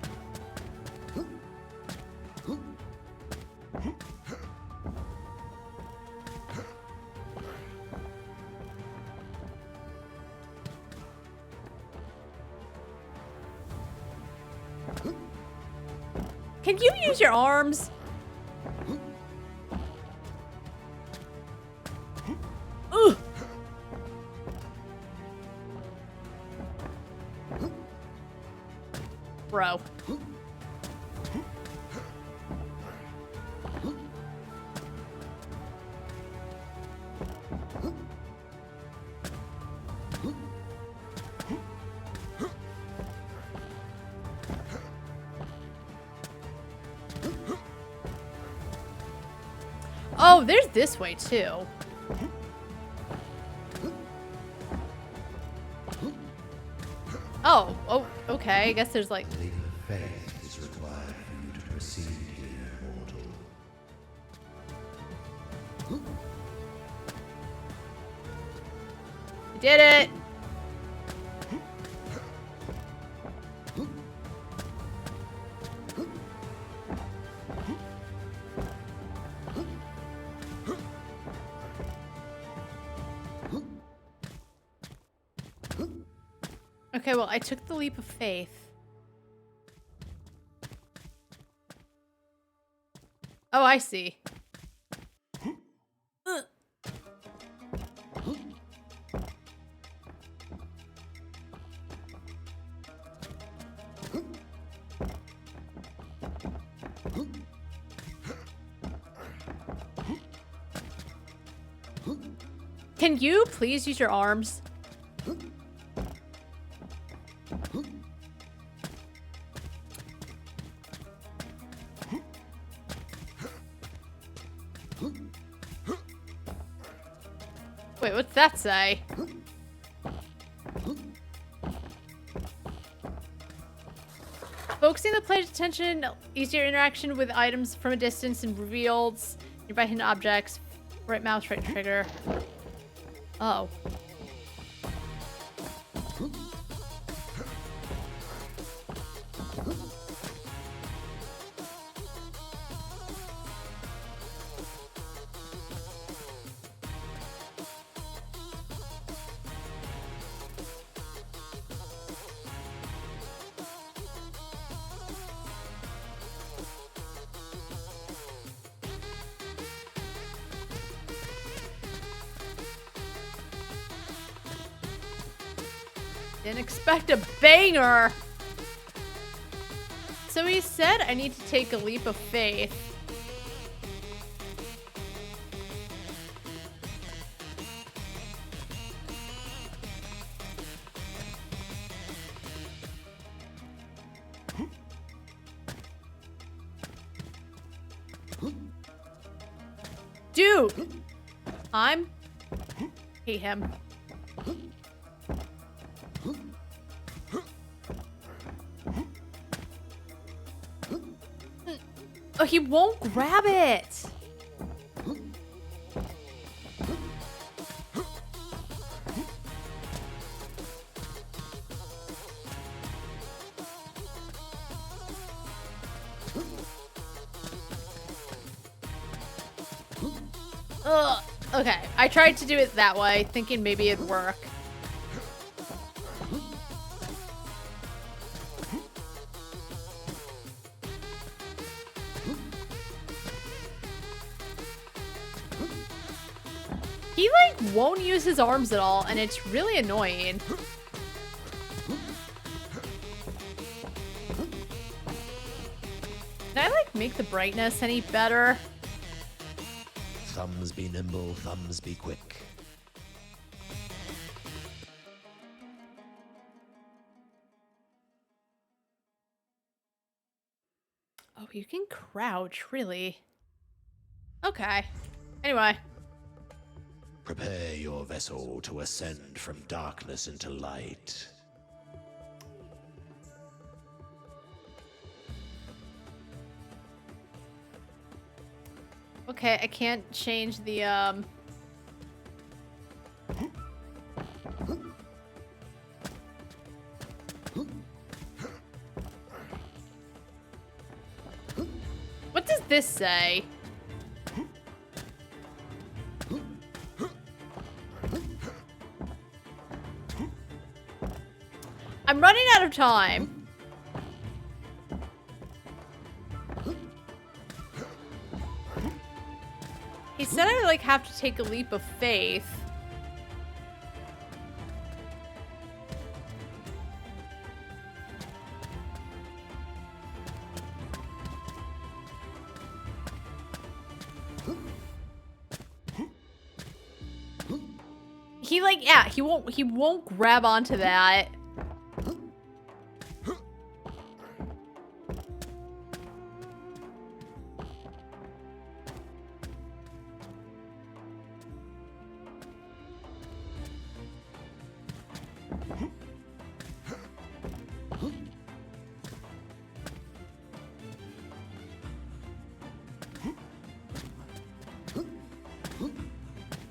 Can you use your arms? Ugh. Bro. Oh, there's this way too. Oh, okay. I guess there's like. A leap of faith is required for you to proceed here, mortal. I did it. Okay, well, I took the leap of faith. Oh, I see. Can you please use your arms? Wait, what's that say? Focusing the player's attention, easier interaction with items from a distance and reveals nearby hidden objects. Right mouse, right trigger. Oh. Didn't expect a banger. So he said I need to take a leap of faith. Dude, hate him. Oh, he won't grab it. Ugh. Okay, I tried to do it that way, thinking maybe it'd work. He, like, won't use his arms at all, and it's really annoying. Can I, like, make the brightness any better? Thumbs be nimble, thumbs be quick. Oh, you can crouch, really? Okay. Anyway. Prepare your vessel to ascend from darkness into light. Okay, I can't change the, What does this say? I'm running out of time. said I like have to take a leap of faith. He like, yeah, he won't grab onto that.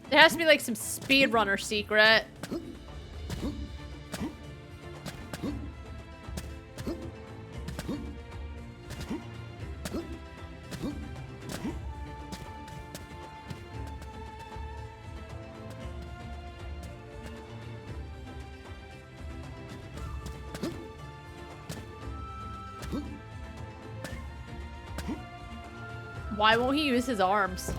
There has to be like some speedrunner secret. Why won't he use his arms?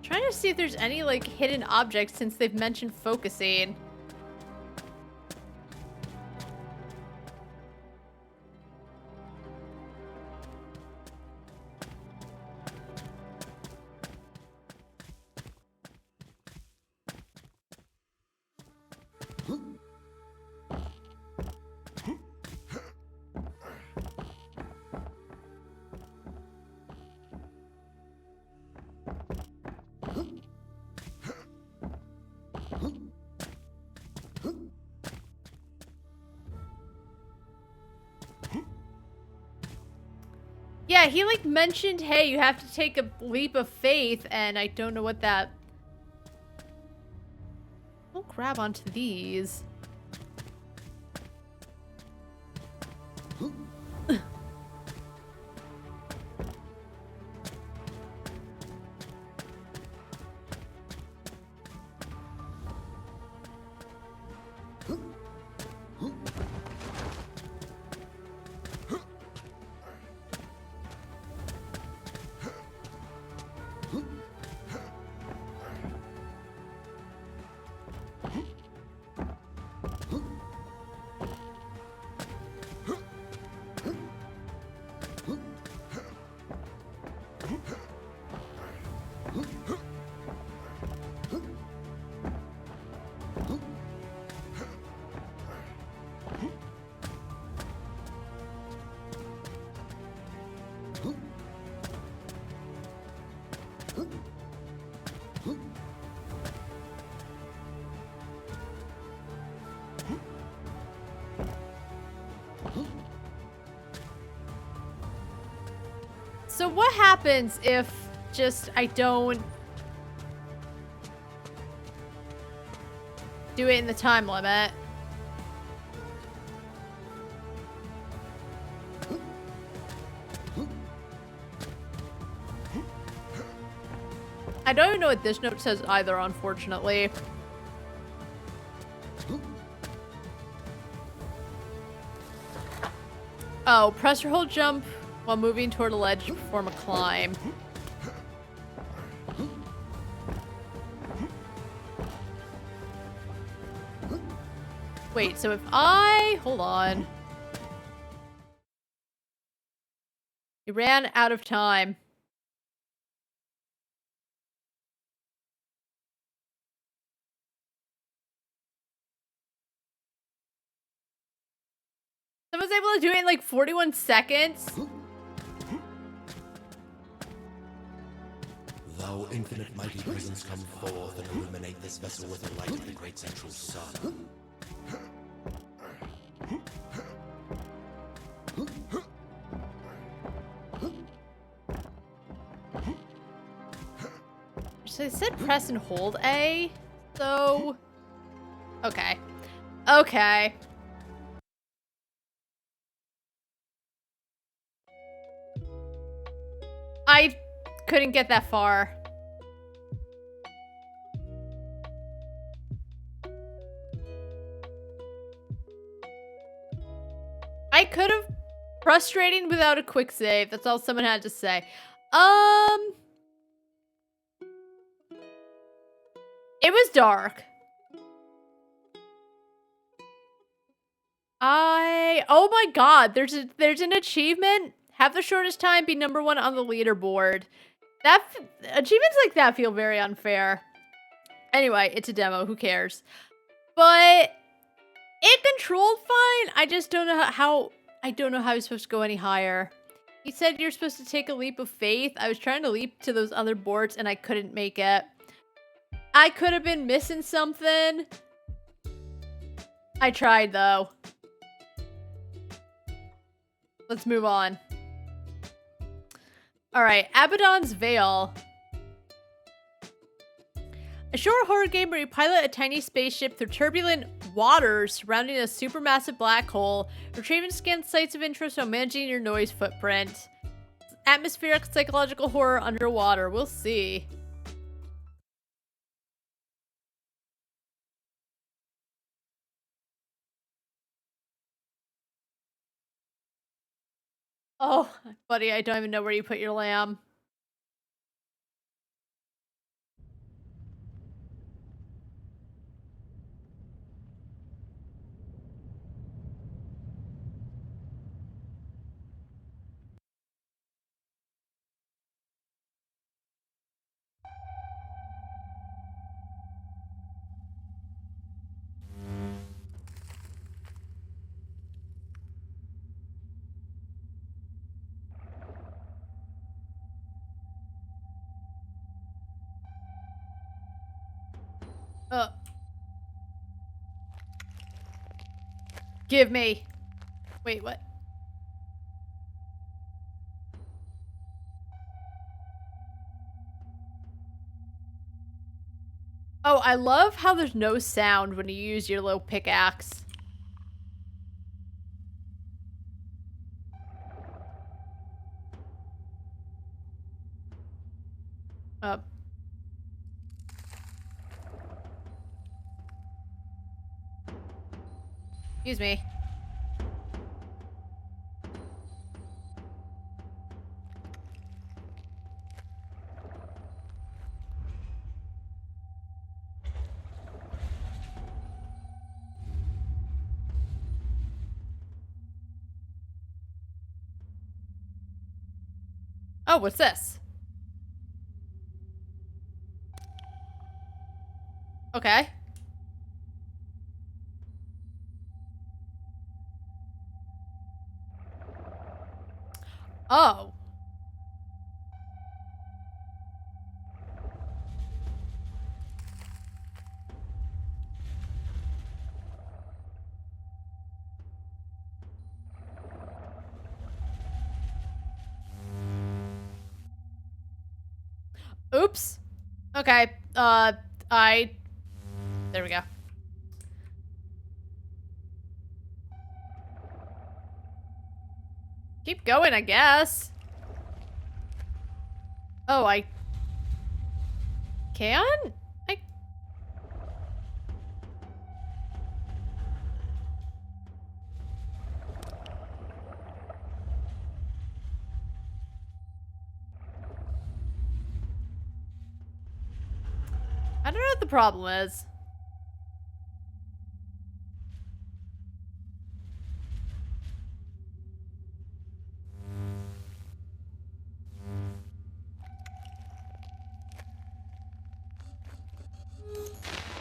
Trying to see if there's any like hidden objects since they've mentioned focusing. Yeah, he like mentioned, hey, you have to take a leap of faith, and I don't know what that... I'll grab onto these. So what happens if just I don't do it in the time limit? I don't even know what this note says either, unfortunately. Oh, press or hold jump while moving toward a ledge to perform a climb. Wait, so if I... Hold on. You ran out of time. I was able to do it in like 41 seconds. Now, infinite mighty presence, come forth and illuminate this vessel with the light of the great central sun. So they said press and hold A, so... Okay. Okay. I couldn't get that far. I could have... Frustrating without a quick save. That's all someone had to say. It was dark. Oh my god, there's an achievement. Have the shortest time, be #1 on the leaderboard. Achievements like that feel very unfair. Anyway, it's a demo, who cares? But it controlled fine. I just don't know how you're supposed to go any higher. You said you're supposed to take a leap of faith. I was trying to leap to those other boards and I couldn't make it. I could have been missing something. I tried though. Let's move on. Alright, Abaddon's Veil. A short horror game where you pilot a tiny spaceship through turbulent waters surrounding a supermassive black hole, retrieving scanned sites of interest while managing your noise footprint. Atmospheric psychological horror underwater. We'll see. Oh, buddy, I don't even know where you put your lamb. Give me. Wait, what? Oh, I love how there's no sound when you use your little pickaxe. Excuse me. Oh, what's this? Okay. Oh. Oops. Okay. There we go. Keep going, I guess. Oh, I can? I don't know what the problem is.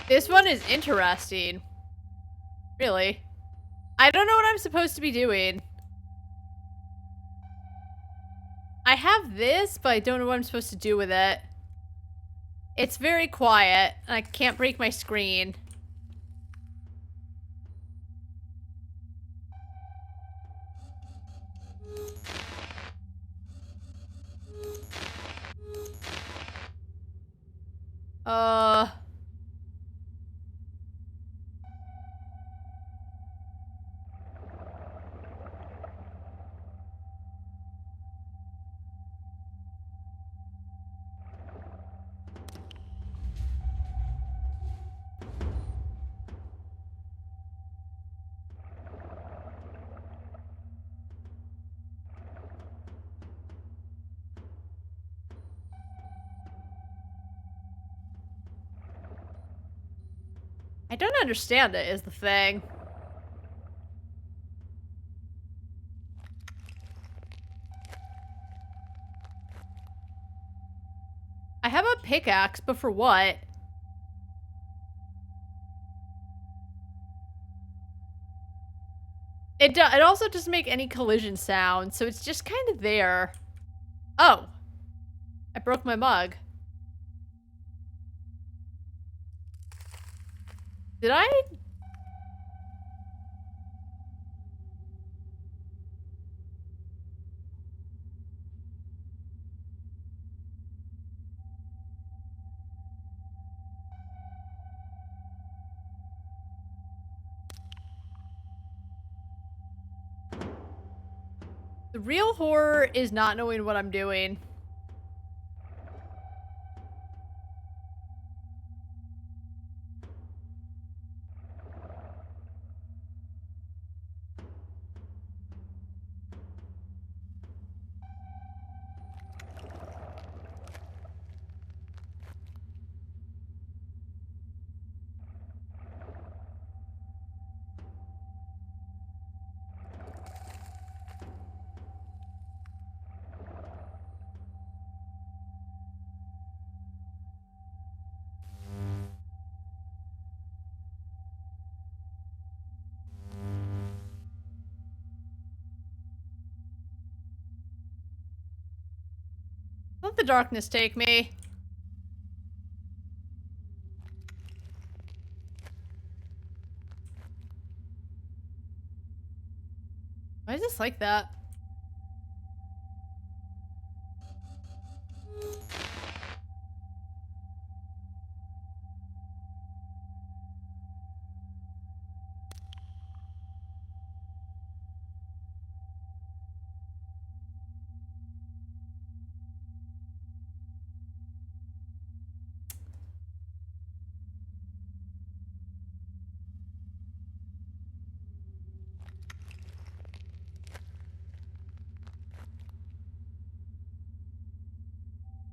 This one is interesting. Really. I don't know what I'm supposed to be doing. I have this, but I don't know what I'm supposed to do with it. It's very quiet, and I can't break my screen. I don't understand it, is the thing. I have a pickaxe, but for what? It also doesn't make any collision sound, so it's just kind of there. Oh. I broke my mug. Did I? The real horror is not knowing what I'm doing. Let the darkness take me. Why is this like that?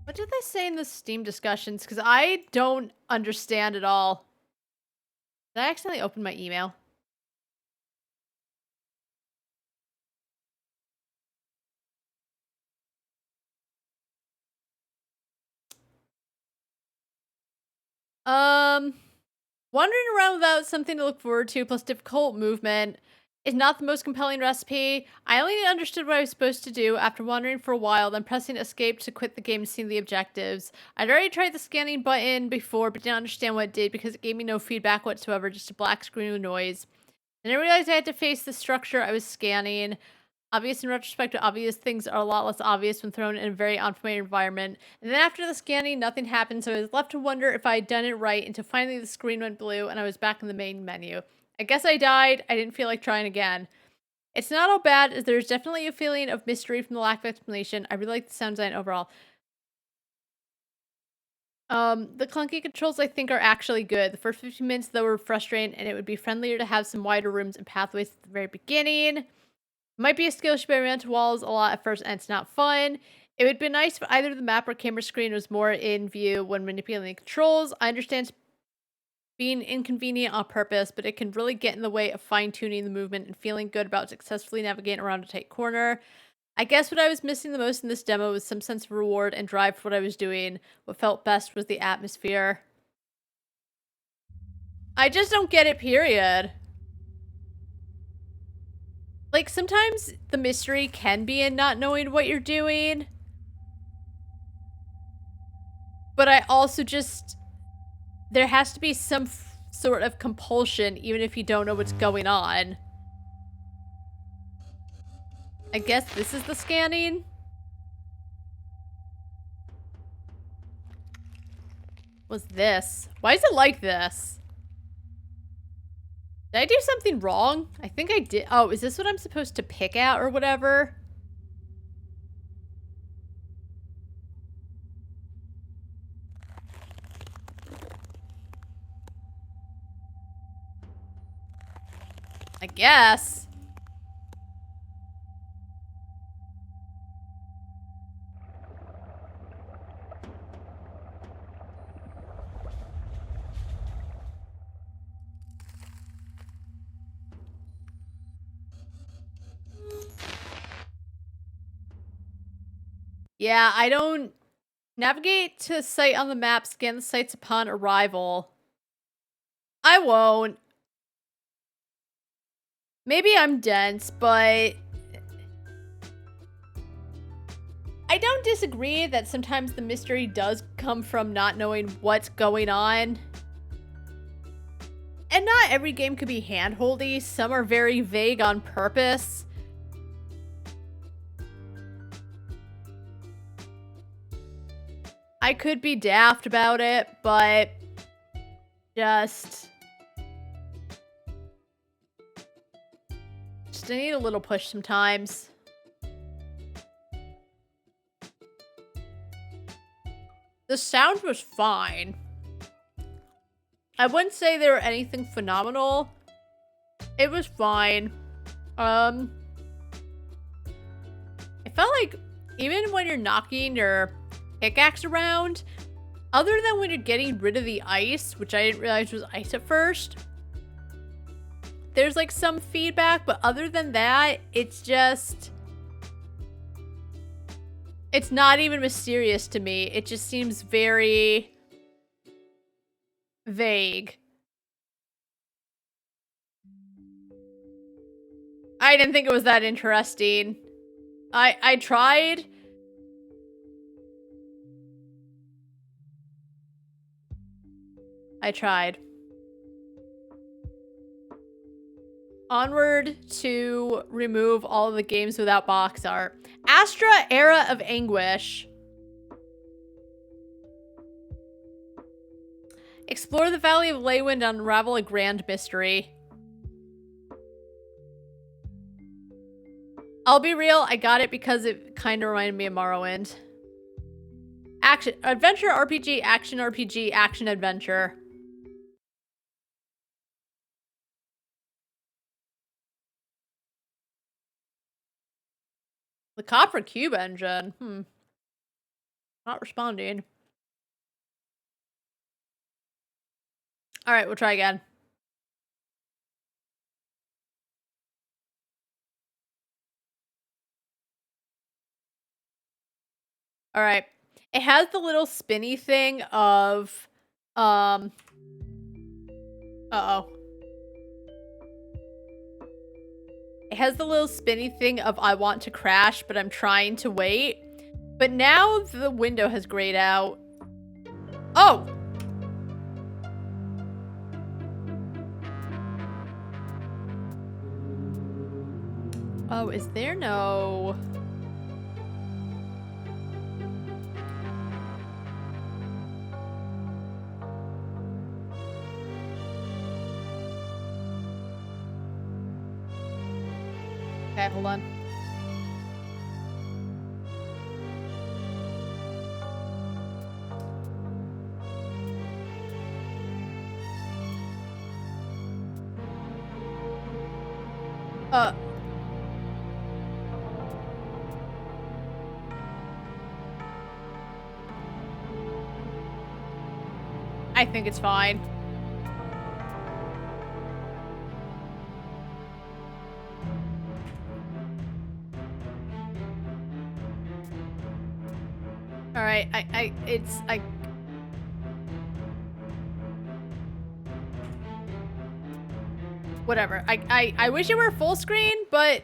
What did they say in the Steam discussions? Because I don't understand at all. Did I accidentally open my email? Wandering around without something to look forward to plus difficult movement is not the most compelling recipe. I only understood what I was supposed to do after wandering for a while, then pressing escape to quit the game to see the objectives. I'd already tried the scanning button before, but didn't understand what it did because it gave me no feedback whatsoever, just a black screen with noise. And I realized I had to face the structure I was scanning. Obvious in retrospect, obvious things are a lot less obvious when thrown in a very unfamiliar environment. And then after the scanning, nothing happened, so I was left to wonder if I had done it right until finally the screen went blue and I was back in the main menu. I guess I died. I didn't feel like trying again. It's not all bad, as there's definitely a feeling of mystery from the lack of explanation. I really like the sound design overall. The clunky controls I think are actually good. The first 15 minutes though were frustrating, and it would be friendlier to have some wider rooms and pathways at the very beginning. Might be a skill issue, but I ran into walls a lot at first and it's not fun. It would be nice if either the map or camera screen was more in view when manipulating the controls. I understand being inconvenient on purpose, but it can really get in the way of fine-tuning the movement and feeling good about successfully navigating around a tight corner. I guess what I was missing the most in this demo was some sense of reward and drive for what I was doing. What felt best was the atmosphere. I just don't get it, period. Like, sometimes the mystery can be in not knowing what you're doing. But I also just... There has to be some sort of compulsion, even if you don't know what's going on. I guess this is the scanning? What's this? Why is it like this? Did I do something wrong? I think I did. Oh, is this what I'm supposed to pick at or whatever? I guess. Yeah, I don't... Navigate to site on the map, scan the sites upon arrival. I won't. Maybe I'm dense, but... I don't disagree that sometimes the mystery does come from not knowing what's going on. And not every game could be handholdy. Some are very vague on purpose. I could be daft about it, but just I need a little push sometimes. The sound was fine. I wouldn't say they were anything phenomenal. It was fine. I felt like even when you're knocking your pickaxe around, other than when you're getting rid of the ice, which I didn't realize was ice at first, there's like some feedback, but other than that, it's just... It's not even mysterious to me. It just seems very vague. I didn't think it was that interesting. I tried. I tried. Onward to remove all of the games without box art. Astra Era of Anguish. Explore the Valley of Leywind and unravel a grand mystery. I'll be real, I got it because it kind of reminded me of Morrowind. Action, adventure RPG, action RPG, action adventure. The Copper Cube engine. Not responding. Alright, we'll try again. Alright. It has the little spinny thing of, uh-oh. It has the little spinny thing of I want to crash, but I'm trying to wait. But now the window has grayed out. Oh! Oh, is there no... Okay, hold on. I think it's fine. Alright, whatever. I wish it were full screen, but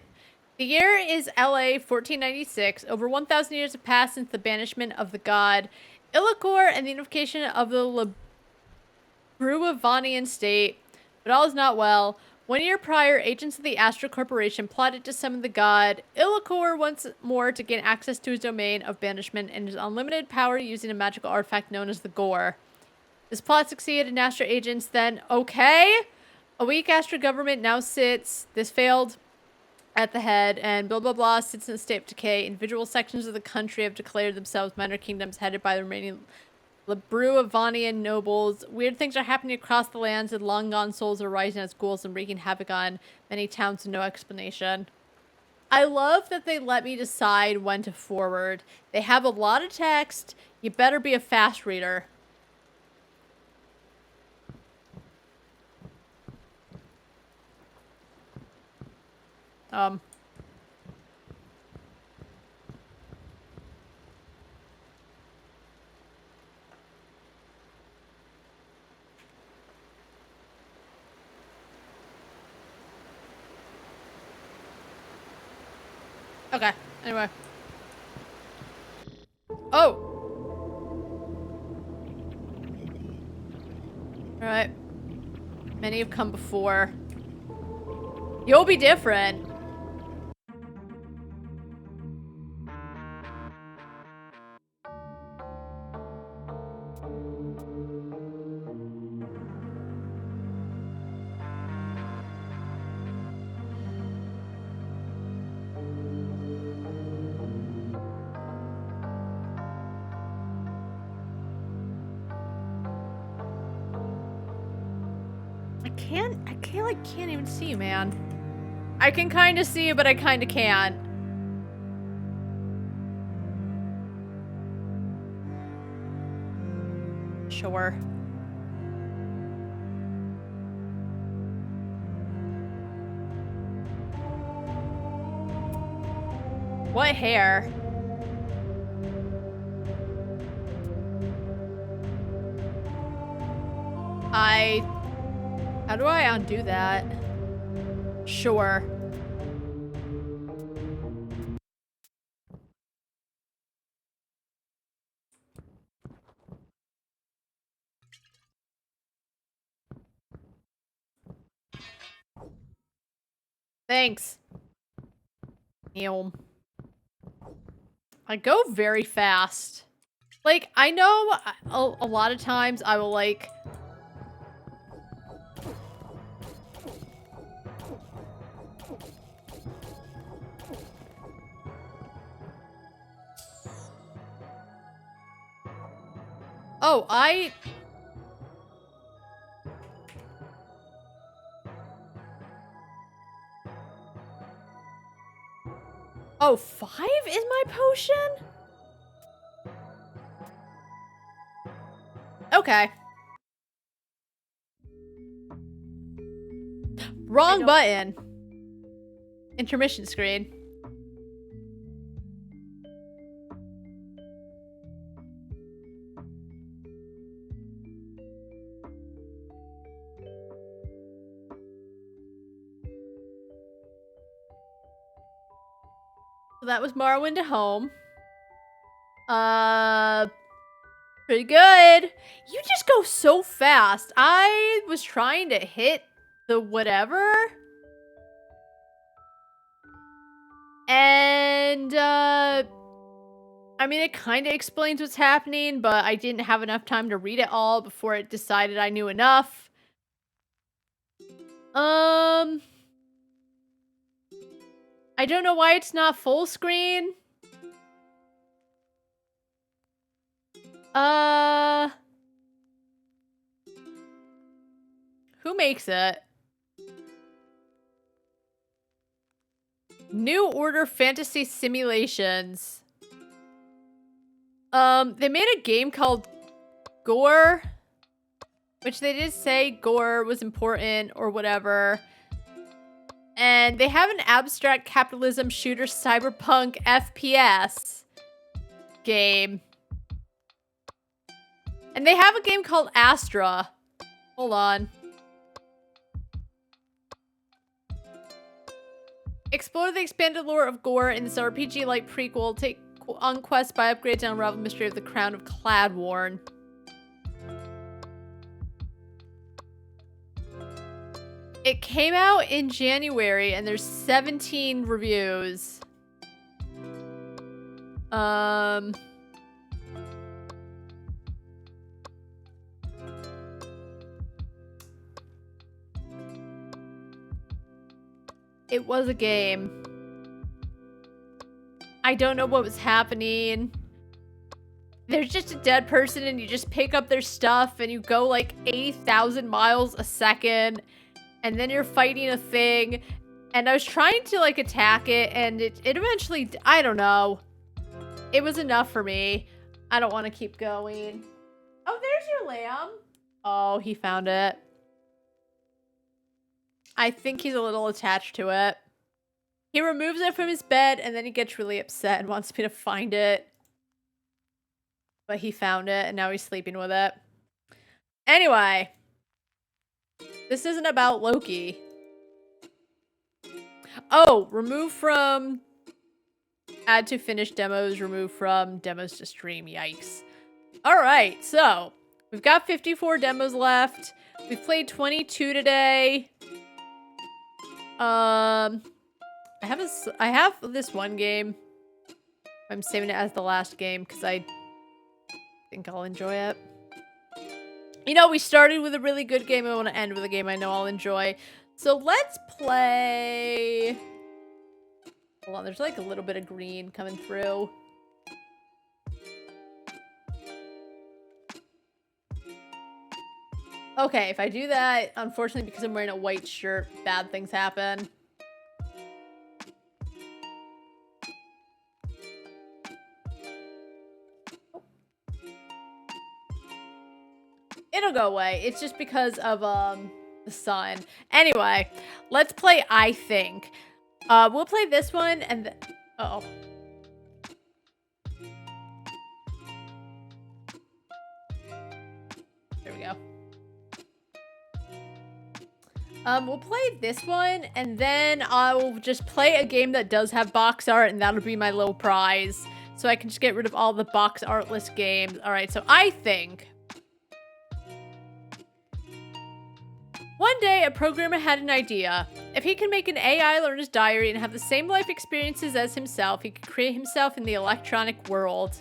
the year is LA 1496. Over 1,000 years have passed since the banishment of the god Illacor and the unification of the Labruavanian state. But all is not well. 1 year prior, agents of the Astra Corporation plotted to summon the god Illacor once more to gain access to his domain of banishment and his unlimited power using a magical artifact known as the Gore. This plot succeeded and Astra agents then, okay? A weak Astra government now sits, this failed, at the head, and blah blah blah sits in a state of decay. Individual sections of the country have declared themselves minor kingdoms headed by the remaining Labruavanian nobles. Weird things are happening across the lands, and long gone souls are rising as ghouls and wreaking havoc on many towns with no explanation. I love that they let me decide when to forward. They have a lot of text. You better be a fast reader. Okay, anyway. Oh! Alright. Many have come before. You'll be different. I can't even see you, man. I can kind of see you, but I kind of can't. Sure. What hair? How do I undo that? Sure. Thanks. Ew. I go very fast. Like, I know a lot of times I will, like... Oh, Oh, 5 is my potion? Okay. Wrong button. Intermission screen. So that was Morrowind to home. Pretty good. You just go so fast. I was trying to hit the whatever. And, I mean, it kind of explains what's happening, but I didn't have enough time to read it all before it decided I knew enough. I don't know why it's not full screen. Who makes it? New Order Fantasy Simulations. They made a game called Gore, which they did say Gore was important or whatever. And they have an abstract capitalism shooter cyberpunk FPS game. And they have a game called Astra. Hold on. Explore the expanded lore of Gore in this RPG-like prequel. Take on quest by upgrades and unravel the mystery of the crown of Cladworn. It came out in January and there's 17 reviews. It was a game. I don't know what was happening. There's just a dead person and you just pick up their stuff and you go like 80,000 miles a second and then you're fighting a thing. And I was trying to like attack it and it eventually, I don't know. It was enough for me. I don't want to keep going. Oh, there's your lamb. Oh, he found it. I think he's a little attached to it. He removes it from his bed and then he gets really upset and wants me to find it. But he found it and now he's sleeping with it. Anyway. This isn't about Loki. Oh, remove from... Add to finished demos, remove from demos to stream. Yikes. Alright, so. We've got 54 demos left. We've played 22 today. I have this one game. I'm saving it as the last game because I think I'll enjoy it. You know, we started with a really good game. I want to end with a game I know I'll enjoy. So let's play... Hold on, there's like a little bit of green coming through. Okay, if I do that, unfortunately, because I'm wearing a white shirt, bad things happen. It'll go away. It's just because of the sun. Anyway, let's play I Think. We'll play this one and uh-oh. There we go. We'll play this one and then I'll just play a game that does have box art and that'll be my little prize. So I can just get rid of all the box artless games. Alright, so I Think. One day, a programmer had an idea. If he could make an AI learn his diary and have the same life experiences as himself, he could create himself in the electronic world.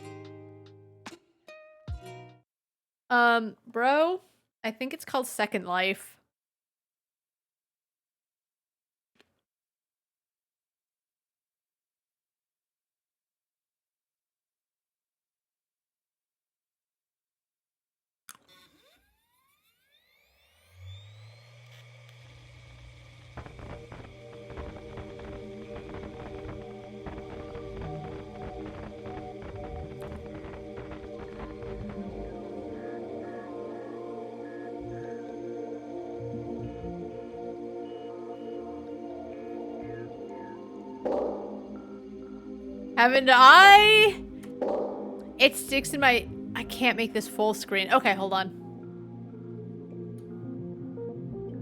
Bro, I think it's called Second Life. Haven't I? It sticks in my... I can't make this full screen. Okay, hold on.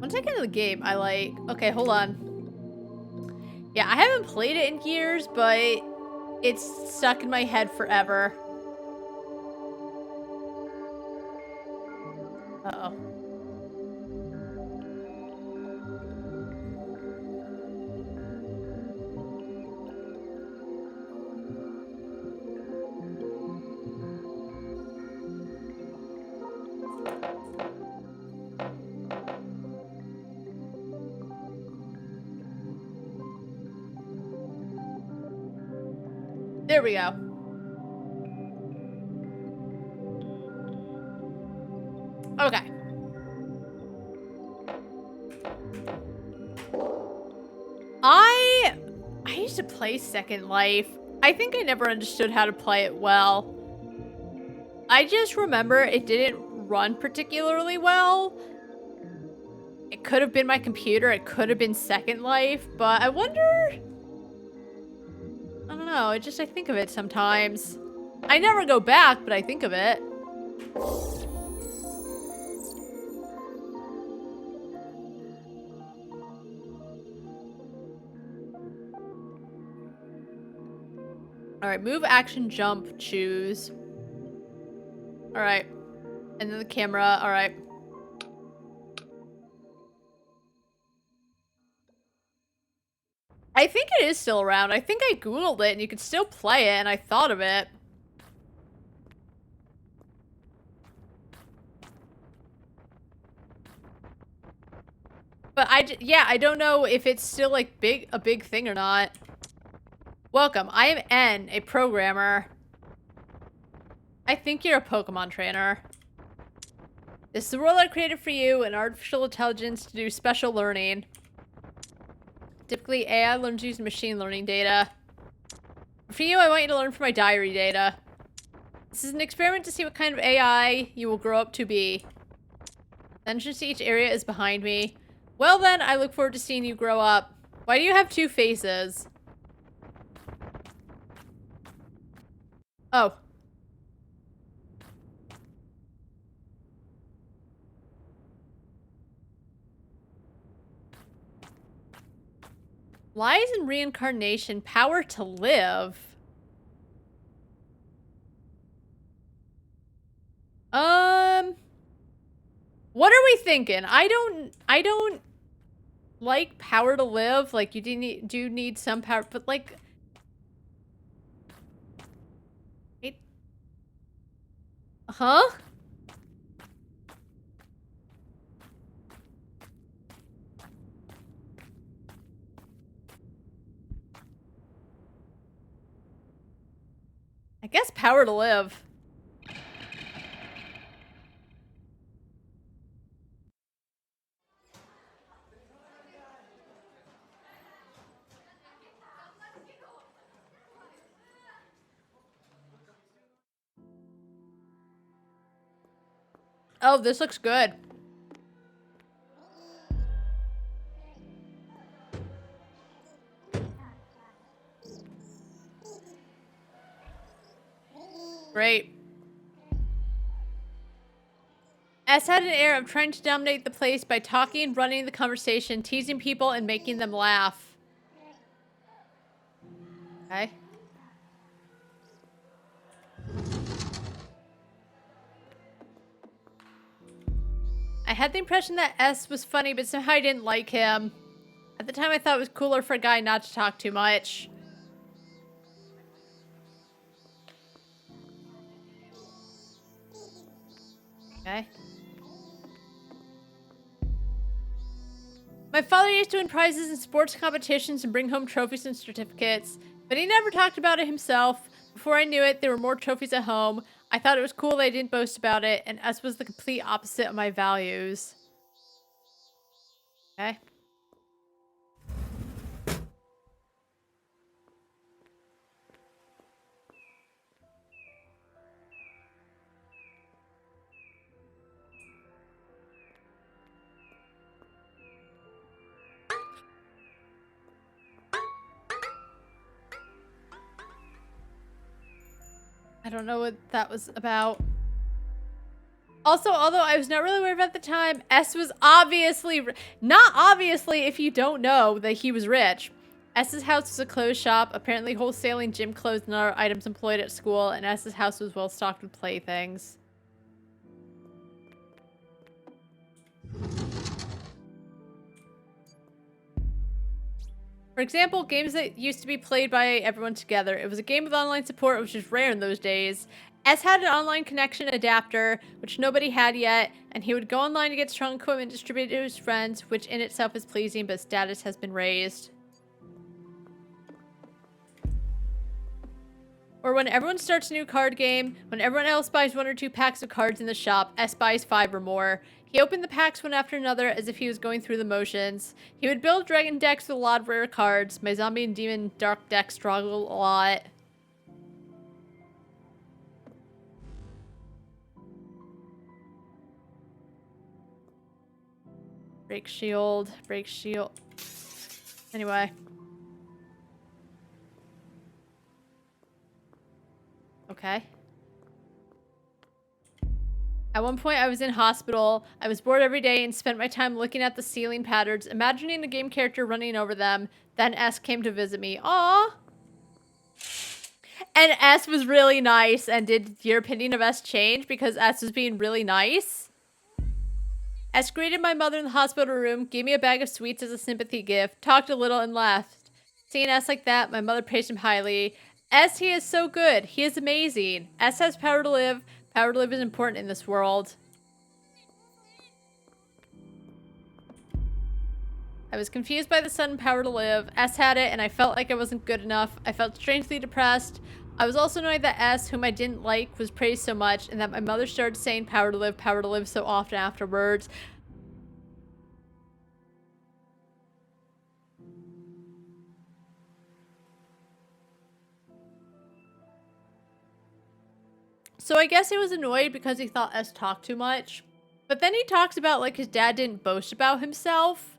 Once I get into the game, I like... Okay, hold on. Yeah, I haven't played it in years, but it's stuck in my head forever. Uh-oh. There we go. Okay. I used to play Second Life. I think I never understood how to play it well. I just remember it didn't run particularly well. It could have been my computer. It could have been Second Life, but I wonder... I don't know. I think of it sometimes. I never go back, but I think of it. Alright, move, action, jump, choose. Alright. And then the camera, alright. I think it is still around. I think I googled it and you could still play it and I thought of it. But yeah, I don't know if it's still like a big thing or not. Welcome, I am N, a programmer. I think you're a Pokemon trainer. This is the world I created for you, an artificial intelligence to do special learning. Typically, AI learns using machine learning data. For you, I want you to learn from my diary data. This is an experiment to see what kind of AI you will grow up to be. The entrance to each area is behind me. Well then, I look forward to seeing you grow up. Why do you have two faces? Oh. Lies and reincarnation, power to live. What are we thinking? I don't like power to live. Like, you do need some power, but like... Huh? I guess power to live. Oh, this looks good. Great. S had an air of trying to dominate the place by talking, running the conversation, teasing people, and making them laugh. Okay. I had the impression that S was funny, but somehow I didn't like him. At the time, I thought it was cooler for a guy not to talk too much. Okay. My father used to win prizes in sports competitions and bring home trophies and certificates, but he never talked about it himself. Before I knew it, there were more trophies at home. I thought it was cool that I didn't boast about it, and S was the complete opposite of my values. Okay. I don't know what that was about. Also, although I was not really aware of it at the time, S was obviously... Not obviously if you don't know that he was rich. S's house was a clothes shop, apparently wholesaling gym clothes and other items employed at school, and S's house was well stocked with playthings. For example, games that used to be played by everyone together. It was a game with online support, which was rare in those days. S had an online connection adapter, which nobody had yet, and he would go online to get strong equipment distributed to his friends, which in itself is pleasing, but status has been raised. Or when everyone starts a new card game, when everyone else buys 1 or 2 packs of cards in the shop, S buys 5 or more. He opened the packs one after another as if he was going through the motions. He would build dragon decks with a lot of rare cards. My zombie and demon dark deck struggled a lot. Break shield, break shield. Anyway. Okay. At one point, I was in hospital. I was bored every day and spent my time looking at the ceiling patterns, imagining a game character running over them. Then S came to visit me. Aww! And S was really nice. And did your opinion of S change because S was being really nice? S greeted my mother in the hospital room, gave me a bag of sweets as a sympathy gift, talked a little, and left. Seeing S like that, my mother praised him highly. S, he is so good. He is amazing. S has power to live. Power to live is important in this world. I was confused by the sudden power to live. S had it, and I felt like I wasn't good enough. I felt strangely depressed. I was also annoyed that S, whom I didn't like, was praised so much, and that my mother started saying power to live so often afterwards. So I guess he was annoyed because he thought S talked too much. But then he talks about like his dad didn't boast about himself.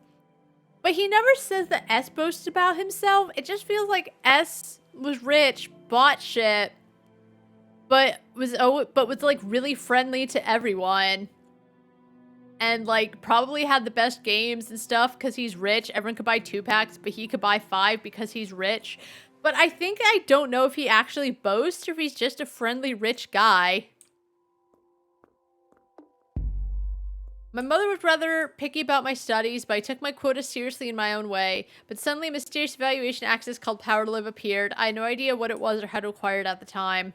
But he never says that S boasts about himself. It just feels like S was rich, bought shit, but was like really friendly to everyone. And like probably had the best games and stuff because he's rich. Everyone could buy 2-packs, but he could buy 5 because he's rich. But I don't know if he actually boasts or if he's just a friendly rich guy. My mother was rather picky about my studies, but I took my quota seriously in my own way. But suddenly a mysterious evaluation access called Power to Live appeared. I had no idea what it was or how to acquire it at the time.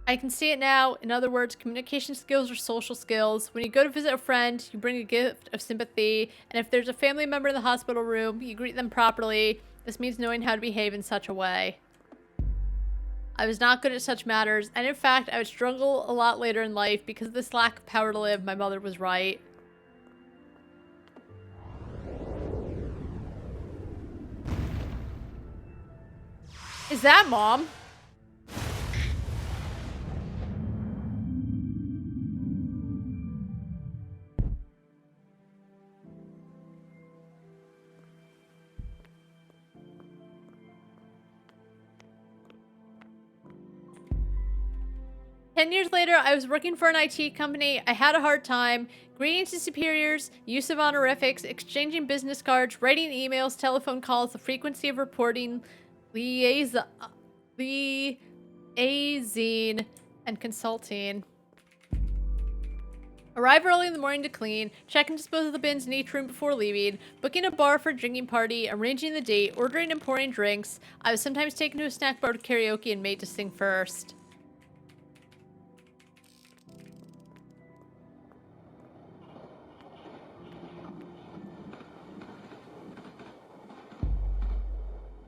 I can see it now. In other words, communication skills are social skills. When you go to visit a friend, you bring a gift of sympathy. And if there's a family member in the hospital room, you greet them properly. This means knowing how to behave in such a way. I was not good at such matters, and in fact, I would struggle a lot later in life because of this lack of power to live. My mother was right. Is that Mom? 10 years later, I was working for an IT company. I had a hard time. Greeting to superiors, use of honorifics, exchanging business cards, writing emails, telephone calls, the frequency of reporting, liaising, and consulting. Arrive early in the morning to clean, check and dispose of the bins in each room before leaving, booking a bar for a drinking party, arranging the date, ordering and pouring drinks. I was sometimes taken to a snack bar to karaoke and made to sing first.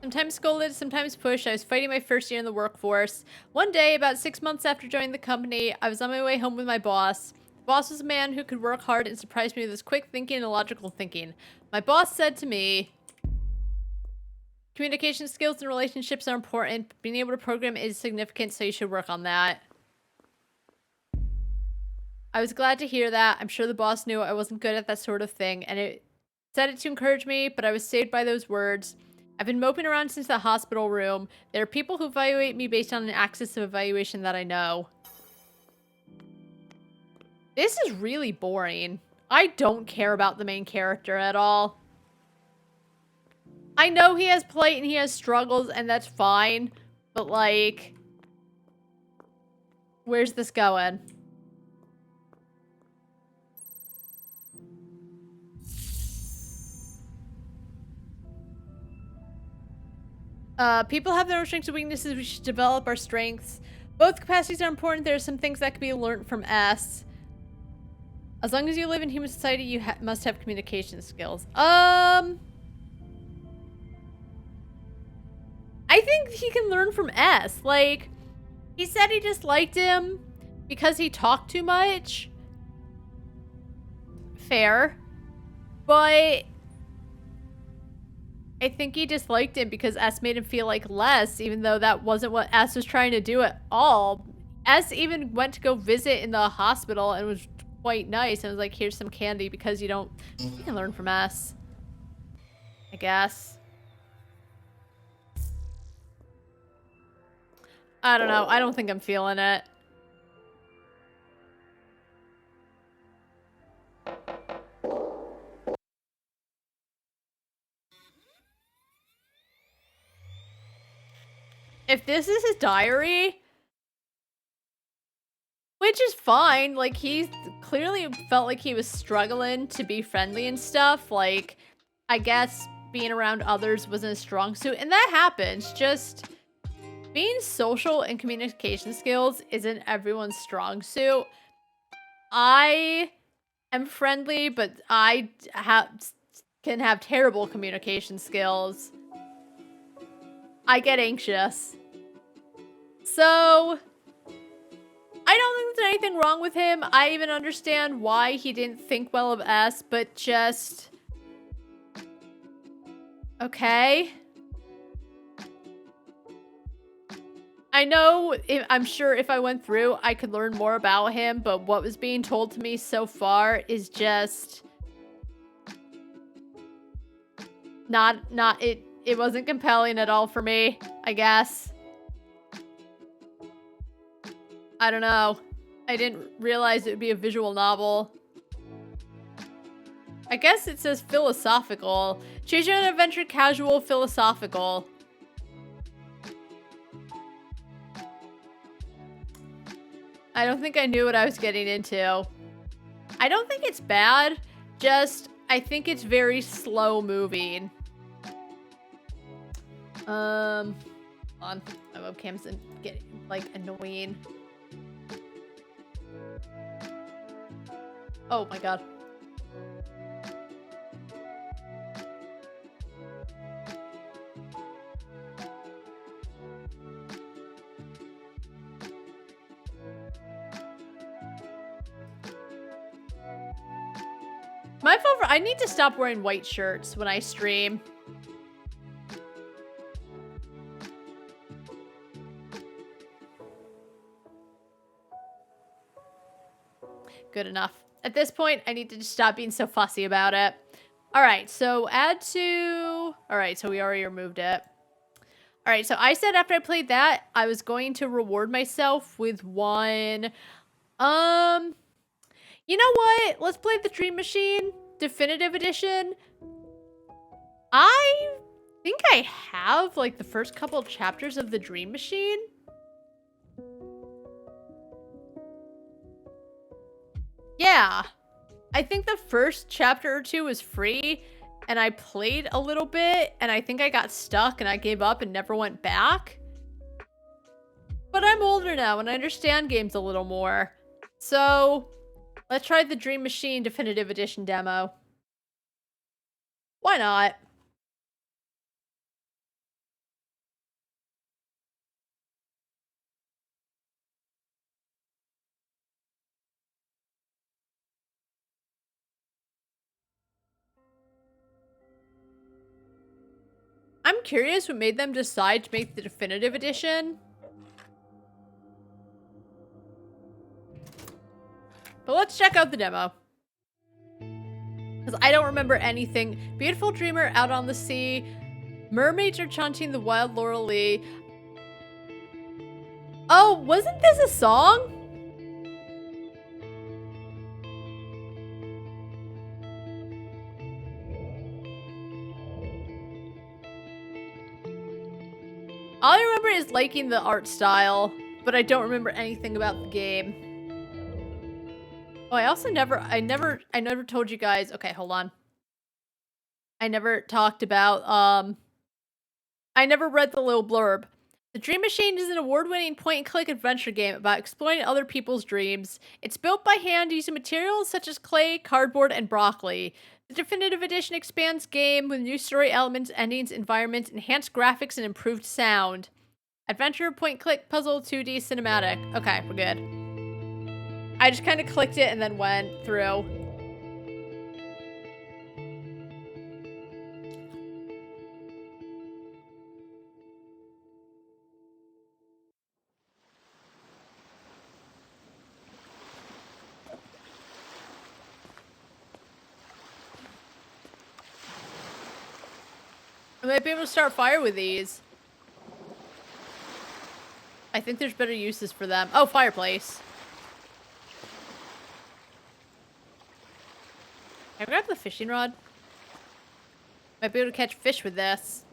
Sometimes scolded, sometimes pushed. I was fighting my first year in the workforce. One day, about 6 months after joining the company, I was on my way home with my boss. The boss was a man who could work hard and surprised me with his quick thinking and logical thinking. My boss said to me, communication skills and relationships are important. Being able to program is significant, so you should work on that. I was glad to hear that. I'm sure the boss knew I wasn't good at that sort of thing, and it said it to encourage me, but I was saved by those words. I've been moping around since the hospital room. There are people who evaluate me based on an axis of evaluation that I know. This is really boring. I don't care about the main character at all. I know he has plight and he has struggles, and that's fine. But, like, where's this going? People have their own strengths and weaknesses. We should develop our strengths. Both capacities are important. There are some things that can be learned from S. As long as you live in human society, you must have communication skills. I think he can learn from S. Like, he said he disliked him because he talked too much. Fair. But I think he disliked him because S made him feel like less, even though that wasn't what S was trying to do at all. S even went to go visit in the hospital and was quite nice and was like, here's some candy because you can learn from S, I guess. I don't know. I don't think I'm feeling it. If this is his diary, which is fine, like, he clearly felt like he was struggling to be friendly and stuff, like, I guess being around others wasn't a strong suit, and that happens, just being social and communication skills isn't everyone's strong suit. I am friendly, but I can have terrible communication skills. I get anxious. So, I don't think there's anything wrong with him. I even understand why he didn't think well of S, but just... Okay. I know, I'm sure if I went through, I could learn more about him, but what was being told to me so far is just... It wasn't compelling at all for me, I guess. I don't know. I didn't realize it would be a visual novel. I guess it says philosophical. Choose your own adventure, casual, philosophical. I don't think I knew what I was getting into. I don't think it's bad, just I think it's very slow moving. Hold on. My webcam's getting, like, annoying. Oh my god. My fault. I need to stop wearing white shirts when I stream. Good enough. At this point, I need to just stop being so fussy about it. Alright, so add to... Alright, so we already removed it. Alright, so I said after I played that, I was going to reward myself with one... You know what? Let's play the Dream Machine Definitive Edition. I think I have, like, the first couple of chapters of the Dream Machine. Yeah. I think the first chapter or two was free, and I played a little bit, and I think I got stuck, and I gave up and never went back. But I'm older now, and I understand games a little more. So... let's try the Dream Machine Definitive Edition demo. Why not? I'm curious what made them decide to make the Definitive Edition. But let's check out the demo. Because I don't remember anything. Beautiful dreamer out on the sea. Mermaids are chanting the wild Laurel Lee. Oh, wasn't this a song? All I remember is liking the art style, but I don't remember anything about the game. Oh, I also I never told you guys. Okay, hold on. I never talked about, I never read the little blurb. The Dream Machine is an award-winning point-and-click adventure game about exploring other people's dreams. It's built by hand using materials such as clay, cardboard, and broccoli. The Definitive Edition expands game with new story elements, endings, environments, enhanced graphics, and improved sound. Adventure, point-and-click, puzzle, 2D, cinematic. Okay, we're good. I just kind of clicked it and then went through. I might be able to start fire with these. I think there's better uses for them. Oh, fireplace. Can I grab the fishing rod? Might be able to catch fish with this.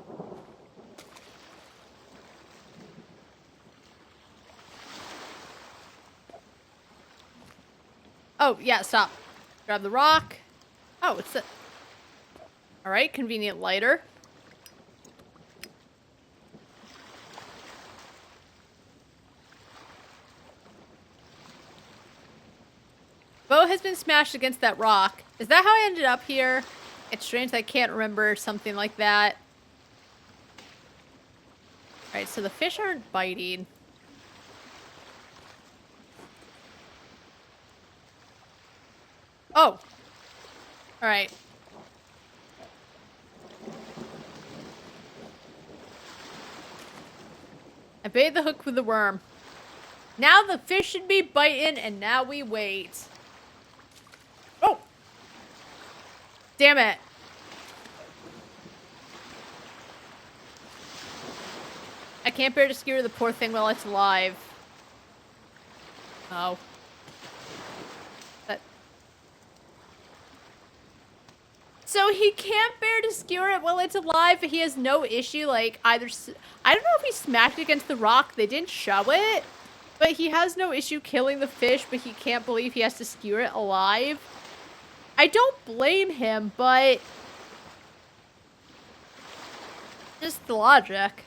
Oh, yeah, stop. Grab the rock. Oh, it's a... Alright, convenient lighter. Bow has been smashed against that rock. Is that how I ended up here? It's strange that I can't remember something like that. Alright, so the fish aren't biting. Oh! Alright. I bait the hook with the worm. Now the fish should be biting, and now we wait. Oh! Damn it. I can't bear to skewer the poor thing while it's alive. Oh. So he can't bear to skewer it while it's alive, but he has no issue, like, either... I don't know if he smacked it against the rock. They didn't show it. But he has no issue killing the fish, but he can't believe he has to skewer it alive. I don't blame him, but... just the logic.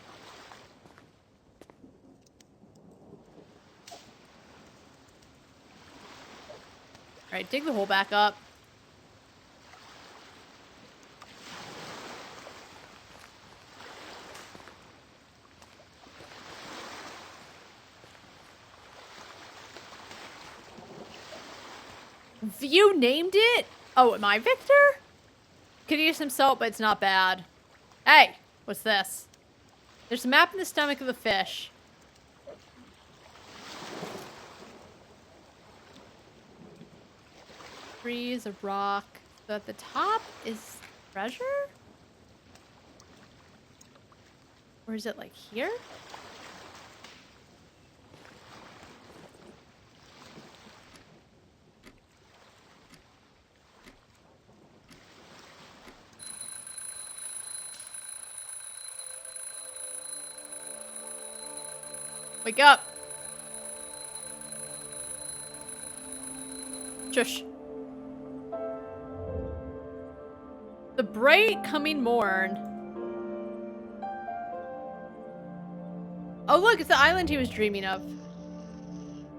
Alright, dig the hole back up. You named it? Oh, am I Victor? Could use some salt, but it's not bad. Hey, what's this? There's a map in the stomach of the fish. Trees, a rock. So at the top is treasure? Or is it like here? Wake up! Shush. The bright coming morn. Oh look, it's the island he was dreaming of.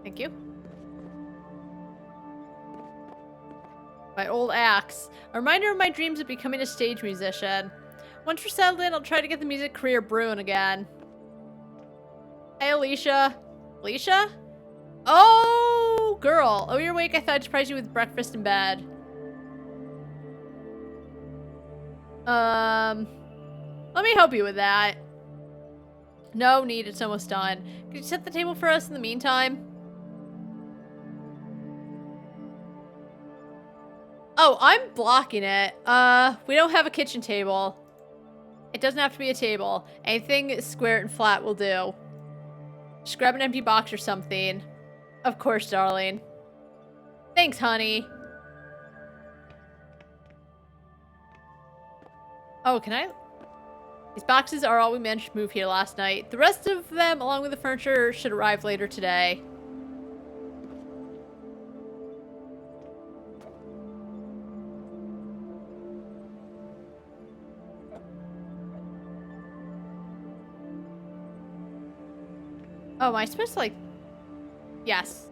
Thank you. My old axe. A reminder of my dreams of becoming a stage musician. Once we're settled in, I'll try to get the music career brewing again. Hey, Alicia. Alicia? Oh, girl. Oh, you're awake. I thought I'd surprise you with breakfast in bed. Let me help you with that. No need, it's almost done. Could you set the table for us in the meantime? Oh, I'm blocking it. We don't have a kitchen table. It doesn't have to be a table. Anything square and flat will do. Just grab an empty box or something. Of course, darling. Thanks, honey. Oh, can I? These boxes are all we managed to move here last night. The rest of them, along with the furniture, should arrive later today. Oh, am I supposed to, like... Yes.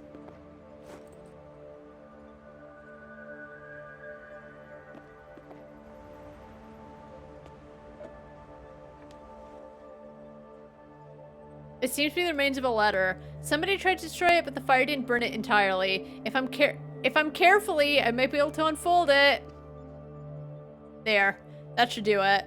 It seems to be the remains of a letter. Somebody tried to destroy it, but the fire didn't burn it entirely. If I'm carefully, I might be able to unfold it. There. That should do it.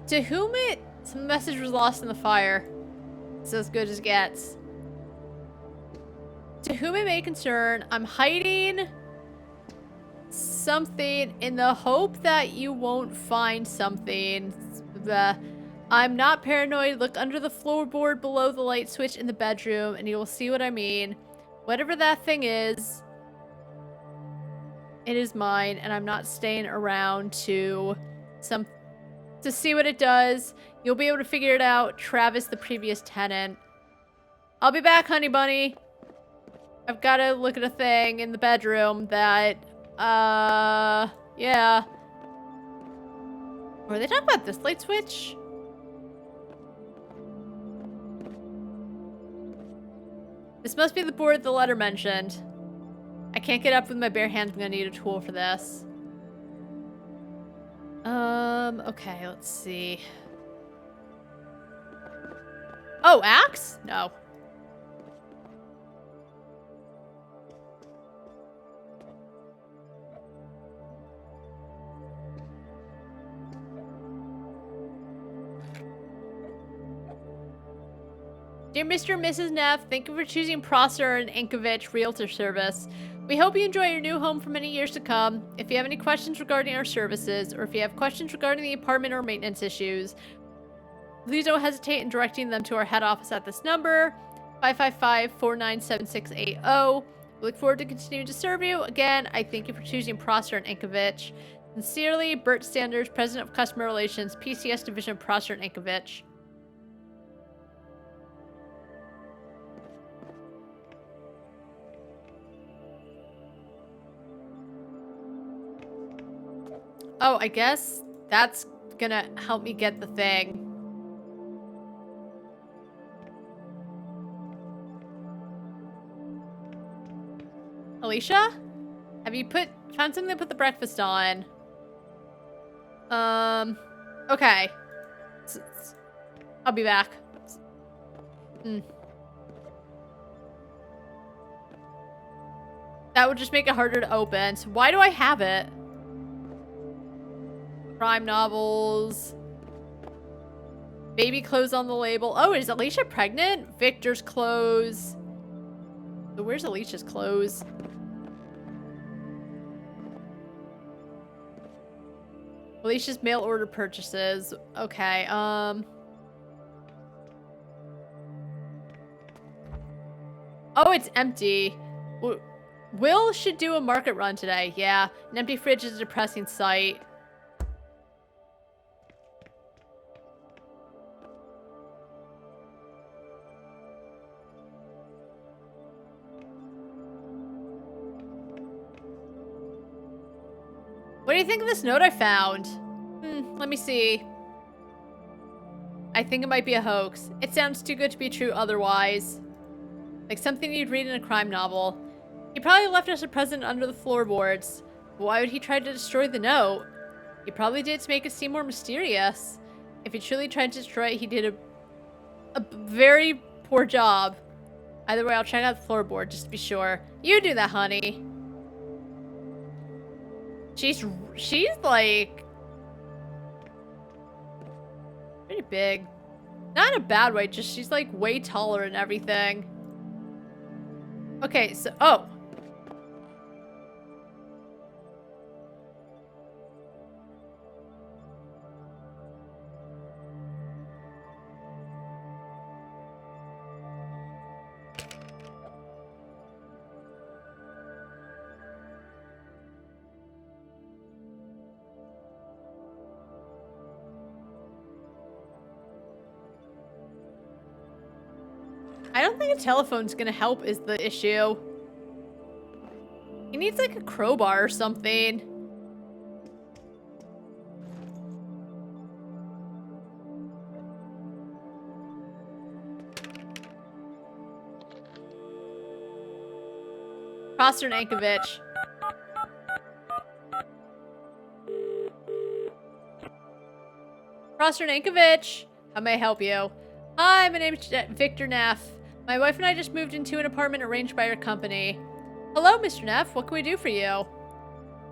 To whom some message was lost in the fire. It's as good as gets. To whom it may concern, I'm hiding something in the hope that you won't find something. I'm not paranoid. Look under the floorboard below the light switch in the bedroom and you will see what I mean. Whatever that thing is, it is mine and I'm not staying around to see what it does. You'll be able to figure it out. Travis, the previous tenant. I'll be back, honey bunny. I've got to look at a thing in the bedroom that, yeah. Were they talking about this light switch? This must be the board the letter mentioned. I can't get up with my bare hands. I'm gonna need a tool for this. Okay, let's see. Oh, axe? No. Dear Mr. and Mrs. Neff, thank you for choosing Prosser and Ankovich Realtor Service. We hope you enjoy your new home for many years to come. If you have any questions regarding our services, or if you have questions regarding the apartment or maintenance issues, please don't hesitate in directing them to our head office at this number, 555-497-680. We look forward to continuing to serve you. Again, I thank you for choosing Prosser and Ankovich. Sincerely, Bert Sanders, President of Customer Relations, PCS Division of Prosser and Ankovich. Oh, I guess that's gonna help me get the thing. Alicia? Have you found something to put the breakfast on? Okay. I'll be back. That would just make it harder to open. So why do I have it? Crime novels. Baby clothes on the label. Oh, is Alicia pregnant? Victor's clothes. So where's Alicia's clothes? Alicia's mail order purchases. Okay, Oh, it's empty. Will should do a market run today. Yeah, an empty fridge is a depressing sight. What do you think of this note I found? Let me see. I think it might be a hoax. It sounds too good to be true otherwise. Like something you'd read in a crime novel. He probably left us a present under the floorboards. But why would he try to destroy the note? He probably did it to make it seem more mysterious. If he truly tried to destroy it, he did a very poor job. Either way, I'll check out the floorboard just to be sure. You do that, honey. She's like pretty big. Not in a bad way, just she's like way taller and everything. Okay, so I don't think a telephone's gonna help is the issue. He needs like a crowbar or something. Prosser and Ankovich. Prosser and Ankovich. How may I help you? Hi, my name is Victor Neff. My wife and I just moved into an apartment arranged by our company. Hello, Mr. Neff. What can we do for you?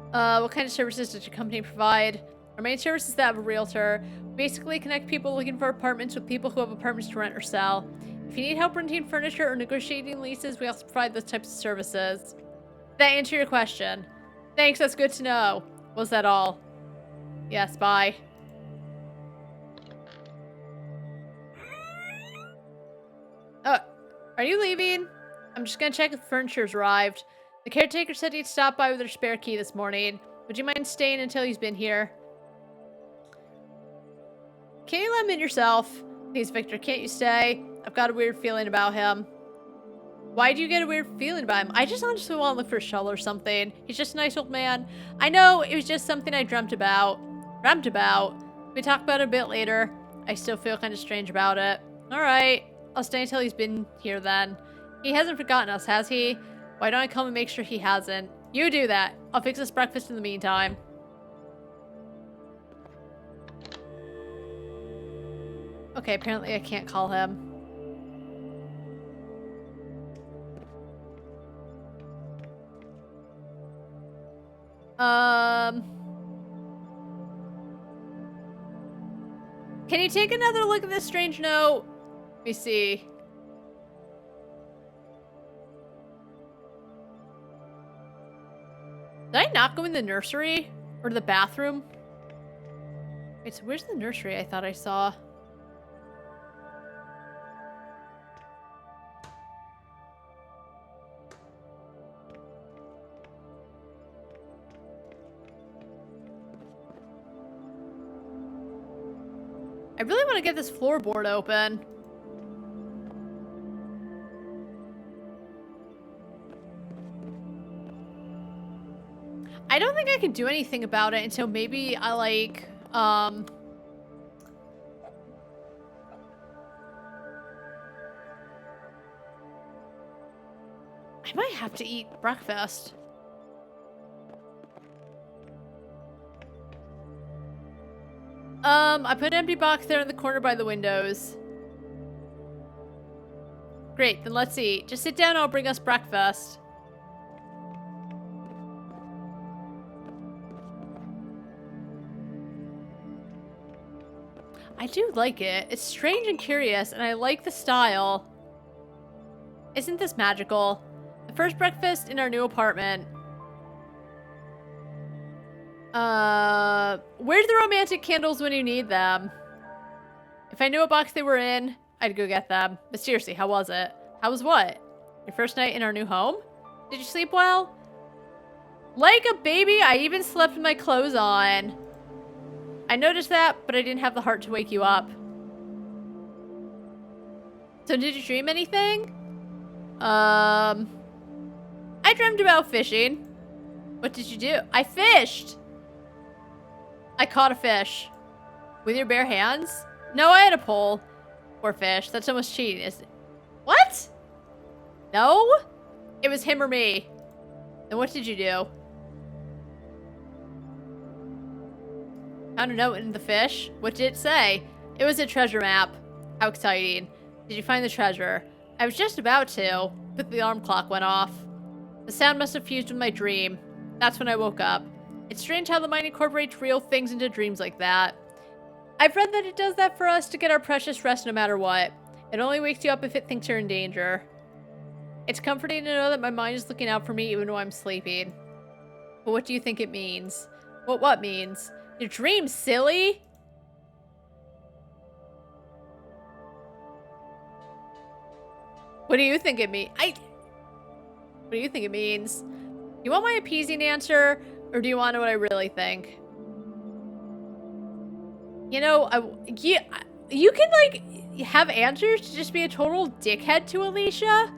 What kind of services does your company provide? Our main service is that of a realtor. We basically connect people looking for apartments with people who have apartments to rent or sell. If you need help renting furniture or negotiating leases, we also provide those types of services. Did that answer your question? Thanks, that's good to know. Was that all? Yes, bye. Oh, are you leaving? I'm just gonna check if the furniture's arrived. The caretaker said he'd stop by with her spare key this morning. Would you mind staying until he's been here? Can you let him in yourself? Please, Victor, can't you stay? I've got a weird feeling about him. Why do you get a weird feeling about him? I just honestly want to look for a shell or something. He's just a nice old man. I know, it was just something I dreamt about. We talk about it a bit later. I still feel kind of strange about it. Alright, I'll stay until he's been here then. He hasn't forgotten us, has he? Why don't I come and make sure he hasn't? You do that. I'll fix us breakfast in the meantime. Okay, apparently I can't call him. Can you take another look at this strange note? Let me see. Did I not go in the nursery? Or the bathroom? Wait, so where's the nursery I thought I saw? I really want to get this floorboard open. I don't think I can do anything about it until maybe I like, I might have to eat breakfast. I put an empty box there in the corner by the windows. Great, then let's eat. Just sit down, I'll bring us breakfast. I do like it. It's strange and curious, and I like the style. Isn't this magical? The first breakfast in our new apartment. Where's the romantic candles when you need them? If I knew what box they were in, I'd go get them. But seriously, how was it? How was what? Your first night in our new home? Did you sleep well? Like a baby, I even slept with my clothes on. I noticed that, but I didn't have the heart to wake you up. So did you dream anything? I dreamt about fishing. What did you do? I fished! I caught a fish. With your bare hands? No, I had a pole. Poor fish. That's almost cheating, isn't it? What? No? It was him or me. Then what did you do? Found a note in the fish. What did it say? It was a treasure map. How exciting. Did you find the treasure? I was just about to, but the alarm clock went off. The sound must have fused with my dream. That's when I woke up. It's strange how the mind incorporates real things into dreams like that. I've read that it does that for us to get our precious rest no matter what. It only wakes you up if it thinks you're in danger. It's comforting to know that my mind is looking out for me even though I'm sleeping. But what do you think it means? What means? Your dream, silly? What do you think it means? What do you think it means? You want my appeasing answer, or do you want to know what I really think? You know, you can, like, have answers to just be a total dickhead to Alicia.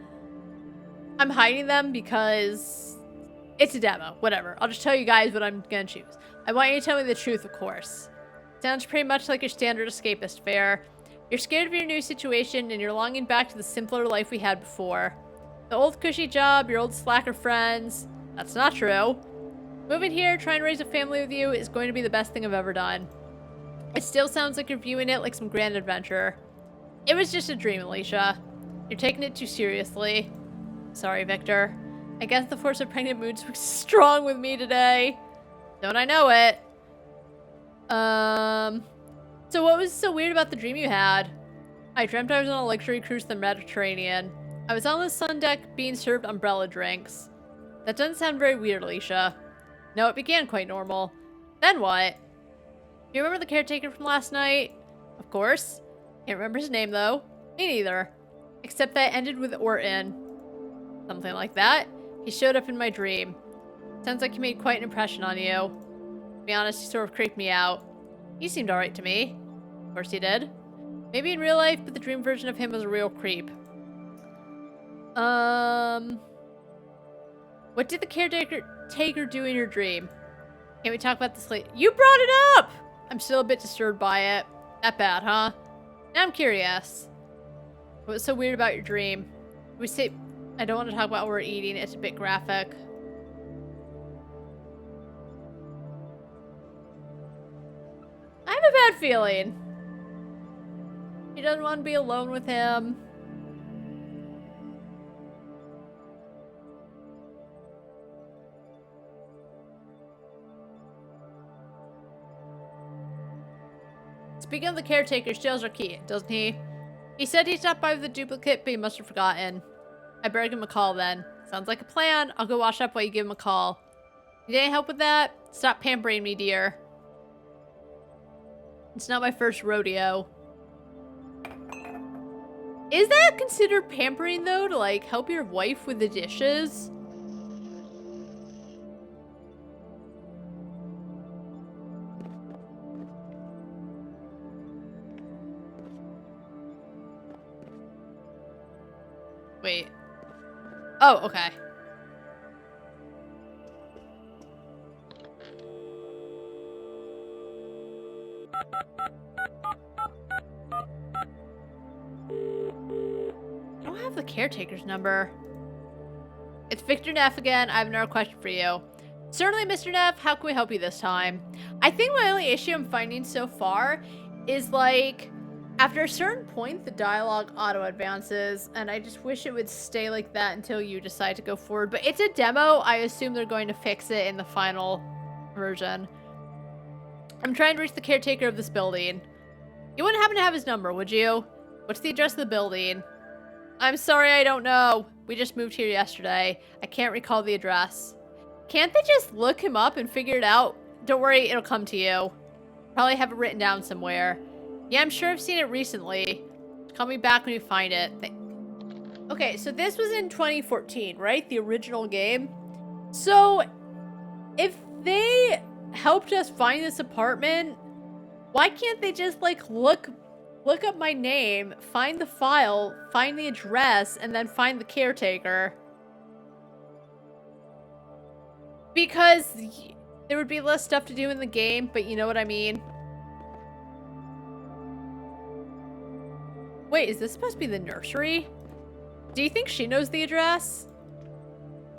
I'm hiding them because it's a demo. Whatever. I'll just tell you guys what I'm gonna choose. I want you to tell me the truth, of course. Sounds pretty much like your standard escapist fare. You're scared of your new situation, and you're longing back to the simpler life we had before. The old cushy job, your old slacker friends. That's not true. Moving here, trying to raise a family with you is going to be the best thing I've ever done. It still sounds like you're viewing it like some grand adventure. It was just a dream, Alicia. You're taking it too seriously. Sorry, Victor. I guess the force of pregnant moods was strong with me today. Don't I know it? So what was so weird about the dream you had? I dreamt I was on a luxury cruise to the Mediterranean. I was on the sun deck being served umbrella drinks. That doesn't sound very weird, Alicia. No, it began quite normal. Then what? Do you remember the caretaker from last night? Of course. Can't remember his name, though. Me neither. Except that it ended with Orton. Something like that. He showed up in my dream. Sounds like he made quite an impression on you. To be honest, he sort of creeped me out. He seemed alright to me. Of course he did. Maybe in real life, but the dream version of him was a real creep. What did the caretaker do in your dream? Can't we talk about this later? You brought it up! I'm still a bit disturbed by it. That bad, huh? Now I'm curious. What was so weird about your dream? We say I don't want to talk about what we're eating. It's a bit graphic. I have a bad feeling. He doesn't want to be alone with him. Speaking of the caretaker, steals our key, doesn't he? He said he stopped by with a duplicate, but he must have forgotten. I better give him a call then. Sounds like a plan. I'll go wash up while you give him a call. Need any help with that? Stop pampering me, dear. It's not my first rodeo. Is that considered pampering, though, to, like, help your wife with the dishes? Wait. Oh, okay. I don't have the caretaker's number. It's Victor Neff again. I have another question for you. Certainly, Mr. Neff, how can we help you this time? I think my only issue I'm finding so far is, like, after a certain point, the dialogue auto-advances, and I just wish it would stay like that until you decide to go forward. But it's a demo. I assume they're going to fix it in the final version. I'm trying to reach the caretaker of this building. You wouldn't happen to have his number, would you? What's the address of the building? I'm sorry, I don't know. We just moved here yesterday. I can't recall the address. Can't they just look him up and figure it out? Don't worry, it'll come to you. Probably have it written down somewhere. Yeah, I'm sure I've seen it recently. Call me back when you find it. Okay, so this was in 2014, right? The original game. So, if they helped us find this apartment, why can't they just, like, look up my name, find the file, find the address, and then find the caretaker? Because there would be less stuff to do in the game, but you know what I mean? Wait, is this supposed to be the nursery? Do you think she knows the address?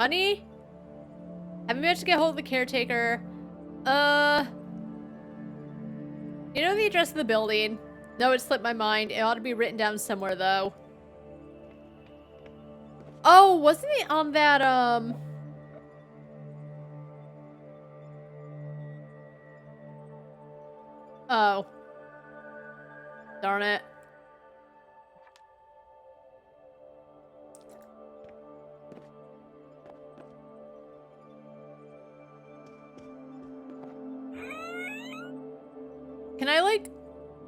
Honey? Have you managed to get hold of the caretaker? You know the address of the building? No, it slipped my mind. It ought to be written down somewhere, though. Oh, wasn't it on that, Oh. Darn it. Can I, like,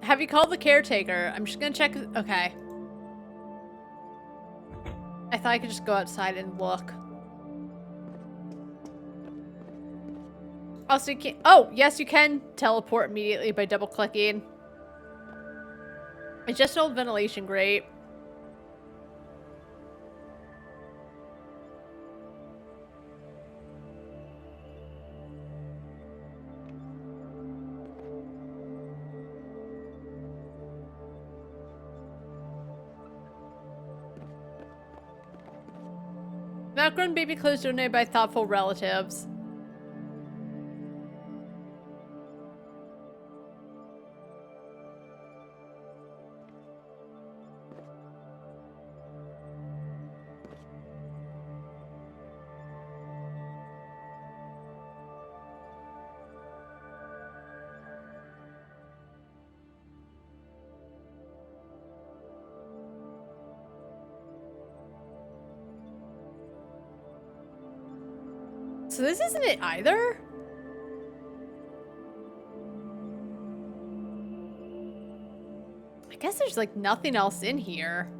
have you called the caretaker? I'm just gonna check. Okay. I thought I could just go outside and look. Also, you can't. Oh, yes, you can teleport immediately by double clicking. It's just an old ventilation grate. Background baby clothes donated by thoughtful relatives. So this isn't it either? I guess there's like nothing else in here.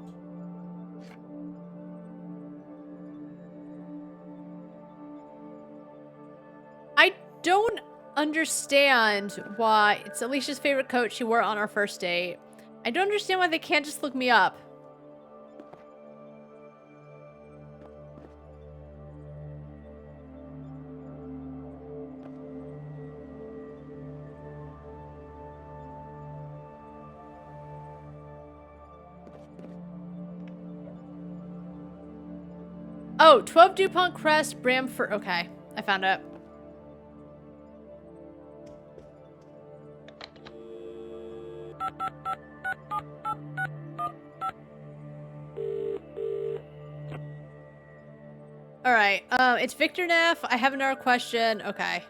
I don't understand why it's Alicia's favorite coat she wore on our first date. I don't understand why they can't just look me up. Oh, 12 DuPont Crest, Bramford. Okay, I found it. All right, it's Victor Neff. I have another question. Okay.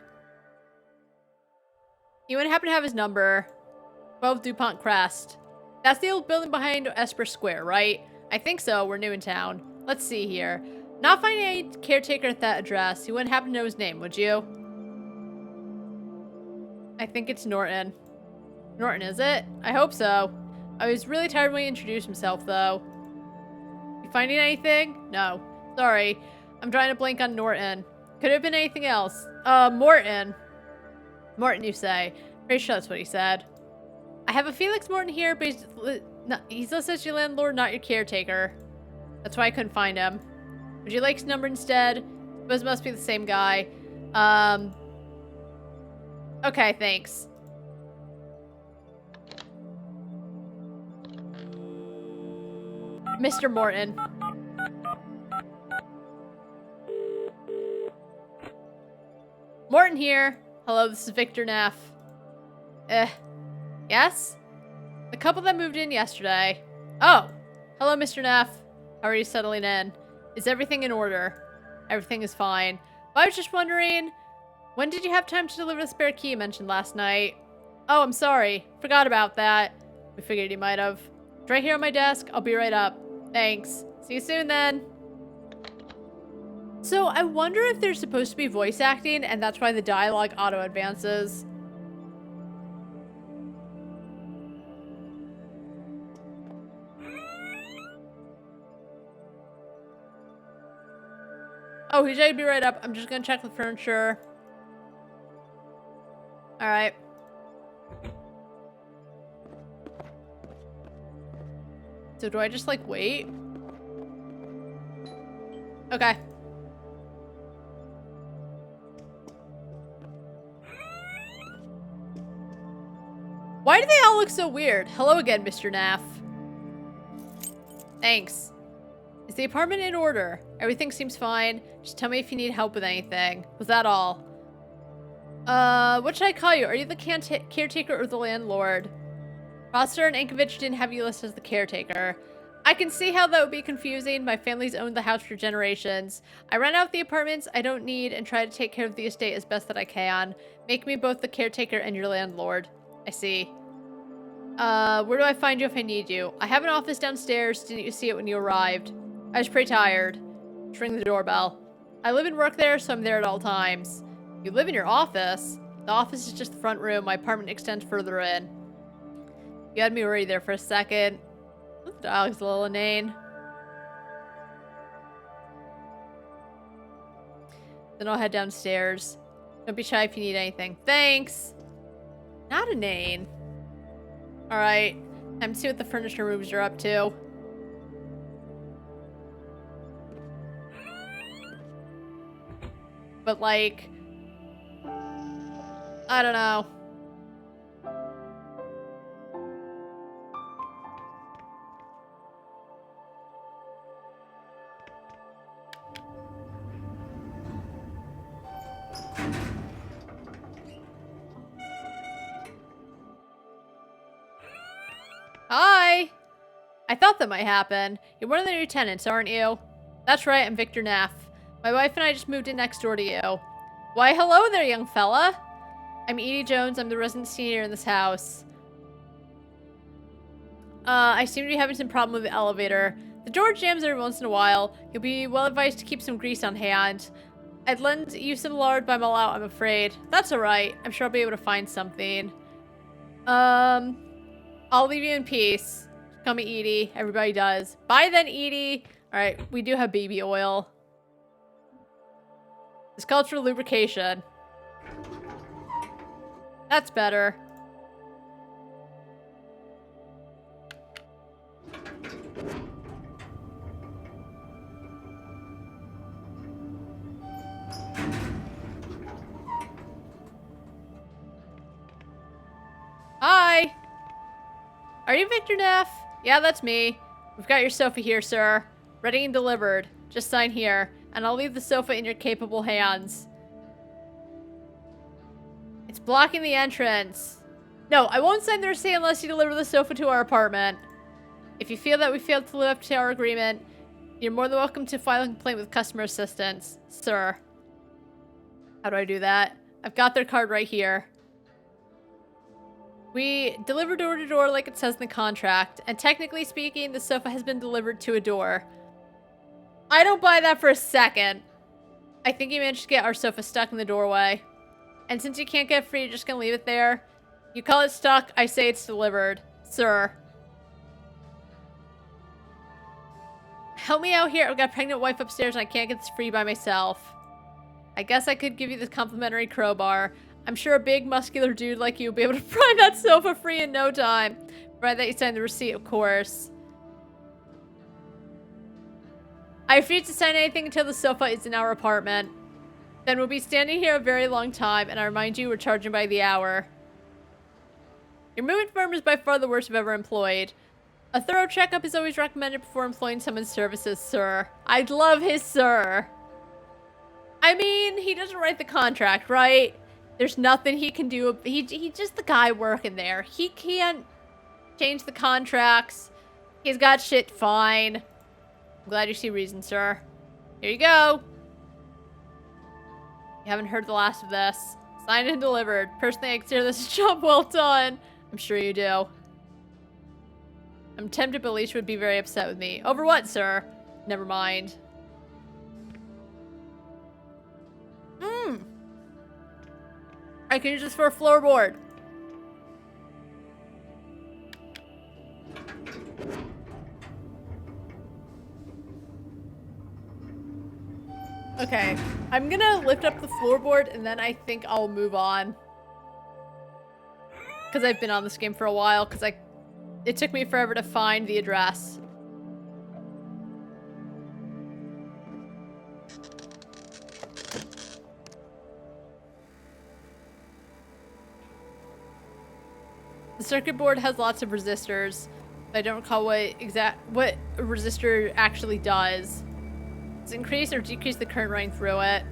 You would happen to have his number. 12 DuPont Crest. That's the old building behind Esper Square, right? I think so. We're new in town. Let's see here. Not finding any caretaker at that address. You wouldn't happen to know his name, would you? I think it's Norton. Norton, is it? I hope so. I was really tired when he introduced himself, though. You finding anything? No. Sorry. I'm trying to blank on Norton. Could have been anything else. Morton. Morton, you say. Pretty sure that's what he said. I have a Felix Morton here, but he's listed as your landlord, not your caretaker. That's why I couldn't find him. Would you like his number instead? Suppose it must be the same guy. Okay, thanks. Mr. Morton. Morton here. Hello, this is Victor Neff. Yes? The couple that moved in yesterday. Oh, hello, Mr. Neff. How are you settling in? Is everything in order? Everything is fine. But I was just wondering, when did you have time to deliver the spare key you mentioned last night? Oh, I'm sorry. Forgot about that. We figured you might have. It's right here on my desk. I'll be right up. Thanks. See you soon then. So I wonder if they're supposed to be voice acting and that's why the dialogue auto advances. Oh, he should be right up. I'm just gonna check the furniture. Alright. So do I just like wait? Okay. Why do they all look so weird? Hello again, Mr. Naff. Thanks. Is the apartment in order? Everything seems fine. Just tell me if you need help with anything. Was that all? What should I call you? Are you the caretaker or the landlord? Roster and Ankovich didn't have you listed as the caretaker. I can see how that would be confusing. My family's owned the house for generations. I rent out the apartments I don't need and try to take care of the estate as best that I can. Make me both the caretaker and your landlord. I see. Where do I find you if I need you? I have an office downstairs. Didn't you see it when you arrived? I was pretty tired. Just ring the doorbell. I live and work there, so I'm there at all times. You live in your office? The office is just the front room. My apartment extends further in. You had me worried there for a second. This dog's a little inane. Then I'll head downstairs. Don't be shy if you need anything. Thanks! Not inane. Alright. Time to see what the furniture moves are up to. But like... I don't know. Hi! I thought that might happen. You're one of the new tenants, aren't you? That's right, I'm Victor Naff. My wife and I just moved in next door to you. Why, hello there, young fella. I'm Edie Jones. I'm the resident senior in this house. I seem to be having some problem with the elevator. The door jams every once in a while. You'll be well advised to keep some grease on hand. I'd lend you some lard, but I'm all out, I'm afraid. That's alright. I'm sure I'll be able to find something. I'll leave you in peace. Call me Edie. Everybody does. Bye then, Edie. Alright, we do have baby oil. It's called for lubrication. That's better. Hi! Are you Victor Neff? Yeah, that's me. We've got your sofa here, sir. Ready and delivered. Just sign here, and I'll leave the sofa in your capable hands. It's blocking the entrance. No, I won't sign the receipt unless you deliver the sofa to our apartment. If you feel that we failed to live up to our agreement, you're more than welcome to file a complaint with customer assistance, sir. How do I do that? I've got their card right here. We deliver door to door like it says in the contract, and technically speaking, the sofa has been delivered to a door. I don't buy that for a second. I think you managed to get our sofa stuck in the doorway. And since you can't get it free, you're just gonna leave it there. You call it stuck, I say it's delivered. Sir. Help me out here. I've got a pregnant wife upstairs and I can't get this free by myself. I guess I could give you this complimentary crowbar. I'm sure a big muscular dude like you will be able to pry that sofa free in no time. Provided that you sign the receipt, of course. I refuse to sign anything until the sofa is in our apartment. Then we'll be standing here a very long time, and I remind you we're charging by the hour. Your movement firm is by far the worst I've ever employed. A thorough checkup is always recommended before employing someone's services, sir. I'd love his sir. I mean, he doesn't write the contract, right? There's nothing he can do. He's just the guy working there. He can't change the contracts. He's got shit fine. I'm glad you see reason, sir. Here you go. You haven't heard the last of this. Signed and delivered. Personally, I consider this a job well done. I'm sure you do. I'm tempted, but Alicia would be very upset with me. Over what, sir? Never mind. I can use this for a floorboard. Okay, I'm gonna lift up the floorboard and then I think I'll move on. Because I've been on this game for a while, because it took me forever to find the address. The circuit board has lots of resistors. I don't recall what a resistor actually does. Does it increase or decrease the current running through it?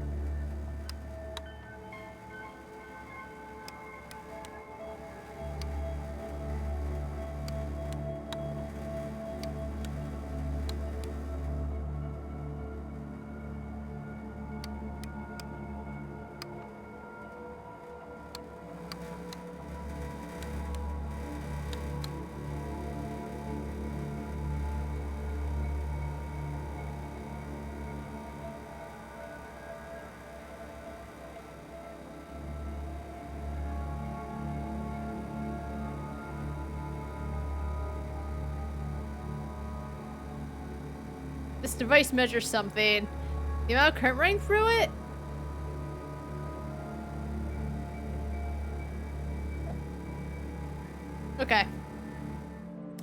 This device measures something. The amount of current running through it? Okay.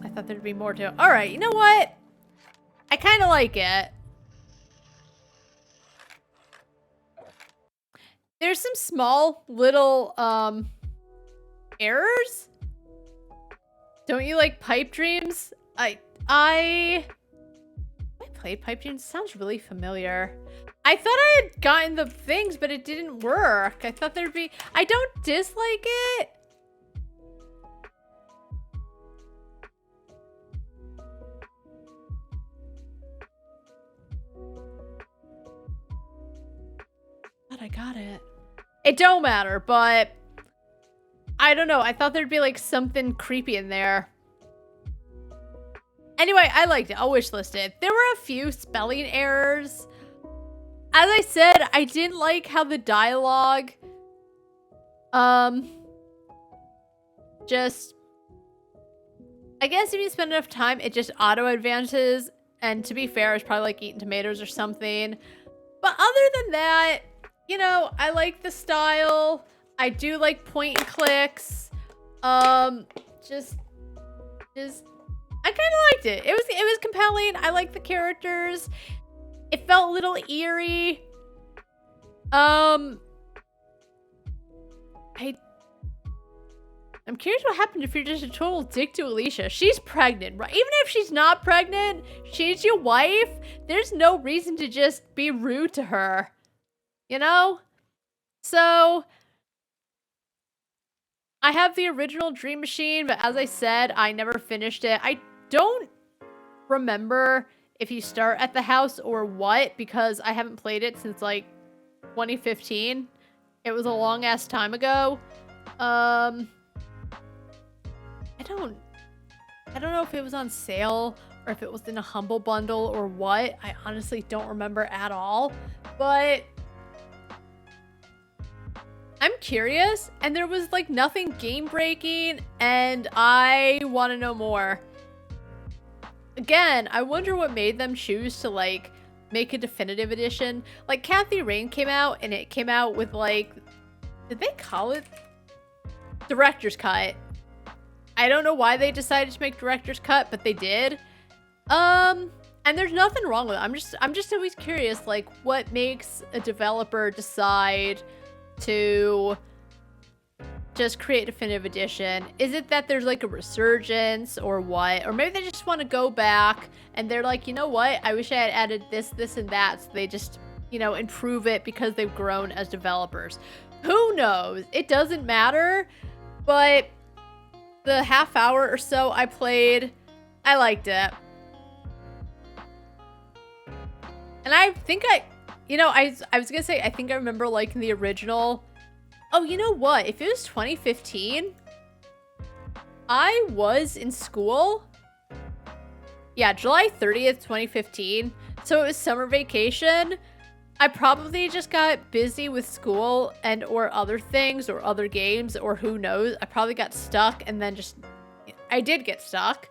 I thought there'd be more to it. Alright, you know what? I kind of like it. There's some small little, errors? Don't you like pipe dreams? I played pipe dreams. It sounds really familiar. I thought I had gotten the things, but it didn't work. I thought there'd be... I don't dislike it. But I got it. It don't matter, but... I don't know. I thought there'd be like something creepy in there. Anyway, I liked it. I'll wishlist it. There were a few spelling errors. as I said, I didn't like how the dialogue, just, I guess if you spend enough time, it just auto-advances, and to be fair, it's probably like eating tomatoes or something. But other than that, you know, I like the style. I do like point and clicks. Just, I kind of liked it. It was compelling. I like the characters. It felt a little eerie. I'm curious what happened if you're just a total dick to Alicia. She's pregnant, right? Even if she's not pregnant, she's your wife. There's no reason to just be rude to her. You know? So, I have the original Dream Machine, but as I said, I never finished it. I don't remember if you start at the house or what, because I haven't played it since like 2015. It was a long ass time ago. I don't know if it was on sale or if it was in a Humble Bundle or what. I honestly don't remember at all, but I'm curious, and there was like nothing game breaking, and I want to know more. Again, I wonder what made them choose to like make a definitive edition. Like Kathy Rain came out, and it came out with like, did they call it Director's Cut? I don't know why they decided to make Director's Cut, but they did. And there's nothing wrong with it. I'm just always curious, like, what makes a developer decide to just create a definitive edition? Is it that there's like a resurgence or what? Or maybe they just want to go back and they're like, you know what? I wish I had added this, this, and that. So they just, you know, improve it because they've grown as developers. Who knows? It doesn't matter. But the half hour or so I played, I liked it. And I think I was gonna say, I think I remember liking the original. Oh, you know what? If it was 2015, I was in school. Yeah, July 30th, 2015. So it was summer vacation. I probably just got busy with school and or other things or other games or who knows. I probably got stuck and then just, I did get stuck,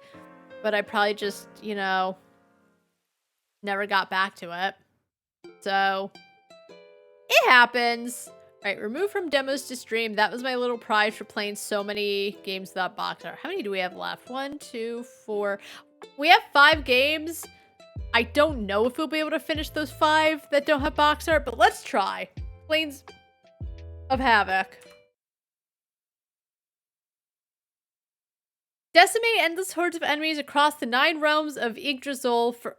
but I probably just, you know, never got back to it. So it happens. All right, remove from demos to stream. That was my little prize for playing so many games without box art. How many do we have left? 1, 2, 4. We have 5 games. I don't know if we'll be able to finish those 5 that don't have box art, but let's try. Planes of Havoc. Decimate endless hordes of enemies across the 9 realms of Yggdrasil for...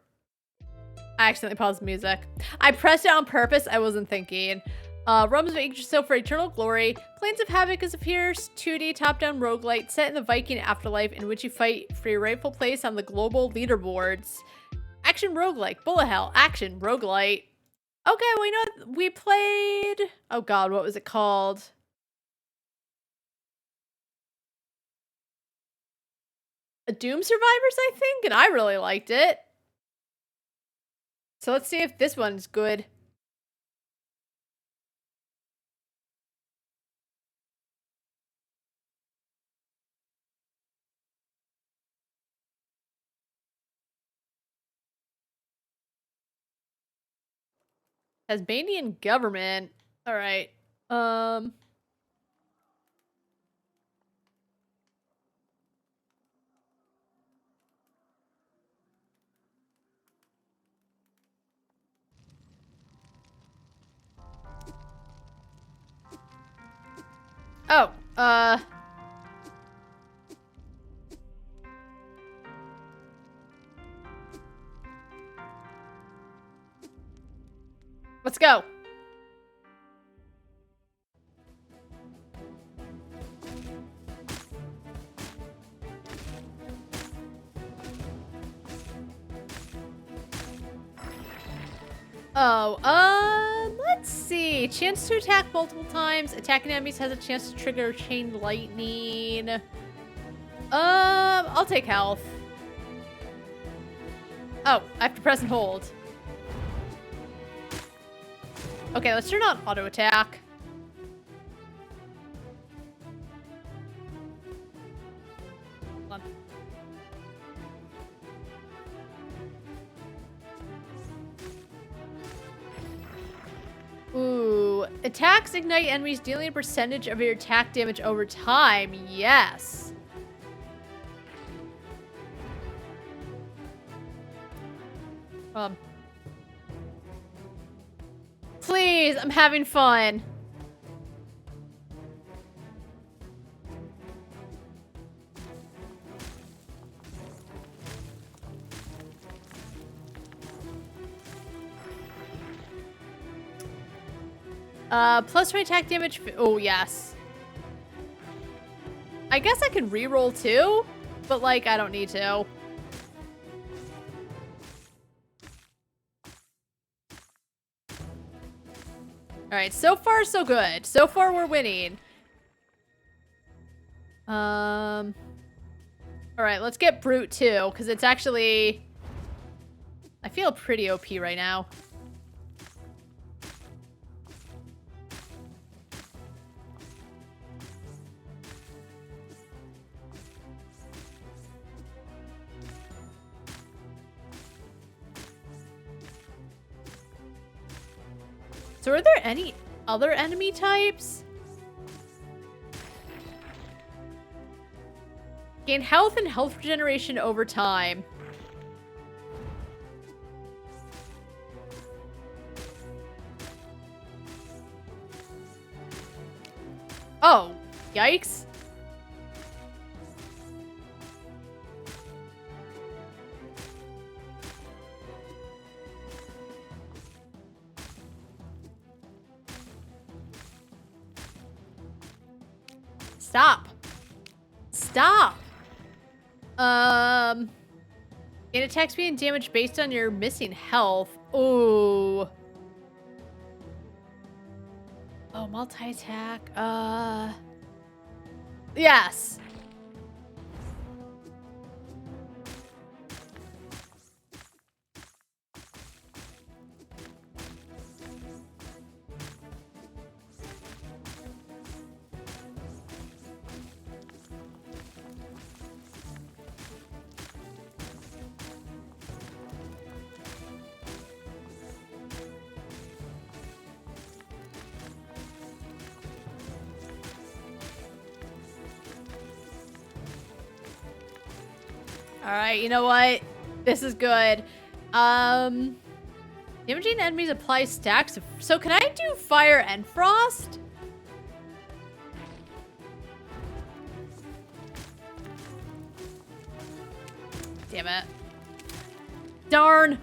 I accidentally paused the music. I pressed it on purpose. I wasn't thinking. Realms of Yggdrasil for eternal glory. Planes of Havoc is a fierce 2D top-down roguelite set in the Viking afterlife in which you fight for your rightful place on the global leaderboards. Action roguelike, bullet hell, action roguelite. Okay, well, you know what? We played... Oh god, what was it called? A Doom Survivors, I think, and I really liked it. So let's see if this one's good. Tasmanian government. All right. Oh, let's go. Oh, let's see. Chance to attack multiple times. Attacking enemies has a chance to trigger chain lightning. I'll take health. Oh, I have to press and hold. Okay, let's turn on auto attack. Hold on. Ooh, attacks ignite enemies, dealing a percentage of your attack damage over time. Yes. Please, I'm having fun. Plus 20 attack damage. Oh, yes. I guess I can reroll too, but like, I don't need to. Alright, so far so good. So far we're winning. Alright, let's get Brute too, because it's actually... I feel pretty OP right now. So are there any other enemy types? Gain health and health regeneration over time. Oh, yikes. Stop. Stop. Gain attack speed and damage based on your missing health. Ooh. Oh, multi-attack. Yes. Alright, you know what? This is good. Damaging enemies applies stacks of... So can I do fire and frost? Damn it. Darn!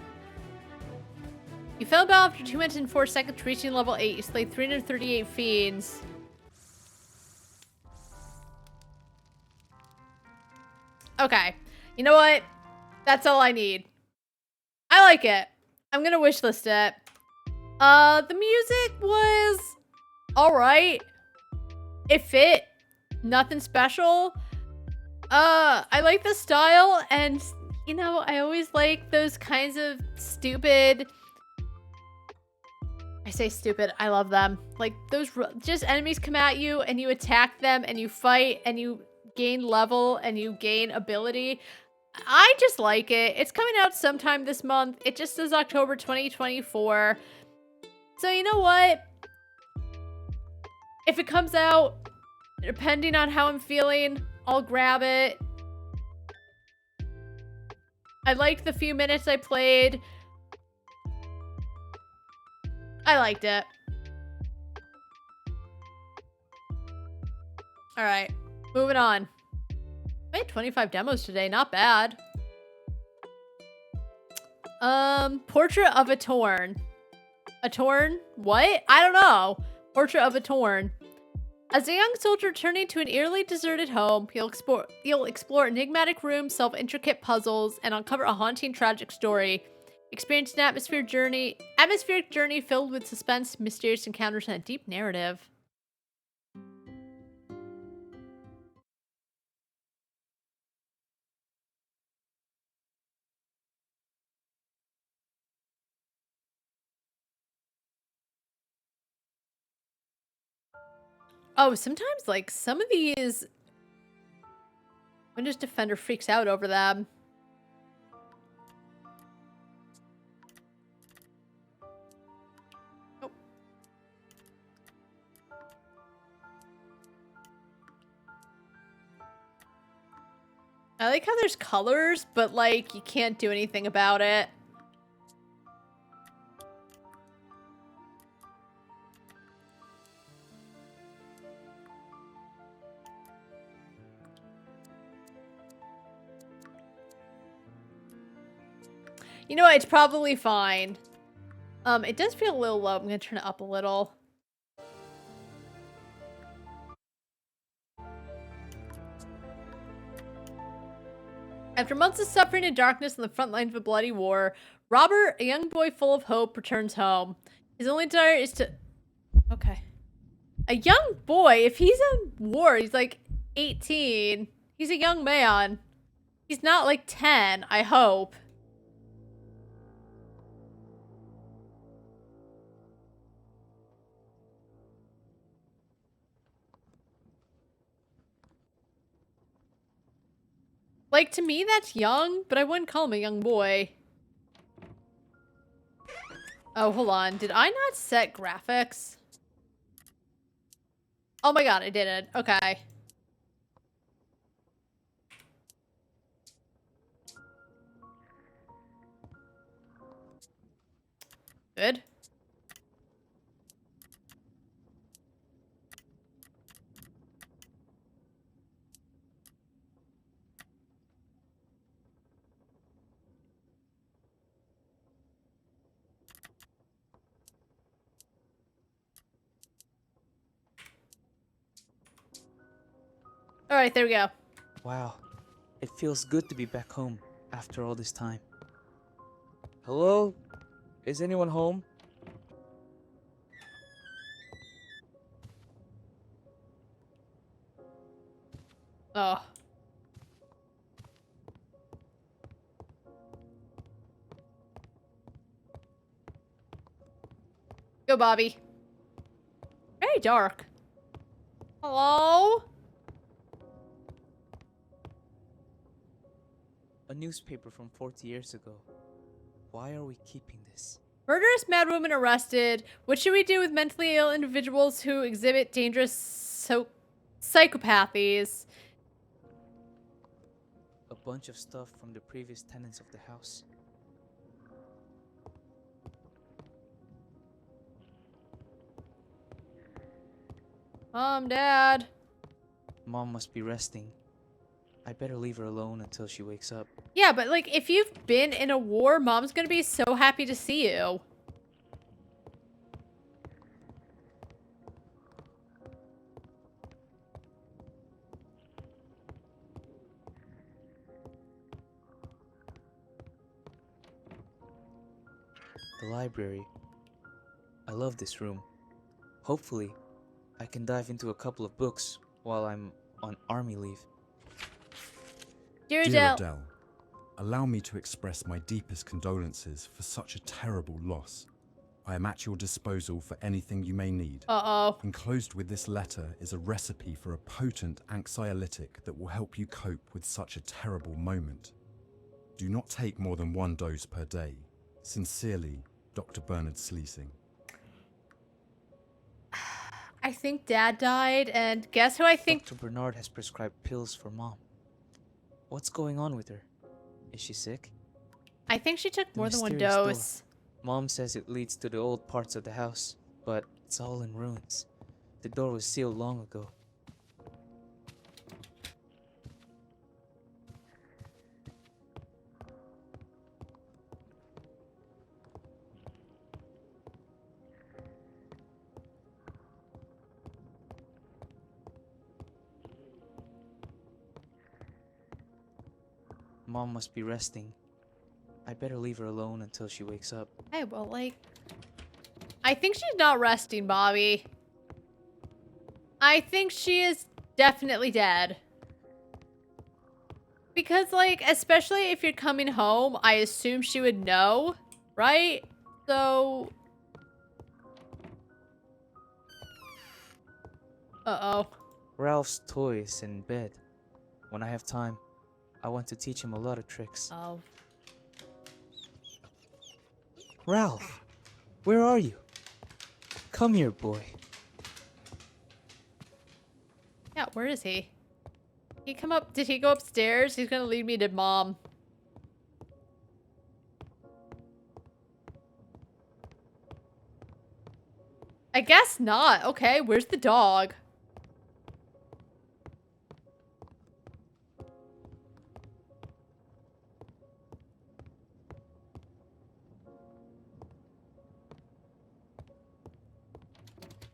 You fell about after 2 minutes and 4 seconds, reaching level 8. You slayed 338 fiends. Okay. You know what? That's all I need. I like it. I'm gonna wishlist it. The music was alright. It fit. Nothing special. I like the style, and, you know, I always like those kinds of stupid... I say stupid, I love them. Like, those just enemies come at you, and you attack them, and you fight, and you gain level, and you gain ability. I just like it. It's coming out sometime this month. It just says October 2024. So you know what? If it comes out, depending on how I'm feeling, I'll grab it. I liked the few minutes I played. I liked it. Alright, moving on. I had 25 demos today, not bad. Portrait of a Torn. A Torn? What? I don't know. Portrait of a Torn. As a young soldier returning to an eerily deserted home, you'll explore enigmatic rooms, solve intricate puzzles, and uncover a haunting, tragic story. Experience an atmospheric journey filled with suspense, mysterious encounters, and a deep narrative. Oh, sometimes, like, some of these Windows Defender freaks out over them. Oh. I like how there's colors, but, like, you can't do anything about it. You know what? It's probably fine. It does feel a little low. I'm gonna turn it up a little. After months of suffering and darkness on the front lines of a bloody war, Robert, a young boy full of hope, returns home. His only desire is to... Okay. A young boy? If he's in war, he's like 18. He's a young man. He's not like 10, I hope. Like, to me, that's young, but I wouldn't call him a young boy. Oh, hold on. Did I not set graphics? Oh my god, I didn't. Okay. Good. Alright, there we go. Wow. It feels good to be back home after all this time. Hello? Is anyone home? Oh. Go, Bobby. Very dark. Hello? A newspaper from 40 years ago. Why are we keeping this? Murderous mad woman arrested. What should we do with mentally ill individuals who exhibit dangerous psychopathies? A bunch of stuff from the previous tenants of the house. Mom, Dad. Mom must be resting. I better leave her alone until she wakes up. Yeah, but like, if you've been in a war, Mom's gonna be so happy to see you. The library. I love this room. Hopefully, I can dive into a couple of books while I'm on army leave. Dear Adele, allow me to express my deepest condolences for such a terrible loss. I am at your disposal for anything you may need. Uh-oh. Enclosed with this letter is a recipe for a potent anxiolytic that will help you cope with such a terrible moment. Do not take more than 1 dose per day. Sincerely, Dr. Bernard Sleesing. I think Dad died, and guess who I think... Dr. Bernard has prescribed pills for Mom. What's going on with her? Is she sick? I think she took more than 1 mysterious dose. door. Mom says it leads to the old parts of the house, but it's all in ruins. The door was sealed long ago. Mom must be resting. I better leave her alone until she wakes up. Hey, well, like... I think she's not resting, Bobby. I think she is definitely dead. Because, like, especially if you're coming home, I assume she would know, right? So... Uh-oh. Ralph's toys in bed. When I have time, I want to teach him a lot of tricks. Oh. Ralph, where are you? Come here, boy. Yeah, where is he? He come up? Did he go upstairs? He's gonna lead me to Mom. I guess not. Okay, where's the dog?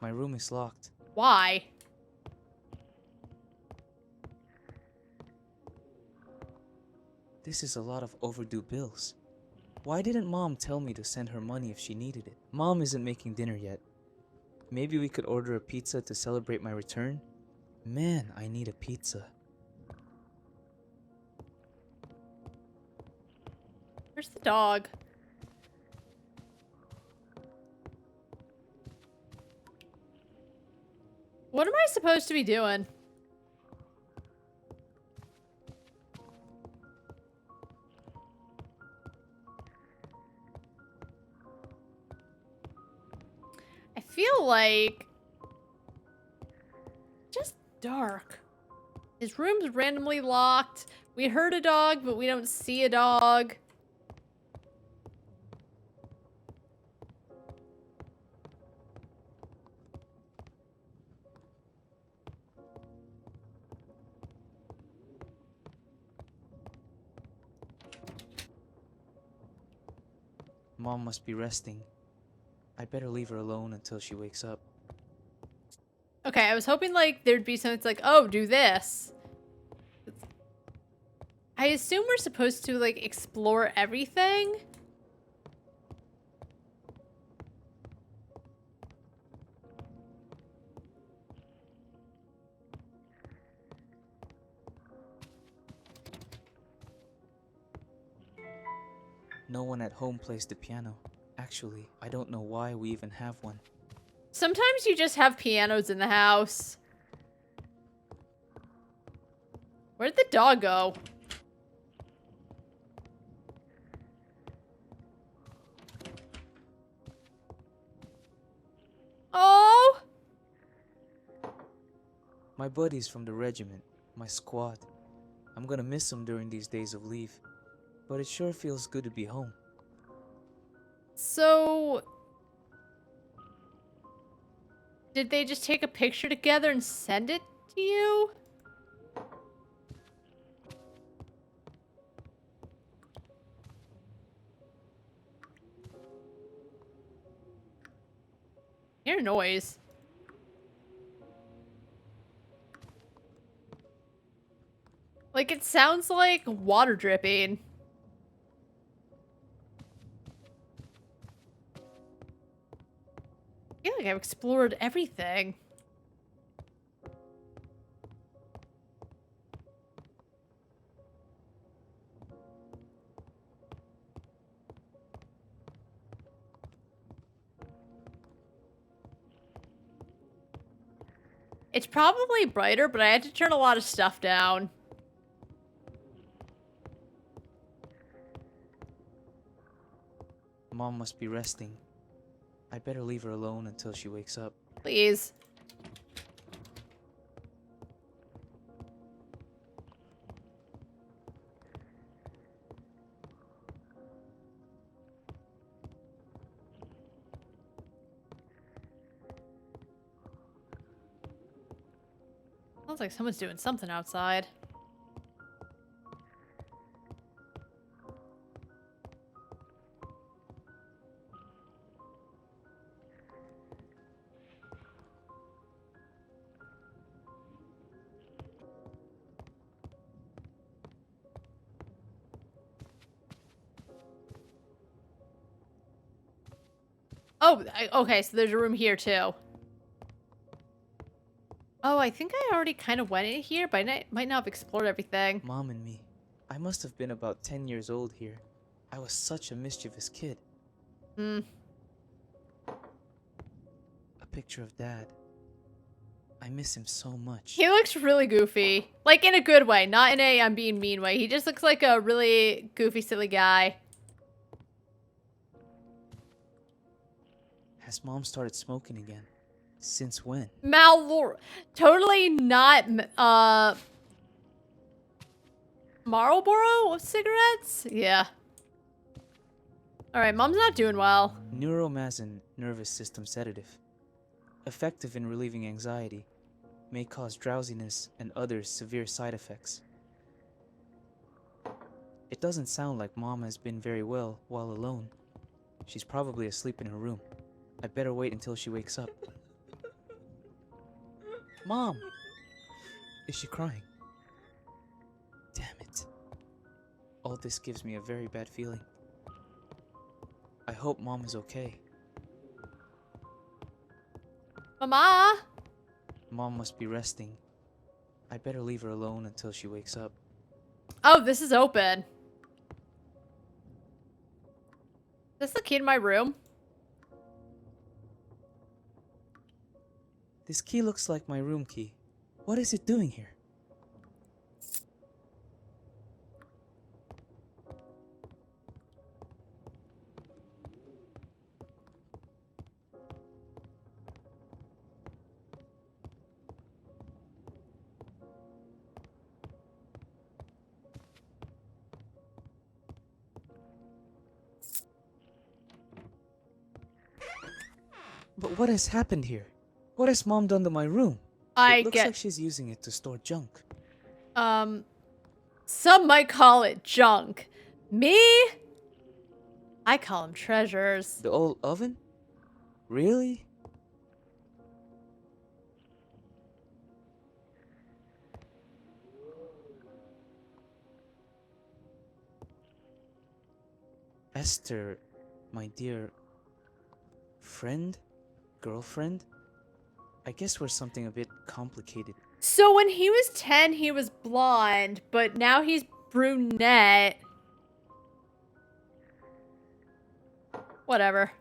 My room is locked. Why? This is a lot of overdue bills. Why didn't Mom tell me to send her money if she needed it? Mom isn't making dinner yet. Maybe we could order a pizza to celebrate my return? Man, I need a pizza. Where's the dog? What am I supposed to be doing? I feel like just dark. His room's randomly locked. We heard a dog, but we don't see a dog. Mom must be resting. I better leave her alone until she wakes up. Okay, I was hoping like there'd be something that's like, oh, do this. I assume we're supposed to like explore everything. No one at home plays the piano. Actually, I don't know why we even have one. Sometimes you just have pianos in the house. Where'd the dog go? Oh! My buddies from the regiment, my squad. I'm gonna miss them during these days of leave. But it sure feels good to be home. So... did they just take a picture together and send it to you? Hear a noise. Like, it sounds like water dripping. I feel like I've explored everything. It's probably brighter, but I had to turn a lot of stuff down. Mom must be resting. I better leave her alone until she wakes up. Please. Sounds like someone's doing something outside. Oh, okay, so there's a room here too. Oh, I think I already kind of went in here, but I might not have explored everything. Mom and me. I must have been about 10 years old here. I was such a mischievous kid. Hmm. A picture of Dad. I miss him so much. He looks really goofy. Like, in a good way, not in a I'm being mean way. He just looks like a really goofy, silly guy. Has Mom started smoking again? Since when? Totally not, Marlboro cigarettes? Yeah. Alright, Mom's not doing well. Neuromazin, nervous system sedative. Effective in relieving anxiety. May cause drowsiness and other severe side effects. It doesn't sound like Mom has been very well while alone. She's probably asleep in her room. I better wait until she wakes up. Mom! Is she crying? Damn it. All this gives me a very bad feeling. I hope Mom is okay. Mama! Mom must be resting. I better leave her alone until she wakes up. Oh, this is open. Is this the key to my room? This key looks like my room key. What is it doing here? But what has happened here? What has Mom done to my room? It looks like she's using it to store junk. Some might call it junk. Me? I call them treasures. The old oven? Really? Esther, my dear friend? Girlfriend? I guess we're something a bit complicated. So when he was 10, he was blonde, but now he's brunette. Whatever.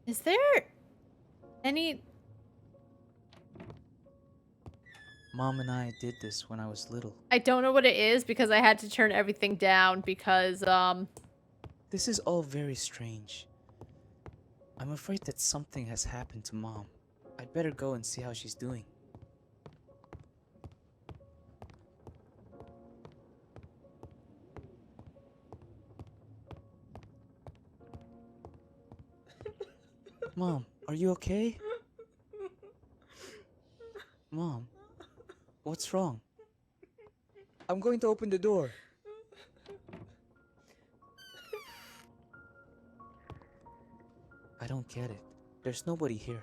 Is there any... Mom and I did this when I was little. I don't know what it is because I had to turn everything down because, This is all very strange. I'm afraid that something has happened to Mom. I'd better go and see how she's doing. Mom, are you okay? Mom, what's wrong? I'm going to open the door. I don't get it. There's nobody here.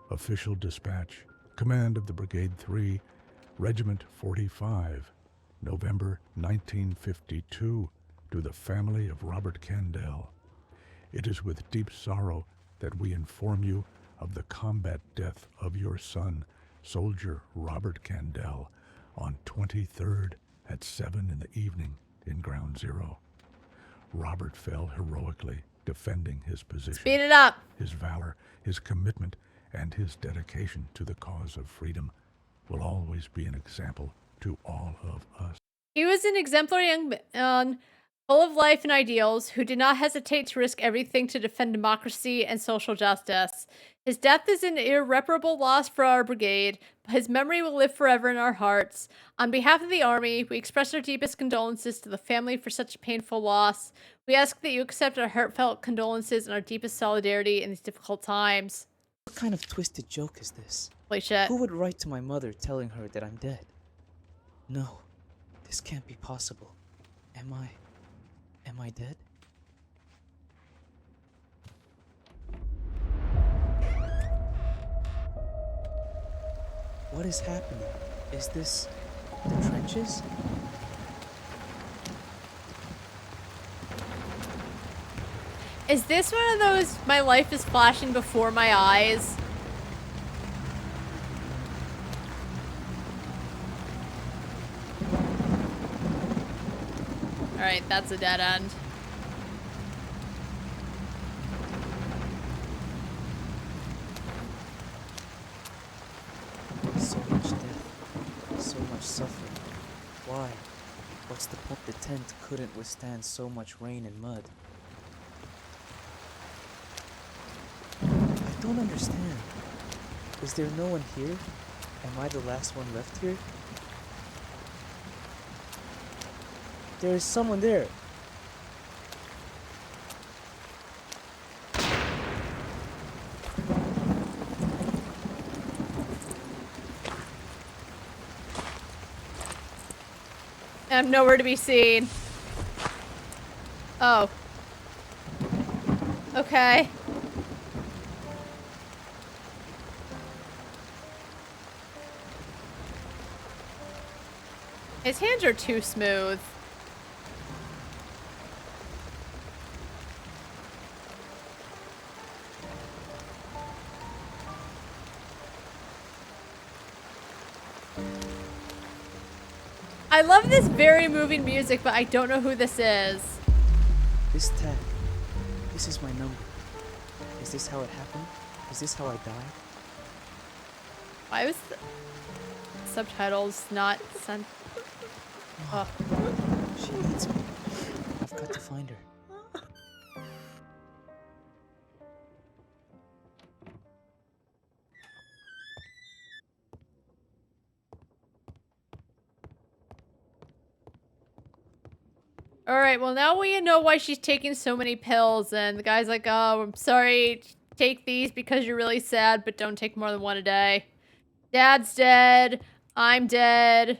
Official dispatch. Command of the Brigade 3, Regiment 45, November 1952, to the family of Robert Candell. It is with deep sorrow that we inform you of the combat death of your son, Soldier Robert Candell, on 23rd at 7 in the evening in Ground Zero. Robert fell heroically, defending his position. Speed it up. His valor, his commitment, and his dedication to the cause of freedom will always be an example to all of us. He was an exemplary young man, full of life and ideals, who did not hesitate to risk everything to defend democracy and social justice. His death is an irreparable loss for our brigade, but his memory will live forever in our hearts. On behalf of the Army, we express our deepest condolences to the family for such a painful loss. We ask that you accept our heartfelt condolences and our deepest solidarity in these difficult times. What kind of twisted joke is this? Holy shit. Who would write to my mother telling her that I'm dead? No, this can't be possible. Am I dead? What is happening? Is this the trenches? Is this one of those my life is flashing before my eyes? Alright, that's a dead end. So much death. So much suffering. Why? What's the point? The tent couldn't withstand so much rain and mud. I don't understand. Is there no one here? Am I the last one left here? There is someone there. I'm nowhere to be seen. Oh. Okay. His hands are too smooth. I love this very moving music, but I don't know who this is. This tag. This is my number. Is this how it happened? Is this how I died? Why was the subtitles not sent? Oh. She needs me. I've got to find her. Alright, well now we know why she's taking so many pills, and the guy's like, oh, I'm sorry, take these because you're really sad, but don't take more than one a day. Dad's dead. I'm dead.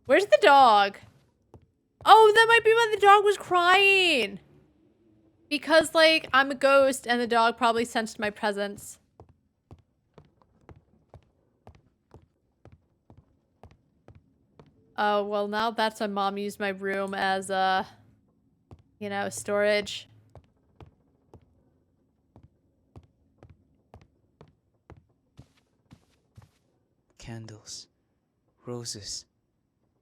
Where's the dog? Oh, that might be why the dog was crying. Because, like, I'm a ghost, and the dog probably sensed my presence. Oh, well now that's why Mom used my room as, you know, storage. Candles. Roses.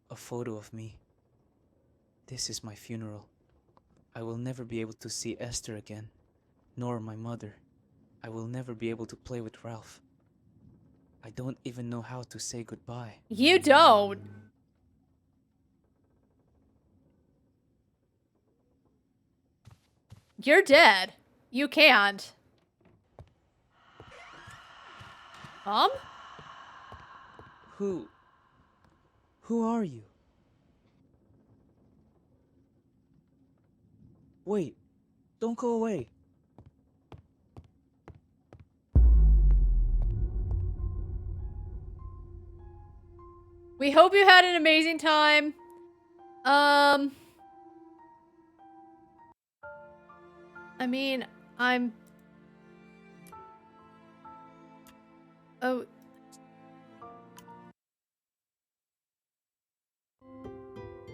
A photo of me. This is my funeral. I will never be able to see Esther again, nor my mother. I will never be able to play with Ralph. I don't even know how to say goodbye. You don't. You're dead. You can't. Mom? Who are you? Wait, don't go away. We hope you had an amazing time. I mean, oh.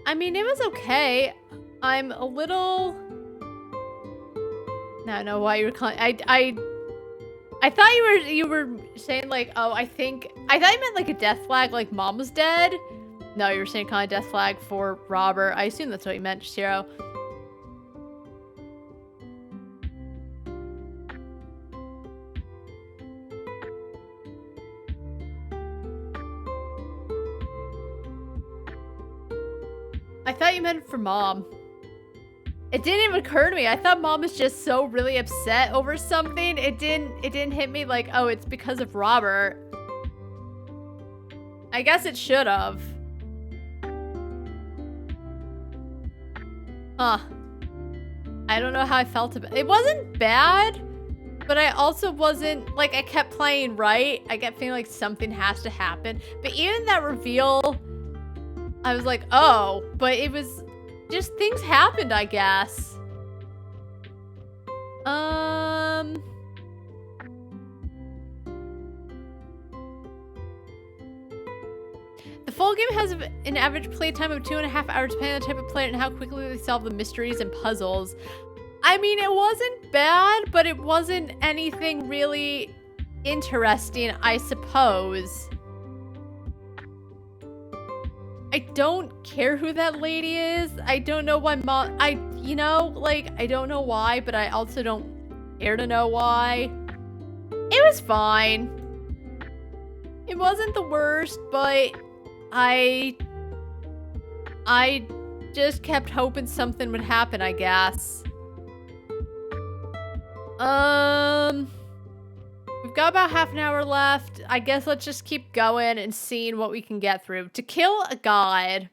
I mean, it was okay. I'm a little... No, I know why you were calling... I thought you were saying, like, oh, I thought you meant, like, a death flag, like Mom was dead. No, you were saying calling a death flag for Robert. I assume that's what you meant, Shiro. I thought you meant for Mom. It didn't even occur to me. I thought Mom was just so really upset over something. It didn't hit me like, oh, it's because of Robert. I guess it should have. Huh. I don't know how I felt about it. It wasn't bad, but I also wasn't, like, I kept playing right. I kept feeling like something has to happen. But even that reveal, I was like, oh, but it was just things happened, I guess. The full game has an average playtime of 2.5 hours, depending on the type of player and how quickly they solve the mysteries and puzzles. I mean, it wasn't bad, but it wasn't anything really interesting, I suppose. I don't care who that lady is. I don't know why mom, you know, like, I don't know why, but I also don't care to know why. It was fine. It wasn't the worst, but I just kept hoping something would happen, I guess. We've got about half an hour left. I guess let's just keep going and seeing what we can get through. To Kill a God.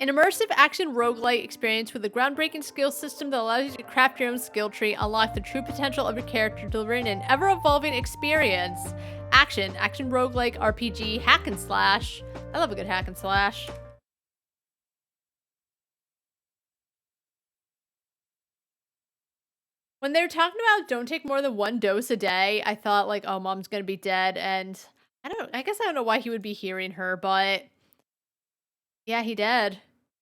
An immersive action roguelite experience with a groundbreaking skill system that allows you to craft your own skill tree, unlock the true potential of your character, delivering an ever-evolving experience. Action roguelike RPG, hack and slash. I love a good hack and slash. When they were talking about don't take more than 1 dose a day, I thought like, oh, mom's gonna be dead, and I guess I don't know why he would be hearing her, but yeah, he did.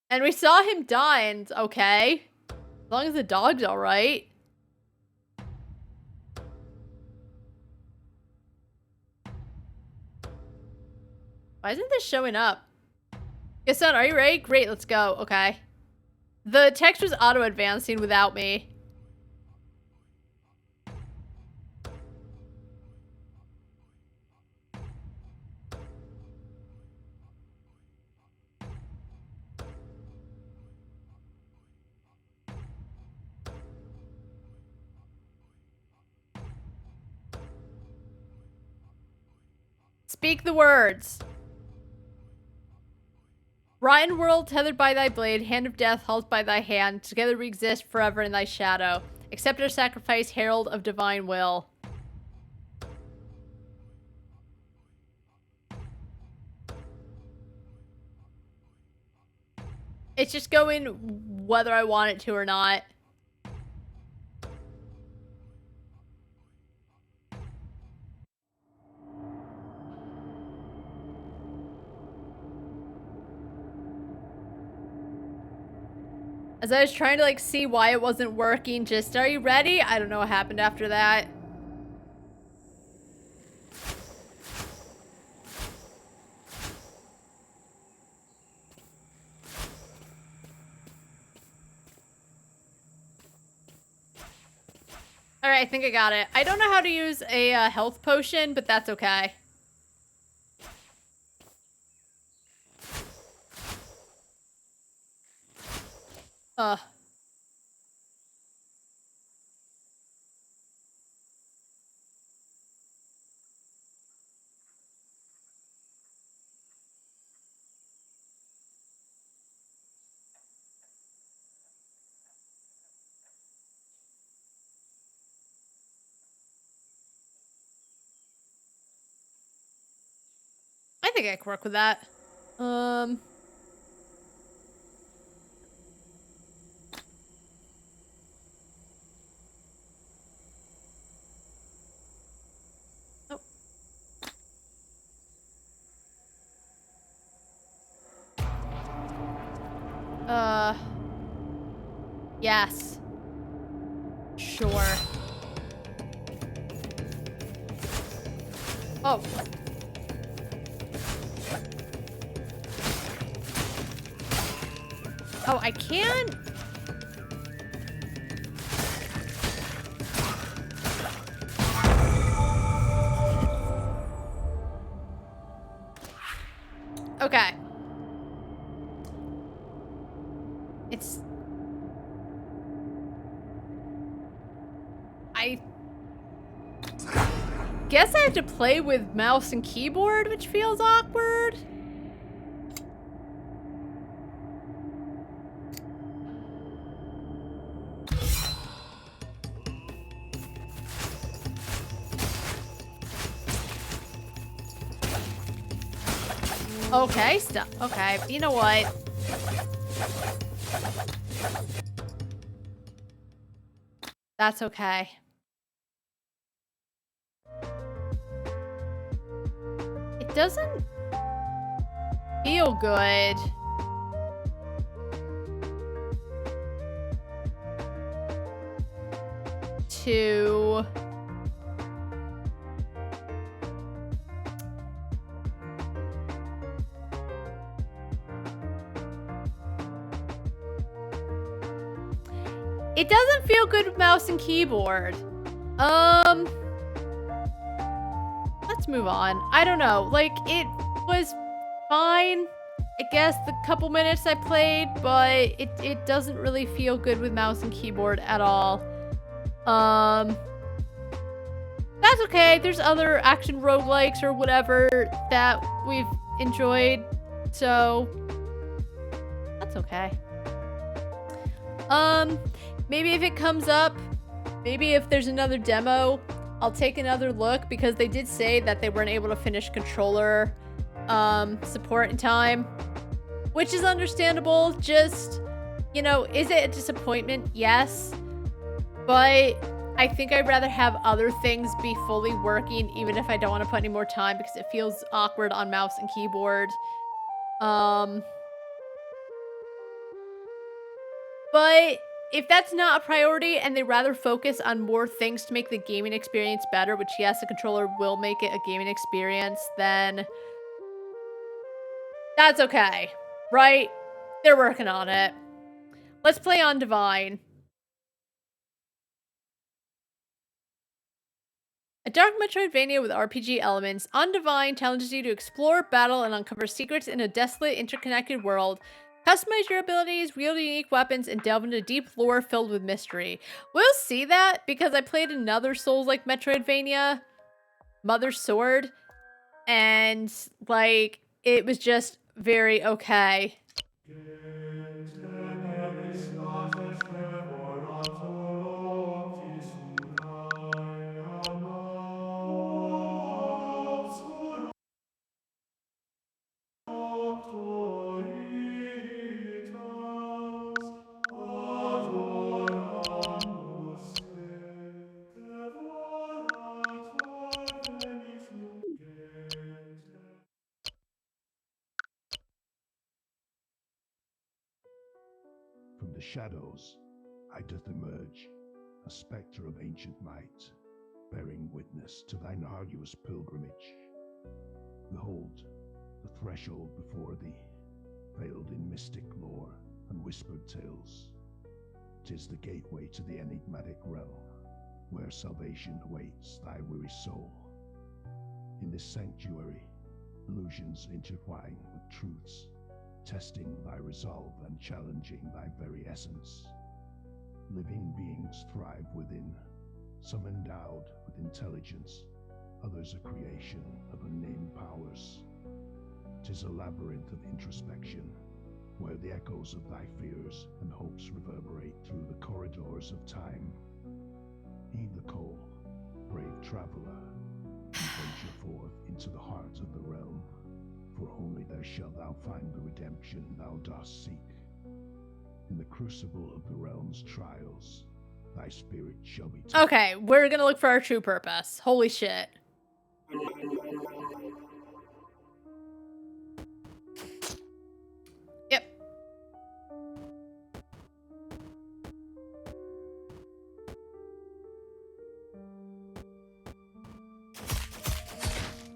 And we saw him die, and okay. As long as the dog's alright. Why isn't this showing up? Yes, son, are you ready? Great, let's go. Okay. The text was auto-advancing without me. Speak the words. Rotten world, tethered by thy blade, hand of death, hauled by thy hand, together we exist forever in thy shadow. Accept our sacrifice, herald of divine will. It's just going whether I want it to or not. As I was trying to like see why it wasn't working, just, are you ready? I don't know what happened after that. Alright, I think I got it. I don't know how to use a health potion, but that's okay. I think I can work with that. Oh. Yes. Sure. Oh. Oh, I can? Okay. It's... I guess I have to play with mouse and keyboard, which feels awkward. Okay, stop. Okay, you know what? That's okay. It doesn't feel good. To... It doesn't feel good with mouse and keyboard. Let's move on. I don't know. Like, it was fine, I guess, the couple minutes I played, but it doesn't really feel good with mouse and keyboard at all. That's okay. There's other action roguelikes or whatever that we've enjoyed, so that's okay. Maybe if it comes up, maybe if there's another demo, I'll take another look, because they did say that they weren't able to finish controller support in time, which is understandable. Just, you know, is it a disappointment? Yes, but I think I'd rather have other things be fully working, even if I don't want to put any more time, because it feels awkward on mouse and keyboard. But if that's not a priority and they rather focus on more things to make the gaming experience better, which yes, the controller will make it a gaming experience, then that's okay, right? They're working on it. Let's play on Divine. A dark Metroidvania with RPG elements, On Divine challenges you to explore, battle, and uncover secrets in a desolate, interconnected world. Customize your abilities, wield unique weapons, and delve into deep lore filled with mystery. We'll see that, because I played another Souls-like Metroidvania, Mother's Sword, and, like, it was just very okay. From the shadows, I doth emerge, a spectre of ancient might, bearing witness to thine arduous pilgrimage. Behold, the threshold before thee, veiled in mystic lore and whispered tales. 'Tis the gateway to the enigmatic realm, where salvation awaits thy weary soul. In this sanctuary, illusions intertwine with truths, testing thy resolve and challenging thy very essence. Living beings thrive within, some endowed with intelligence, others a creation of unnamed powers. 'Tis a labyrinth of introspection, where the echoes of thy fears and hopes reverberate through the corridors of time. Heed the call, brave traveler, and venture forth into the heart of the realm, for only there shalt thou find the redemption thou dost seek. In the crucible of the realm's trials, thy spirit shall be taken. Okay, we're gonna look for our true purpose. Holy shit. Yep.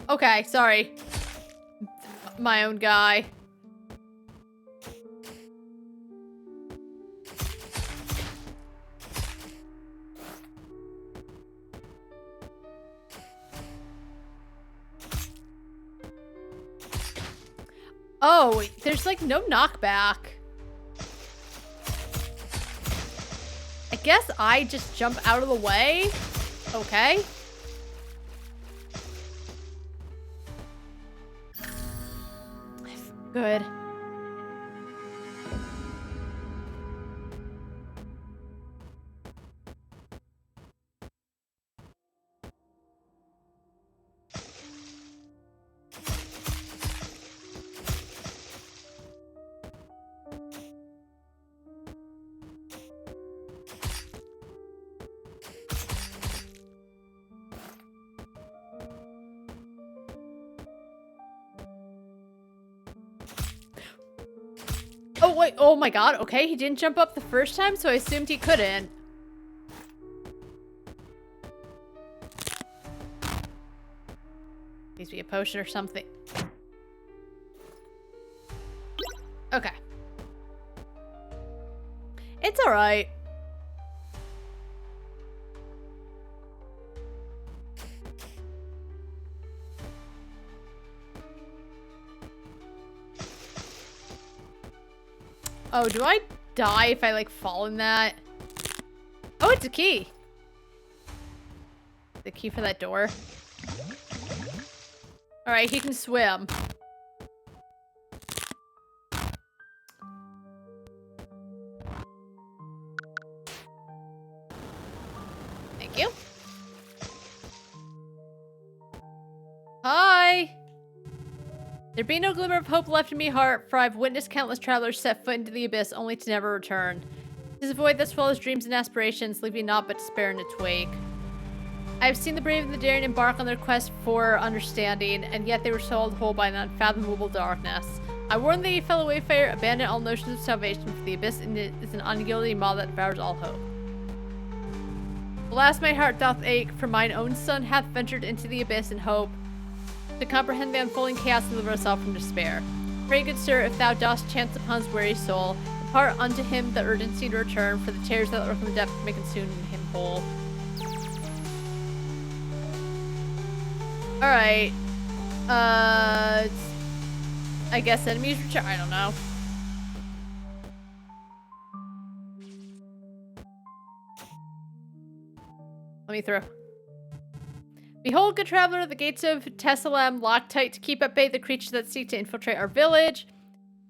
Okay, sorry. My own guy. Oh, there's like no knockback. I guess I just jump out of the way? Okay. Good. Oh, wait. Oh my god. Okay, he didn't jump up the first time, so I assumed he couldn't. Needs to be a potion or something. Okay. It's alright. Oh, do I die if I, like, fall in that? Oh, it's a key. The key for that door. Alright, he can swim. Thank you. Hi! There be no glimmer of hope left in me heart, for I've witnessed countless travelers set foot into the abyss only to never return. 'Tis a void that swallows dreams and aspirations, leaving naught but despair in its wake. I have seen the brave and the daring embark on their quest for understanding, and yet they were swallowed whole by an unfathomable darkness. I warn thee, fellow wayfarer, abandon all notions of salvation, for the abyss is an unyielding maw that devours all hope. Alas, my heart doth ache, for mine own son hath ventured into the abyss in hope to comprehend the unfolding chaos and deliver us all from despair. Pray, good sir, if thou dost chance upon his weary soul, impart unto him the urgency to return, for the terrors that lurk from the depth may consume him whole. Alright. I guess enemies return. I don't know. Let me through. Behold, good traveler, the gates of Tessalem lock tight to keep at bay the creatures that seek to infiltrate our village.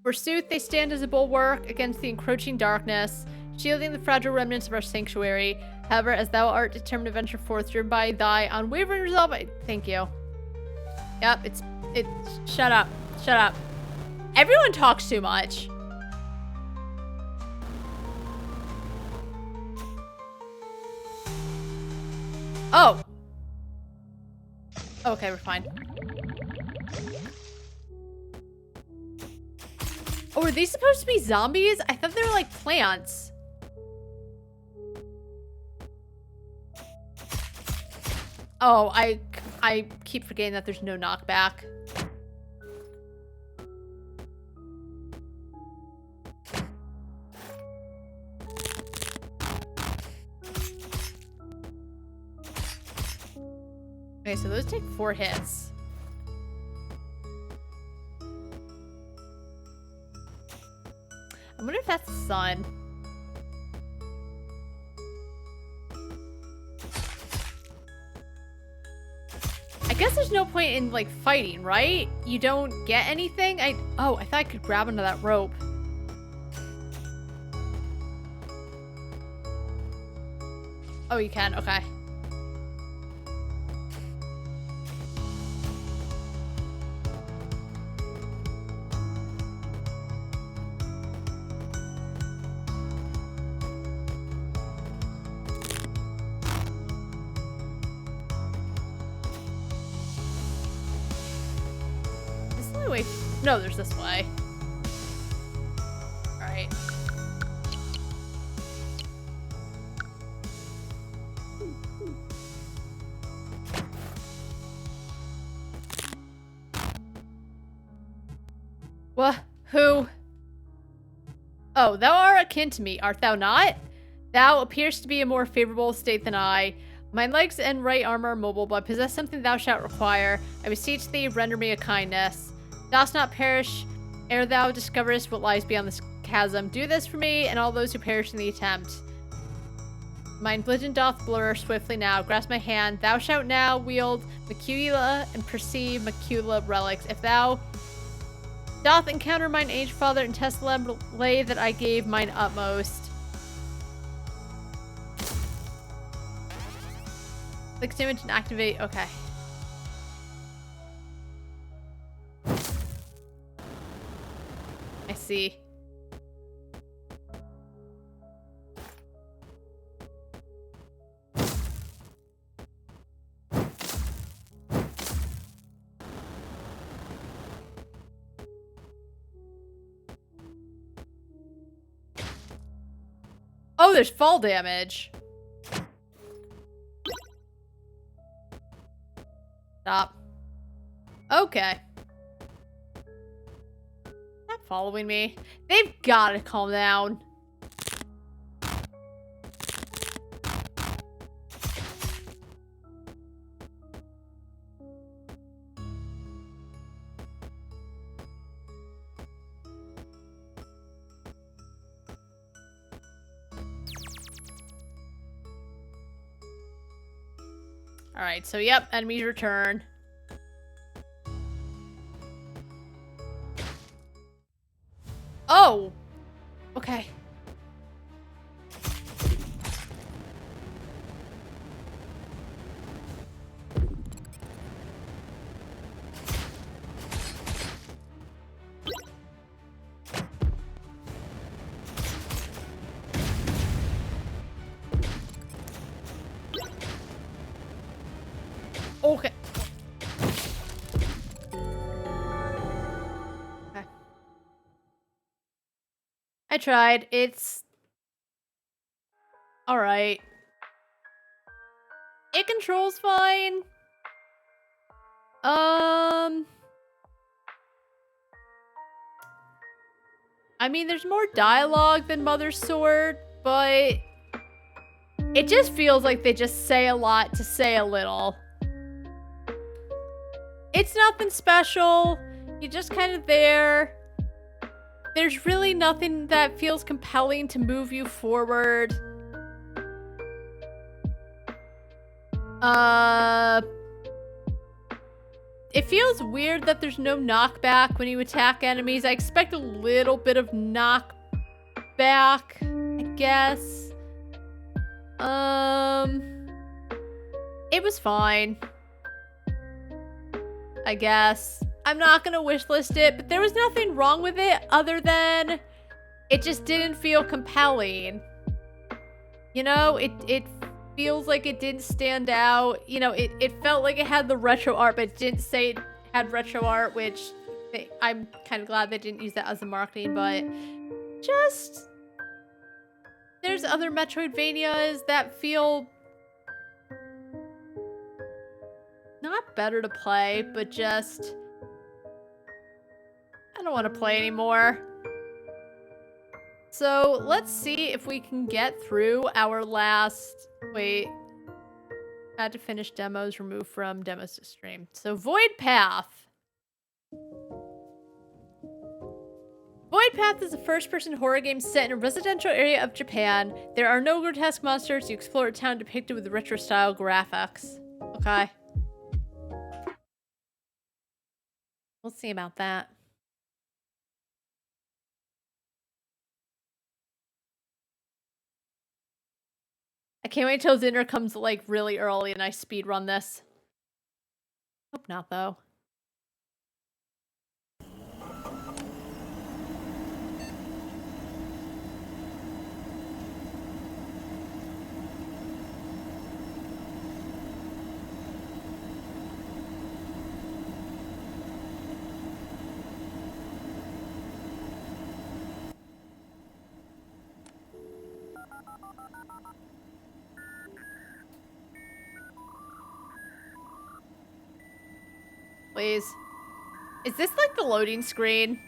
Forsooth, they stand as a bulwark against the encroaching darkness, shielding the fragile remnants of our sanctuary. However, as thou art determined to venture forth, driven by thy unwavering resolve, thank you. Yep, it's shut up. Shut up. Everyone talks too much. Oh. Okay, we're fine. Oh, are these supposed to be zombies? I thought they were like plants. Oh, I keep forgetting that there's no knockback. Okay, so those take 4 hits. I wonder if that's the sun. I guess there's no point in, like, fighting, right? You don't get anything? Oh, I thought I could grab onto that rope. Oh, you can? Okay. Wait, no, there's this way. Alright. What? Who? Oh, thou art akin to me, art thou not? Thou appearest to be a more favorable state than I. My legs and right arm are mobile, but possess something thou shalt require. I beseech thee, render me a kindness. Dost not perish ere thou discoverest what lies beyond this chasm. Do this for me and all those who perish in the attempt. Mine vision doth blur swiftly now. Grasp my hand. Thou shalt now wield macula and perceive macula relics. If thou doth encounter mine aged father in Tessalem, lay that I gave mine utmost. Click image and activate. Okay. I see. Oh, there's fall damage. Stop. Okay. Not following me. They've got to calm down. Alright, so yep, enemies return. Oh! Okay. Okay. Okay. I tried. It's alright. It controls fine. I mean, there's more dialogue than Mother's Sword, but it just feels like they just say a lot to say a little. It's nothing special. You're just kind of there. There's really nothing that feels compelling to move you forward. It feels weird that there's no knockback when you attack enemies. I expect a little bit of knockback, I guess. It was fine, I guess. I'm not gonna wishlist it, but there was nothing wrong with it other than it just didn't feel compelling. You know, it feels like it didn't stand out. You know, it felt like it had the retro art, but it didn't say it had retro art, which I'm kind of glad they didn't use that as a marketing, but just... There's other Metroidvanias that feel... not better to play, but just... I don't want to play anymore. So let's see if we can get through our last... Wait. Had to finish demos, remove from demos to stream. So Void Path. Void Path is a first-person horror game set in a residential area of Japan. There are no grotesque monsters. You explore a town depicted with retro-style graphics. Okay. We'll see about that. I can't wait till dinner comes like really early and I speedrun this. Hope not though. Please. Is this like the loading screen?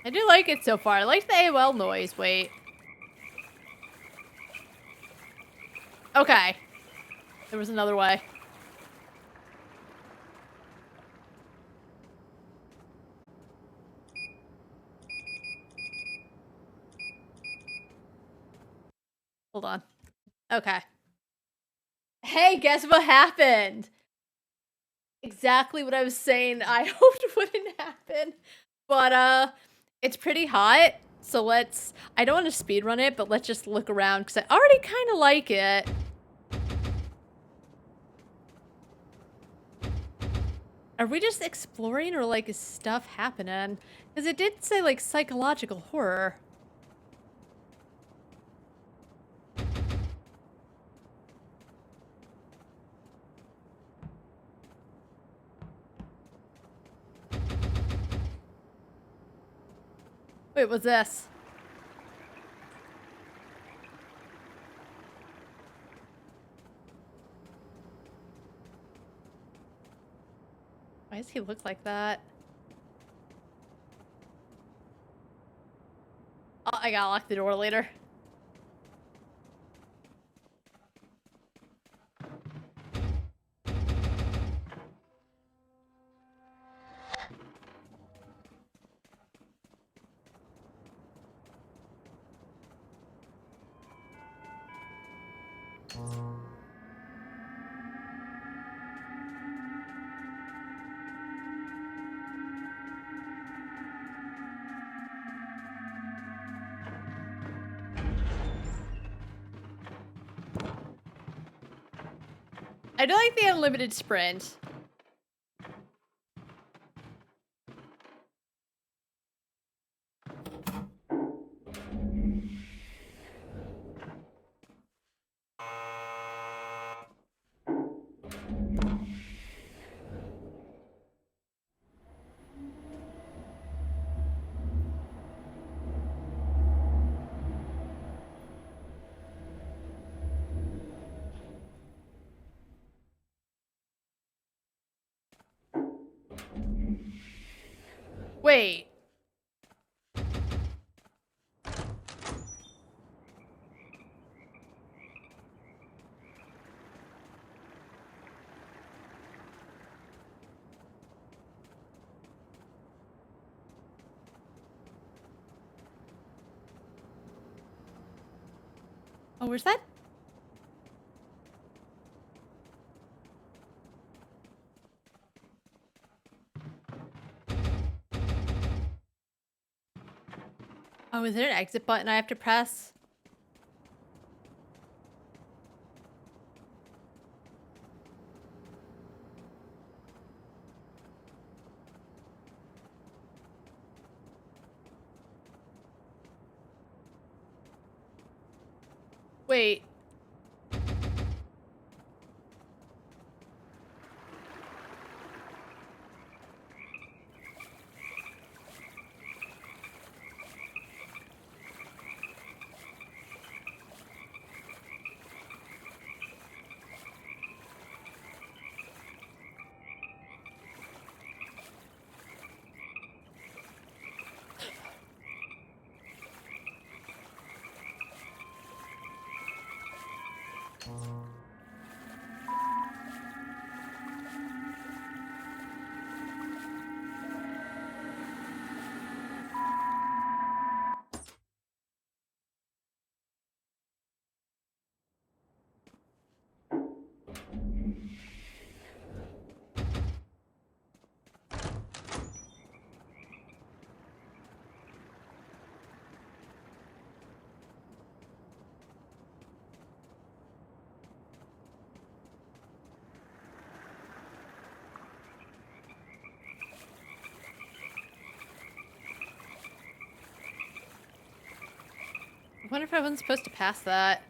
I do like it so far. I like the AOL noise. Wait. Okay. There was another way. Hold on. Okay. Hey, guess what happened? Exactly what I was saying I hoped wouldn't happen. But, it's pretty hot. So let's... I don't want to speedrun it, but let's just look around because I already kind of like it. Are we just exploring or, like, is stuff happening? Because it did say, like, psychological horror. Wait, what's this? Why does he look like that? I gotta lock the door later. I do like the unlimited sprint. Wait. Oh, where's that? Oh, is there an exit button I have to press? Wait. I wonder if I wasn't supposed to pass that.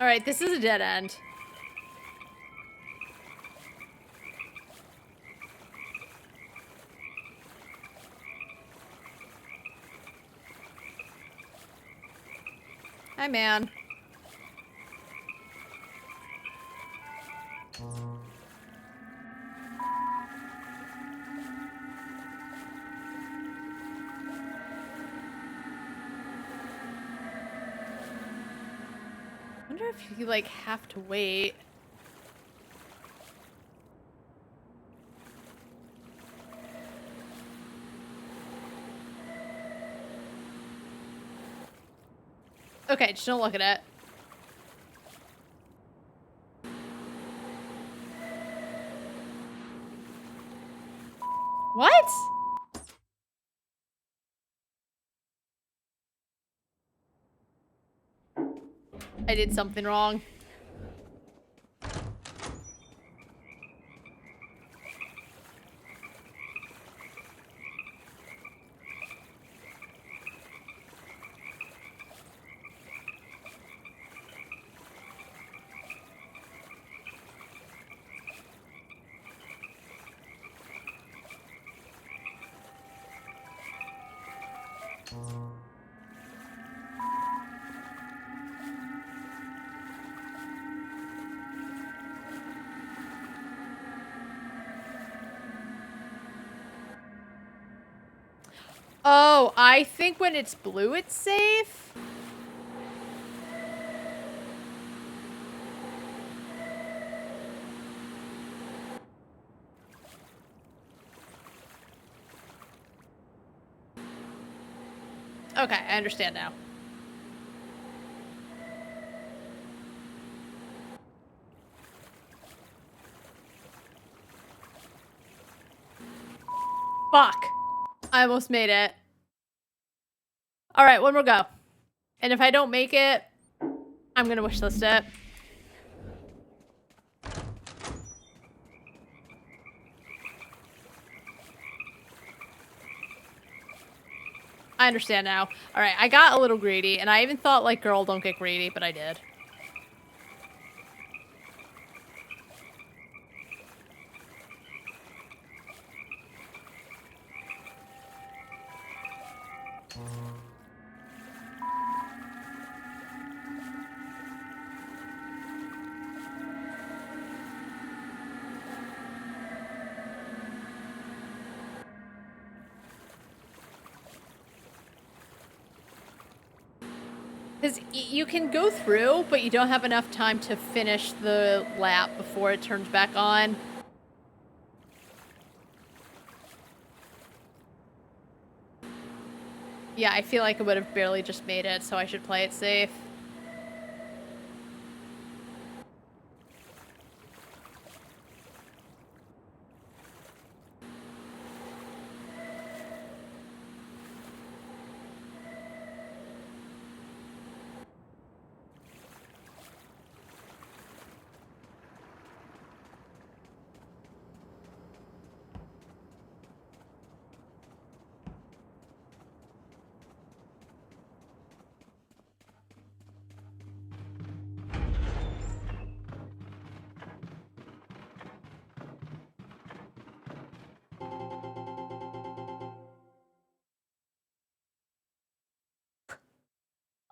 Alright, this is a dead end. Hi, man. I wonder if you, like, have to wait. Okay, just don't look at it. What? I did something wrong. Oh, I think when it's blue, it's safe. Okay, I understand now. Fuck. I almost made it. All right, one more go. And if I don't make it, I'm gonna wishlist it. I understand now. All right, I got a little greedy, and I even thought, like, girl, don't get greedy, but I did. Because you can go through, but you don't have enough time to finish the lap before it turns back on. Yeah, I feel like I would have barely just made it, so I should play it safe.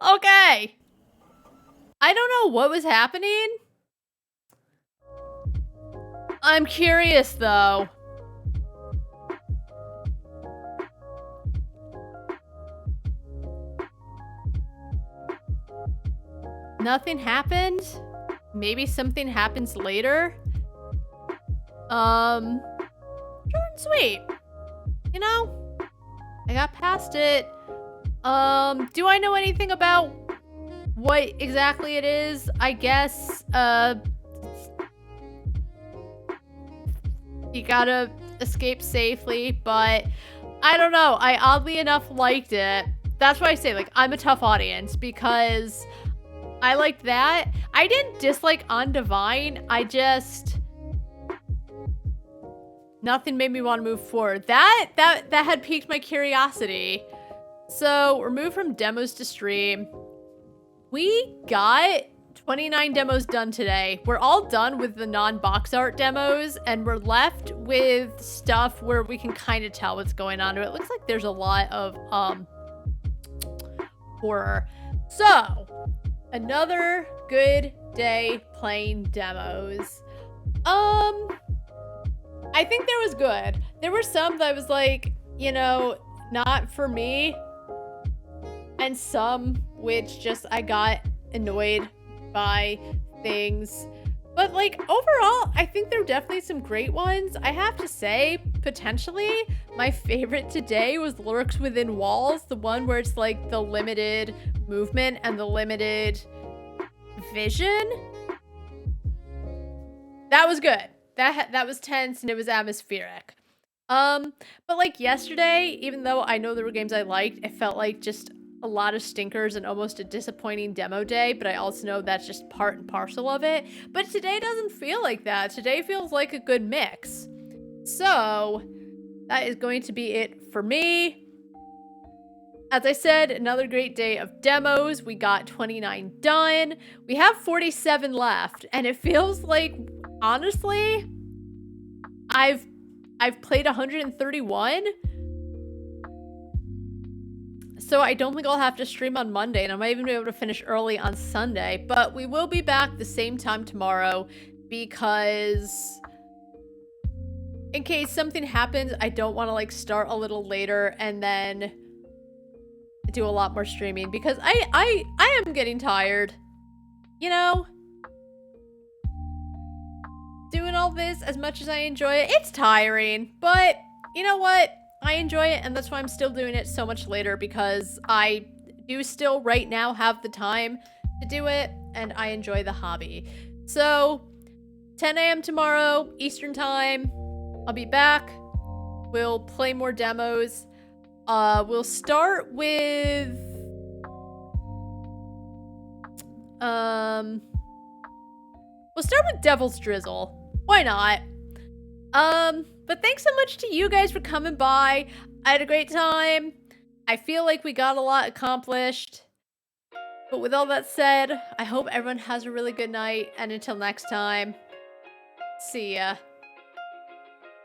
Okay. I don't know what was happening. I'm curious, though. Nothing happened. Maybe something happens later. Short and sweet. You know? I got past it. Do I know anything about what exactly it is? I guess, you gotta escape safely, but I don't know. I oddly enough liked it. That's why I say, like, I'm a tough audience, because I liked that. I didn't dislike Undivine. I just... Nothing made me want to move forward. That had piqued my curiosity. So, we're moved from demos to stream. We got 29 demos done today. We're all done with the non-box art demos, and we're left with stuff where we can kind of tell what's going on. It looks like there's a lot of horror. So, another good day playing demos. I think there was good. There were some that was like, you know, not for me. And some which just I got annoyed by things. But like overall, I think there are definitely some great ones. I have to say, potentially, my favorite today was Lurks Within Walls, the one where it's like the limited movement and the limited vision. That was good. That was tense and it was atmospheric. But like yesterday, even though I know there were games I liked, it felt like just a lot of stinkers and almost a disappointing demo day, but I also know that's just part and parcel of it. But today doesn't feel like that. Today feels like a good mix. So, that is going to be it for me. As I said, another great day of demos. We got 29 done. We have 47 left, and it feels like, honestly, I've played 131. So I don't think I'll have to stream on Monday, and I might even be able to finish early on Sunday. But we will be back the same time tomorrow, because in case something happens, I don't want to like start a little later and then do a lot more streaming because I am getting tired. You know? Doing all this, as much as I enjoy it, it's tiring. But, you know what? I enjoy it, and that's why I'm still doing it so much later, because I do still right now have the time to do it, and I enjoy the hobby. So, 10 a.m. tomorrow, Eastern time, I'll be back. We'll play more demos. We'll start with... We'll start with Devil's Drizzle. Why not? But thanks so much to you guys for coming by. I had a great time. I feel like we got a lot accomplished. But with all that said, I hope everyone has a really good night. And until next time, see ya.